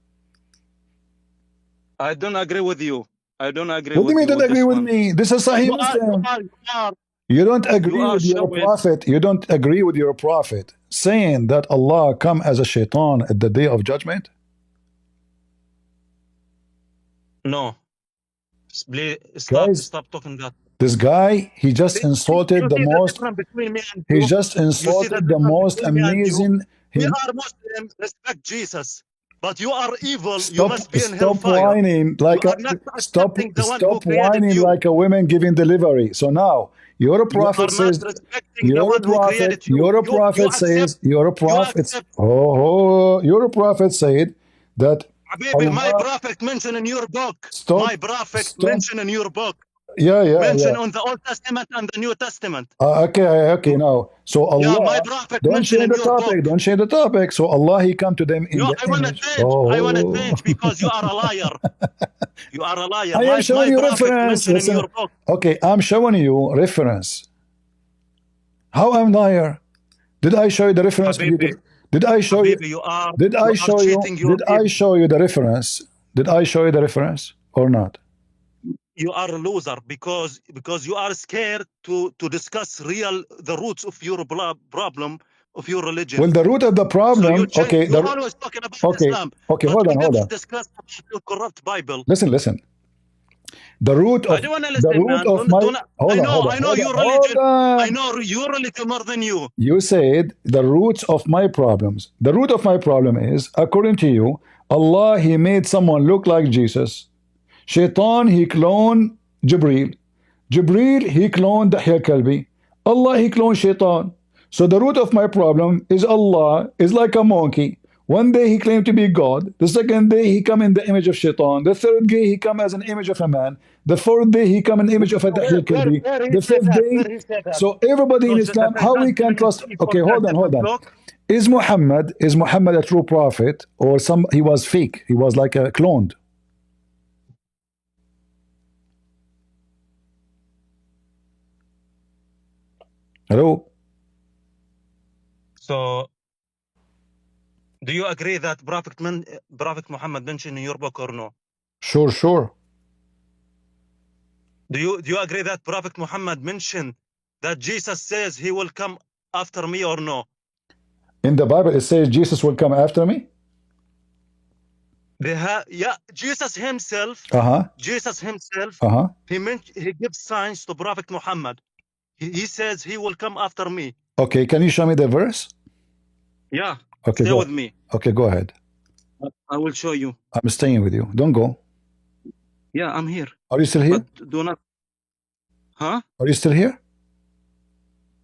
I don't agree with you. I don't agree with you. What do you mean don't agree with one? me? This is Sahih Muslim. You don't agree with your prophet. You don't agree with your prophet saying that Allah come as a shaitan at the day of judgment? No. Please stop talking that. This guy, he just insulted the most. He just insulted the most amazing. We are Muslim, respect Jesus. But you are evil. You must be in hellfire. Whining like stop whining like a woman giving delivery. So now your prophet says your prophet says your prophet said that Habibi, my prophet mentioned in your book. My prophet mentioned in your book. mentioned on the Old Testament and the New Testament. Okay, now. So Allah, my prophet don't mentioned change in the your topic, book. don't change the topic. So Allah, He come to them in the I want to image. change. I want to change because you are a liar. You are a liar. I am showing you prophet reference. mentioned Listen. in your book. Okay, I'm showing you reference. How I'm liar? Did I show you the reference? Habibi, Did I show Habibi, you? you are Did I show you? Did I show you the reference? Did I show you the reference or not? You are a loser because you are scared to discuss the roots of your problem of your religion. Well, the root of the problem. So Okay, you're always talking about Islam. Okay, but hold we on. never discuss the corrupt Bible. Listen. The root of I don't want to listen, man. I know your religion. I know your religion more than you. You said the roots of my problems. The root of my problem is, according to you, Allah, He made someone look like Jesus. Shaitan, he cloned Jibreel. Jibreel, he cloned Dahya Kalbi. Allah, he cloned Shaitan. So the root of my problem is Allah is like a monkey. One day he claimed to be God. The second day he come in the image of Shaitan. The third day he come as an image of a man. The fourth day he come in the image of a Dahya Kalbi. The fifth day. So everybody in Islam, how we can trust? Okay, hold on. Is Muhammad a true prophet or he was fake? He was like a cloned. Hello? So, do you agree that Prophet Muhammad mentioned in your book or no? Sure. Do you agree that Prophet Muhammad mentioned that Jesus says he will come after me or no? In the Bible it says Jesus will come after me? Jesus himself. Jesus himself. He gives signs to Prophet Muhammad. He says he will come after me. Okay, can you show me the verse? Yeah. Okay, stay with me. Okay, go ahead. I will show you. I'm staying with you. Don't go. Yeah, I'm here. Are you still here? But do not. Huh? Are you still here?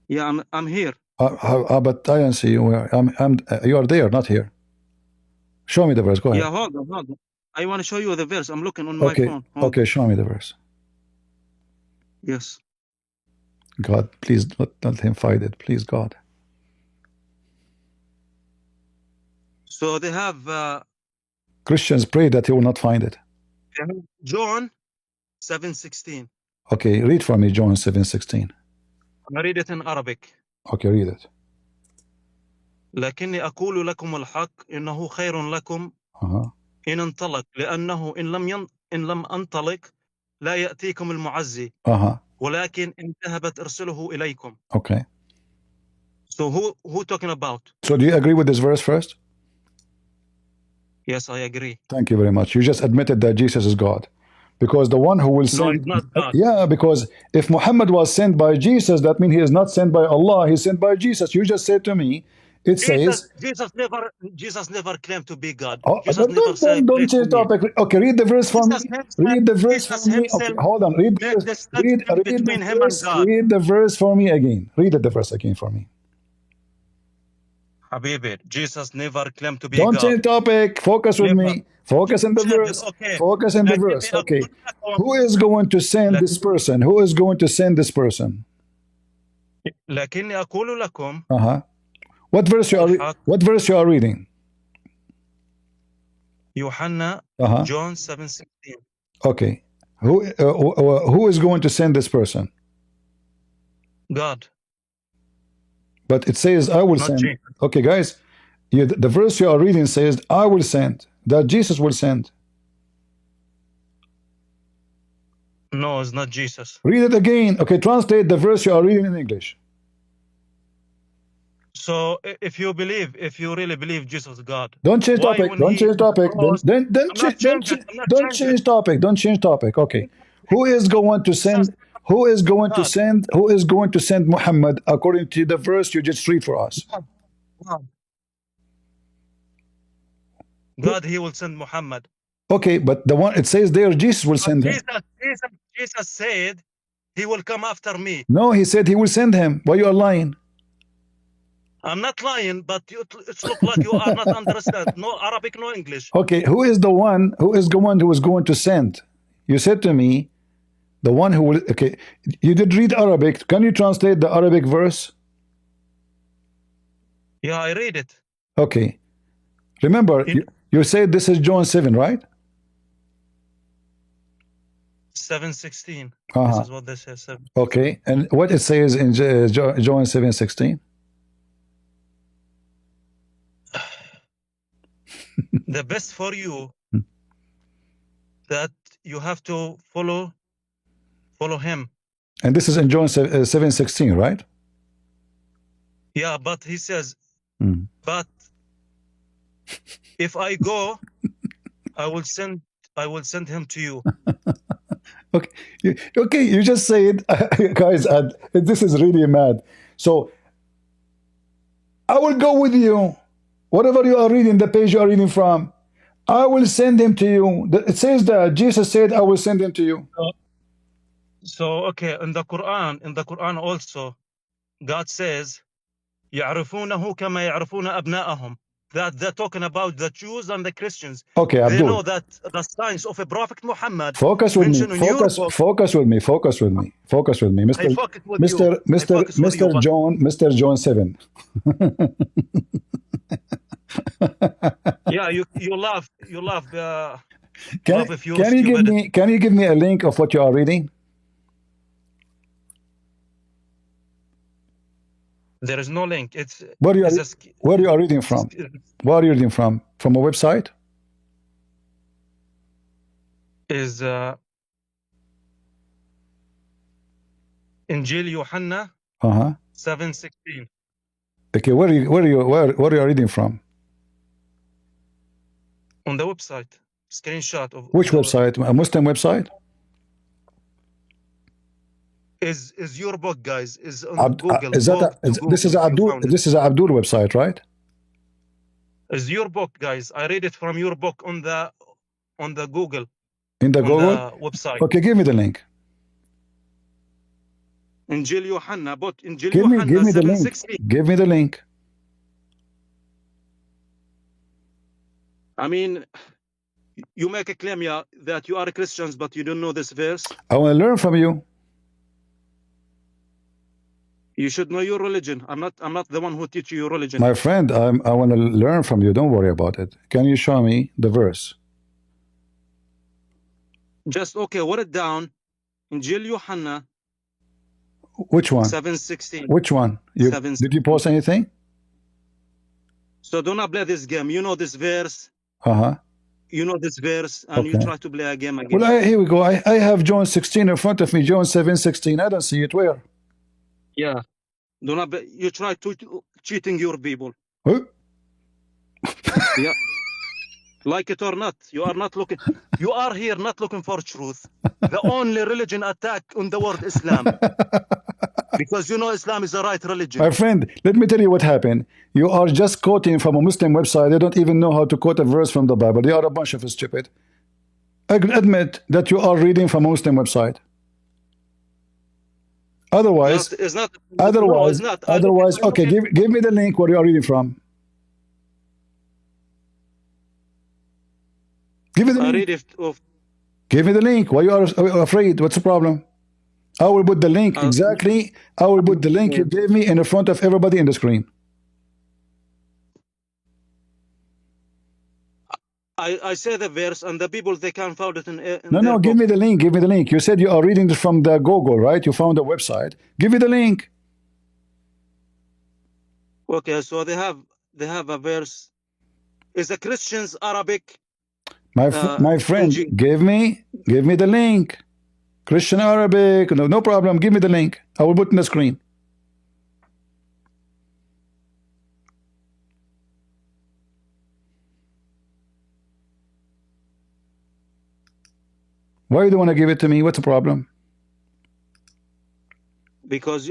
Yeah, I'm here. But I don't see you. You are there, not here. Show me the verse. Go ahead. Yeah, hold on. I want to show you the verse. I'm looking on my phone. Okay, show me the verse. Yes. God, please don't let him fight it. Please, God. So they have Christians pray that he will not find it. John 7:16. Okay, read for me John 7:16. I read it in Arabic. Okay, read it. لكني أقول لكم الحق إنه خير لكم إن انطلق لأنه إن لم أنطلق لا يأتيكم المعزي ولكن إن ذهبت أرسله إليكم. Okay. So who talking about? So do you agree with this verse first? Yes, I agree. Thank you very much. You just admitted that Jesus is God. Because the one who will send... No, it's not God. Yeah, because if Muhammad was sent by Jesus, that means he is not sent by Allah, he's sent by Jesus. You just said to me, says... Jesus never claimed to be God. Don't change topic. Okay, read the verse for me. Read the verse for me. Okay, hold on. Read the verse for me again. Read the verse again for me. Habibi, Jesus never claimed to be God. Don't change topic. Focus with me. Focus in the verse. Okay. Focus in the verse. Okay. Who is going to send this person? Who is going to send this person? لكني أقول لكم. What verse you are reading? Yohanna, John 7:16. Okay. Who is going to send this person? God. But it says, I will send. Jesus. Okay, guys, the verse you are reading says, I will send, that Jesus will send. No, it's not Jesus. Read it again. Okay, translate the verse you are reading in English. So, if you really believe Jesus is God, don't change topic. Don't change topic. Don't change topic. Don't change topic. Okay, who is going to send? Who is going to send? Who is going to send Muhammad according to the verse you just read for us? God, he will send Muhammad. Okay, but the one it says there, Jesus will send him. Jesus said he will come after me. No, he said he will send him. Why you are lying? I'm not lying, but it looks like you are not understand. No Arabic, no English. Okay, who is the one who is going to send? You said to me The one who will, okay, you did read Arabic. Can you translate the Arabic verse? Yeah, I read it. Okay. Remember, you said this is John 7, right? 7:16. Uh-huh. This is what they say. 7. Okay. And what it says in John 7:16? The best for you that you have to follow him. And this is in John 7:16, right? Yeah, but he says, but if I go, I will send him to you. Okay, you just said, guys, this is really mad. So I will go with you. Whatever you are reading, the page you are reading from, I will send him to you. It says that Jesus said, I will send him to you. So okay, in the Quran also, God says, يعرفونه كما يعرفون أبناءهم. That they're talking about the Jews and the Christians. Okay, They Abdul. know that the signs of a Prophet Muhammad. Focus with me. Focus with me. Mr. John 7. Yeah, you love Can you give me a link of what you are reading? There is no link. It's where you are reading from? Where are you reading from? From a website? Is Injil Yohanna 7:16. Okay, where are you reading from? On the website. Screenshot of which website? A Muslim website? Is your book, guys? Is on Google. This is Abdul. This is Abdul website, right? Is your book, guys? I read it from your book on the Google. In the Google the website. Okay, give me the link. Injil Yohanna, but Injil Give me the 7:16. link. Give me the link. I mean, you make a claim, yeah, that you are Christians, but you don't know this verse. I want to learn from you. You should know your religion. I'm not the one who teach you your religion. My friend, I want to learn from you. Don't worry about it. Can you show me the verse? Just okay, write it down. Injil Yohanna. Which one? 7:16. Which one? Did you post anything? So do not play this game. You know this verse. You know this verse, and you try to play a game again. Well, here we go. I have John 16 in front of me. John 7:16. I don't see it. Where? Yeah. Do not. You try to cheating your people. Yeah. Like it or not, you are not looking. You are here not looking for truth. The only religion attack on the word Islam. Because you know Islam is the right religion. My friend, let me tell you what happened. You are just quoting from a Muslim website. They don't even know how to quote a verse from the Bible. They are a bunch of stupid. Admit that you are reading from a Muslim website. Otherwise, it's not. Otherwise, okay, give me the link where you are reading from. Give me the link. Give me the link. Why you are afraid? What's the problem? I will put the link exactly. I will put the link you gave me in the front of everybody in the screen. I say the verse, and the people they can find it in no, give me the link. Give me the link. You said you are reading from the Google, right? You found the website. Give me the link. Okay, so they have a verse. Is the Christians Arabic? My friend, give me the link. Christian Arabic, no problem. Give me the link. I will put in the screen. Why do you want to give it to me? What's the problem? Because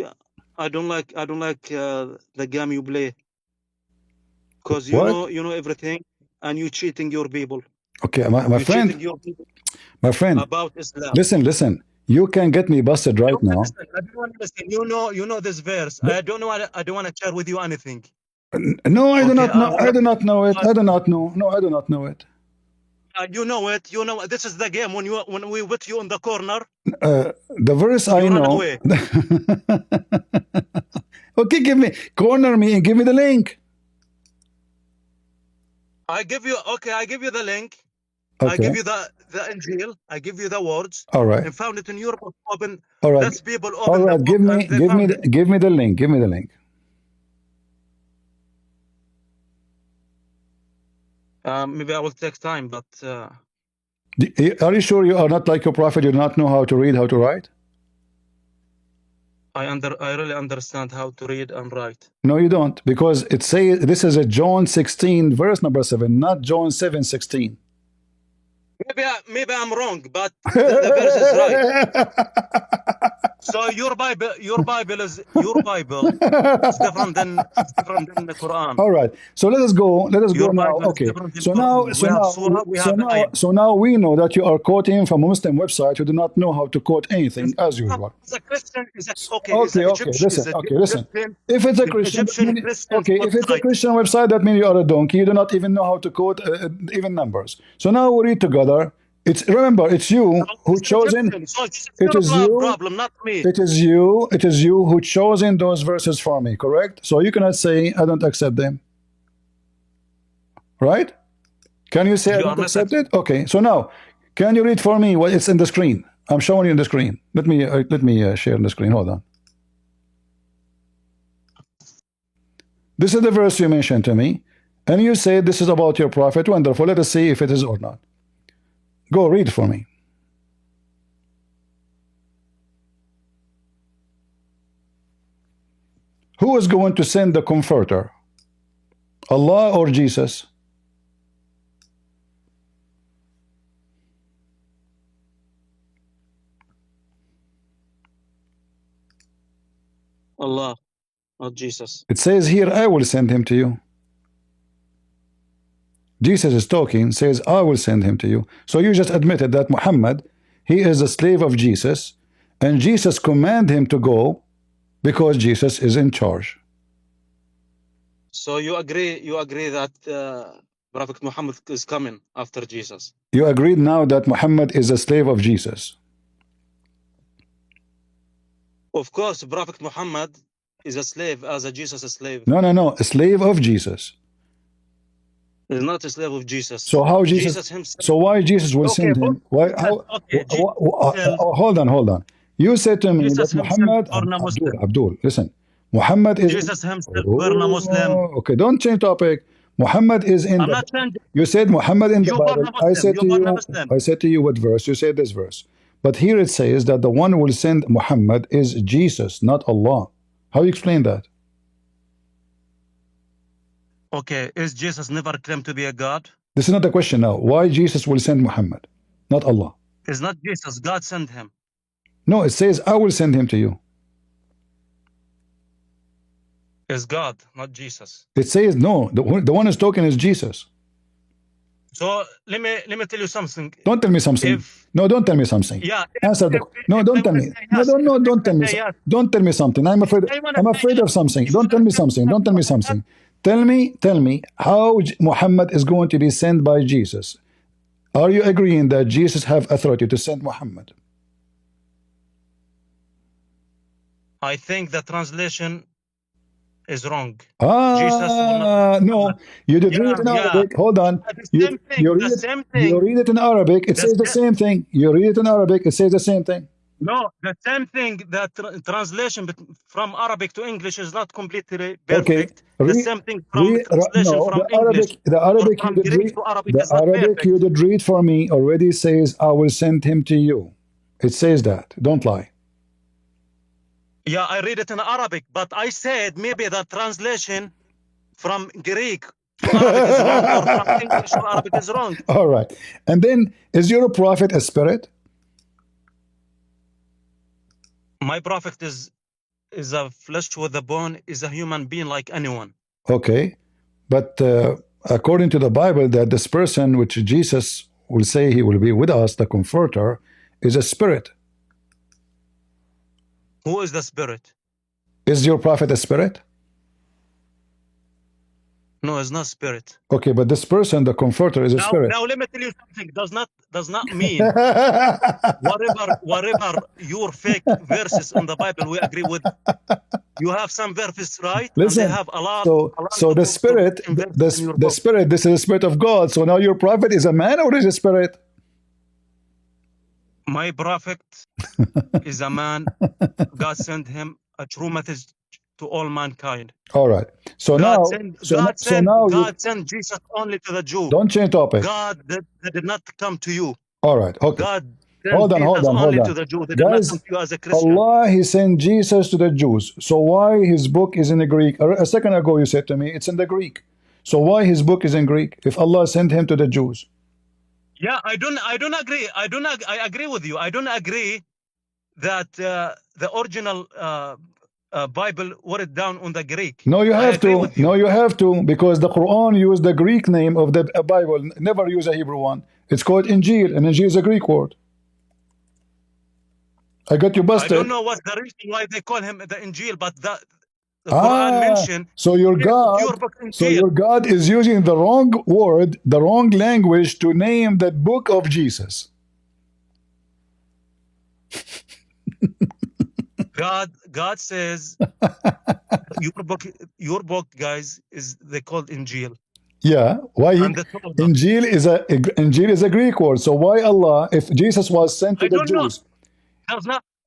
I don't like the game you play. Because you know everything, and you cheating your people. Okay, my friend. My friend, about Islam. Listen. You can get me busted right now. I don't want to listen. You know this verse. I don't want to share with you anything. No, I do not know. I do not know it. I do not know. No, I do not know it. You know it. You know this is the game when we put you in the corner. The verse I You run know. away. Okay, corner me and give me the link. I give you the link. Okay. I give you the Injil. I give you the words. All right. And found it in Europe. Open. All right. Let's people open. All right. The Give book me the link. Give me the link. Maybe I will take time, but. Are you sure you are not like your prophet? You do not know how to read, how to write? I really understand how to read and write. No, you don't, because it says this is a John 16 verse number 7, not John 7:16. Maybe I'm wrong, but the verse is right. So your Bible is different than the Quran. All right. So let us go. Let us go now. Okay. So now we know that you are quoting from a Muslim website who do not know how to quote anything as usual. It's a Christian. Listen. If it's a Christian, if it's a Christian website, that means you are a donkey. You do not even know how to quote even numbers. So now we read together. Remember, it's you who chosen. It is you. Problem, not me. It is you who chosen those verses for me. Correct. So you cannot say I don't accept them. Right? Can you say I don't accept it? Okay. So now, can you read for me what it's in the screen? I'm showing you in the screen. Let me share the screen. Hold on. This is the verse you mentioned to me, and you say this is about your prophet. Wonderful. Let us see if it is or not. Go read for me. Who is going to send the comforter? Allah or Jesus? Allah, not Jesus. It says here, I will send him to you. Jesus is talking, says, I will send him to you. So you just admitted that Muhammad, he is a slave of Jesus, and Jesus commanded him to go because Jesus is in charge. So you agree that Prophet Muhammad is coming after Jesus? You agreed now that Muhammad is a slave of Jesus? Of course, Prophet Muhammad is a slave as a Jesus a slave. No, a slave of Jesus. He's not a slave of Jesus. So how Jesus himself, so why Jesus will send him? Why? Hold on. You said to me that Muhammad, Abdul, listen. Muhammad is Jesus himself born a Muslim. Okay, don't change topic. Muhammad is in. You said Muhammad in the Bible. I said to you what verse? You said this verse. But here it says that the one who will send Muhammad is Jesus, not Allah. How do you explain that? Okay, is Jesus never claimed to be a God? This is not the question now. Why Jesus will send Muhammad, not Allah? It's not Jesus. God sent him. No, it says, I will send him to you. It's God, not Jesus. It says, no, the one who's talking is Jesus. So let me tell you something. Don't tell me something. No, don't tell me something. Yeah. Answer the. No, don't tell me. No, don't tell me. Don't tell me something. I'm afraid of something. Don't tell me something. Don't tell me something. Tell me how Muhammad is going to be sent by Jesus. Are you agreeing that Jesus have authority to send Muhammad? I think the translation is wrong. No, you did read it in Arabic. Hold on. You read it in Arabic. It says the same thing. You read it in Arabic. It says the same thing. No, the same thing. That translation from Arabic to English is not completely perfect. Okay. The same thing from translation from English. The Arabic you did read for me already says, I will send him to you. It says that. Don't lie. Yeah, I read it in Arabic, but I said maybe the translation from Greek to Arabic is wrong, or from English to Arabic is wrong. All right. And then, is your prophet a spirit? My prophet is a flesh with a bone, is a human being like anyone. Okay. But according to the Bible, that this person, which Jesus will say he will be with us, the comforter, is a spirit. Who is the spirit? Is your prophet a spirit? No, it's not spirit. Okay, but this person, the comforter, is a spirit. Now let me tell you something. Does not mean whatever your fake verses in the Bible we agree with. You have some verses right, Listen, and they have a lot. So the spirit, the spirit, this is the spirit of God. So now your prophet is a man or is a spirit? My prophet is a man. God sent him a true message to all mankind. All right. So God sent Jesus only to the Jew. Don't change topic. God did not come to you. All right. Okay. God hold on. To the Jew. They did not come to you as a Christian. Allah, He sent Jesus to the Jews. So why His book is in the Greek? A second ago you said to me it's in the Greek. So why His book is in Greek if Allah sent Him to the Jews? Yeah, I don't agree. I agree with you. I don't agree that the original Bible wrote down on the Greek. No, you have to. No, you have to, because the Quran used the Greek name of the Bible. Never use a Hebrew one. It's called Injil, and Injil is a Greek word. I got you busted. I don't know what's the reason why they call him the Injil, but the Quran mentioned. So your God is using the wrong word, the wrong language to name the book of Jesus. God says your book, guys, they called Injil. Yeah, why Injil is a Greek word. So why Allah, if Jesus was sent to the Jews?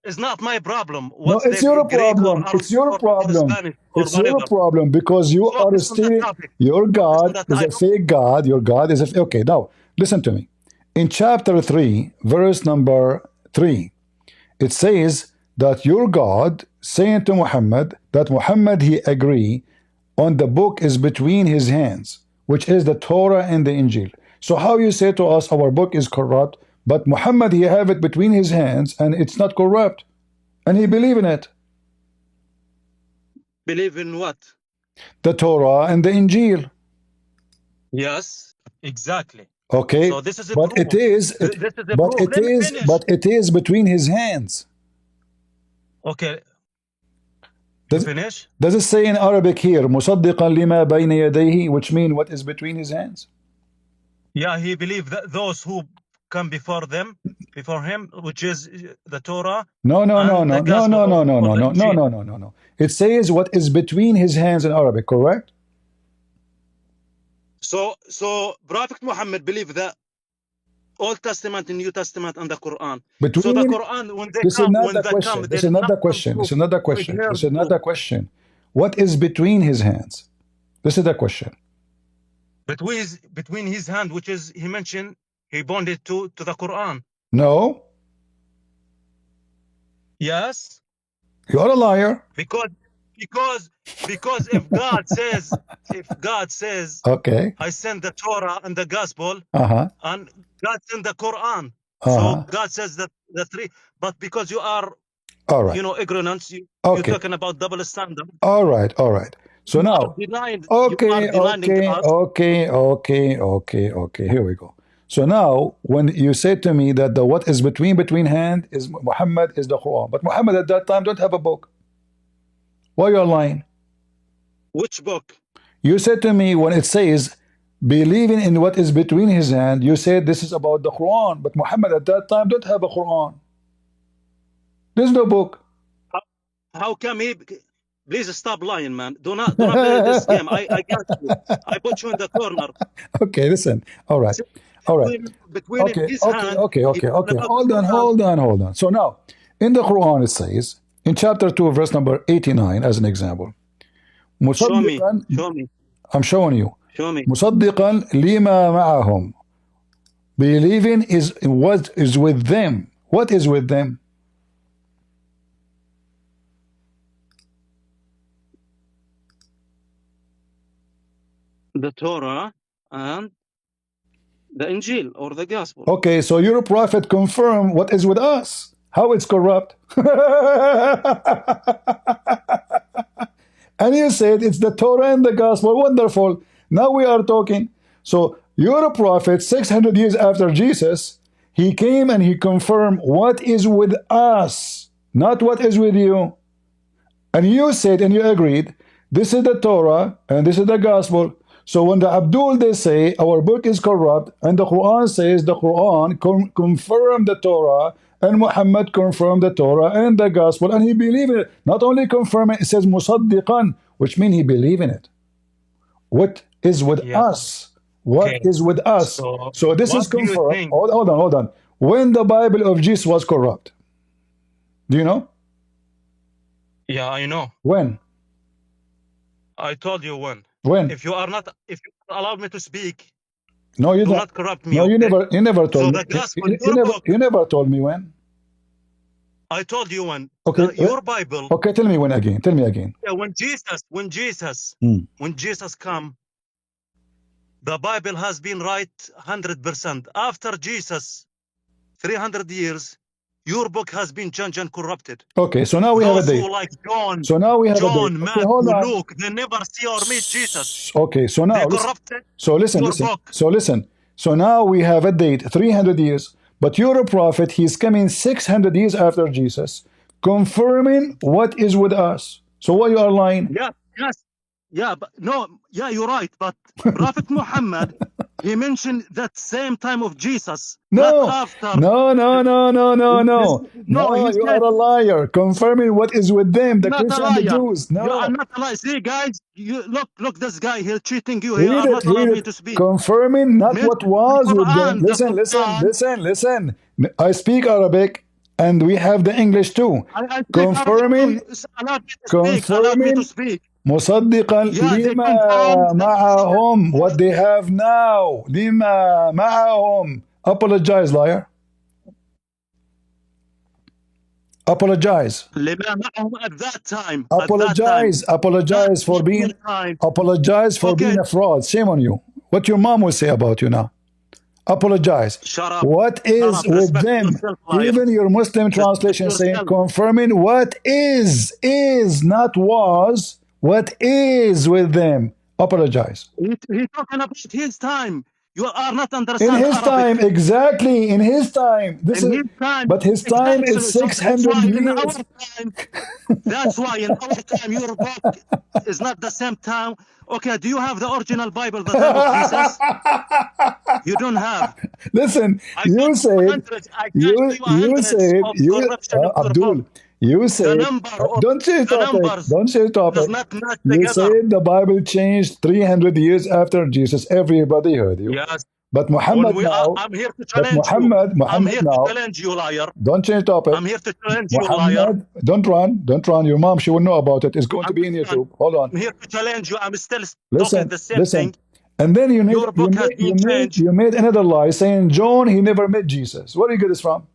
It's not my problem. No, it's your problem. It's your problem. It's your problem, because you are still, your God is a fake God. Your God is a okay. Now listen to me. In chapter 3, verse number 3, it says that your God saying to Muhammad that Muhammad he agree on the book is between his hands, which is the Torah and the Injil. So how you say to us our book is corrupt, but Muhammad he have it between his hands and it's not corrupt, and he believe in it? Believe in what? The Torah and the Injil. Yes, exactly. Okay, so this is but it is between his hands. Okay. Finish? Does it say in Arabic here, مُصَدِّقًا لِمَا بَيْنَ يَدَيْهِ, which mean what is between his hands? Yeah, he believed that those who come before him, which is the Torah. No. It says what is between his hands in Arabic, correct? So Prophet Muhammad believed that Old Testament and New Testament and the Quran. Between, so the Quran, when they this come, is not when the they question. come, This is not the question. This is not the question. This is not the question. What is between his hands? This is the question. Between his hand, which is he mentioned, he bonded to the Quran. No. Yes. You are a liar. Because if God says, okay, I send the Torah and the Gospel, and God sent the Quran, so God says that the three. But because you are, ignorant, you're talking about double standard. All right. So now, okay. Here we go. So now, when you say to me that the what is between hand is Muhammad is the Quran, but Muhammad at that time don't have a book. Why you are lying? Which book? You said to me when it says believing in what is between his hand, you said this is about the Quran, but Muhammad at that time don't have a Quran. There's no book. How come he? Please stop lying, man. Do not play this game. I got you. I put you in the corner. Okay, listen. All right. Between his hand. Okay. Hold on. So now, in the Quran it says, in chapter 2, verse number 89, as an example. Show me. I'm showing you. Show me. مُصَدِّقًا لِمَا مَعَهُمْ. Believing is what is with them. What is with them? The Torah and the Injil or the Gospel. Okay, so your prophet confirm what is with us. How it's corrupt. And you said it's the Torah and the Gospel. Wonderful. Now we are talking. So your prophet, 600 years after Jesus, he came and he confirmed what is with us, not what is with you. And you said and you agreed, this is the Torah and this is the Gospel. So when the Abdul, they say our book is corrupt, and the Quran says the Quran confirmed the Torah, and Muhammad confirmed the Torah and the Gospel, and he believed in it. Not only confirm it, it says musaddiqan, which means he believed in it. What is with us? What is with us? So this is confirmed. Hold on. When the Bible of Jesus was corrupt, do you know? Yeah, I know. When? I told you when. When? If you allow me to speak, no, you do don't. not corrupt me. No, okay? you never told so me. The gospel, You never told me when. I told you when. Okay. Your Bible. Okay, tell me when again. Tell me again. Yeah, when Jesus come, the Bible has been right 100%. After Jesus, 300 years, your book has been changed and corrupted. Okay, so now we have a date. Who like John, so now we have a date. Okay, Matthew, Luke, they never see or meet Jesus. Okay, so now they corrupted listen. book. So listen. So now we have a date, 300 years. But you're a prophet. He's coming 600 years after Jesus, confirming what is with us. So why you are lying? Yeah, but no, yeah, you're right. But Prophet Muhammad, he mentioned that same time of Jesus. No, not after. No, you said, are a liar. Confirming what is with them, the not Christians and the Jews. No, you are not a liar. See, guys, you look, this guy here cheating you. He are not allowing me to speak. Confirming not what was with them. Listen. I speak Arabic, and we have the English too. Confirming. Allow me to speak. مصدقا لما معهم, what they have now. لما معهم. Apologize, liar. Apologize. لما معهم at that time. Apologize for being being a fraud. Shame on you. What your mom will say about you now. Apologize. Shut up. What is with them? Even your Muslim translation saying confirming what is not was. What is with them? Apologize. He's talking about his time. You are not understanding. In his Arabic. time, exactly. In his time. His time. But his time is 600 years. In our time, that's why in our time your book is not the same time. Okay, do you have the original Bible, the time of Jesus? You don't have. Listen, you said, Abdul, you said, don't say topic. You said the Bible changed 300 years after Jesus. Everybody heard you. Yes. But Muhammad now, I'm here to challenge Muhammad to challenge you, liar. Don't change topic. I'm here to challenge you, liar. Don't run. Your mom, she will know about it. It's going to be in YouTube. Hold on. I'm here to challenge you. I'm still talking the same thing. And then you made another lie saying John, he never met Jesus. Where do you get this from?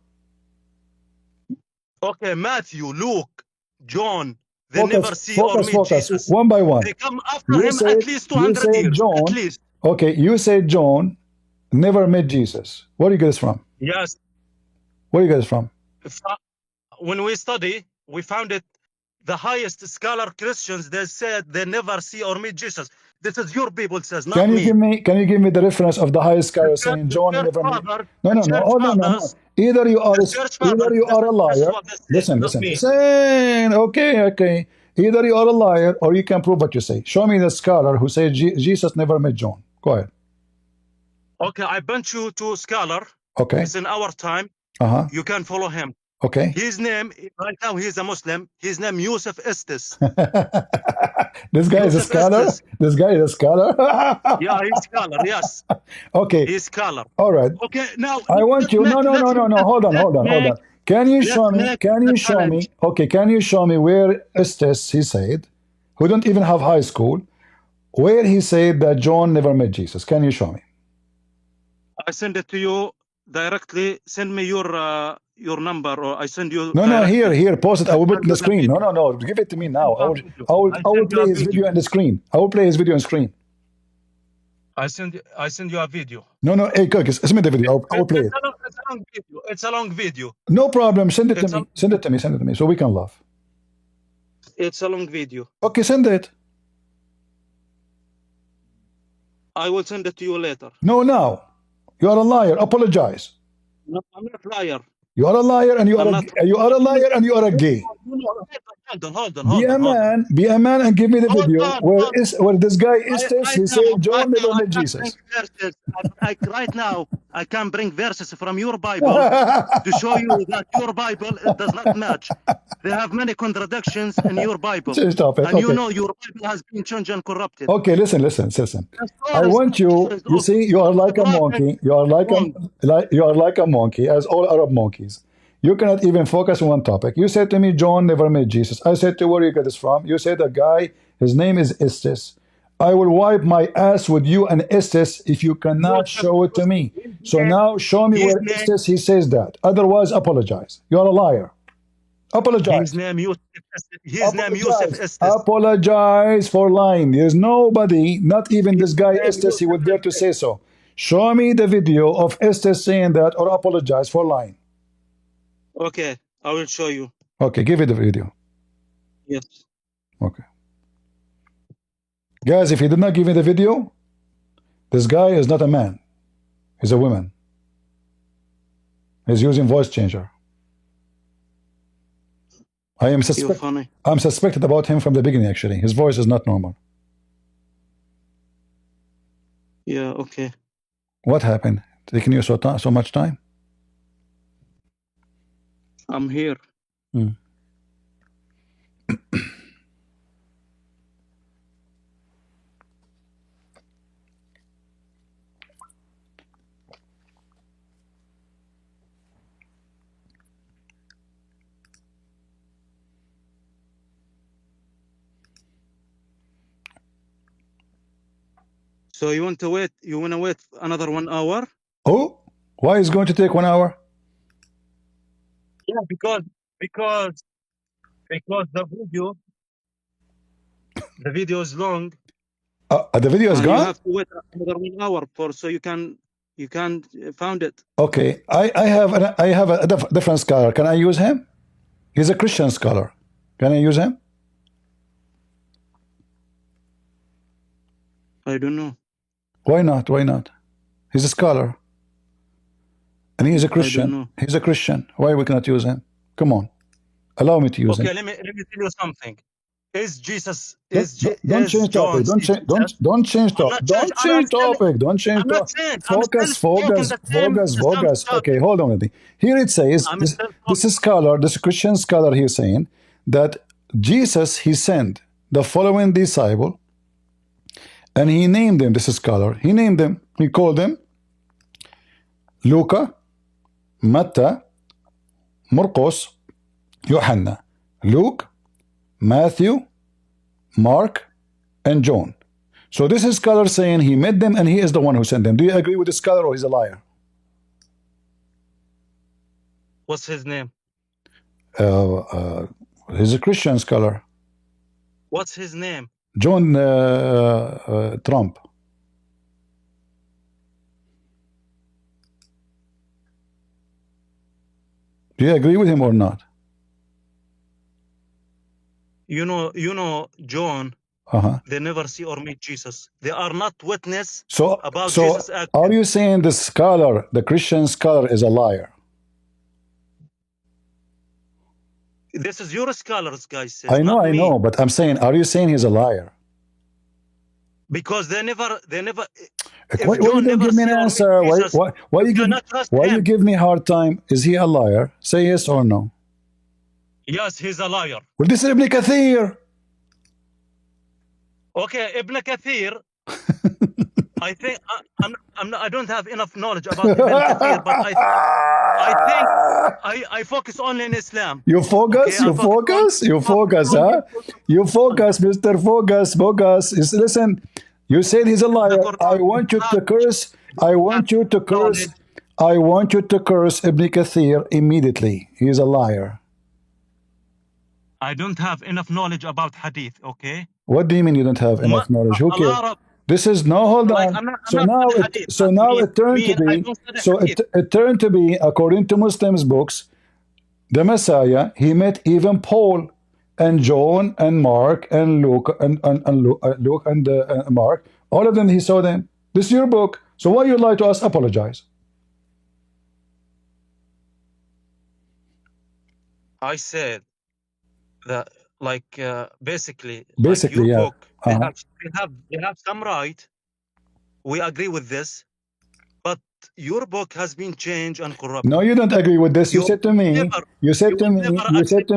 Okay, Matthew, Luke, John, they never see or meet Jesus. One by one. They come after him at least 200 years. John, at least. Okay, you said John never met Jesus. Where do you get this from? Yes. Where do you get this from? When we study, we found it. The highest scholar Christians, they said they never see or meet Jesus. This is your people says, not me. Can you give me the reference of the highest scholar saying John never met? No. Hold on. Either you are a liar. Listen. Okay. Either you are a liar or you can prove what you say. Show me the scholar who said Jesus never met John. Go ahead. Okay, I bunch you to a scholar. Okay. It's in our time. You can follow him. Okay. His name, right now he's a Muslim. His name Yusuf Estes. This guy is a scholar? This guy is a scholar? Yeah, he's a scholar, yes. Okay. He's a scholar. All right. Okay, now I want you. No. Hold on. Can you show me? Okay, can you show me where Estes, he said, who don't even have high school, where he said that John never met Jesus? Can you show me? I send it to you directly. Send me your number, or I send you. No. Here. Post it. I will put it on the screen. No. Give it to me now. I will play his video on the screen. I will play his video on screen. I send you a video. No. Hey, send me the video. I will play it. It's a long video. No problem. Send it to me. Send it to me so we can laugh. It's a long video. Okay, send it. I will send it to you later. No, now. You are a liar. Apologize. No, I'm not a liar. You are a liar and you are a liar and you are a gay. Be a man. Be a man and give me the video where this guy is this. He said John never met Jesus. Right now, I can bring verses from your Bible to show you that your Bible does not match. They have many contradictions in your Bible. Stop it. And you know your Bible has been changed and corrupted. Okay, listen. I want you. You see, you are like a monkey. You are like a monkey, as all Arab monkeys. You cannot even focus on one topic. You said to me, John never met Jesus. I said to you, where you get this from? You said a guy, his name is Estes. I will wipe my ass with you and Estes if you cannot show it to me. So now show me where Estes he says that. Otherwise, apologize. You are a liar. Apologize. His name Yusuf Estes. Apologize for lying. There's nobody, not even this guy Estes, he would dare to say so. Show me the video of Estes saying that or apologize for lying. Okay, I will show you. Okay, give it the video. Yes. Okay. Guys, if he did not give me the video, this guy is not a man. He's a woman. He's using voice changer. I'm suspected about him from the beginning, actually. His voice is not normal. Yeah, okay. What happened? Taking you so much time? I'm here. So you want to wait? You want to wait another 1 hour? Oh, why is it going to take 1 hour? Yeah, because the video is long. The video is gone. You have to wait another 1 hour so you can found it. Okay, I have a different scholar. Can I use him? He's a Christian scholar. Can I use him? I don't know. Why not? Why not? He's a scholar. And he's a Christian. He's a Christian. Why we cannot use him? Come on. Allow me to use him. Okay, let me tell you something. Is Jesus don't change topic. Don't change topic. Don't change topic. Don't change topic. Focus. Okay, hold on. Here it says this is scholar, this Christian scholar here saying that Jesus he sent the following disciple and he named them, this is scholar, he named them, he called them Luca, Matta, Marcos, Yohanna. Luke, Matthew, Mark, and John. So this is scholar saying he met them and he is the one who sent them. Do you agree with the scholar or he's a liar? What's his name? He's a Christian scholar. What's his name? John Trump. Do you agree with him or not? You know, John, they never see or meet Jesus. They are not witness about Jesus. Are you saying the scholar, the Christian scholar, is a liar? This is your scholars, guys. I know, but I'm saying, are you saying he's a liar? Because they never. Why you don't give me an answer? Why you give me a hard time? Is he a liar? Say yes or no. Yes, he's a liar. Well, this is Ibn Kathir. Okay, Ibn Kathir. I think I don't have enough knowledge about Ibn Kathir, but I think I focus only in Islam. You focus, okay? You focus, huh? You focus, Mr. Focus. Listen, you said he's a liar. I want you to curse. I want you to curse Ibn Kathir immediately. He's a liar. I don't have enough knowledge about hadith, okay? What do you mean you don't have enough knowledge? Who cares? This is no, hold on. So now it turned to be, according to Muslims' books, the Messiah, he met even Paul and John and Mark and Luke and Luke and Mark. All of them, he saw them. This is your book. So why you lie to us? Apologize. I said that basically, Basically, your yeah. book, they have some right. We agree with this, but your book has been changed and corrupted. No, you don't agree with this. You said to me, you said to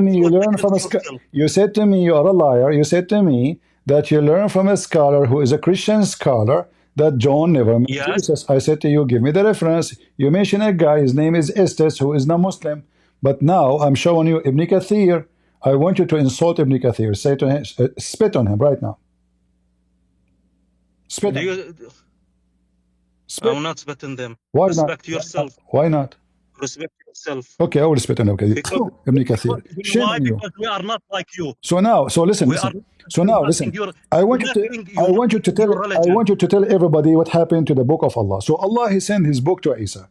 me, you learn from a scholar. You said to me, you are a liar. You said to me that you learn from a scholar who is a Christian scholar that John never met Jesus. I said to you, give me the reference. You mentioned a guy, his name is Estes, who is not Muslim. But now I'm showing you Ibn Kathir. I want you to insult Ibn Kathir. Say to him, spit on him right now. Spit on him. I will not spit on them. Why Respect not? yourself. Why not? Respect yourself. Okay, I will spit on him. Okay. Ibn Kathir. You know why? Because we are not like you. So now, so listen. So now, listen. I want you to tell everybody what happened to the book of Allah. So Allah, He sent His book to Isa.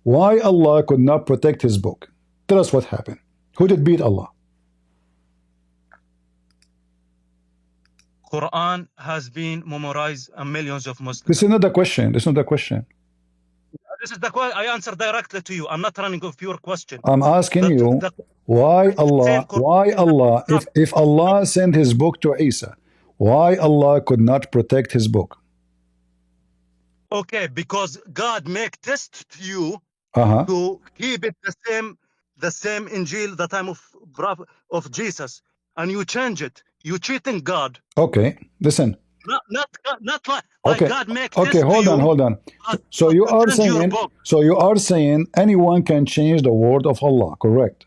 Why Allah could not protect His book? Tell us what happened. Who did beat Allah? Quran has been memorized and millions of Muslims. This is not the question. This is not the question. This is the question. I answer directly to you. I'm not running off your question. I'm asking you, why Allah, if Allah sent His book to Isa, why Allah could not protect His book? Okay, because God make test to you to keep it the same Injil, the time of Jesus, and you change it. You cheating God. Okay, listen. Not like God make test okay, hold on. So you are saying anyone can change the word of Allah, correct?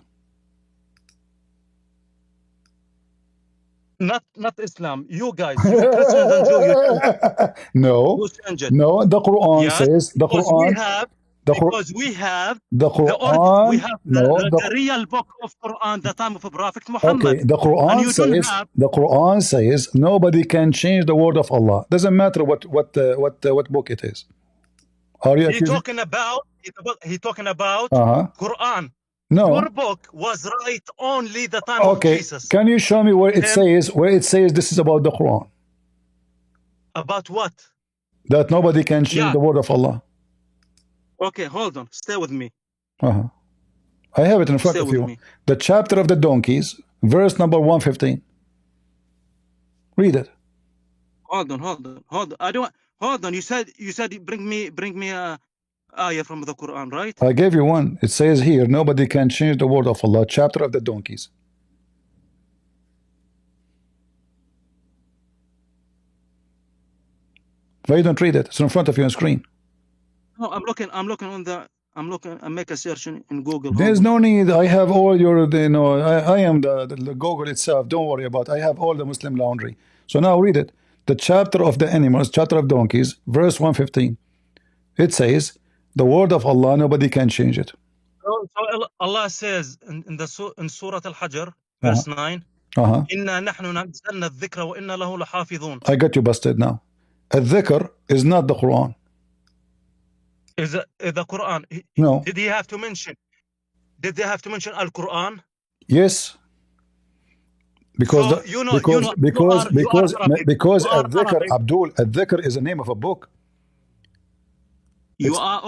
Not Islam. You guys, you Christians and Jews, no, the Quran says the Quran. Because we have the Quran. The real book of Quran, the time of Prophet Muhammad. Okay, the Quran says nobody can change the word of Allah. Doesn't matter what book it is. Are you? He's talking about Quran. No. Your book was right only the time of Jesus. Can you show me where it says this is about the Quran? About what? That nobody can change the word of Allah. Okay, hold on. Stay with me. I have it in front of you. The chapter of the donkeys, verse number 115. Read it. Hold on. I don't. Hold on. You said bring me a ayah from the Quran, right? I gave you one. It says here, nobody can change the word of Allah. Chapter of the donkeys. Why you don't read it? It's in front of you on screen. No, I'm looking on the. I make a search in Google. There's no need. I have all your, I am the Google itself. Don't worry about it. I have all the Muslim laundry. So now read it. The chapter of the animals, chapter of donkeys, verse 115. It says, the word of Allah, nobody can change it. So Allah says in Surah Al-Hajr, verse 9, Inna nahnu nazzalna adh-dhikra wa inna lahu lahafidhun. I got you busted now. Adh-dhikr is not the Quran. Is the Quran? No. Did they have to mention Al-Quran? Yes. Because so because Adh-dhikr, Abdul, Adh-dhikr is the name of a book. You are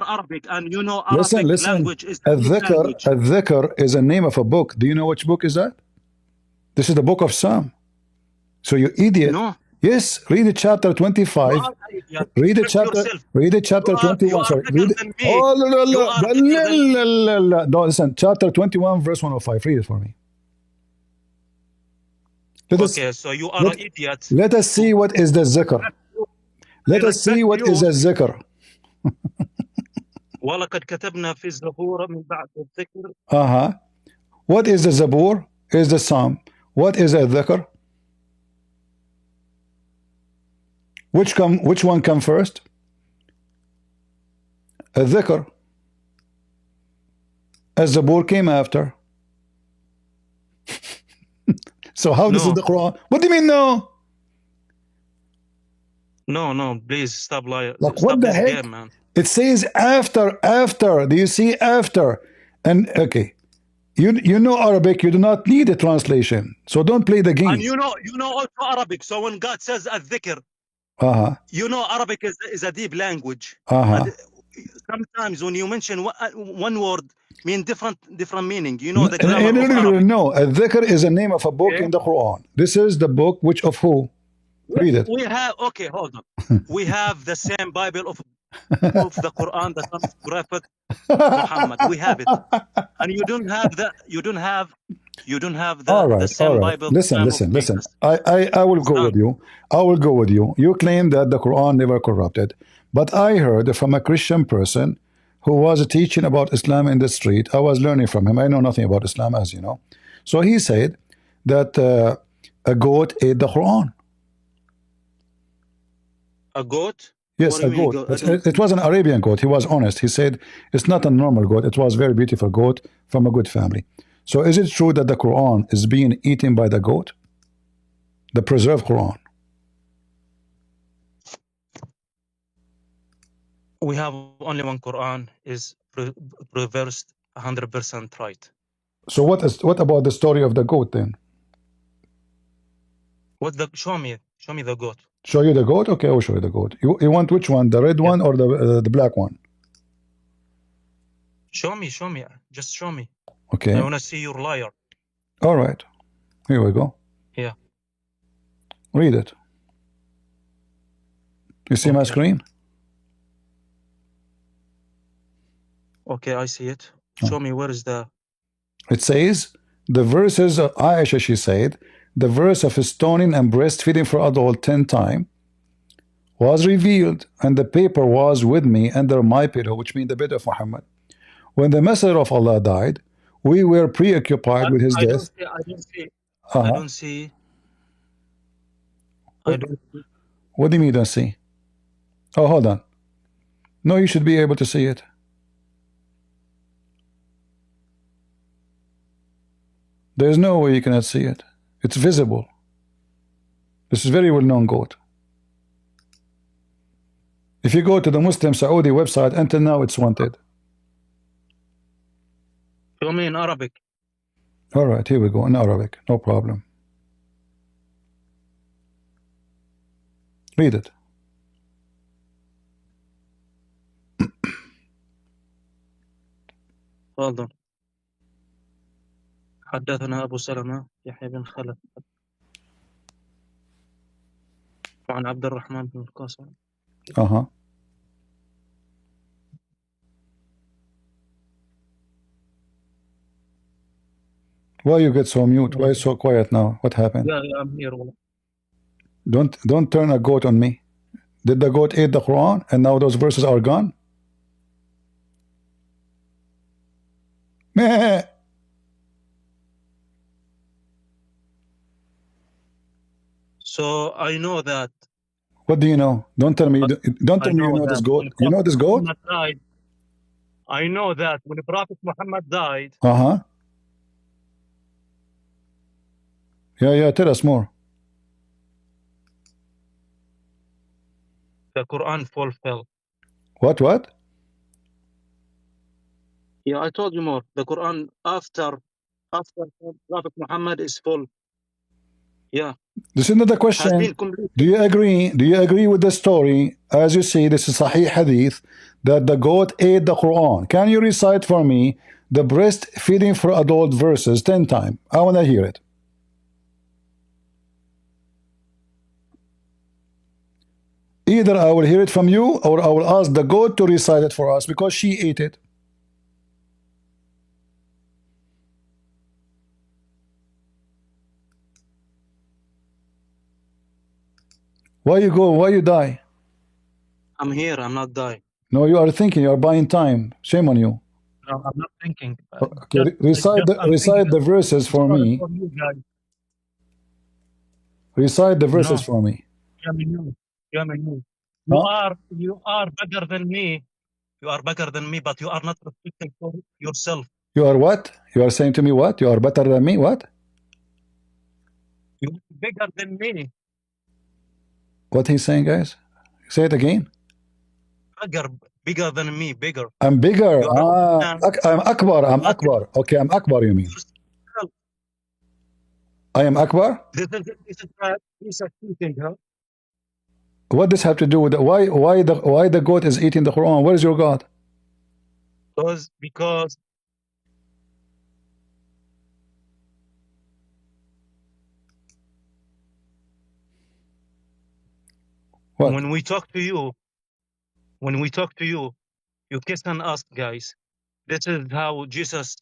Arabic, and you know Arabic language is Adh-dhikr is a name of a book. Do you know which book is that? This is the book of Psalm. So you idiot. No. Yes, read it chapter 25. Read it chapter 21. Sorry. Read it. No, listen. Chapter 21, verse 105. Read it for me. So you are an idiot. Let us see what is the zikr. Let us see what is the zikr. وَلَقَدْ كَتَبْنَا فِي الزَّبُورِ مِنْ بَعْدِ الذِّكْرِ. What is the Zabur? Is the Psalm. What is a dhikr? Which one come first? A dhikr. A Zabur came after. So how this is the Quran? What do you mean no? No, please stop lying. Like what the heck? Game, man. It says after. Do you see after? And okay, you know Arabic. You do not need a translation, so don't play the game. And you know also Arabic. So when God says al-dhikr, you know Arabic is a deep language. Sometimes when you mention one word mean different meaning. You know the grammar of No, Arabic. no. Al-Dhikr is a name of a book in the Quran. This is the book which of who? Read it. We have, okay, hold on. We have the same Bible of the Quran that comes Prophet Muhammad. We have it, and you don't have the All right, the same all right. Bible. Listen. I will go with you. I will go with you. You claim that the Quran never corrupted, but I heard from a Christian person who was teaching about Islam in the street. I was learning from him. I know nothing about Islam, as you know. So he said that a goat ate the Quran. A goat? Yes, a goat. It was an Arabian goat. He was honest. He said it's not a normal goat. It was a very beautiful goat from a good family. So is it true that the Quran is being eaten by the goat? The preserved Quran. We have only one Quran is reversed 100% right. So what about the story of the goat then? Show me the goat. Show you the goat? Okay, I will show you the goat. You want which one? The red one or the black one? Show me. Just show me. Okay. I want to see your liar. All right. Here we go. Yeah. Read it. You see my screen? Okay, I see it. Show me where is the... It says, the verses of Aisha, she said, the verse of stoning and breastfeeding for adult 10 times was revealed, and the paper was with me under my pillow, which means the bed of Muhammad. When the Messenger of Allah died, we were preoccupied with his death. I don't see. What do you mean you don't see? Oh, hold on. No, you should be able to see it. There's no way you cannot see it. It's visible. This is very well-known goat. If you go to the Muslim Saudi website, until now it's wanted. Show me in Arabic. All right, here we go, in Arabic. No problem. Read it. Hold on. حدثنا أبو سلمة يحيى بن خلف وعن عبد الرحمن بن القاسم. Why you get so mute? Why so quiet now? What happened? Yeah, I'm here. Don't turn a goat on me. Did the goat eat the Quran and now those verses are gone? Meh. So I know that. What do you know? Don't tell me. Don't tell me you know this goat. You know this goat? I know that when the Prophet Muhammad died. Yeah. Tell us more. The Quran fulfilled. What? Yeah, I told you more. The Quran after Prophet Muhammad is full. Yeah. This is another question. Do you agree? Do you agree with the story? As you see, this is Sahih Hadith that the goat ate the Quran. Can you recite for me the breastfeeding for adult verses 10 times? I want to hear it. Either I will hear it from you or I will ask the goat to recite it for us because she ate it. Why you go? Why you die? I'm here. I'm not dying. No, you are thinking. You are buying time. Shame on you. No, I'm not thinking. Okay, recite the verses for me. Recite the verses for me. You are better than me. You are better than me, but you are not respecting for yourself. You are what? You are saying to me what? You are better than me? What? You are bigger than me. What he's saying, guys? Say it again. Bigger than me, bigger. I'm bigger. I'm Akbar. I'm Akbar. Okay, I'm Akbar, you mean? I am Akbar? This is cheating, huh? What does have to do with that? Why the goat is eating the Quran? Where is your God? Because when we talk to you, you kiss and ask, guys. This is how Jesus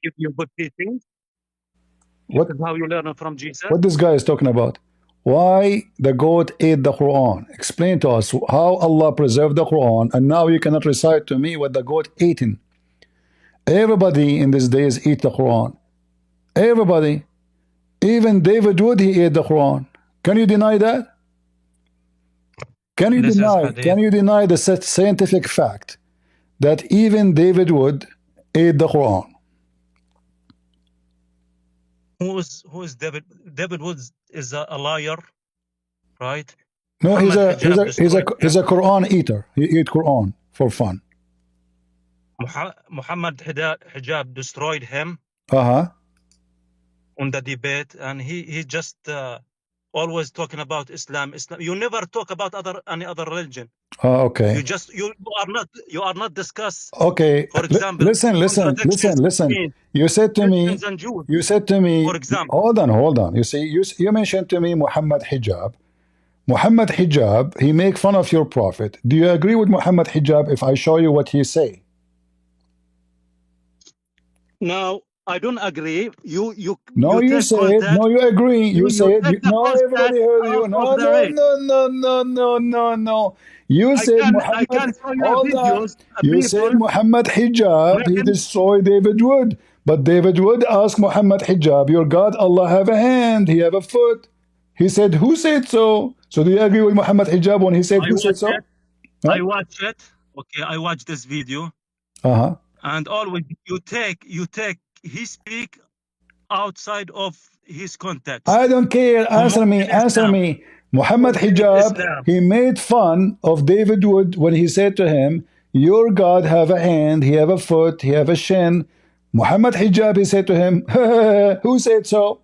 give you good teaching. What? This is how you learn from Jesus. What this guy is talking about? Why the goat ate the Quran? Explain to us how Allah preserved the Quran, and now you cannot recite to me what the goat eating. Everybody in these days eat the Quran. Everybody. Even David Wood, he ate the Quran. Can you deny that? Can you deny the scientific fact that even David Wood ate the Quran? Who is David? David Woods is a liar, right? No, he's a Quran eater. He eat Quran for fun. Muhammad Hijab destroyed him on the debate, and he just always talking about Islam. You never talk about any other religion. Okay. You are not discuss. Okay. For example, listen. You said to me. For example. Hold on. You see, you mentioned to me Muhammad Hijab. Muhammad Hijab, he make fun of your prophet. Do you agree with Muhammad Hijab if I show you what he say? No, I don't agree. You say it. No, you agree. You say it. No, everybody heard you. No. You said Muhammad. Hold on. You said Muhammad Hijab. He destroyed David Wood. But David Wood asked Muhammad Hijab, your God, Allah have a hand. He have a foot. He said, who said so? So do you agree with Muhammad Hijab when he said, who said so? I watch it. Okay, I watch this video. And always you take he speak outside of his context. I don't care. Answer me. Muhammad Hijab, he made fun of David Wood when he said to him, your God have a hand, he have a foot, he have a shin. Muhammad Hijab, he said to him, who said so?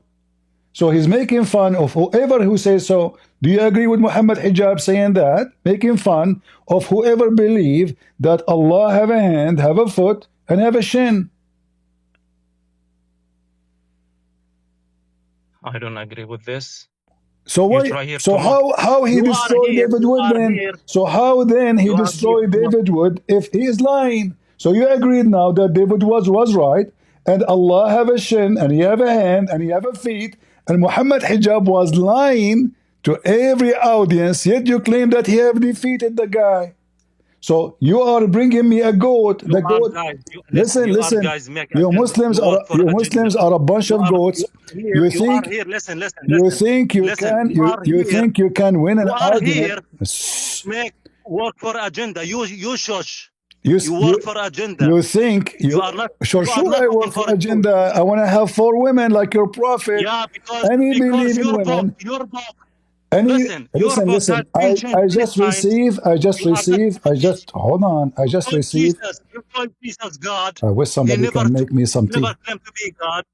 So he's making fun of whoever who says so. Do you agree with Muhammad Hijab saying that? Making fun of whoever believe that Allah have a hand, have a foot, and have a shin. I don't agree with this. So why? So how he destroyed David Wood then? So how then he destroyed David Wood if he is lying? So you agreed now that David was right, and Allah have a shin, and he have a hand, and he have a feet, and Muhammad Hijab was lying to every audience, yet you claim that he have defeated the guy. So you are bringing me a goat. The goat. Listen. You Muslims are a bunch of goats. You think you can win an argument. Work for agenda. You shush. You work for agenda. You think you are not sure I work for agenda. I want to have 4 women like your prophet. Yeah, because your women. Your book. Listen. I just received. Hold on. I just received. You call Jesus God. I wish somebody can make me some tea. Never claim to be God.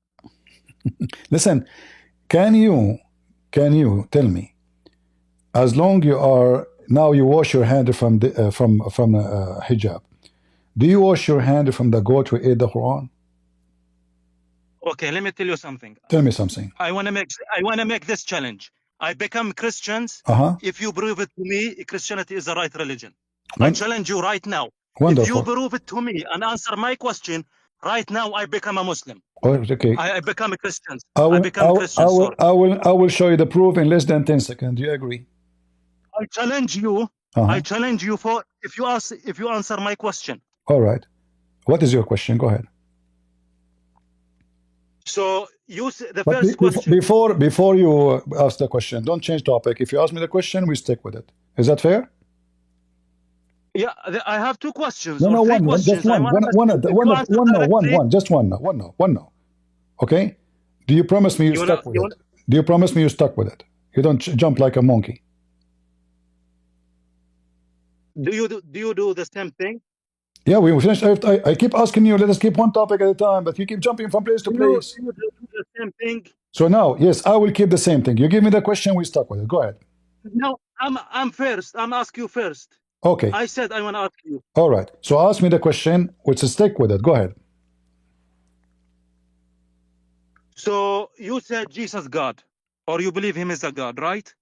Listen, can you tell me? As long you are now, you wash your hand from hijab. Do you wash your hand from the goat who ate the Quran? Okay, let me tell you something. Tell me something. I want to make this challenge. I become Christians if you prove it to me Christianity is the right religion. I challenge you right now. Wonderful. If you prove it to me and answer my question, right now I become a Muslim. Okay. I become a Christian. I will show you the proof in less than 10 seconds. Do you agree? I challenge you. I challenge you for if you answer my question. All right. What is your question? Go ahead. So you the first question. Before you ask the question, don't change topic. If you ask me the question, we stick with it. Is that fair? Yeah, I have 2 questions. No, one. Just one. No. Okay. Do you promise me you stuck with it? Do you promise me you stuck with it? You don't jump like a monkey. Do you do the same thing? Yeah, we finished. I keep asking you, let us keep one topic at a time, but you keep jumping from place to place. You do the same thing. So now, yes, I will keep the same thing. You give me the question, we stuck with it. Go ahead. No, I'm first. I'm asking you first. Okay. I said I want to ask you. All right. So ask me the question, which is stick with it. Go ahead. So you said Jesus God, or you believe him is a God, right?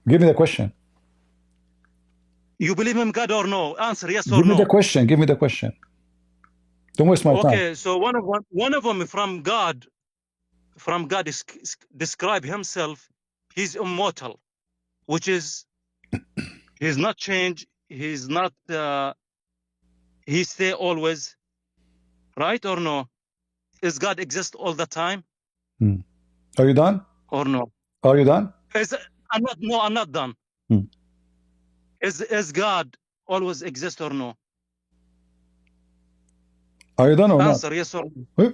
Give me the question. You believe in God or no? Answer yes or Give me no. the question. Give me the question. Don't waste my time. Okay, so one of them from God describe himself, he's immortal, which is he's not changed, he's not he stay always, right or no? Is God exist all the time Are you done? or no? Are you done? I'm not done. Is God always exist or no? Are you done or not? Answer yes or no.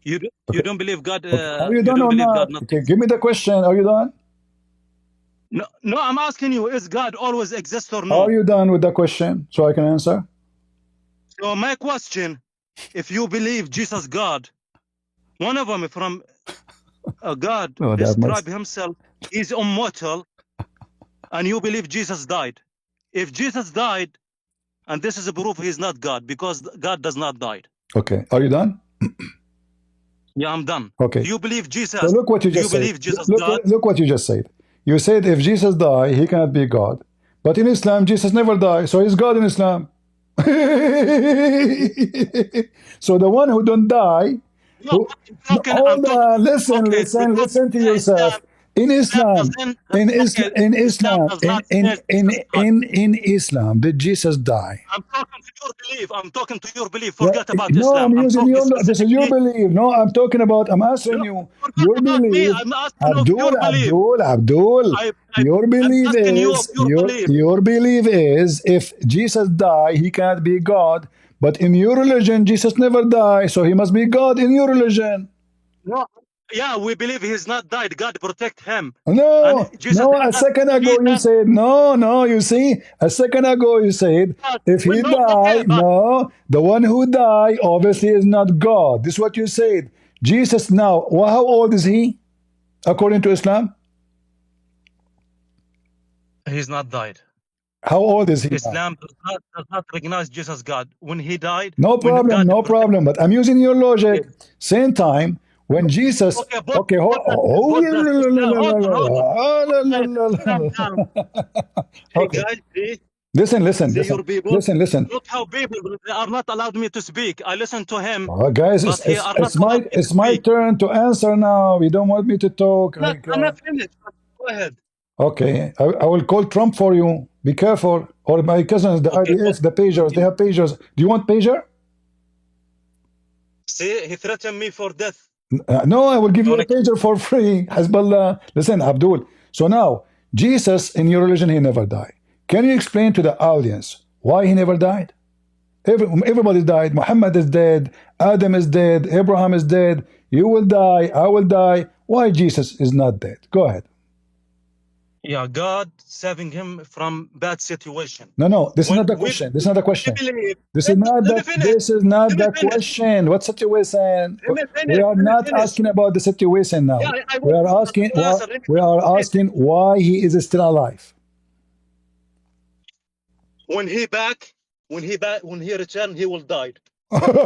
You don't believe God? Are you done or not? Okay, give me the question. Are you done? No, I'm asking you, is God always exist or no? Are you done with the question so I can answer? So my question, if you believe Jesus God, one of them from God describe himself, he's immortal, and you believe Jesus died. If Jesus died, and this is a proof he's not God, because God does not die. Okay, are you done? Yeah, I'm done. Okay. You believe Jesus? So look what you just said. Believe Jesus look, look what you just said. You said if Jesus died, he cannot be God. But in Islam, Jesus never died, so he's God in Islam. So the one who don't die, hold on, listen to yourself. In Islam, in Islam, did Jesus die? I'm talking to your belief. I'm talking to your belief. Forget about no, Islam. I'm using your. This is your belief. No, I'm talking about. I'm answering you. Your belief. Abdul. Your belief is your belief is if Jesus die, he cannot be God. But in your religion, Jesus never died, so he must be God in your religion. No. Yeah, we believe he's not died. God protect him. No, a second ago you said, no, you see, a second ago you said, if he died, no, the one who died obviously is not God. This is what you said. Jesus now, how old is he, according to Islam? He's not died. How old is he? Islam does not recognize Jesus God. When he died, no problem, but I'm using your logic. Same time, when Jesus, okay, hold guys, listen. Look how people are not allowed me to speak. I listen to him. Guys, it's my turn to answer now. You don't want me to talk. I'm not finished. Go ahead. Okay, I will call Trump for you. Be careful. Or my cousins, the IDF, the pagers, they have pagers. Do you want pager? See, he threatened me for death. No, I will give you a pager for free. Hezbollah. Listen, Abdul. So now, Jesus, in your religion, he never died. Can you explain to the audience why he never died? Everybody died. Mohammed is dead. Adam is dead. Abraham is dead. You will die. I will die. Why Jesus is not dead? Go ahead. Yeah, God saving him from bad situation. No, this is not the question. This is not the question. This is not the question. What situation? We are not asking about the situation now. We are asking why he is still alive. When he return, he will die. when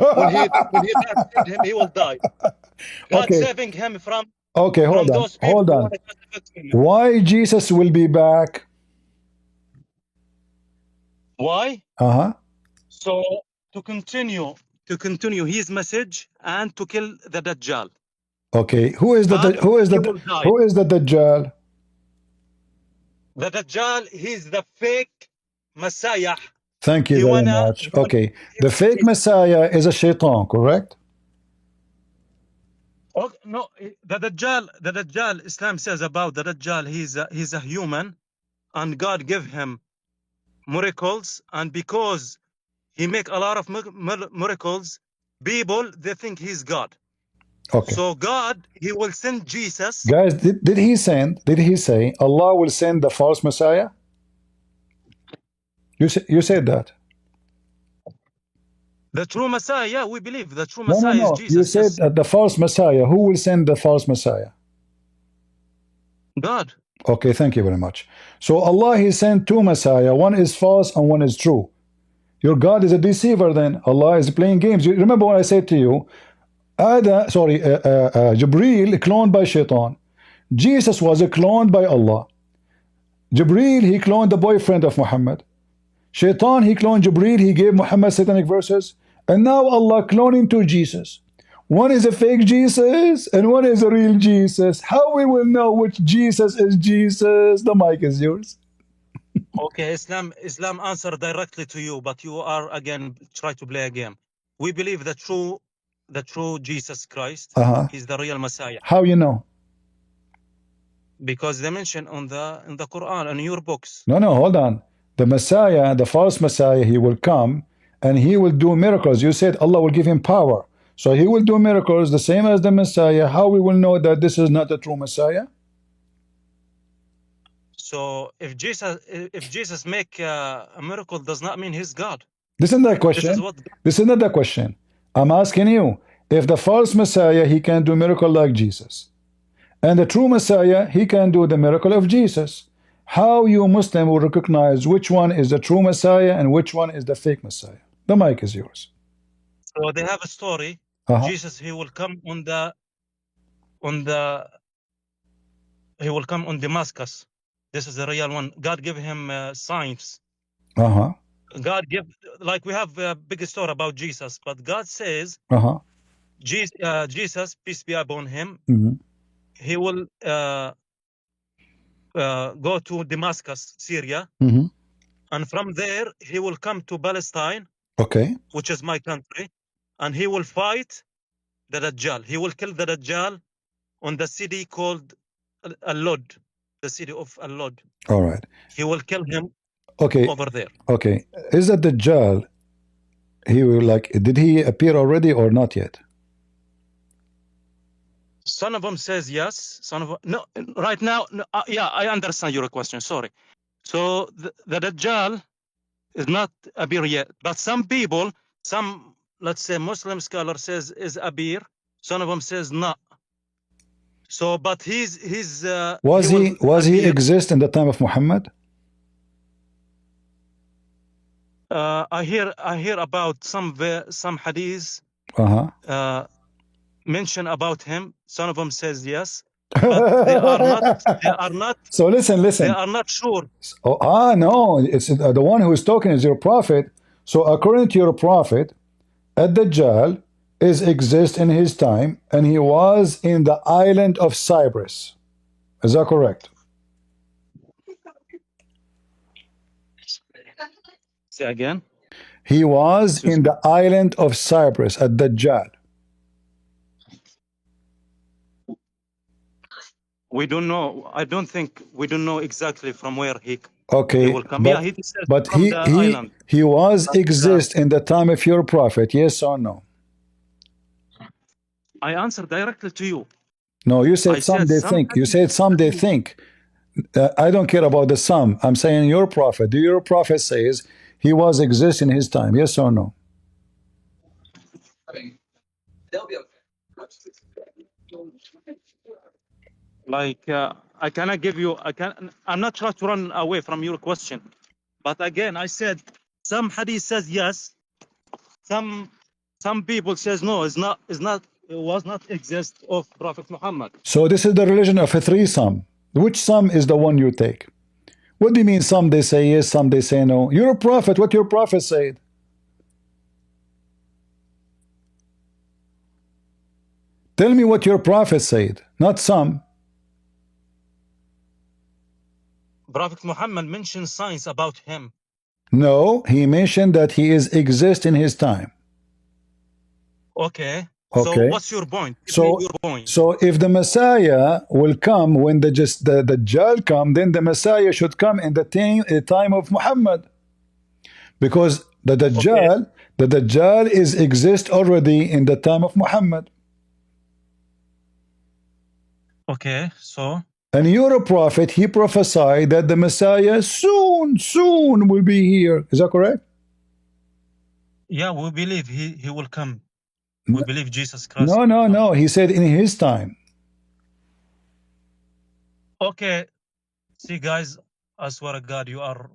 he back him, he will die. God saving him from. Okay, hold on. Why Jesus will be back? Why? So to continue his message and to kill the Dajjal. Okay, who is the Dajjal? The Dajjal, he's the fake Messiah. Thank you very much. Okay, the fake Messiah is a shaitan, correct? Oh, no, the Dajjal, Islam says about the Dajjal, he's a human, and God give him miracles, and because he make a lot of miracles, people, they think he's God. Okay. So God, he will send Jesus. Guys, did he say Allah will send the false Messiah? You said that. The true Messiah, yeah, we believe the true Messiah is Jesus. You said that the false Messiah. Who will send the false Messiah? God. Okay, thank you very much. So Allah, he sent two Messiah. One is false and one is true. Your God is a deceiver then. Allah is playing games. You remember what I said to you? Jibreel cloned by Shaitan. Jesus was cloned by Allah. Jibreel, he cloned the boyfriend of Muhammad. Shaitan, he cloned Jibreel, he gave Muhammad satanic verses, and now Allah cloning to Jesus. One is a fake Jesus and one is a real Jesus. How we will know which Jesus is Jesus? The mic is yours. Okay, Islam answer directly to you, but you are again try to play a game. We believe the true Jesus Christ. He's the real Messiah. How you know? Because they mention in the Quran and in your books. No, hold on. The Messiah, the false Messiah, he will come and he will do miracles. You said Allah will give him power. So he will do miracles the same as the Messiah. How we will know that this is not the true Messiah? So if Jesus make a miracle, does not mean he's God. This is not the question. This is not the question. I'm asking you, if the false Messiah, he can do miracle like Jesus, and the true Messiah, he can do the miracle of Jesus, how you Muslim will recognize which one is the true Messiah and which one is the fake Messiah? The mic is yours. So they have a story. Jesus, he will come he will come on Damascus. This is the real one. God give him signs. God give, like we have a big story about Jesus, but God says, Jesus, peace be upon him, he will go to Damascus, Syria, and from there he will come to Palestine, which is my country, and he will fight the Dajjal. He will kill the Dajjal on the city called Al-Lod, the city of Al-Lod. All right. He will kill him over there. Okay. Is that Dajjal, he will did he appear already or not yet? Some of them says yes. Some of them, no. Right now, no, yeah, I understand your question. Sorry. So the Dajjal is not appear yet, but some people, let's say Muslim scholar says is appear. Some of them says not. So, but was he exist in the time of Muhammad? I hear about some hadiths mention about him. Some of them says yes, but they are not. So listen. They are not sure. No, it's the one who is talking is your prophet. So according to your prophet, Ad-Dajjal exists in his time, and he was in the island of Cyprus. Is that correct? Say again. He was in the island of Cyprus, Ad-Dajjal. We don't know. I don't think we don't know exactly from where he will come. But he was exist in the time of your prophet, yes or no? I answered directly to you. No, you said some they think. You said some they think. I don't care about the some. I'm saying your prophet. Your prophet says he was exist in his time, yes or no? They'll be okay. I cannot give you. I'm not trying to run away from your question, but again, I said some hadith says yes. Some people says no. It was not exist of Prophet Muhammad. So this is the religion of a threesome. Which some is the one you take? What do you mean some they say yes, some they say no? You're a prophet. What your prophet said? Tell me what your prophet said, not some. Prophet Muhammad mentioned signs about him. No, he mentioned that he exist in his time. Okay. So what's your point? So if the Messiah will come when the Dajjal come, then the Messiah should come in the time of Muhammad, because the Dajjal exist already in the time of Muhammad. Okay, so. And you're a prophet. He prophesied that the Messiah soon will be here. Is that correct? Yeah, we believe he will come. We believe Jesus Christ. No. He said in his time. Okay. See, guys, I swear to God, you are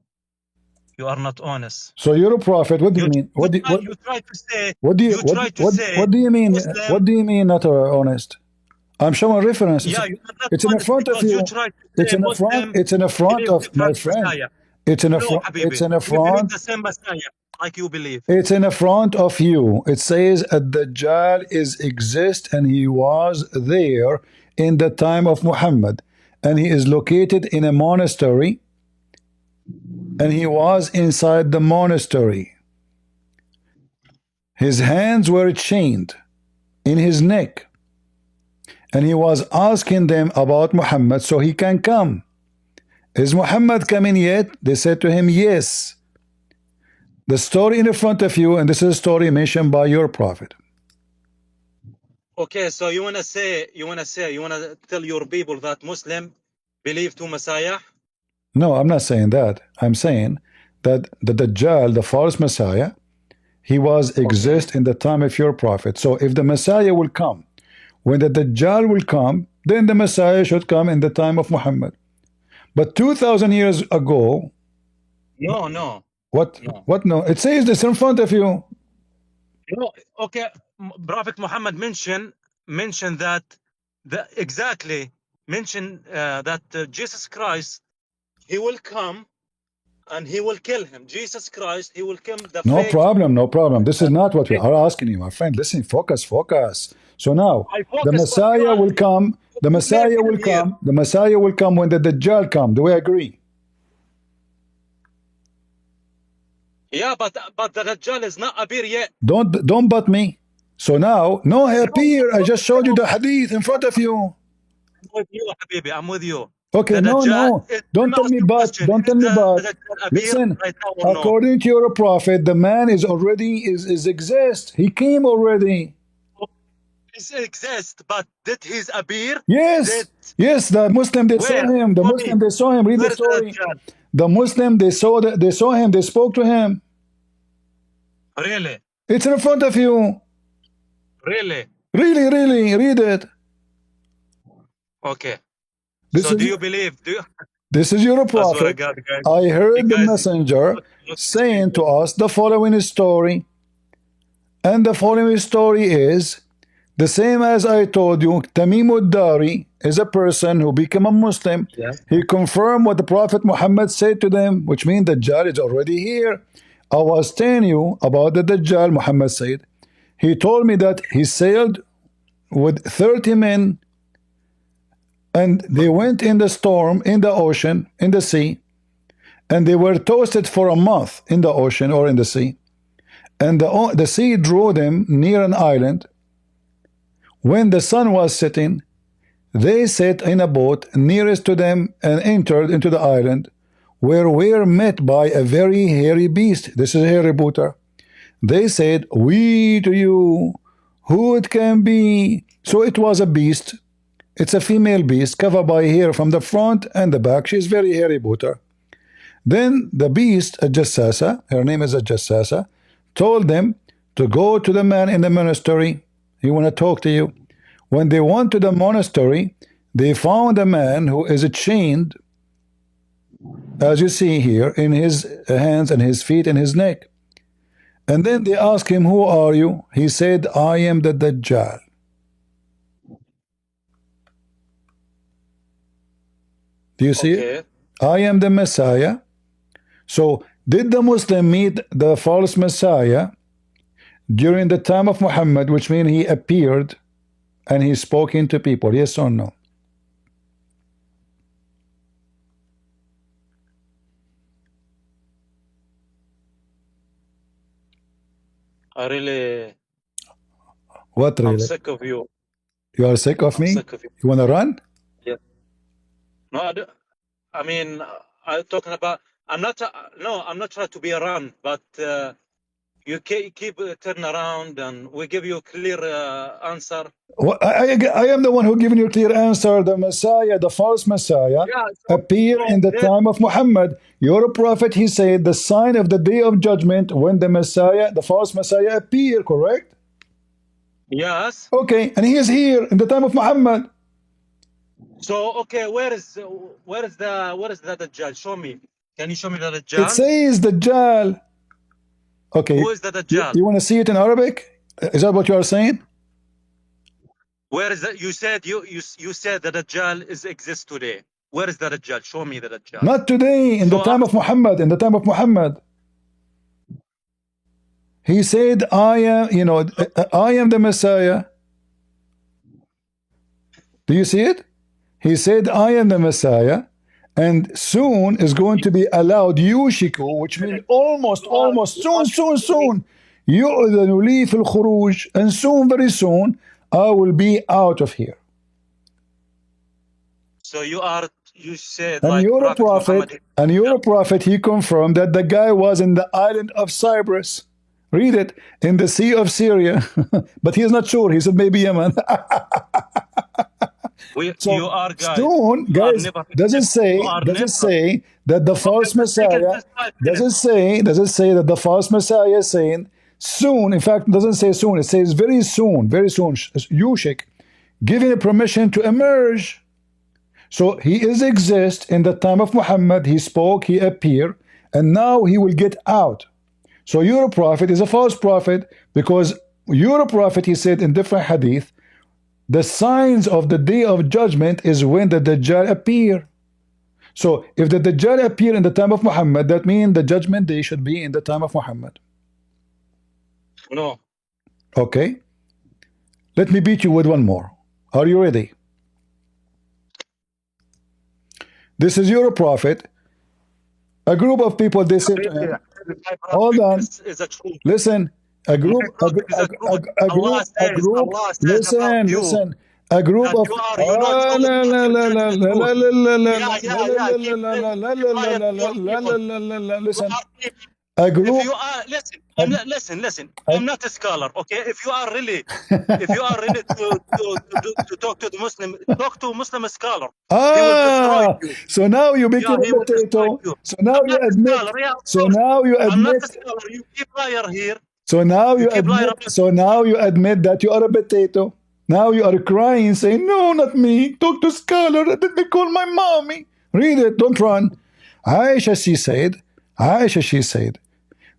not honest. So you're a prophet. What do you mean? What do you mean? Muslim. What do you mean not honest? I'm showing reference. Yeah, it's in front of you. It's in front of my friend. It's in a No, Habibi. it's in a We believe front. the same Messiah, like you believe. It's in a front of you. It says Ad-Dajjal is exist and he was there in the time of Muhammad, and he is located in a monastery, and he was inside the monastery. His hands were chained in his neck, and he was asking them about Muhammad so he can come. Is Muhammad coming yet? They said to him, yes. The story in front of you, and this is a story mentioned by your prophet. Okay, so you wanna tell your people that Muslim believe to Messiah? No, I'm not saying that. I'm saying that the Dajjal, the false Messiah, he was exist in the time of your prophet. So if the Messiah will come, when the Dajjal will come, then the Messiah should come in the time of Muhammad. But 2,000 years ago, No. what? What? No, it says this in front of you. No, okay. Prophet Muhammad mentioned that Jesus Christ, he will come and he will kill him. Jesus Christ, he will kill the No fake. problem, no problem. This is not what we are asking you, my friend. Listen, focus. So now, the Messiah will come. The Messiah will come. The Messiah will come when the Dajjal come. Do we agree? Yeah, but the Dajjal is not appear yet. Don't but me. So now, no, he appear. I just showed you the hadith in front of you. I'm with you, Habibi. I'm with you. Okay, no. Don't tell me but. Don't tell me but. Listen, according to your prophet, the man is already is exist. He came already. He exists, but did he appear? Yes. Yes, the Muslim they saw him. The Muslim they saw him. Read the story. The Muslim they saw him. They spoke to him. Really? It's in front of you. Really? Really. Read it. Okay. So do you believe? This is your prophet. I heard the messenger saying to us the following story. And the following story is the same as I told you. Tamim ad-Dari is a person who became a Muslim. Yes. He confirmed what the Prophet Muhammad said to them, which means the Dajjal is already here. I was telling you about the Dajjal, Muhammad said. He told me that he sailed with 30 men, and they went in the storm, in the ocean, in the sea, and they were toasted for a month in the ocean or in the sea. And the sea drew them near an island. When the sun was setting, they sat in a boat nearest to them and entered into the island, where we were met by a very hairy beast. This is a hairy booter. They said, "We to you, who it can be?" So it was a beast. It's a female beast covered by hair from the front and the back. She's very hairy booter. Then the beast, a Jassasa, her name is a Jassasa, told them to go to the man in the monastery. He want to talk to you. When they went to the monastery, they found a man who is chained, as you see here, in his hands and his feet and his neck. And then they asked him, "Who are you?" He said, "I am the Dajjal." Do you see it? I am the Messiah. So did the Muslim meet the false Messiah during the time of Muhammad, which means he appeared and he spoke into people? Yes or no? What really? I'm sick of you. You are sick of me? Sick of you. You want to run? Yeah. No, I mean, I'm talking about. I'm not trying to be around, but you keep turning around, and we give you a clear answer. Well, I am the one who giving you a clear answer. The Messiah, the false Messiah, appeared in the time of Muhammad. Your prophet, he said, the sign of the day of judgment when the Messiah, the false Messiah, appear. Correct? Yes. Okay, and he is here in the time of Muhammad. So okay, where is the Dajjal? Show me. Can you show me the Dajjal? It says Dajjal. Okay. Who is the Dajjal? You want to see it in Arabic? Is that what you are saying? Where is that? You said the Dajjal exists today. Where is the Dajjal? Show me the Dajjal. Not today, in the time of Muhammad, in the time of Muhammad. He said, I am the Messiah. Do you see it? He said, I am the Messiah, and soon is going to be allowed yushiku, which means almost, soon. يؤذن لي في الخروج, and soon, very soon, I will be out of here. So you said, and like you're a prophet, Muhammad, and you're a prophet. He confirmed that the guy was in the island of Cyprus. Read it, in the Sea of Syria. But he's not sure. He said maybe Yemen. So you are guys. Soon, guys, does it say that the false Messiah? Does it say that the false Messiah is saying soon? In fact, it doesn't say soon. It says very soon. Yushik, giving a permission to emerge. So he exists in the time of Muhammad. He spoke, he appeared, and now he will get out. So your prophet is a false prophet, because your prophet, he said in different hadith, the signs of the day of judgment is when the Dajjal appear. So if the Dajjal appear in the time of Muhammad, that means the judgment day should be in the time of Muhammad. No. Okay. Let me beat you with one more. Are you ready? This is your prophet. A group of people, they say to him, hold on, listen, a group of listen, a group. Listen. I'm not a scholar, okay? If you are really to talk to the Muslim, talk to a Muslim scholar. So now you become a potato. So now you admit. So now you admit. I'm not a scholar. You keep liar here. So now you admit. So now you admit that you are a potato. Now you are crying, saying, "No, not me. Talk to scholar. Let me call my mommy." Read it. Don't run. Aisha, she said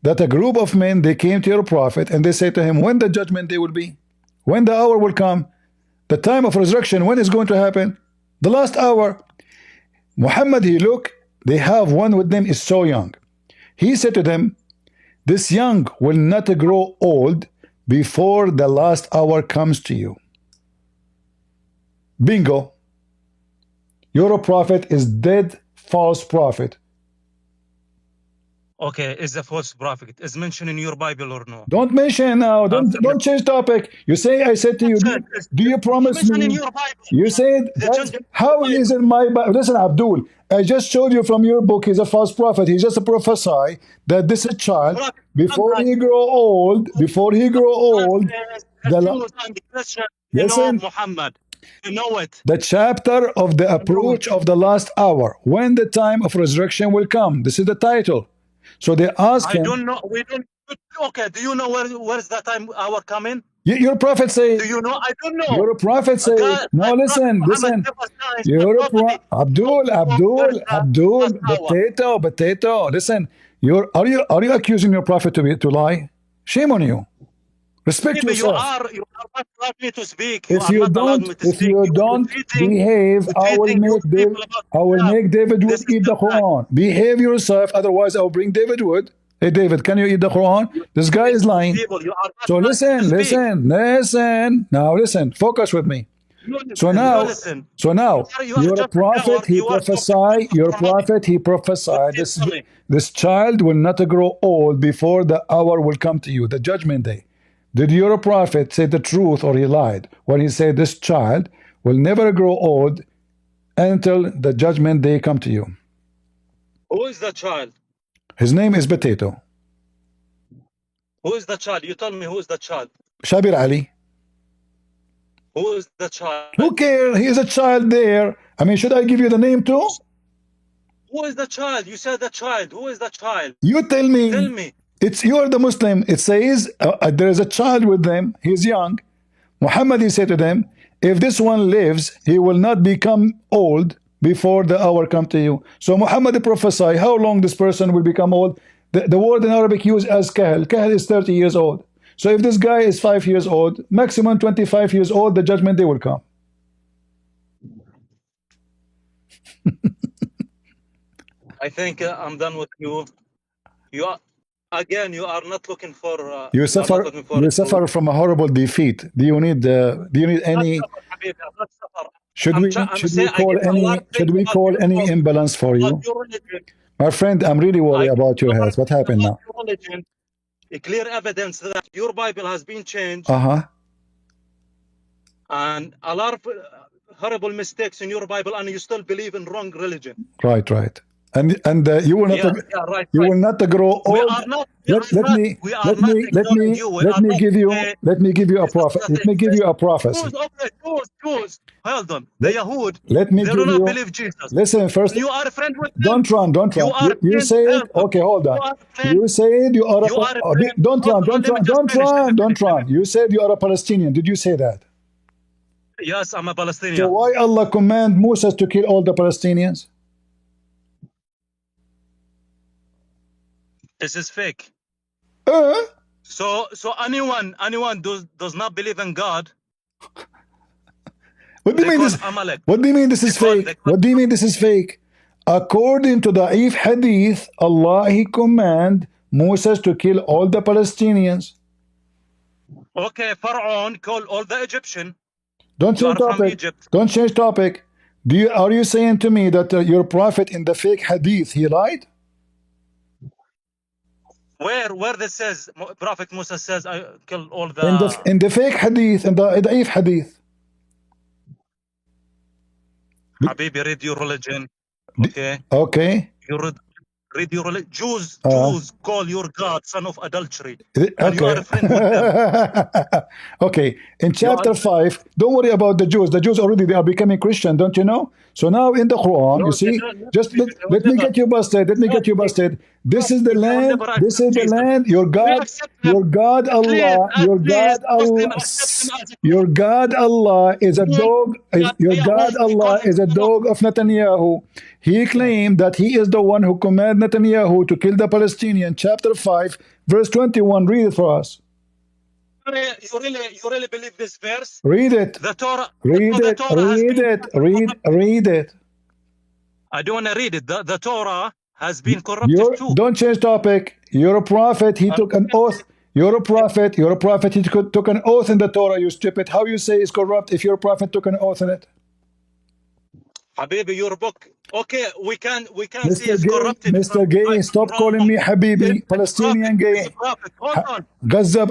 that a group of men, they came to your prophet and they said to him, when the judgment day will be, when the hour will come, the time of resurrection, when is going to happen, the last hour. Muhammad, look, they have one with them is so young. He said to them, this young will not grow old before the last hour comes to you. Bingo. Your prophet is dead, false prophet. Okay, is the false prophet is mentioned in your Bible or no? Don't mention now. Don't change topic. You say, I said to you, do you promise me? You said, how is in my Bible? Listen, Abdul, I just showed you from your book, he's a false prophet. He just prophesy that this is a child, before he grow old, listen, Muhammad, you know it. the chapter of the approach of the last hour, when the time of resurrection will come. This is the title. So they ask him. I don't know. We don't. Okay. Do you know where's that time hour coming? Your prophet say. Do you know? I don't know. Your prophet say. No, listen. Your Abdul, potato. Listen. Are you accusing your prophet to lie? Shame on you. Respect yourself. You are not allowed me to speak. If you don't behave, I will make David Wood eat the Quran. Behave yourself, otherwise I will bring David Wood. Hey David, can you eat the Quran? This guy is lying. So listen. Now listen, focus with me. So now, you're a prophet, he prophesied, this child will not grow old before the hour will come to you, the judgment day. Did your prophet say the truth, or he lied when he said this child will never grow old until the judgment day come to you? Who is the child? His name is Potato. Who is the child? You tell me who is the child. Shabir Ali. Who is the child? Who cares? He is a child there. I mean, should I give you the name too? Who is the child? You said the child. Who is the child? You tell me. Tell me. You're the Muslim. It says there is a child with them. He's young. Muhammad, he said to them, if this one lives, he will not become old before the hour come to you. So Muhammad prophesied how long this person will become old. The word in Arabic used as kahal. Kahal is 30 years old. So if this guy is 5 years old, maximum 25 years old, the judgment day will come. I think I'm done with you. You are again. You are not looking for. You you are not suffer. looking for You a truth. suffer from a horrible defeat. Do you need? Do you need I'm not any? suffer, Habibi, I'm not suffer. Should I'm, we? I'm Should we saying I call give a lot any? of Should things we about call your any book, imbalance for about you, your religion. my friend? I'm really worried I give about your a lot health. of What things happened about now? your religion. A clear evidence that your Bible has been changed, Uh-huh. and a lot of horrible mistakes in your Bible, and you still believe in wrong religion. Right, right. And you will not. Yeah, right, You right. will not grow We old. are not. We are Let not me let ignoring me you. We let are me not. give you let me give you a Jesus prophet. Let doesn't me give you a exist. prophecy. Okay, choose. Hold on. The Yahud, Let me they give do not you. believe Jesus. Listen first. You are a friend with them. Don't run. Don't You run. are You friend. said Hold on. okay. Hold on. You are a friend. You said you are a. You are a friend. Don't Hold run. on. Don't Let me run. just Don't finish. run. Don't run. You said you are a Palestinian. Did you say that? Yes, I'm a So Palestinian. why Allah command Moses to kill all the Palestinians? This is fake. Uh, So anyone does not believe in God. What do you mean this? What do you mean this is fake? What do you mean this is fake? According to the Da'if Hadith, Allah He command Moses to kill all the Palestinians. Okay, Pharaoh called all the Egyptian. Don't You change are from topic. Egypt. Don't change topic. Are you saying to me that your prophet in the fake Hadith he lied? Where this says Prophet Musa says I killed all the In the fake Hadith, in the Da'if Hadith. Habibi, read your religion. Okay. Okay. You read your religion. Jews call your God son of adultery. And you are Okay. a friend with them. Okay. In chapter 5, don't worry about the Jews. The Jews already they are becoming Christian, don't you know? So now in the Quran, you see, just let me get you busted. Let me get you busted. This is the land. This is the land. Your God Allah, your God Allah is a dog. Your God Allah is a dog of Netanyahu. He claimed that he is the one who commanded Netanyahu to kill the Palestinian. Chapter 5, verse 21. Read it for us. You really believe this verse? Read it. The Torah. Read it. Read it. I don't want to read it. The Torah has been corrupted too. Don't change topic. You're a prophet. He took an oath. You're a prophet. You're a prophet. He took an oath in the Torah. You stupid. How you say it's corrupt if your prophet took an oath in it? Habibi, your book. Okay, we can Mr. see it's Gay, corrupted. Mr. Gay, stop calling me Habibi. Palestinian gay. Hold on. Gaza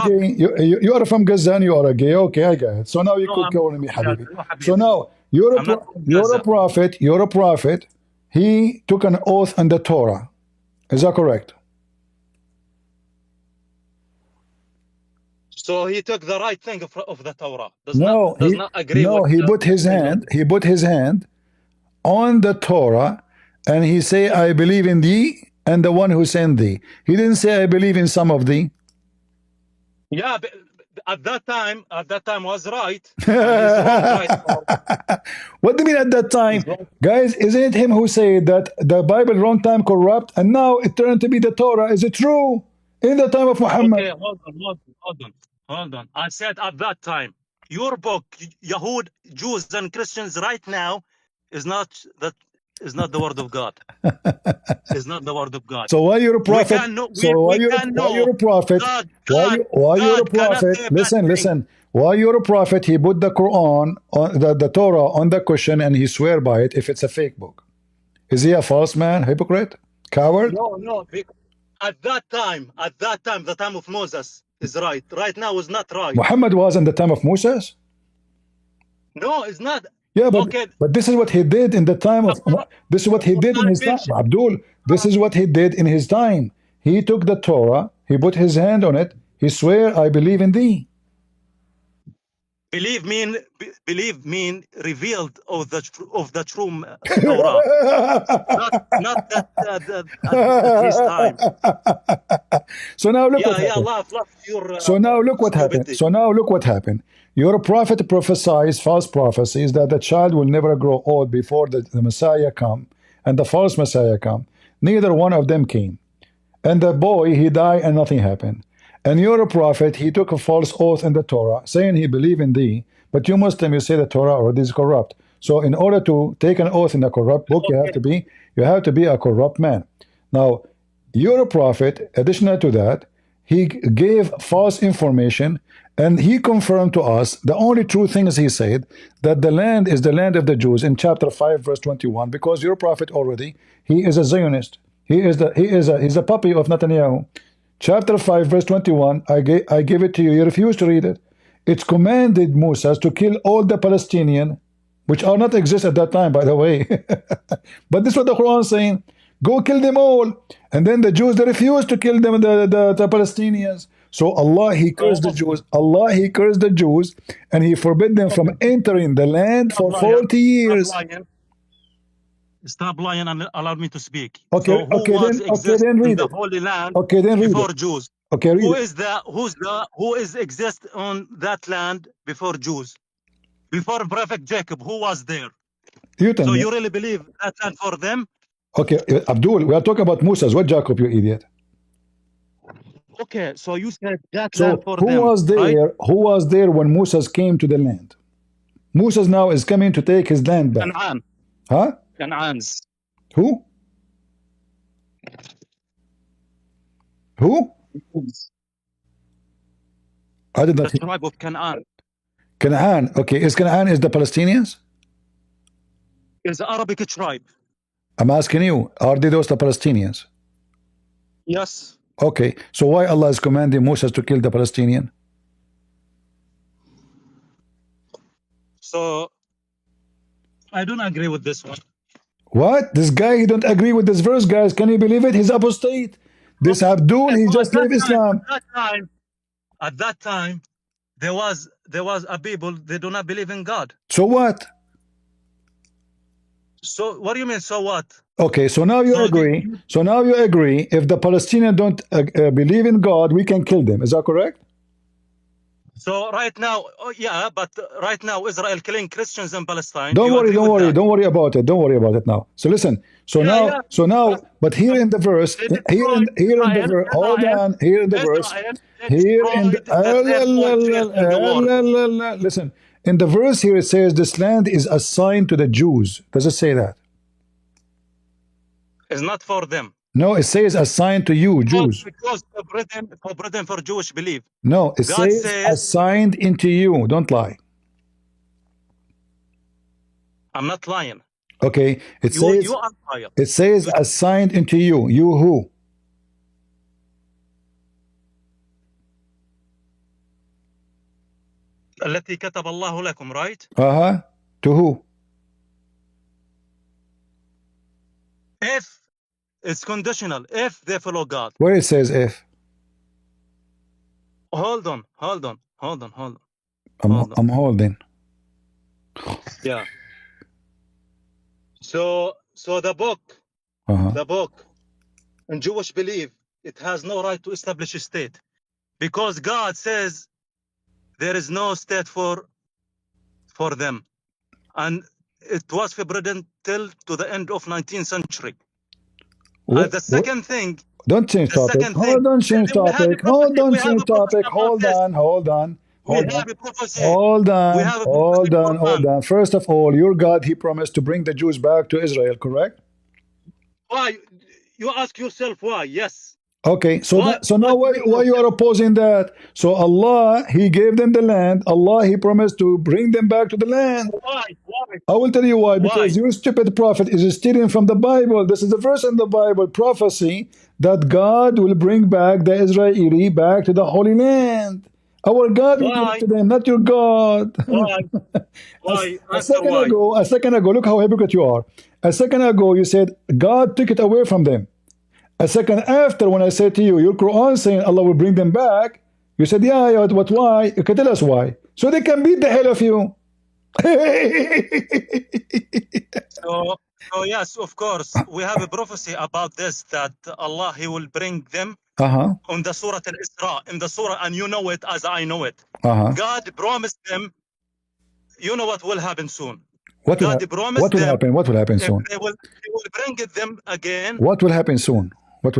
gay. You are from Gaza and you are a gay. Okay, I got it. So now you could call me Habibi. So now you're a prophet. You're a prophet. He took an oath on the Torah. Is that correct? So he took the right thing of the Torah. Does not agree. No, he put his hand. He put his hand on the Torah, and he say, "I believe in thee and the one who sent thee." He didn't say, "I believe in some of thee." Yeah, but at that time was right. What do you mean at that time, guys? Isn't it him who said that the Bible wrong time corrupt, and now it turned to be the Torah? Is it true? In the time of Muhammad. Okay, hold on. I said at that time, your book, Yahud, Jews and Christians right now is not the word of God. Is not the word of God. So why you're a prophet? Why you're a prophet? Why you're a prophet? Listen. Why you're a prophet? He put the Quran on the Torah on the cushion and he swear by it if it's a fake book. Is he a false man, hypocrite, coward? No. At that time, the time of Moses is right. Right now is not right. Muhammad was in the time of Moses? No, it's not. Yeah, but this is what he did in the time of. This is what he did in his time. Abdul, this is what he did in his time. He took the Torah, he put his hand on it, he swear, "I believe in thee." Believe mean revealed of the true Torah. not that at his time. So now look what happened. So now look what happened. Your prophet prophesies false prophecies that the child will never grow old before the Messiah come and the false Messiah come. Neither one of them came. And the boy, he died and nothing happened. And you're a prophet, he took a false oath in the Torah, saying he believed in thee, but you Muslim, you say the Torah already is corrupt. So in order to take an oath in a corrupt book, you have to be a corrupt man. Now, you're a prophet. Additional to that, he gave false information, and he confirmed to us the only true thing is he said that the land is the land of the Jews in chapter 5 verse 21, because your prophet already, he is a Zionist. He's a puppy of Netanyahu. Chapter 5 verse 21, I give it to you. You refuse to read it. It's commanded Moses to kill all the Palestinian, which are not exist at that time, by the way. But this is what the Quran is saying. Go kill them all. And then the Jews, they refuse to kill them, the Palestinians. So Allah, he cursed the Jews. Allah, he cursed the Jews, and he forbid them from entering the land for 40 years. Stop lying and allow me to speak. Okay, so who was then read in the it. Holy Land Okay, then read before it. Jews? Okay, read who is exist on that land before Jews? Before Prophet Jacob, who was there? You tell me. You really believe that land for them? Okay, Abdul, we are talking about Moses. What Jacob, you idiot? Okay, so you said that So land for who them. was there? Right? Who was there when Moses came to the land? Moses now is coming to take his land back. Canaan. Huh? Canaans. Who? Who? I did not The tribe of Canaan. Canaan. Okay, is Canaan is the Palestinians? Is the Arabic tribe. I'm asking you, are they those the Palestinians? Yes. Okay, so why Allah is commanding Moses to kill the Palestinian? So I don't agree with this one. What? This guy, he don't agree with this verse, guys. Can you believe it? He's apostate. This Abdul, he just left Islam. At that time, there was a people, they do not believe in God. So what? So what do you mean, so what? Okay, so now you agree. So now you agree, if the Palestinians don't believe in God, we can kill them. Is that correct? So right now, yeah, but right now Israel killing Christians in Palestine. Don't worry about it. Don't worry about it now. So listen. So now, but here in the verse, hold on. Here in the verse, listen. In the verse here, it says this land is assigned to the Jews. Does it say that? It's not for them. No, it says assigned to you, Jews. Because forbidden for Jewish belief. No, it says assigned into you. Don't lie. I'm not lying. Okay, You are lying. It says assigned into you. You who? التي كتب الله لكم, right? To who? If it's conditional, if they follow God. Where it says if? Hold on. I'm holding. Yeah. So the book, in Jewish belief, it has no right to establish a state, because God says there is no state for them, and it was forbidden till to the end of 19th century. The second thing. Don't change topic. Hold on, change topic. Hold on. First of all, your God, he promised to bring the Jews back to Israel, correct? Why? You ask yourself why. Yes. Okay, so now why you are opposing that? So Allah, he gave them the land. Allah, he promised to bring them back to the land. Why? I will tell you why. Because your stupid prophet is stealing from the Bible. This is the verse in the Bible, prophecy, that God will bring back the Israeli back to the Holy Land. Our God will give it to them, not your God. Why? A second ago, look how hypocrite you are. A second ago, you said God took it away from them. A second after, when I said to you, your Quran saying Allah will bring them back, you said, yeah, but why? You can tell us why. So they can beat the hell of you. So yes, of course, we have a prophecy about this, that Allah, he will bring them on the Surah Al-Isra, in the Surah, and you know it as I know it. God promised them, you know what will happen soon. What will happen soon? He will bring them again. What will happen soon? I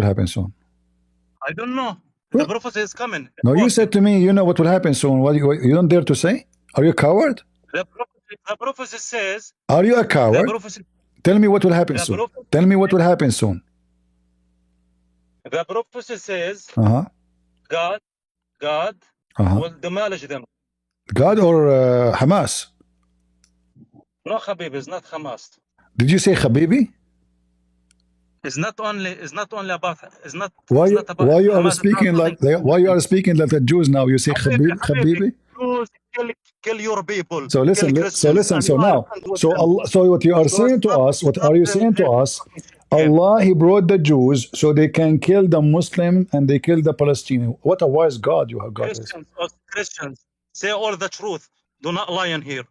don't know. The prophecy is coming. No, you said to me, you know what will happen soon. What you don't dare to say? Are you a coward? The prophecy prophecy says. Are you a The coward? prophecy. Tell me what will happen The soon. prophecy. Tell me what will happen soon. The prophecy says. Uh-huh. God Uh-huh. will demolish them. God or Hamas? No, Habib, it's not Hamas. Did you say Habibi? It's not only about. It's not. Why It's not about why you are Hamas. speaking like why you are speaking like the Jews now? You say Habibi? Jews kill your people. So listen, kill Christians, so now, so Allah, so what you are saying to us, what are you saying to us? Allah, He brought the Jews so they can kill the Muslim and they kill the Palestinian. What a wise God you have got this. Christians, say all the truth. Do not lie in here.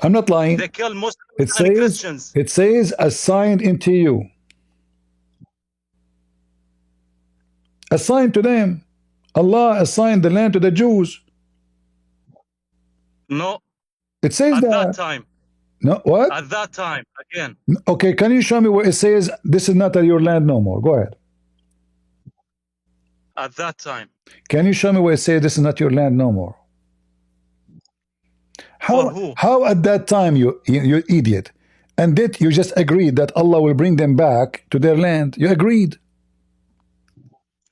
I'm not lying. They kill Muslims and Christians. It says assigned into you. Assigned to them. Allah assigned the land to the Jews. No. It says at that. Time. No, what? At that time, again. Okay, can you show me where it says this is not your land no more? Go ahead. At that time. Can you show me where it says this is not your land no more? How at that time, you idiot? And did you just agreed that Allah will bring them back to their land? You agreed.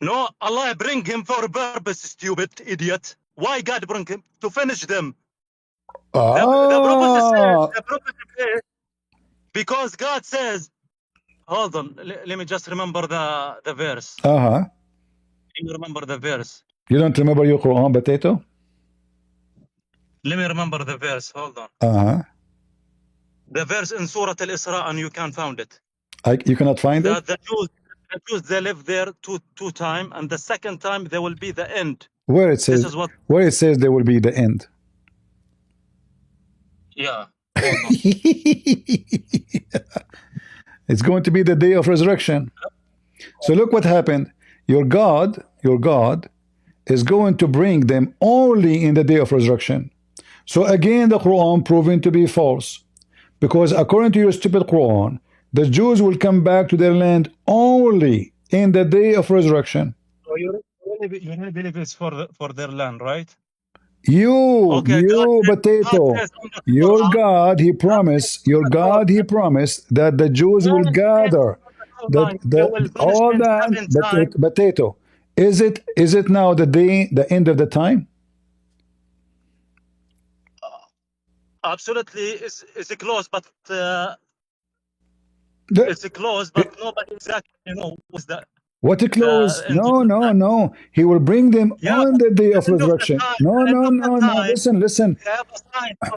No, Allah bring him for a purpose, stupid idiot. Why God bring him? To finish them. The prophet says, because God says, hold on, let me just remember the verse. Uh-huh. You remember the verse. You don't remember your Quran, potato? Let me remember the verse. Hold on. Uh-huh. The verse in Surah Al-Isra, and you can find it. You cannot find it? The Jews, they live there two times, and the second time there will be the end. Where it says, where it says there will be the end. Yeah. It's going to be the day of resurrection. So look what happened. Your God is going to bring them only in the day of resurrection. So again, the Quran proven to be false. Because according to your stupid Quran, the Jews will come back to their land only in the day of resurrection. So you really believe it's for their land, right? You potato, your God, He promised that the Jews will gather, all that, potato. Is it now the end of the time? Absolutely, it's close, but it's close, but nobody exactly knows that. What a close? No. He will bring them on the day of resurrection. No.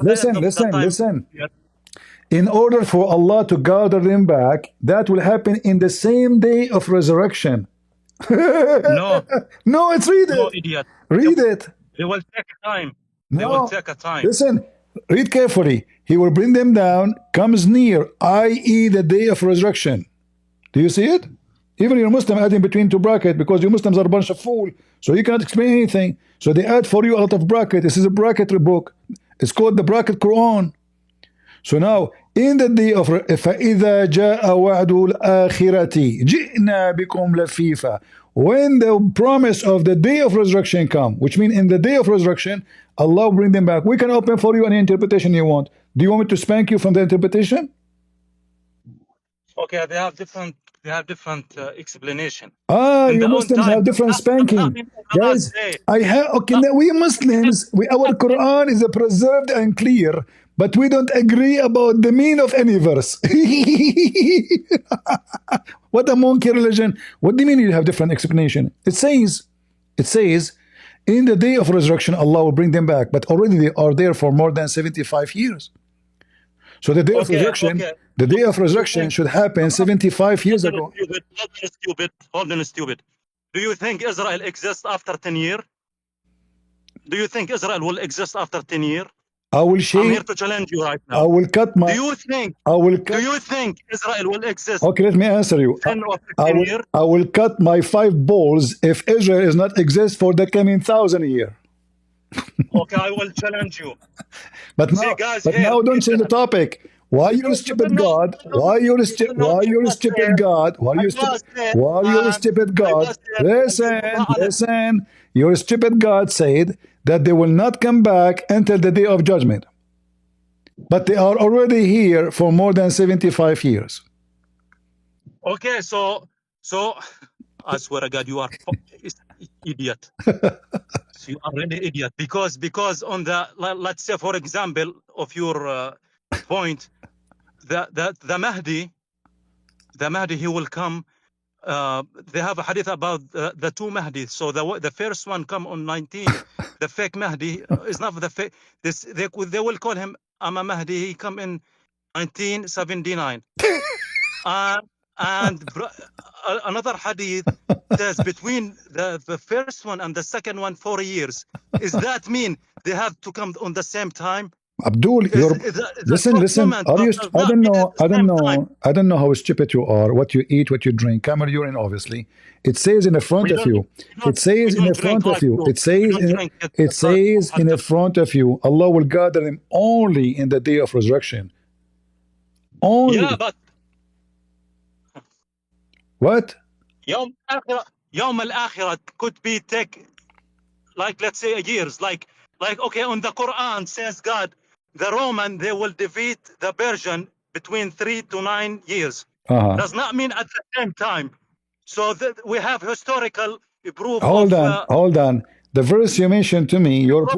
Listen. In order for Allah to gather them back, that will happen in the same day of resurrection. No, it's read it. No, idiot. Read it. They will take time. They will take a time. Listen, read carefully. He will bring them down, comes near, i.e. the day of resurrection. Do you see it? Even your Muslim add in between two brackets because you Muslims are a bunch of fools. So you cannot explain anything. So they add for you a lot of bracket. This is a bracket book. It's called the bracket Quran. So now, in the day of فَإِذَا جَاءَ وَعْدُ الْآخِرَةِ جِئْنَا بِكُمْ لَفِيفًا. When the promise of the day of resurrection come, which means in the day of resurrection, Allah will bring them back. We can open for you any interpretation you want. Do you want me to spank you from the interpretation? Okay, they have different explanation. You Muslims have different spanking. Guys, we Muslims, our Quran is preserved and clear, but we don't agree about the meaning of any verse. What a monkey religion. What do you mean you have different explanation? It says, in the day of resurrection, Allah will bring them back, but already they are there for more than 75 years. So the day of resurrection, should happen 75 years ago. Hold on, stupid. Do you think Israel exists after 10 years? Do you think Israel will exist after 10 years? I'm here to challenge you right now. I will cut my. Do you think Israel will exist? Okay, let me answer you. I will cut my 5 balls if Israel is not exist for the coming 1,000 years. Okay, I will challenge you. But now don't change the topic. Why you're a stupid God? Why you're a stupid God? Listen. Your stupid God said that they will not come back until the day of judgment. But they are already here for more than 75 years. Okay, so I swear to God, you are idiot. So you are really idiot because on the let's say for example of your point, the Mahdi he will come. They have a hadith about the two Mahdis. So the first one come on 19. The fake Mahdi is not the fake. They will call him Ama Mahdi. He come in 1979. And another hadith says between the first one and the second one 4 years. Does that mean they have to come on the same time? Abdul, listen. I don't know how stupid you are, what you eat, what you drink, camel urine, obviously. It says in the front of you. It says in the front of you. It says in the front of you, Allah will gather them only in the day of resurrection. Only. Yeah, but what? Yawm al-Akhirah could be take like let's say years. Like okay, on the Quran says God, the Roman they will defeat the Persian between 3 to 9 years. Does not mean at the same time. So we have historical proof. Hold on. The verse you mentioned to me, hold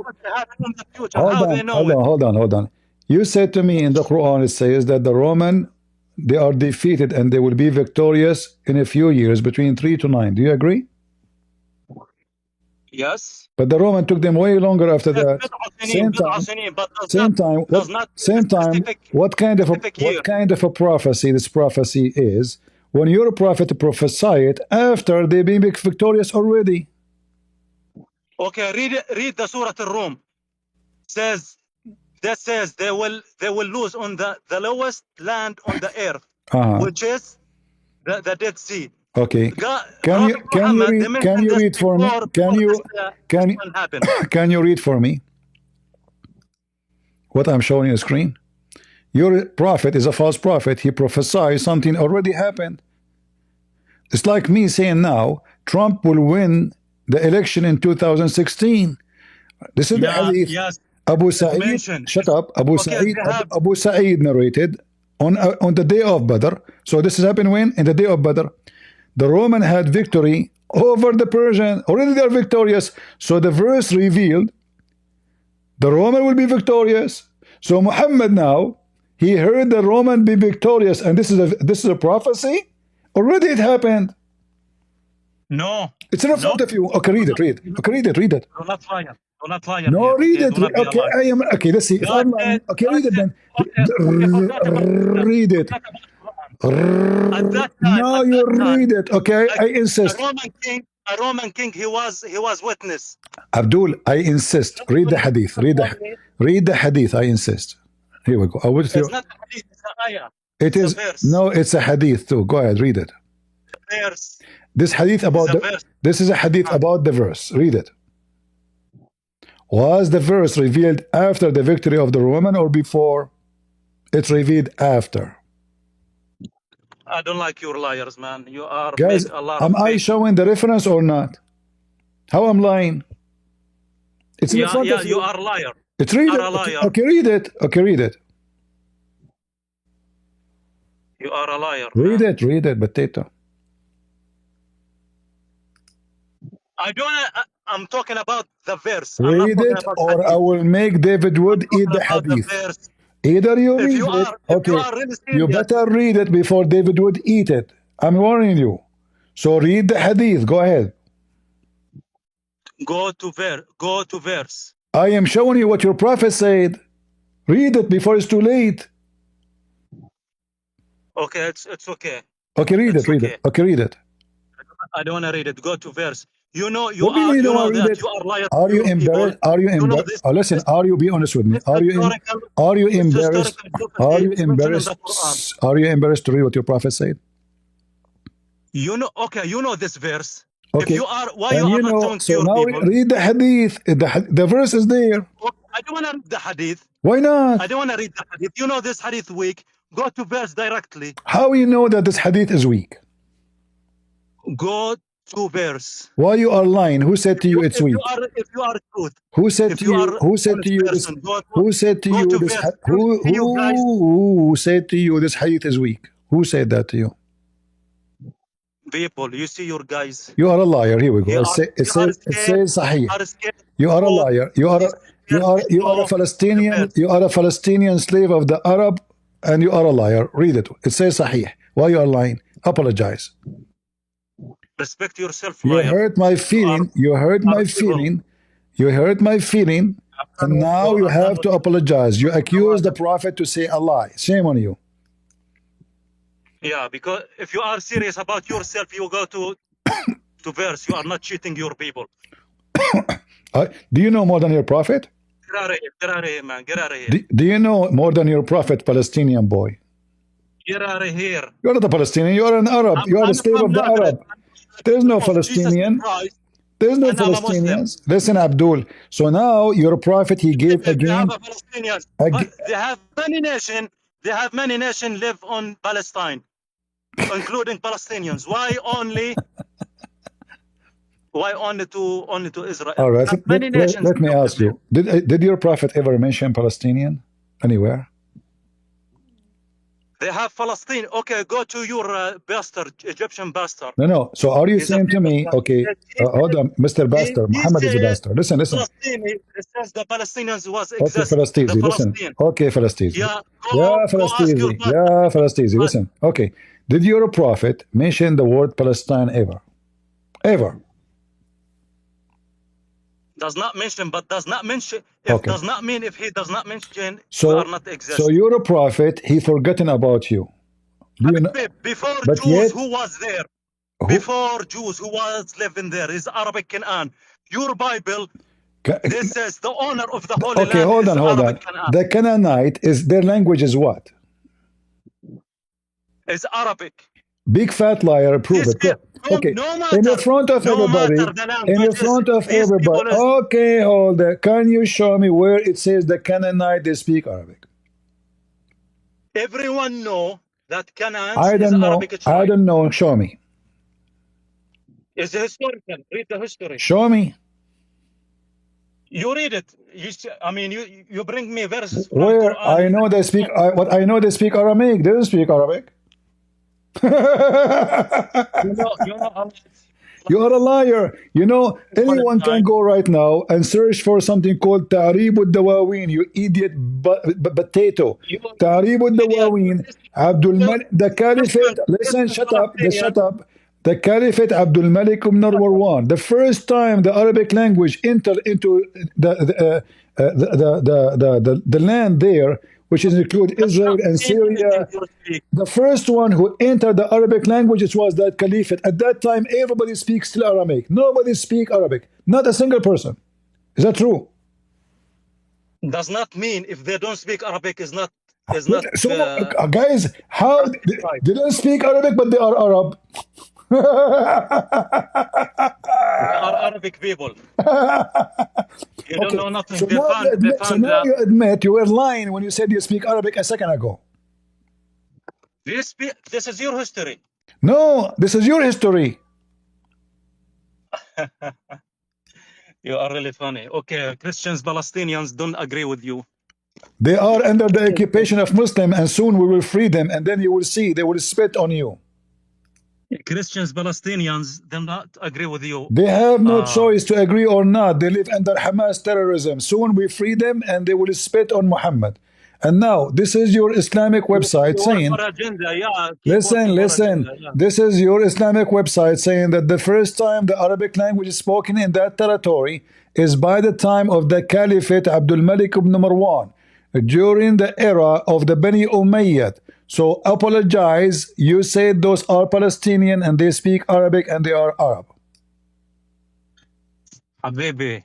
on. You said to me in the Quran it says that the Roman they are defeated and they will be victorious in a few years between 3 to 9. Do you agree? Yes. But the Roman took them way longer after that. Same time. What kind of a prophecy this prophecy is when your prophet prophesy it after they being victorious already? Okay, read the Surah Al-Rum. Says they will lose on the lowest land on the earth, which is the Dead Sea. Okay. Can you read for me? Can you read for me what I'm showing on the screen? Your prophet is a false prophet. He prophesies something already happened. It's like me saying now Trump will win the election in 2016. This is the hadith. Yes. Abu Sa'id, shut up. Abu Sa'id narrated on the day of Badr. So this has happened when? In the day of Badr. The Roman had victory over the Persian. Already they are victorious. So the verse revealed the Roman will be victorious. So Muhammad now, he heard the Roman be victorious, and this is a prophecy. Already it happened. No. It's in front of you. Okay, read it. Okay, read it. Do not lie. Do not lie. No, read it. Okay, I am. Okay, let's see. If I'm lying, okay, read it then. Read it. No, you read it. Okay, I insist. A Roman king. He was witness. Abdul, I insist. Read the hadith. Read the hadith. I insist. Here we go. It's not a hadith. It's an ayah. It is. No, it's a hadith too. Go ahead. Read it. Verse. This hadith about this is a hadith about the verse. Read it. Was the verse revealed after the victory of the Roman or before? It's revealed after. I don't like your liars, man. You are guys. Am I showing the reference or not? How I'm lying? It's in front of you. You are a liar. It's read it. Okay, read it. Okay, read it. You are a liar. Read it. Read it, potato. I'm talking about the verse. Read it, or I will make David Wood eat the hadith. Either you read it, okay. You better read it before David Wood eat it. I'm warning you. So read the hadith. Go ahead. Go to verse. I am showing you what your prophet said. Read it before it's too late. Okay, it's okay. Okay, read it. Okay, read it. I don't want to read it. Go to verse. You know you are liars. Are you embarrassed? Are you embarrassed? Listen, be honest with me. Are you embarrassed? Are you embarrassed? Are you embarrassed to read what your prophet said? You know this verse. Okay. If you are, why you are not talking to your people? Read the hadith. The verse is there. I don't want to read the hadith. Why not? I don't want to read the hadith. You know this hadith weak. Go to verse directly. How you know that this hadith is weak? Go 2 verse. Why you are lying? Who said to you it's weak? If you are truth, Who said if to you you? are Who said to you this? person, Who said to go you to this? verse. Who guys, said to you this hadith is weak? Who said that to you? people, you see your guys. You are a liar. Here we go. You It says sahih. You are a liar. You are a Palestinian. You are a Palestinian slave of the Arab, and you are a liar. Read it. It says sahih. Why you are lying? Apologize. Respect yourself, You liar. hurt my feeling. You hurt my feeling. You hurt my feeling. And now you have to apologize. You accuse the Prophet to say a lie. Shame on you. Yeah, because if you are serious about yourself, you go to verse. You are not cheating your people. Do you know more than your Prophet? Get out of here, man. Get out of here. Do you know more than your Prophet, Palestinian boy? Get out of here. You're not a Palestinian. You're an Arab. You are a slave of the Arab. There's no Palestinian. There's no Palestinians. Listen, Abdul. So now your Prophet, he gave again. They have many nations. They have many nations live on Palestine, including Palestinians. Why only? Why only to Israel? All right. Let me ask you. Did your Prophet ever mention Palestinian anywhere? They have Palestine. Okay, go to your pastor, Egyptian pastor. No. So are you saying to me, okay, hold on, Mr. Pastor, Mohammed is a pastor. Listen. It says the Palestinians was Okay, exist. Falastizi, listen. Okay, Falastizi. Yeah, Falastizi, listen. Okay. Did your Prophet mention the word Palestine ever? Ever? Does not mention, but does not mention. Okay. Does not mean if he does not mention, so, you are not exist. So you're a prophet, he forgotten about you. Before Jews who was there, before Jews who was living there, is Arabic Canaan. Your Bible, this says the honor of the Holy Land. Okay, hold on. Canaan. The Canaanite, is their language is what? It's Arabic. Big fat liar, prove it. Okay, in the front of everybody, okay, hold on. Can you show me where it says the Canaanite, they speak Arabic? Everyone know that Canaan is Arabic tribe. I don't know, show me. It's historical, read the history. Show me. You read it. You bring me verses from where Quran. I know they speak, I know they speak Aramaic, they don't speak Arabic. You are a liar. Anyone can go right now and search for something called Ta'rib al-Dawawin, you idiot potato. Ta'rib al-Dawawin, Abdul Malik, the Caliphate, listen, shut up. The Caliphate Abdul Malik ibn Marwan, the first time the Arabic language entered into the land there, which include Israel and Syria. The first one who entered the Arabic language, it was that Caliphate. At that time, everybody speaks still Aramaic. Nobody speaks Arabic. Not a single person. Is that true? Does not mean if they don't speak Arabic is not. So, guys, how they don't speak Arabic, but they are Arab. They are Arabic people. You don't know nothing. So now you admit you were lying when you said you speak Arabic a second ago. This is your history. No, this is your history. You are really funny. Okay, Christians, Palestinians don't agree with you. They are under the occupation of Muslim, and soon we will free them, and then you will see they will spit on you. Christians, Palestinians do not agree with you. They have no choice to agree or not. They live under Hamas terrorism. Soon we free them and they will spit on Muhammad. And now, this is your Islamic website saying, listen, this is your Islamic website saying that the first time the Arabic language is spoken in that territory is by the time of the Caliphate Abdul Malik ibn Marwan, during the era of the Bani Umayyad. So apologize, you said those are Palestinian and they speak Arabic and they are Arab. Habibi,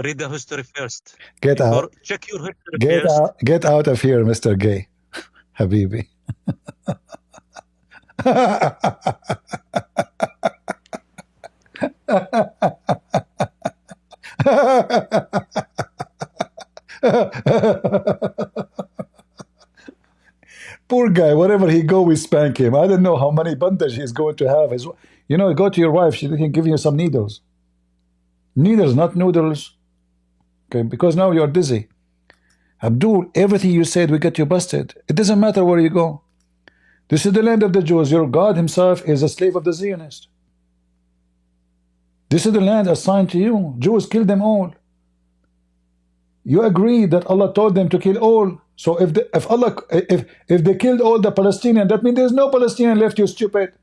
read the history first. Get out. Check your history first. Get out of here, Mr. Gay. Habibi. Poor guy, wherever he go, we spank him. I don't know how many bandage he's going to have. You know, go to your wife, she can give you some needles. Needles, not noodles. Okay, because now you're dizzy. Abdul, everything you said will get you busted. It doesn't matter where you go. This is the land of the Jews. Your God himself is a slave of the Zionists. This is the land assigned to you. Jews killed them all. You agree that Allah told them to kill all. So if they killed all the Palestinians, that means there's no Palestinian left, you stupid.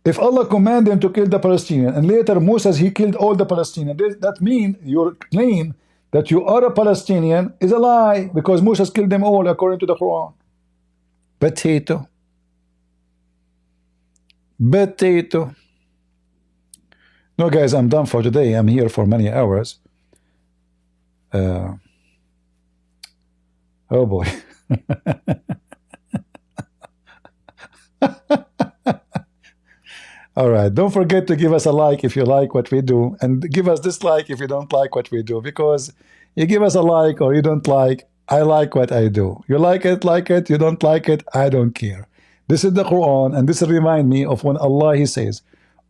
If Allah commanded them to kill the Palestinians, and later Musa says he killed all the Palestinians, that means your claim that you are a Palestinian is a lie, because Musa killed them all according to the Quran. Potato. Potato. No, guys, I'm done for today. I'm here for many hours. Oh boy. All right, don't forget to give us a like if you like what we do, and give us dislike if you don't like what we do, because you give us a like or you don't like, I like what I do. You like it, you don't like it, I don't care. This is the Quran, and this remind me of when Allah, he says,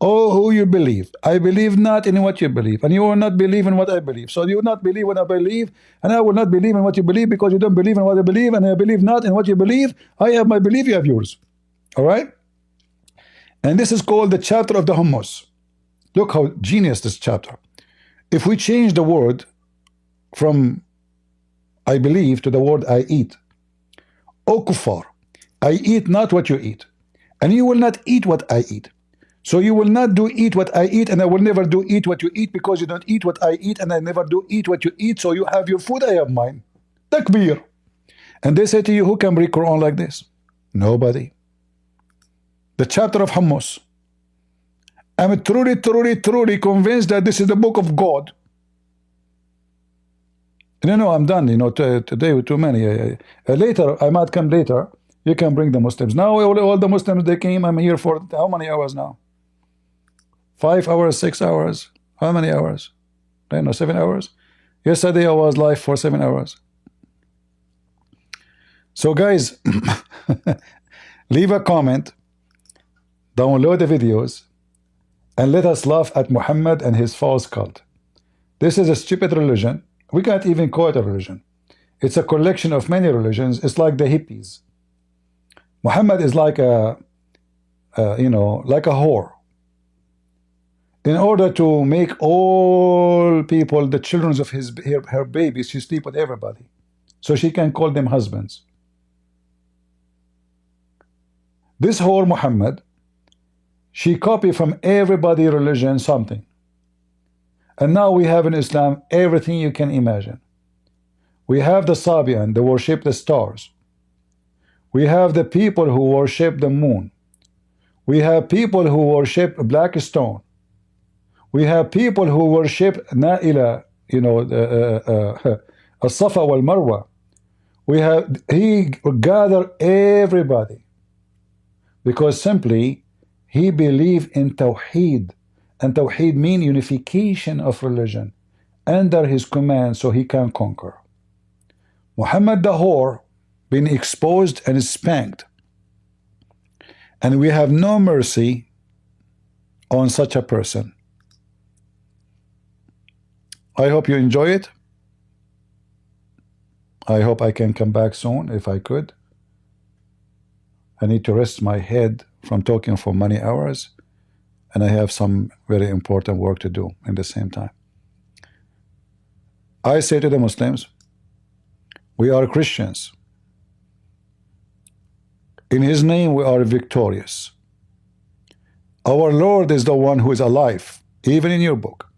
oh, who you believe, I believe not in what you believe, and you will not believe in what I believe. So you will not believe what I believe, and I will not believe in what you believe, because you don't believe in what I believe, and I believe not in what you believe. I have my belief, you have yours. All right? And this is called the chapter of the hummus. Look how genius this chapter. If we change the word from I believe to the word I eat. O kuffar, I eat not what you eat, and you will not eat what I eat. So you will not do eat what I eat, and I will never do eat what you eat, because you don't eat what I eat, and I never do eat what you eat. So you have your food, I have mine. Takbir. And they say to you, who can read Quran like this? Nobody. The chapter of hummus. I'm truly convinced that this is the book of God. No, I'm done. You know, today with too many. Later, I might come later. You can bring the Muslims. Now all the Muslims, they came. I'm here for how many hours now? 5 hours, 6 hours. How many hours? I don't know, 7 hours. Yesterday I was live for 7 hours. So guys, leave a comment, download the videos, and let us laugh at Muhammad and his false cult. This is a stupid religion. We can't even call it a religion. It's a collection of many religions. It's like the hippies. Muhammad is like a, like a whore. In order to make all people the children of her babies, she sleep with everybody, so she can call them husbands. This whore Muhammad, she copied from everybody religion something. And now we have in Islam everything you can imagine. We have the Sabian, they worship the stars. We have the people who worship the moon. We have people who worship black stone. We have people who worship Naila, As-Safa wal Marwa. He gathered everybody, because simply he believed in Tawheed, and Tawheed means unification of religion under his command, so he can conquer. Muhammad the whore been exposed and spanked, and we have no mercy on such a person. I hope you enjoy it. I hope I can come back soon if I could. I need to rest my head from talking for many hours, and I have some very important work to do in the same time. I say to the Muslims, we are Christians. In his name we are victorious. Our Lord is the one who is alive, even in your book.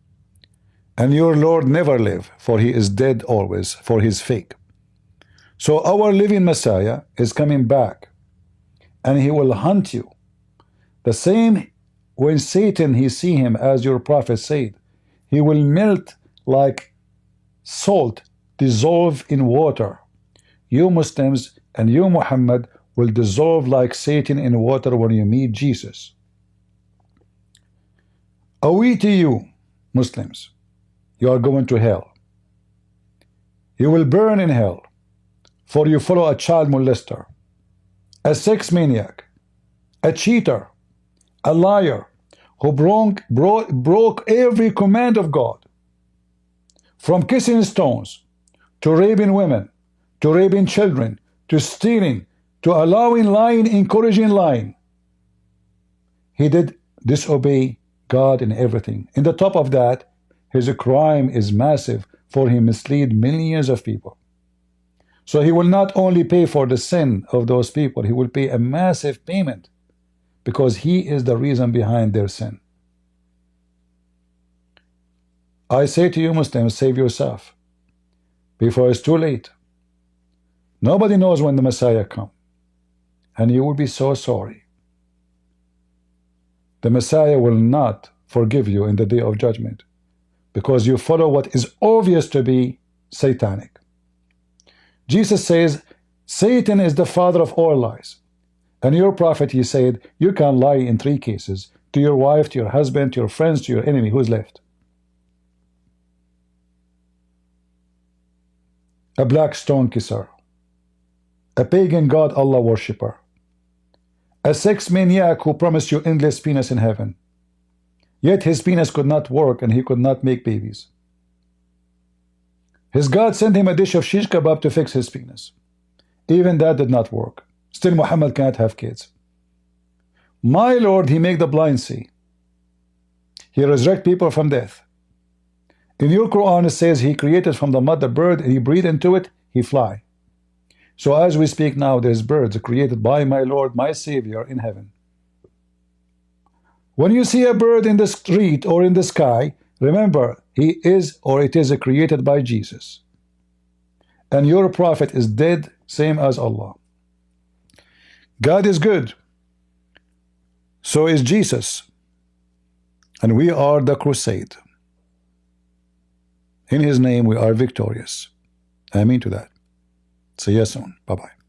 And your Lord never live, for he is dead always, for he is fake. So our living Messiah is coming back, and he will hunt you. The same when Satan, he see him, as your prophet said, he will melt like salt, dissolve in water. You Muslims and you Muhammad will dissolve like Satan in water when you meet Jesus. Away to you, Muslims, you are going to hell. You will burn in hell, for you follow a child molester, a sex maniac, a cheater, a liar, who broke every command of God, from kissing stones, to raping women, to raping children, to stealing, to allowing lying, encouraging lying. He did disobey God in everything. In the top of that, his crime is massive, for he misled millions of people. So he will not only pay for the sin of those people, he will pay a massive payment, because he is the reason behind their sin. I say to you Muslims, save yourself before it's too late. Nobody knows when the Messiah comes, and you will be so sorry. The Messiah will not forgive you in the day of judgment, because you follow what is obvious to be satanic. Jesus says Satan is the father of all lies. And your prophet, he said, you can lie in 3 cases: to your wife, to your husband, to your friends, to your enemy. Who's left? A black stone kisser, a pagan god Allah worshipper, a sex maniac who promised you endless penis in heaven. Yet his penis could not work and he could not make babies. His God sent him a dish of shish kebab to fix his penis. Even that did not work. Still Muhammad can't have kids. My Lord, he make the blind see. He resurrect people from death. In your Quran it says he created from the mud the bird, and he breathed into it, he fly. So as we speak now, there's birds created by my Lord, my Savior in heaven. When you see a bird in the street or in the sky, remember, he is or it is created by Jesus. And your prophet is dead, same as Allah. God is good. So is Jesus. And we are the crusade. In his name we are victorious. Amen to that. See you soon. Bye-bye.